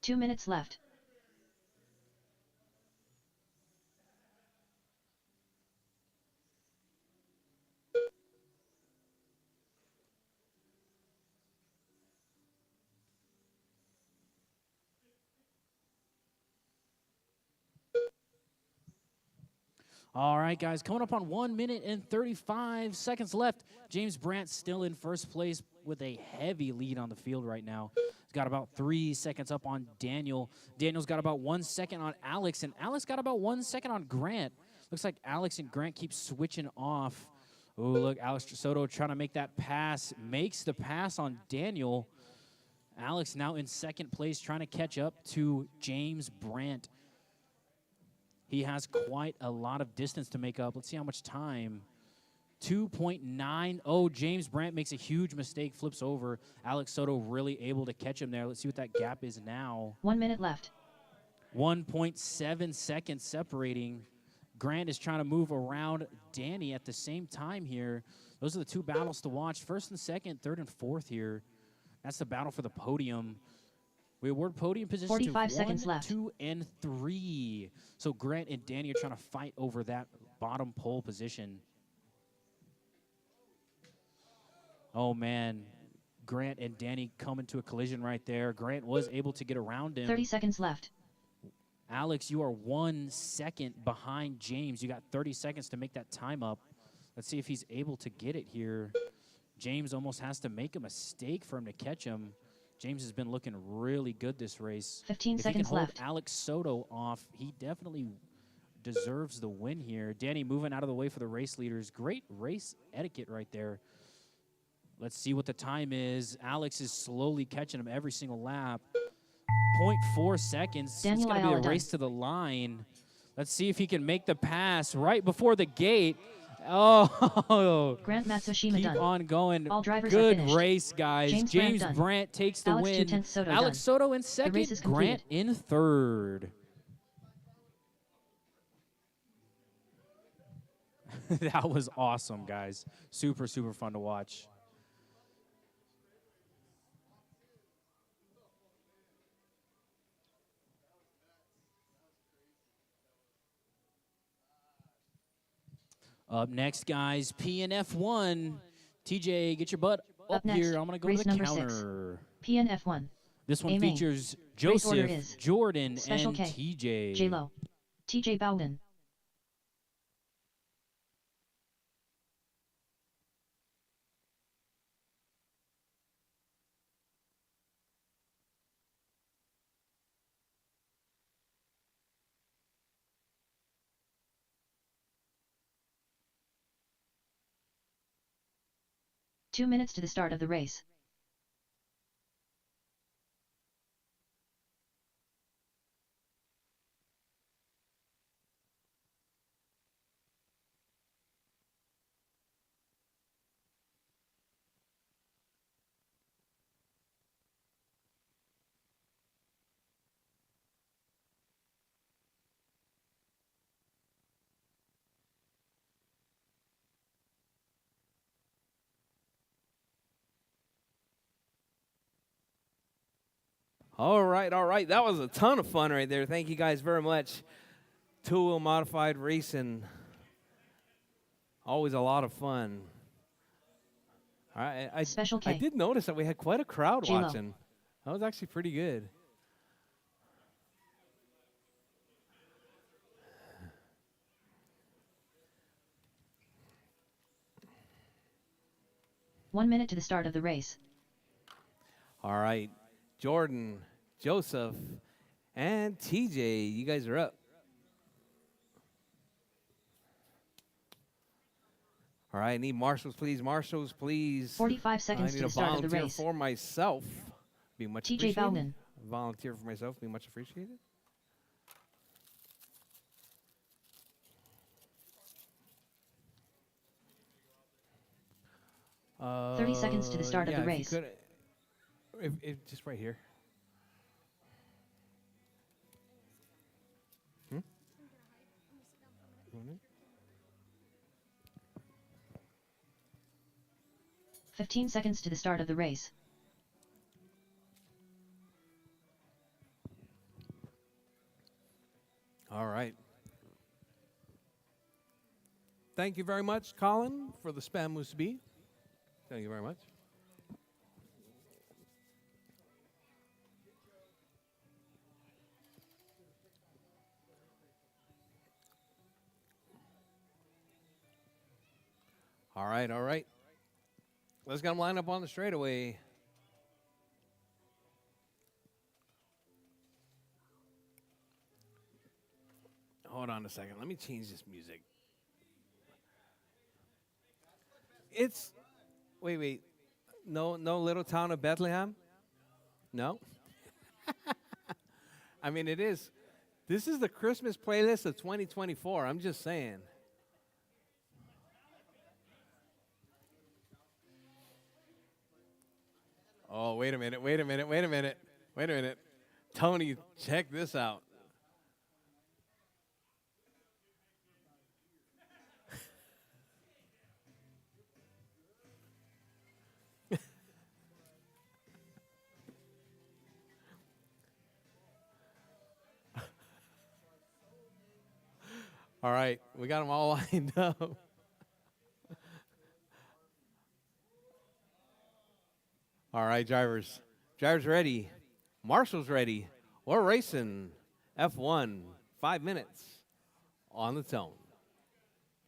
2 minutes left. All right, guys, coming up on 1 minute and 35 seconds left. James Brandt still in first place with a heavy lead on the field right now. He's got about 3 seconds up on Daniel. Daniel's got about 1 second on Alex, and Alex got about 1 second on Grant. Looks like Alex and Grant keep switching off. Oh, look, Alex Soto trying to make that pass. Makes the pass on Daniel. Alex now in second place, trying to catch up to James Brandt. He has quite a lot of distance to make up. Let's see how much time. 2.9. Oh, James Brandt makes a huge mistake, flips over. Alex Soto really able to catch him there. Let's see what that gap is now. 1 minute left. 1.7 seconds separating. Grant is trying to move around Danny at the same time here. Those are the two battles to watch. First and second, third and fourth here. That's the battle for the podium. We award podium positions 45 to seconds 1, left. 2, and 3. So Grant and Danny are trying to fight over that bottom pole position. Oh, man. Grant and Danny come into a collision right there. Grant was able to get around him. 30 seconds left. Alex, you are 1 second behind James. You got 30 seconds to make that time up. Let's see if he's able to get it here. James almost has to make a mistake for him to catch him. James has been looking really good this race. 15 if seconds he can left. hold Alex Soto off, he definitely deserves the win here. Danny moving out of the way for the race leaders. Great race etiquette right there. Let's see what the time is. Alex is slowly catching him every single lap. 0.4 seconds. Daniel It's going to be a Ayala race done. to the line. Let's see if he can make the pass right before the gate. Oh, Grant Matsushima keep done. on going. All drivers are Good finished. race, guys. James James Brandt done. Brandt takes the Alex win. 2/10 Soto Alex done. Soto in The second. race is Grant completed. in third. That was awesome, guys. Super, super fun to watch. Up next, guys, PNF1. TJ, get your butt up next, here. I'm going to go race to the number counter. 6. PNF1. This one Aiming. features Race order Joseph, is Jordan, Special and K. TJ. J-Lo. TJ Bowden. Two minutes to the start of the race. All right, all right. That was a ton of fun right there. Thank you guys very much. Two-wheel modified racing. Always a lot of fun. All right, Special K. I did notice that we had quite a crowd J-Lo. watching. That was actually pretty good. One minute to the start of the race. All right, Jordan, Joseph, and TJ, you guys are up. All right, I need marshals, please. Marshals, please. 45 seconds I to need the a start of the volunteer race. for myself. Be much TJ appreciated. Bowden. Volunteer for myself. Be much appreciated. 30 seconds to the start of the yeah, race. If just right here. Hmm? 15 seconds to the start of the race. All right. Thank you very much, Colin, for the spam musubi. Thank you very much. All right, all right. Let's get them lined up on the straightaway. Hold on a second. Let me change this music. It's wait. No little town of Bethlehem? No? I mean it is. This is the Christmas playlist of 2024. I'm just saying. Oh, wait a minute. Tony, check this out. All right, we got them all lined up. All right, drivers. Drivers ready. Marshall's ready. We're racing F1, 5 minutes on the tone.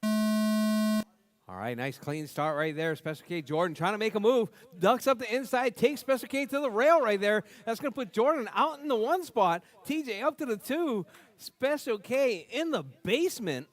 All right, nice clean start right there. Special K Jordan trying to make a move. Ducks up the inside, takes Special K to the rail right there. That's going to put Jordan out in the 1 spot. TJ up to the 2. Special K in the basement.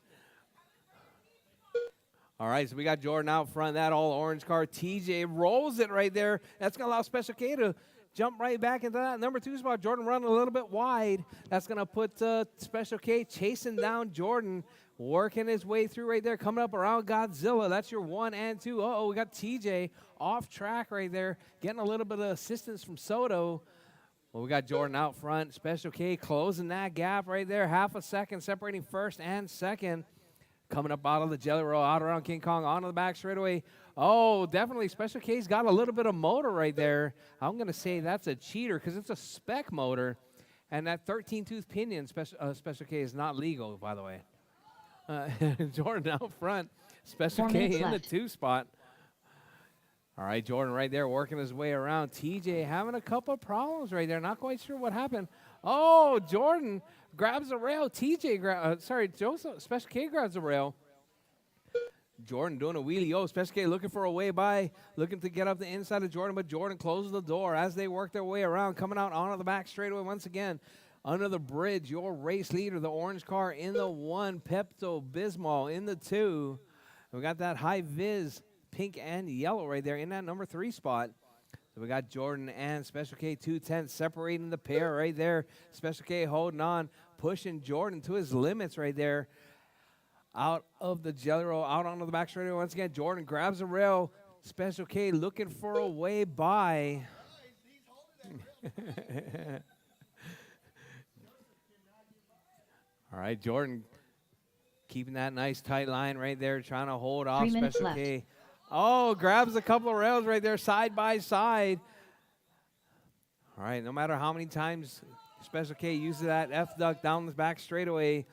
All right, so we got Jordan out front. That all orange car. TJ rolls it right there. That's going to allow Special K to jump right back into that number 2 spot. Jordan running a little bit wide. That's going to put Special K chasing down Jordan. Working his way through right there, coming up around Godzilla. That's your 1 and 2. Uh-oh, we got TJ off track right there, getting a little bit of assistance from Soto. Well, we got Jordan out front. Special K closing that gap right there. Half a second separating first and second. Coming up out of the jelly roll, out around King Kong, onto the back straightaway. Oh, definitely Special K's got a little bit of motor right there. I'm going to say that's a cheater because it's a spec motor. And that 13-tooth pinion, Special K, is not legal, by the way. Jordan out front. Special K in the 2 spot. All right, Jordan right there working his way around. TJ having a couple of problems right there. Not quite sure what happened. Oh, Jordan grabs the rail. Joseph, Special K grabs the rail. Jordan doing a wheelie. Oh, Special K looking for a way by, looking to get up the inside of Jordan, but Jordan closes the door as they work their way around, coming out onto the back straightaway once again. Under the bridge, your race leader, the orange car in the 1, Pepto-Bismol in the 2. We got that high-vis pink and yellow right there in that number 3 spot. So we got Jordan and Special K 210 separating the pair right there. Special K holding on, pushing Jordan to his limits right there. Out of the jelly roll, out onto the back straightaway once again. Jordan grabs the rail. Special K looking for a way by. All right, Jordan keeping that nice tight line right there, trying to hold off 3 minutes Special left. K. Oh, grabs a couple of rails right there, side by side. All right, no matter how many times Special K uses that F-duck down the back straightaway,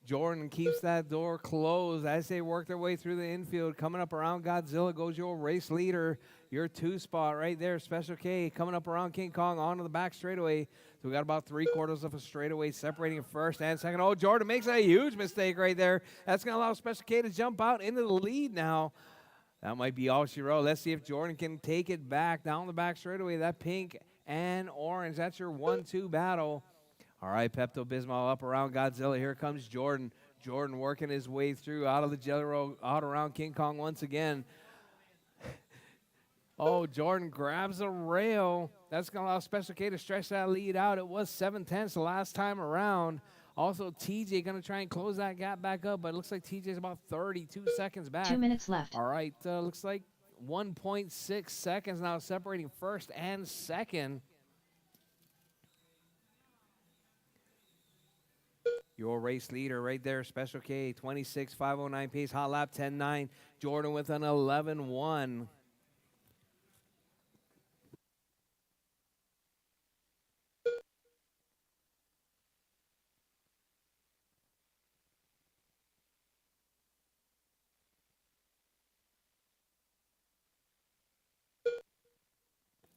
Jordan keeps that door closed as they work their way through the infield. Coming up around Godzilla goes your race leader, your 2 spot right there. Special K coming up around King Kong onto the back straightaway. So we got about 3/4 of a straightaway separating first and second. Oh, Jordan makes a huge mistake right there. That's going to allow Special K to jump out into the lead now. That might be all she wrote. Let's see if Jordan can take it back down the back straightaway. That pink and orange, that's your 1-2 battle. All right, Pepto-Bismol up around Godzilla. Here comes Jordan. Jordan working his way through out of the jelly roll, out around King Kong once again. Oh, Jordan grabs a rail. That's going to allow Special K to stretch that lead out. It was 7/10 the last time around. Also, TJ going to try and close that gap back up, but it looks like TJ's about 32 seconds back. 2 minutes left. All right, looks like 1.6 seconds now separating first and second. Your race leader right there, Special K, 26.509 pace, hot lap 10.9. Jordan with an 11.1.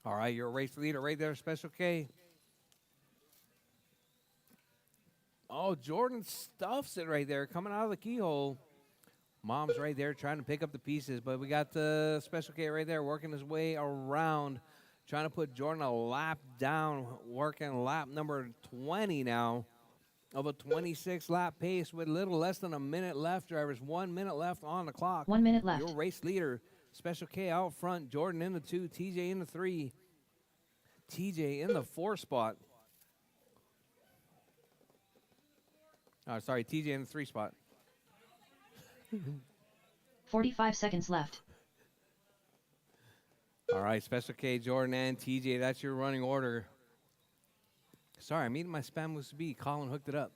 All right, your race leader right there, Special K. Oh, Jordan stuffs it right there, coming out of the keyhole. Mom's right there trying to pick up the pieces, but we got the Special K right there working his way around, trying to put Jordan a lap down, working lap number 20 now of a 26-lap pace with little less than a minute left, drivers. 1 minute left on the clock. 1 minute left. Your race leader, Special K out front, Jordan in the 2, TJ in the 3, TJ in the 4 spot. Oh, sorry, TJ in the 3 spot. 45 seconds left. All right, Special K, Jordan, and TJ, that's your running order. Sorry, I'm eating my spam musubi. Colin hooked it up.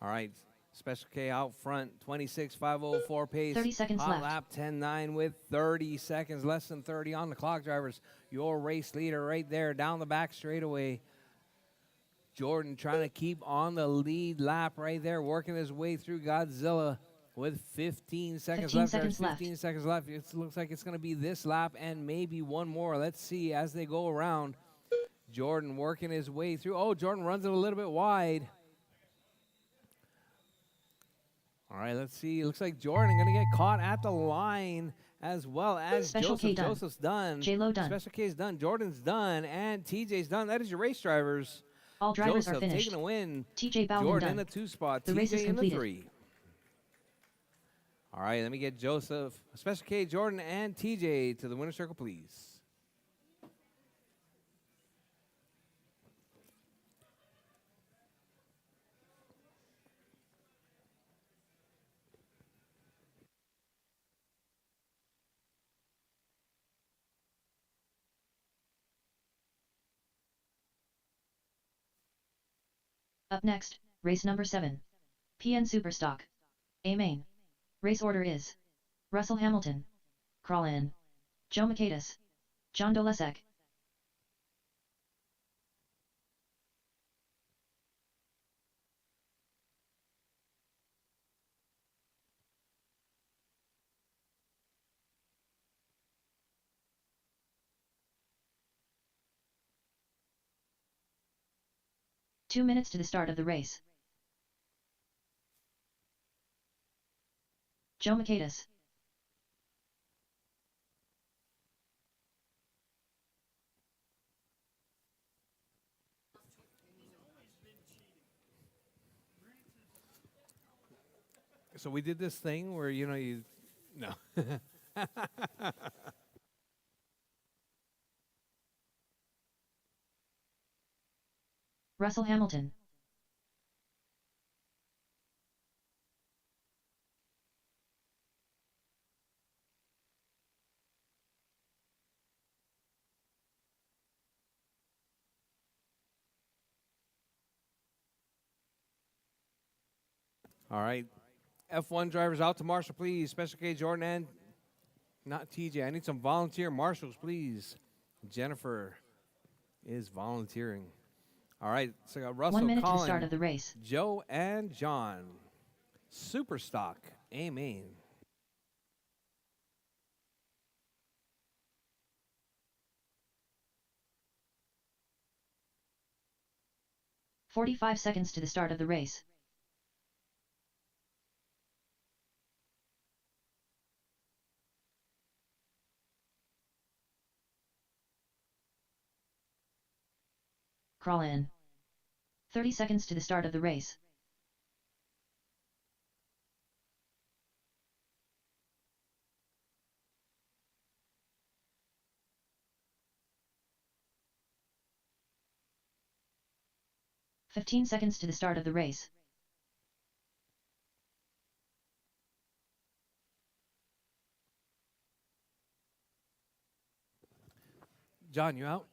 All right, Special K out front, 26.504 pace. 30 seconds hot left. Lap 10.9 with 30 seconds, less than 30 on the clock, drivers. Your race leader right there down the back straightaway. Jordan trying to keep on the lead lap right there, working his way through Godzilla with 15 seconds 15 left. seconds There's 15 seconds left. It looks like it's going to be this lap and maybe one more. Let's see as they go around. Jordan working his way through. Oh, Jordan runs it a little bit wide. All right, let's see. It looks like Jordan going to get caught at the line as well as Special K Joseph. done. Joseph's done. J-Lo done. Special K's done. Jordan's done. And TJ's done. That is your race drivers. All drivers Joseph are finished. taking a win. TJ Bowden Jordan done. in the 2 spot. The race is TJ in the completed. 3. All right, let me get Joseph, Special K, Jordan, and TJ to the winner's circle, please. Up next, race number 7. PN Superstock. A main. Race order is Russell Hamilton, Crawl In, Joe Michaelis, John Dolesek. Two minutes to the start of the race. Joe Michaelis. So we did this thing where, you no. Russell Hamilton. All right. F1 drivers out to marshal, please. Special K, Jordan, and not TJ. I need some volunteer marshals, please. Jennifer is volunteering. All right, so I got Russell, 1 minute to Colin, the start of the race. Joe, and John. Superstock, A main. "45 seconds to the start of the race. Crawl in. 30 seconds to the start of the race. "15 seconds to the start of the race. John, you out?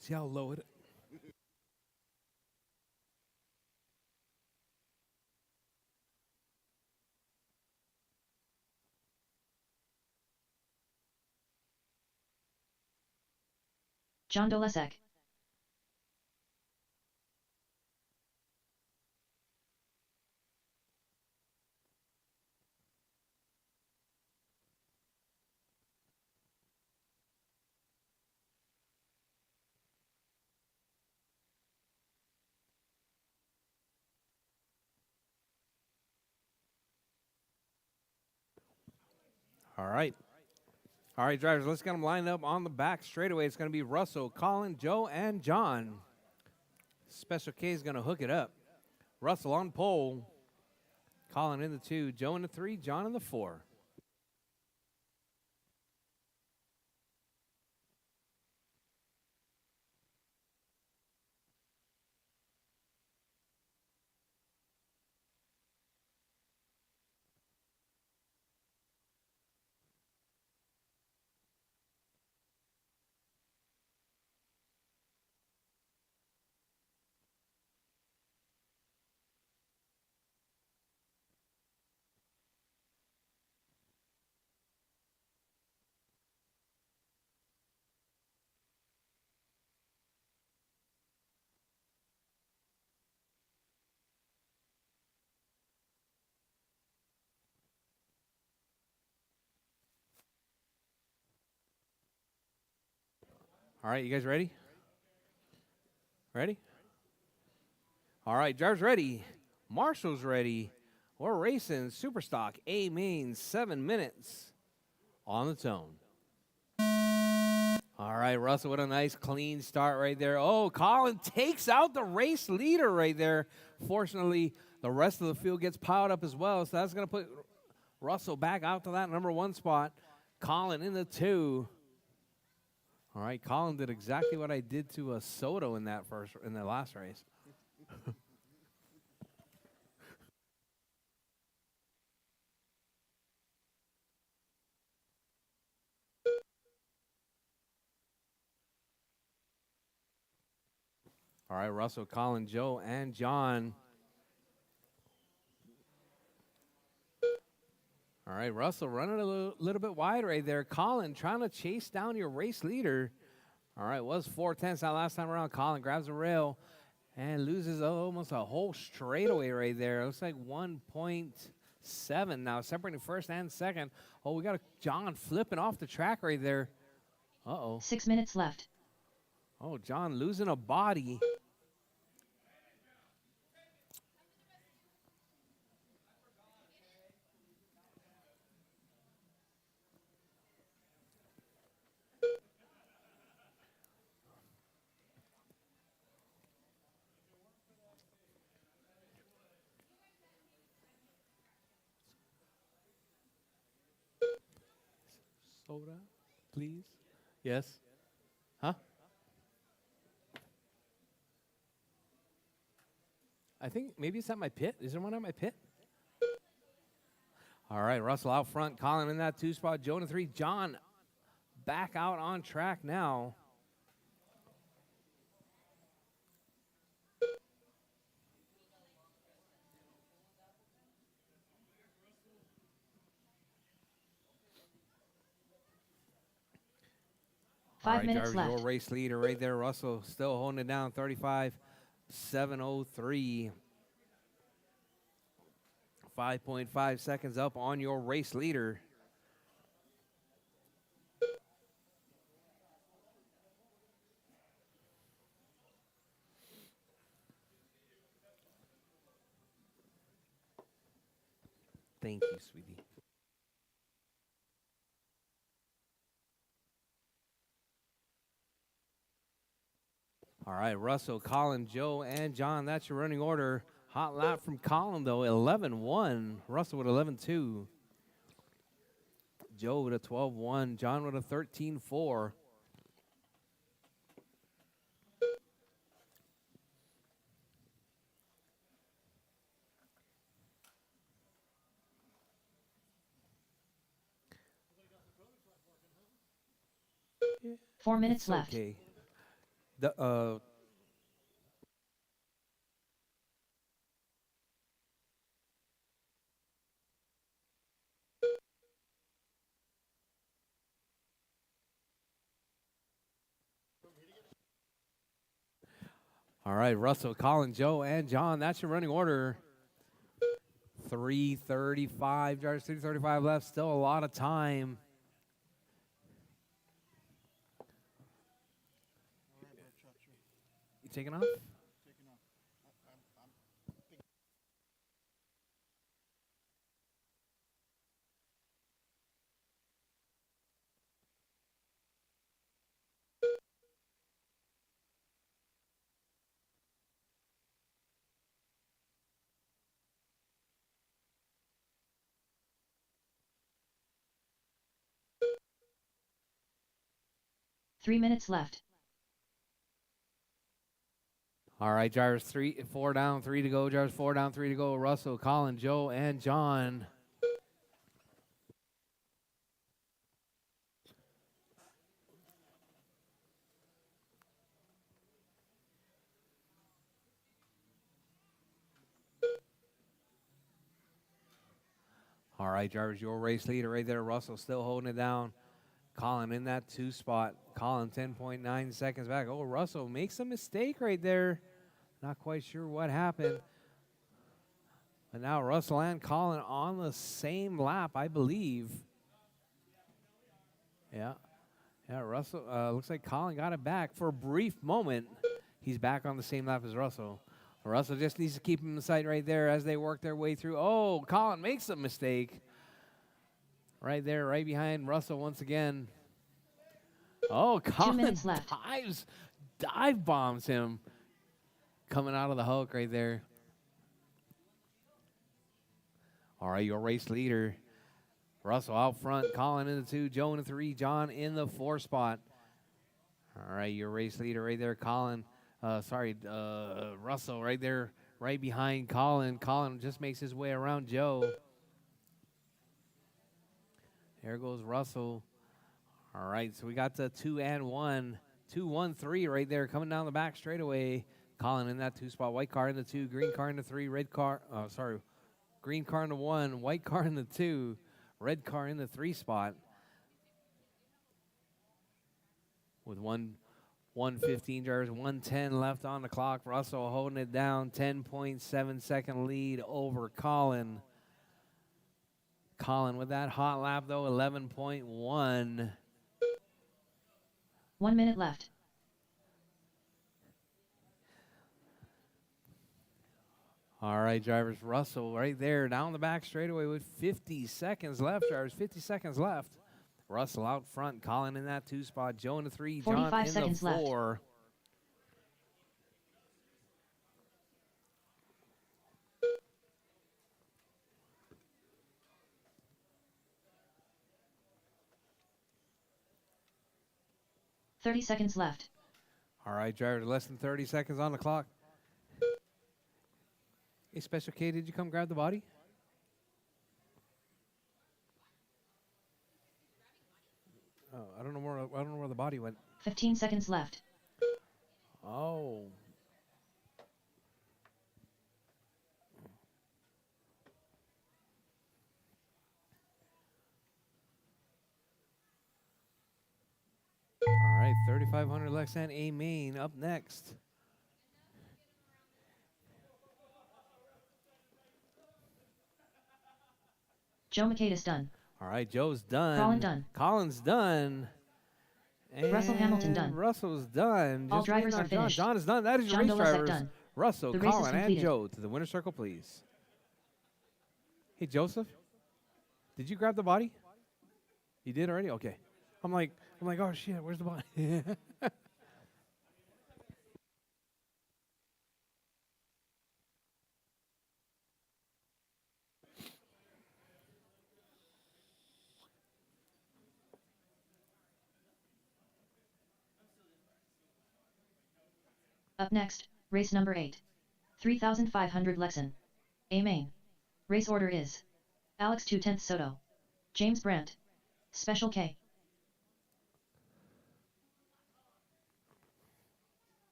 See how low it. John Dolesek. All right. All right, drivers, let's get them lined up on the back straightaway. It's going to be Russell, Colin, Joe, and John. Special K is going to hook it up. Russell on pole. Colin in the 2, Joe in the 3, John in the 4. All right, you guys ready? Ready? All right, drivers ready. Marshall's ready. We're racing Superstock A main, 7 minutes on the tone. All right, Russell, what a nice clean start right there. Oh, Colin takes out the race leader right there. Fortunately, the rest of the field gets piled up as well, so that's going to put Russell back out to that number 1 spot. Colin in the 2. All right, Colin did exactly what I did to Soto in the last race. All right, Russell, Colin, Joe, and John. All right, Russell running a little bit wide right there. Colin trying to chase down your race leader. All right, was 4/10 that last time around. Colin grabs the rail and loses almost a whole straightaway right there. Looks like 1.7 now, separating first and second. Oh, we got John flipping off the track right there. Uh-oh. 6 minutes left. Oh, John losing a body. Soda, please. Yes. Huh? I think maybe it's at my pit. Is there one at my pit? All right, Russell out front. Colin in that 2 spot. Joe in the 3. John back out on track now. Five All right, minutes Jarvis, left. your race leader right there. Russell still holding it down, 35.703. 5.5 seconds up on your race leader. Thank you, sweetie. All right, Russell, Colin, Joe, and John. That's your running order. Hot lap from Colin, though, 11.1. Russell with 11.2. Joe with a 12.1. John with a 13.4. Yeah, 4 minutes it's left. okay. All right, Russell, Colin, Joe, and John. That's your running order. 3:35, Jarvis, 3:35 left. Still a lot of time. You taking off? 3 minutes left. All right, Jarvis, 4 down, 3 to go. Jarvis, 4 down, 3 to go. Russell, Colin, Joe, and John. All right, Jarvis, your race leader right there. Russell still holding it down. Colin in that 2 spot. Colin 10.9 seconds back. Oh, Russell makes a mistake right there. Not quite sure what happened. But now Russell and Colin on the same lap, I believe. Yeah. Yeah, Russell, looks like Colin got it back for a brief moment. He's back on the same lap as Russell. Russell just needs to keep him in sight right there as they work their way through. Oh, Colin makes a mistake. Right there, right behind Russell once again. Oh, 2 Colin minutes left. dive bombs him. Coming out of the Hulk right there. All right, your race leader. Russell out front, Colin in the 2, Joe in the 3, John in the 4 spot. All right, your race leader right there, Colin. Russell right there, right behind Colin. Colin just makes his way around Joe. There goes Russell. All right, so we got the 2 and 1. 2, 1, 3 right there coming down the back straightaway. Colin in that 2 spot, white car in the 2, green car in the 3, green car in the 1, white car in the 2, red car in the 3 spot. With 1:15 drivers, 1:10 left on the clock. Russell holding it down, 10.7 second lead over Colin. Colin with that hot lap though, 11.1. 1 minute left. All right, drivers. Russell right there down the back straightaway with 50 seconds left, drivers. 50 seconds left. Russell out front, Colin in that 2 spot, Joe in the 3, John 45 in seconds the 4. left. "30 seconds left. All right, driver, less than 30 seconds on the clock. Hey, Special K, did you come grab the body? Oh, I don't know where the body went. 15 seconds left. Oh. All right, 3500 Lexan A main up next. Joe Makeda's done. All right, Joe's done. Colin done. Colin's done. And Russell Hamilton done. Russell's done. All Just drivers waiting are on John. finished. John is done. That is your John race Dolezak drivers. done. Russell, The race is Colin, and completed. Joe to the winner's circle, please. Hey, Joseph, did you grab the body? You did already? Okay. I'm like, oh shit, where's the body? Up next, race number 8. 3500 Lexan. A main. Race order is Alex 2/10 Soto. James Brandt. Special K.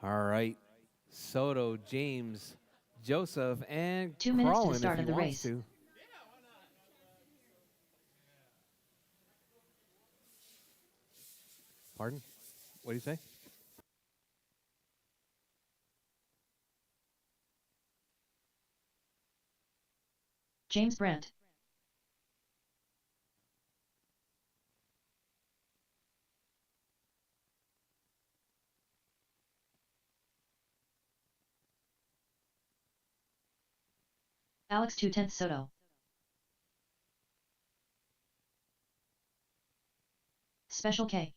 All right. Soto, James, Joseph, and 2 minutes to the Crawlin start if of he the wants race. to. Pardon? What do you say? James Brandt. Alex 2/10 Soto. Special K.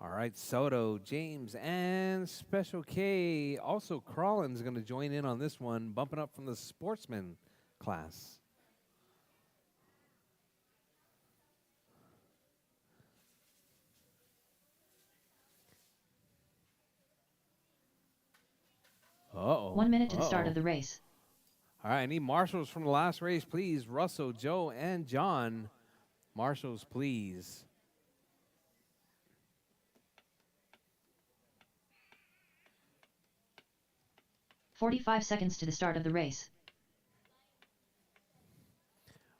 All right, Soto, James, and Special K. Also, Crawlin's going to join in on this one, bumping up from the sportsman class. Uh-oh. 1 minute to the start of the race. All right, I need marshals from the last race, please. Russell, Joe, and John. Marshals, please. "45 seconds to the start of the race.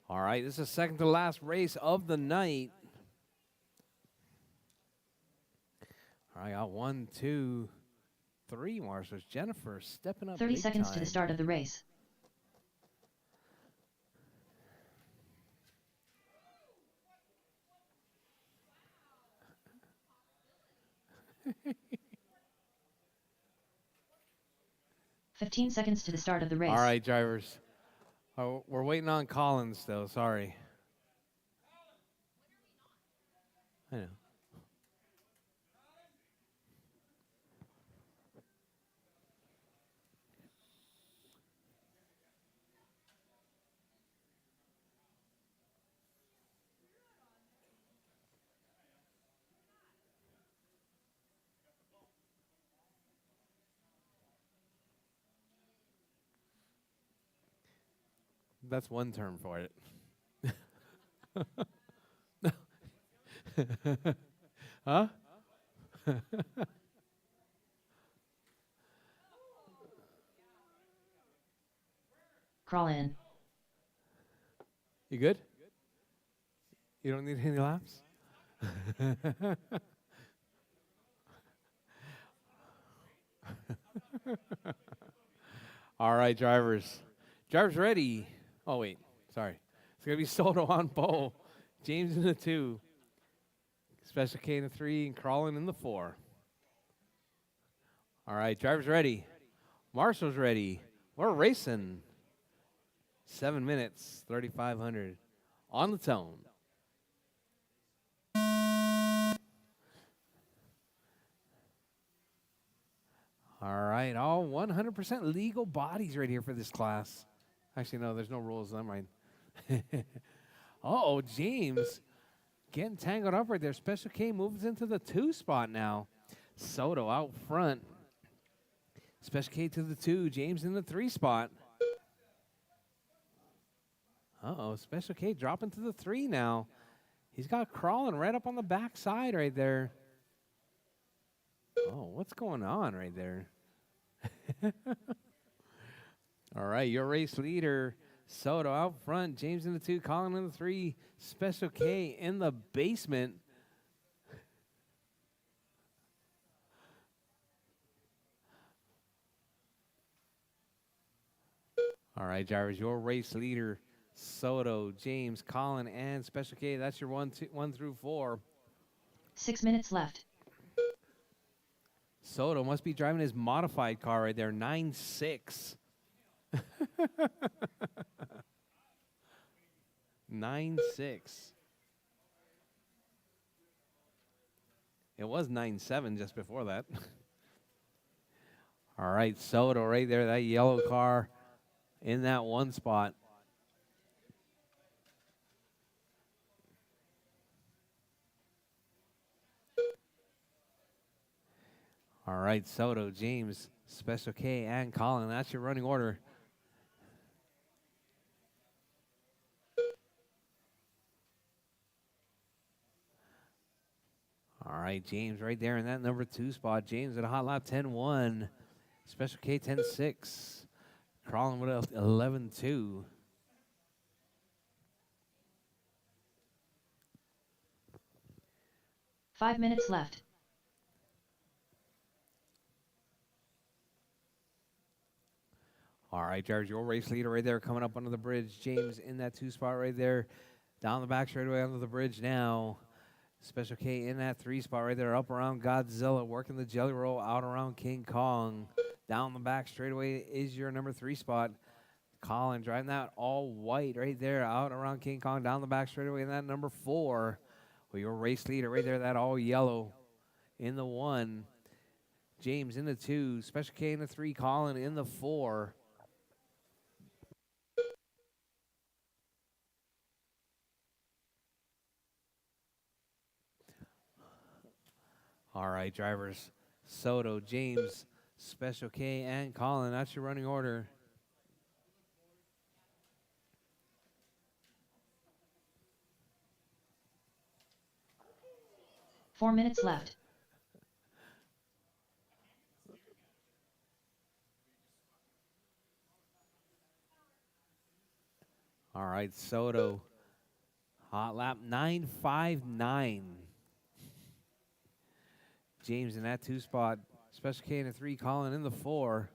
All right, this is the second to last race of the night. I got 1, 2, 3 marshals. Jennifer stepping up 30 big seconds to the time. start of the race. "15 seconds to the start of the race. All right, drivers. Oh, we're waiting on Collins, though. Sorry. I know. That's one term for it. Huh? Crawl in. You good? You don't need any laps? All right, drivers. Drivers ready. Oh, wait. Sorry. It's going to be Soto on pole. James in the 2. Special K in the 3 and Crawling in the 4. All right, drivers ready. Marshall's ready. We're racing. 7 minutes, 3,500 on the tone. All right, all 100% legal bodies right here for this class. Actually, no, there's no rules. I'm right. Uh-oh, James getting tangled up right there. Special K moves into the 2 spot now. Soto out front. Special K to the 2. James in the 3 spot. Uh-oh, Special K dropping to the 3 now. He's got Crawling right up on the backside right there. Oh, what's going on right there? All right, your race leader, Soto out front. James in the 2, Colin in the 3. Special K in the basement. All right, drivers, your race leader, Soto, James, Colin, and Special K. That's your 1 through 4. 6 minutes left. Soto must be driving his modified car right there, 9.6. 9.6. It was 9.7 just before that. All right, Soto right there, that yellow car in that 1 spot. All right, Soto, James, Special K, and Colin. That's your running order. All right, James right there in that number 2 spot. James at a hot lap 10-1. Special K 10-6. Crawling with 11-2. Five minutes left. All right, drivers, your race leader right there coming up under the bridge. James in that 2 spot right there. Down the back straightaway under the bridge now. Special K in that 3 spot right there. Up around Godzilla. Working the jelly roll out around King Kong. Down the back straightaway is your number 3 spot. Colin driving that all white right there. Out around King Kong. Down the back straightaway in that number 4. With your race leader right there. That all yellow in the 1. James in the 2. Special K in the 3. Colin in the 4. All right, drivers. Soto, James, Special K, and Colin. That's your running order. Four minutes left. All right, Soto. Hot lap 9.59. James in that 2 spot. Special K in the 3, Colin in the 4.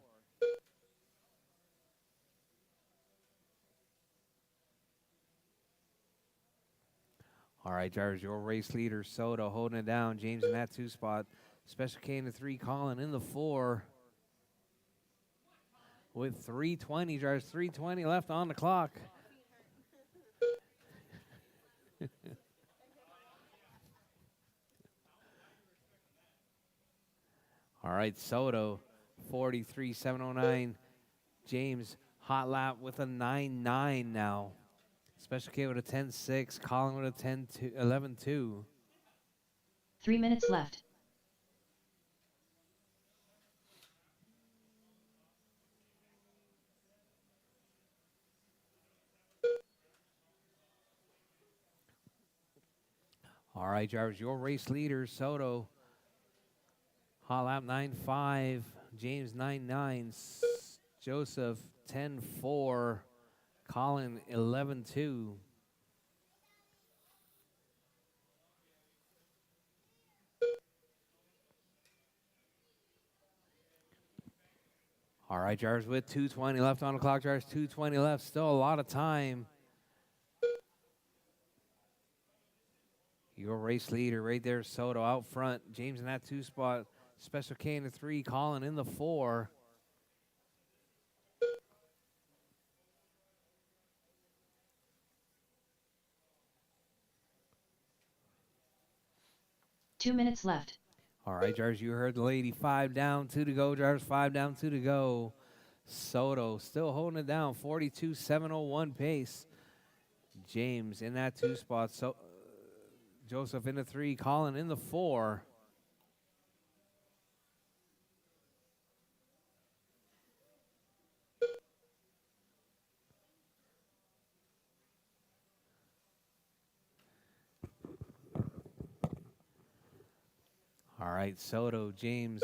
All right, drivers, your race leader, Soto, holding it down. James in that 2 spot. Special K in the 3, Colin in the 4. With 3:20, drivers, 3:20 left on the clock. All right, Soto, 43.709. James, hot lap with a 9.9 now. Special K with a 10.6. Colin with a 11.2. 3 minutes left. All right, drivers, your race leader, Soto. Hot lap 9.5. James 9.9. Joseph 10.4. Colin 11.2. All right, drivers, with 2:20 left on the clock, drivers, 2:20 left. Still a lot of time. Your race leader right there, Soto, out front. James in that 2 spot. Special K in the 3, Colin in the 4. Two minutes left. All right, drivers, you heard the lady. 5 down, 2 to go, drivers. 5 down, 2 to go. Soto still holding it down, 42.701 pace. James in that 2 spot. So Joseph in the 3, Colin in the 4. All right, Soto, James,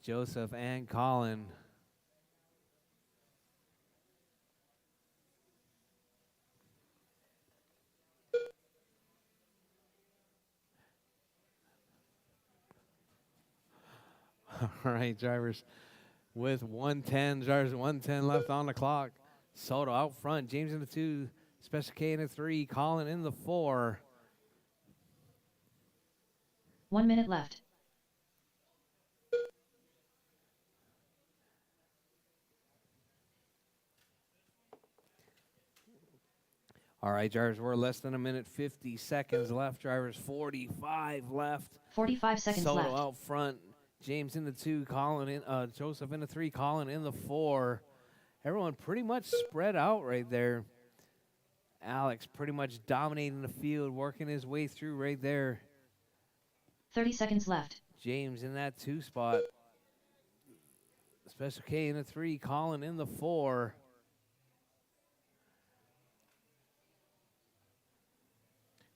Joseph, and Colin. All right, drivers, with 110, drivers, 110 left on the clock. Soto out front, James in the 2, Special K in the 3, Colin in the 4. 1 minute left. All right, drivers, we're less than a minute, 50 seconds left. Drivers, 45 left. 45 seconds Soto left. out front, James in the 2, Colin in, Joseph in the 3, Colin in the 4. Everyone pretty much spread out right there. Alex pretty much dominating the field, working his way through right there. 30 seconds left. James in that 2 spot. Special K in the 3, Colin in the 4.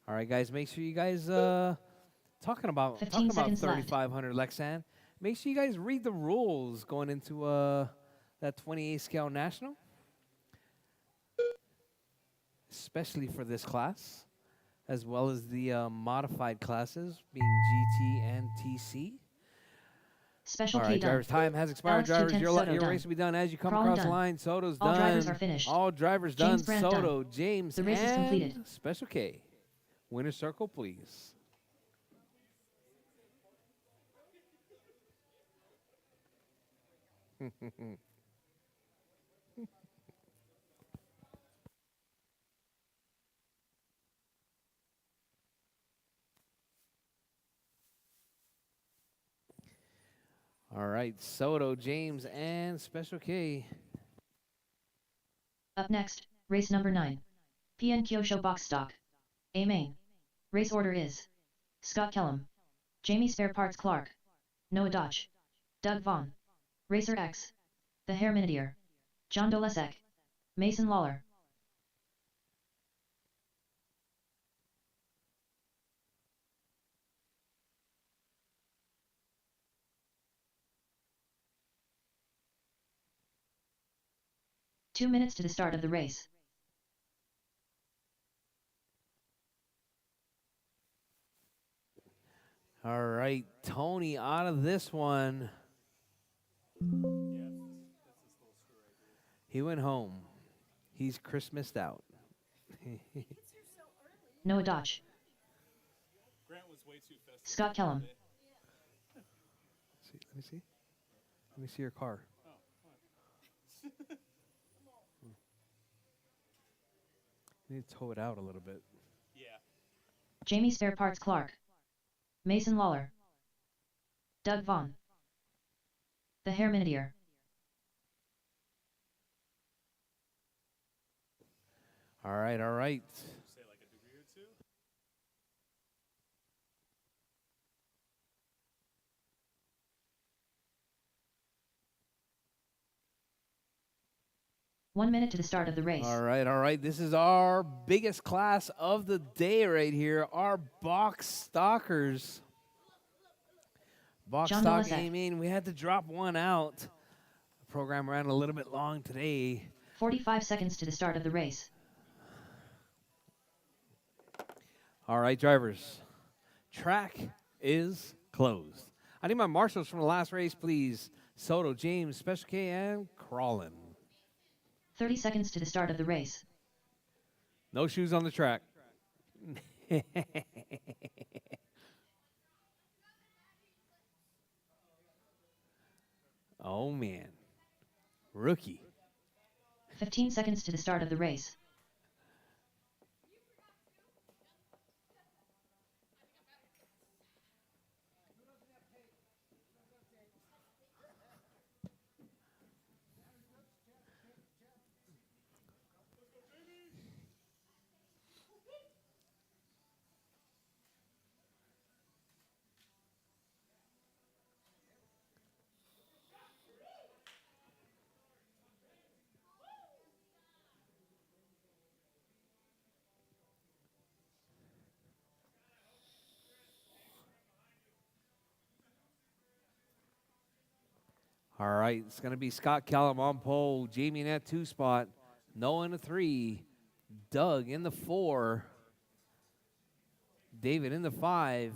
All right, guys, make sure you guys talking about 15 seconds left. 3,500 Lexan. Make sure you guys read the rules going into that 28 scale national, especially for this class, as well as the modified classes being GT and TC. Special All K right, done. drivers, time has expired. Alex Drivers, 210 your Soto done. race will be done as you come Crawling across the done. line. Soto's All done. drivers are finished. All drivers James done. Brandt Soto, done. James, The race is and completed. Special K. Winner circle, please. All right, Soto, James, and Special K. Up next, race number 9. PN Kyosho Box Stock. A main. Race order is Scott Kellum, Jamie Spare Parts Clark, Noah Dodge, Doug Vaughn, Racer X, The Hair Minideer, John Dolesek, Mason Lawler. Two minutes to the start of the race. All All right, Tony out of this one. He went home. He's Christmased out. Noah Dodge. Scott Kellum. Let me see. Let me see your car. You need to tow it out a little bit. Jamie Spare Parts Clark. Mason Lawler. Doug Vaughn. The Hair Minideer. All right, all right. 1 minute to the start of the race. All right, all right. This is our biggest class of the day right here. Our box stalkers. Box John stock Nolasek. aiming. We had to drop one out. The program ran a little bit long today. 45 seconds to the start of the race. All right, drivers. Track is closed. I need my marshals from the last race, please. Soto, James, Special K, and Crawlin. 30 seconds to the start of the race. No shoes on the track. Oh, man. Rookie. 15 seconds to the start of the race. All right, it's going to be Scott Callum on pole, Jamie in that 2 spot, Noah in the 3, Doug in the 4, David in the 5,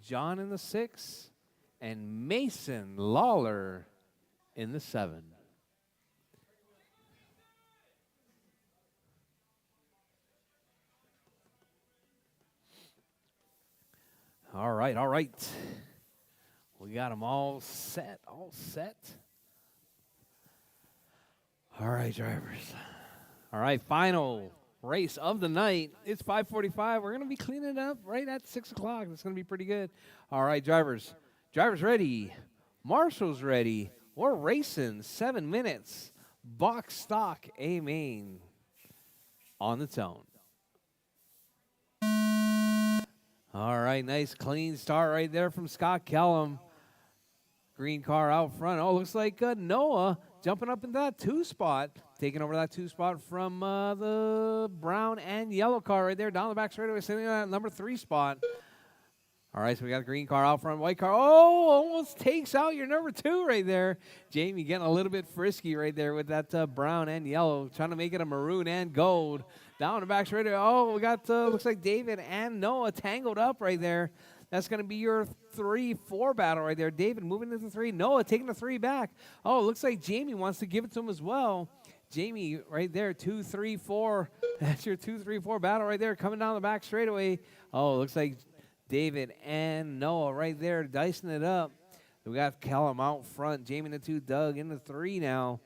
John in the 6, and Mason Lawler in the 7. All right, all right. We got them all set, all set. All right, drivers. All right, final race of the night. It's 5:45. We're going to be cleaning it up right at 6 o'clock. It's going to be pretty good. All right, drivers. Drivers ready. Marshals ready. We're racing 7 minutes. Box stock A main on the tone. All right, nice clean start right there from Scott Kellum. Green car out front. Oh, looks like Noah jumping up in that 2 spot. Taking over that 2 spot from the brown and yellow car right there. Down the back straightaway, sitting in that number 3 spot. All right, so we got a green car out front, white car. Oh, almost takes out your number 2 right there. Jamie getting a little bit frisky right there with that brown and yellow. Trying to make it a maroon and gold. Down the back straightaway. Oh, we got, looks like David and Noah tangled up right there. That's going to be your 3-4 battle right there. David moving into 3. Noah taking the 3 back. Oh, looks like Jamie wants to give it to him as well. Jamie right there, 2-3-4. That's your 2-3-4 battle right there coming down the back straightaway. Oh, looks like David and Noah right there dicing it up. We got Callum out front. Jamie in the 2, Doug in the 3 now.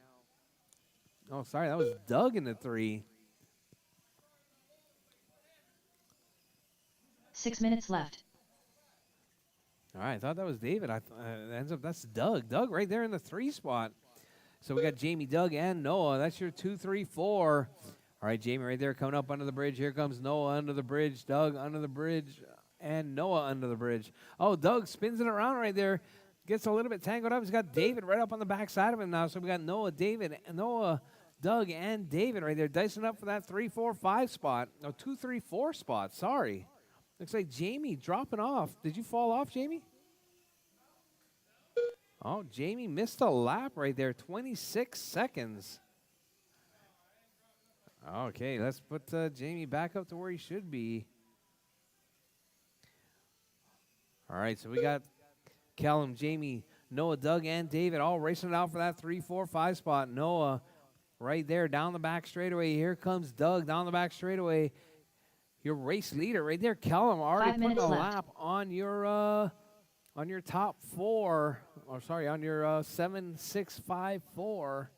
Oh, sorry, that was Doug in the 3. 6 minutes left. All right, I thought that was David. Ends up that's Doug. Doug right there in the 3 spot. So we got Jamie, Doug, and Noah. That's your 2-3-4. All right, Jamie right there coming up under the bridge. Here comes Noah under the bridge, Doug under the bridge, and Noah under the bridge. Oh, Doug spins it around right there. Gets a little bit tangled up. He's got David right up on the back side of him now. So we got Noah, Doug, and David right there dicing up for that 3-4-5 spot. No, 2-3-4 spot. Sorry. Looks like Jamie dropping off. Did you fall off, Jamie? Oh, Jamie missed a lap right there. 26 seconds. Okay, let's put Jamie back up to where he should be. All right, so we got Callum, Jamie, Noah, Doug, and David all racing it out for that 3, 4, 5 spot. Noah right there down the back straightaway. Here comes Doug down the back straightaway. Your race leader right there, Callum, already 5 putting minutes a left. lap on your top 4. Or sorry, on your 7, 6, 5, 4.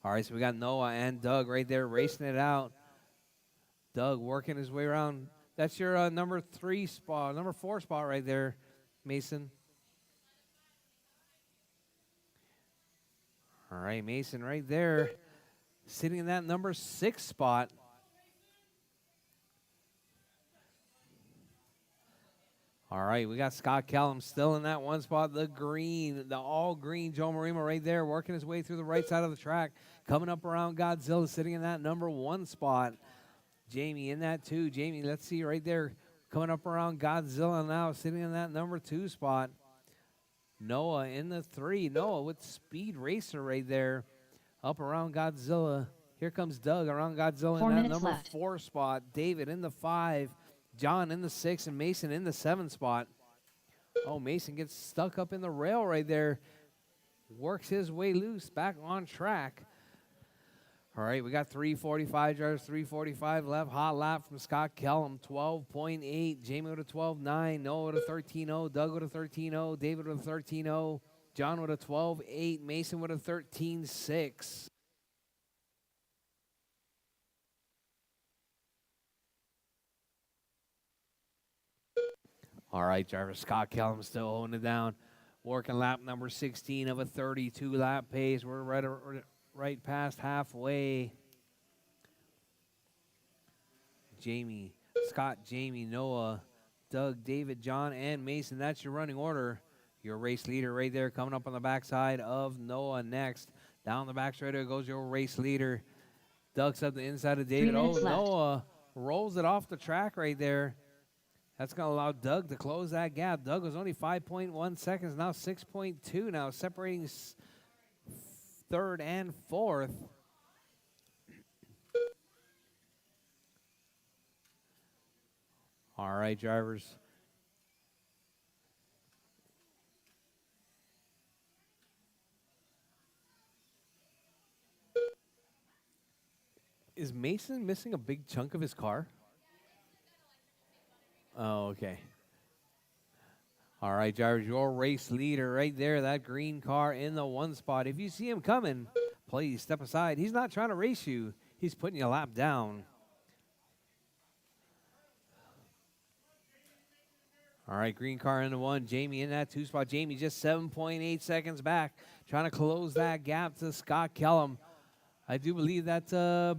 All right, so we got Noah and Doug right there racing it out. Doug working his way around. That's your number 4 spot right there, Mason. All right, Mason right there, sitting in that number 6 spot. All right, we got Scott Callum still in that 1 spot. The all green Joe Marino right there, working his way through the right side of the track. Coming up around Godzilla, sitting in that number 1 spot. Jamie in that 2. Jamie, let's see right there, coming up around Godzilla now, sitting in that number 2 spot. Noah in the 3. Noah with Speed Racer right there, up around Godzilla. Here comes Doug around Godzilla 4 in that minutes number left. 4 spot. David in the 5. John in the 6, and Mason in the 7 spot. Oh, Mason gets stuck up in the rail right there. Works his way loose, back on track. All right, we got 3:45 drivers, 3:45 left. Hot lap from Scott Kellum, 12.8. Jamie with a 12.9. Noah with a 13.0. Doug with a 13.0. David with a 13.0. John with a 12.8. Mason with a 13.6. All right, driver Scott Kellum still holding it down. Working lap number 16 of a 32-lap pace. We're right past halfway. Jamie, Scott, Jamie, Noah, Doug, David, John, and Mason. That's your running order. Your race leader right there coming up on the backside of Noah next. Down the back straightaway goes your race leader. Doug's up the inside of David. 3 minutes left. Noah rolls it off the track right there. That's going to allow Doug to close that gap. Doug was only 5.1 seconds, now 6.2 now, separating 3rd and 4th. All right, drivers. Is Mason missing a big chunk of his car? Oh, okay. All right, drivers, your race leader right there, that green car in the 1 spot. If you see him coming, please step aside. He's not trying to race you. He's putting you a lap down. All right, green car in the 1. Jamie in that 2 spot. Jamie just 7.8 seconds back, trying to close that gap to Scott Kellum. I do believe that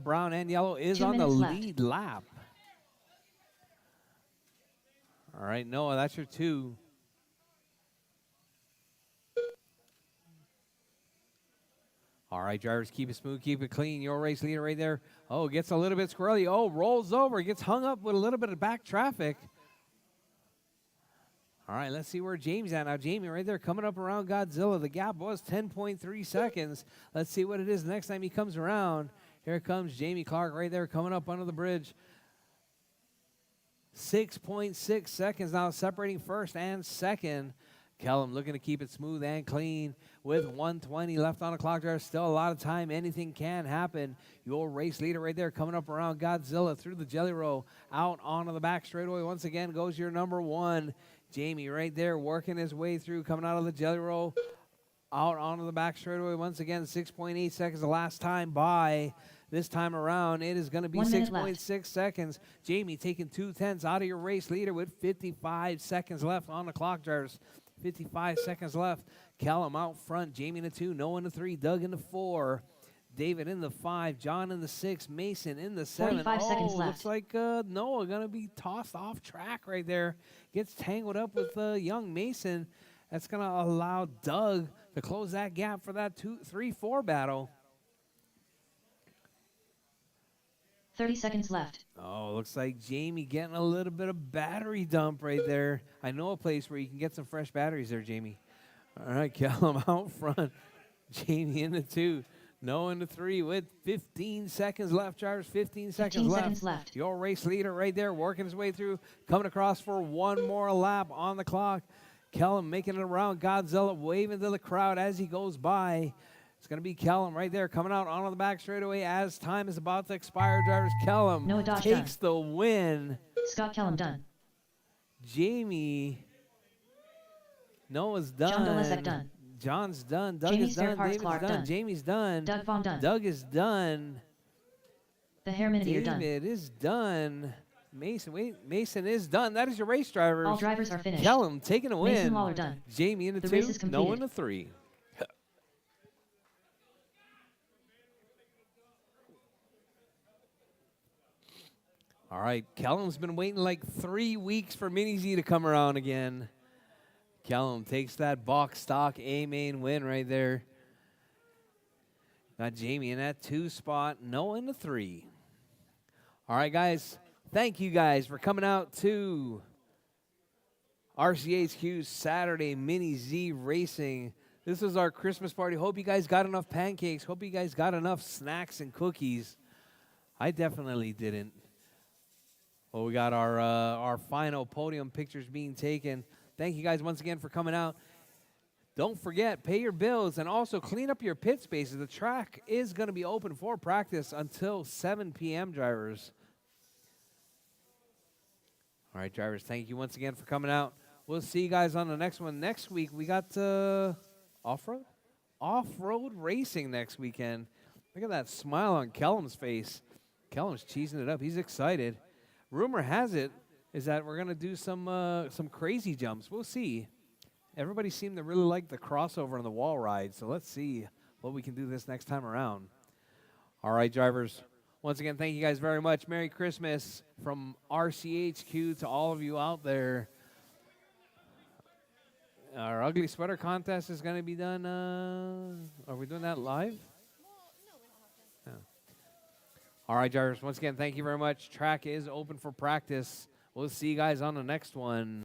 brown and yellow is 2 on the minutes left. lead lap. All right, Noah, that's your 2. All right, drivers, keep it smooth, keep it clean. Your race leader right there. Oh, gets a little bit squirrely. Oh, rolls over, gets hung up with a little bit of back traffic. All right, let's see where Jamie's at now. Jamie right there coming up around Godzilla. The gap was 10.3 seconds. Let's see what it is next time he comes around. Here comes Jamie Clark right there coming up under the bridge. 6.6 seconds now, separating 1st and 2nd. Kellum looking to keep it smooth and clean with 1:20 left on the clock. There's still a lot of time. Anything can happen. Your race leader right there coming up around Godzilla through the jelly roll. Out onto the back straightaway. Once again goes your number 1. Jamie right there working his way through, coming out of the jelly roll. Out onto the back straightaway. Once again, 6.8 seconds the last time by. This time around, it is going to be 6.6 seconds. Jamie taking 2/10 out of your race leader with 55 seconds left on the clock, drivers. 55 seconds left. Callum out front. Jamie in the 2. Noah in the 3. Doug in the 4. David in the 5. John in the 6. Mason in the 7. 45 seconds left. Looks like Noah going to be tossed off track right there. Gets tangled up with young Mason. That's going to allow Doug to close that gap for that 2-3-4 battle. 30 seconds left. Oh, looks like Jamie getting a little bit of battery dump right there. I know a place where you can get some fresh batteries there, Jamie. All right, Callum out front. Jamie in the 2. No into 3 with 15 seconds left, drivers. 15 seconds 15 left. seconds left. Your race leader right there working his way through, coming across for one more lap on the clock. Kellum making it around. Godzilla waving to the crowd as he goes by. It's going to be Kellum right there coming out onto the back straightaway as time is about to expire, drivers. Kellum Noah Dodge takes the win. Scott Kellum done. Jamie. Noah's done. John Dolezek done. John's done. Doug Jamie is done. Stairparts David's Clark done. done. Jamie's done. Doug Vaughn done. Doug is done. The Hairminidier done. David is done. Mason, wait, Mason is done. That is your race, drivers. All drivers are finished. Kellum taking a win. Mason Lawler done. Jamie into The 2. race is No completed. into 3. All right, Kellum's been waiting like 3 weeks for Mini Z to come around again. Kellum takes that box stock A main win right there. Got Jamie in that 2 spot, no into 3. All right, guys, thank you guys for coming out to RCHQ's Saturday Mini Z Racing. This is our Christmas party. Hope you guys got enough pancakes. Hope you guys got enough snacks and cookies. I definitely didn't. Well, we got our final podium pictures being taken. Thank you guys once again for coming out. Don't forget, pay your bills and also clean up your pit spaces. The track is going to be open for practice until 7 p.m., drivers. All right, drivers, thank you once again for coming out. We'll see you guys on the next one. Next week, we got off-road? Off-road racing next weekend. Look at that smile on Kellum's face. Kellum's cheesing it up. He's excited. Rumor has it is that we're going to do some crazy jumps. We'll see. Everybody seemed to really like the crossover on the wall ride, so let's see what we can do this next time around. All right, drivers. Once again, thank you guys very much. Merry Christmas from RCHQ to all of you out there. Our ugly sweater contest is going to be done. Are we doing that live? Yeah. All right, drivers. Once again, thank you very much. Track is open for practice. We'll see you guys on the next one.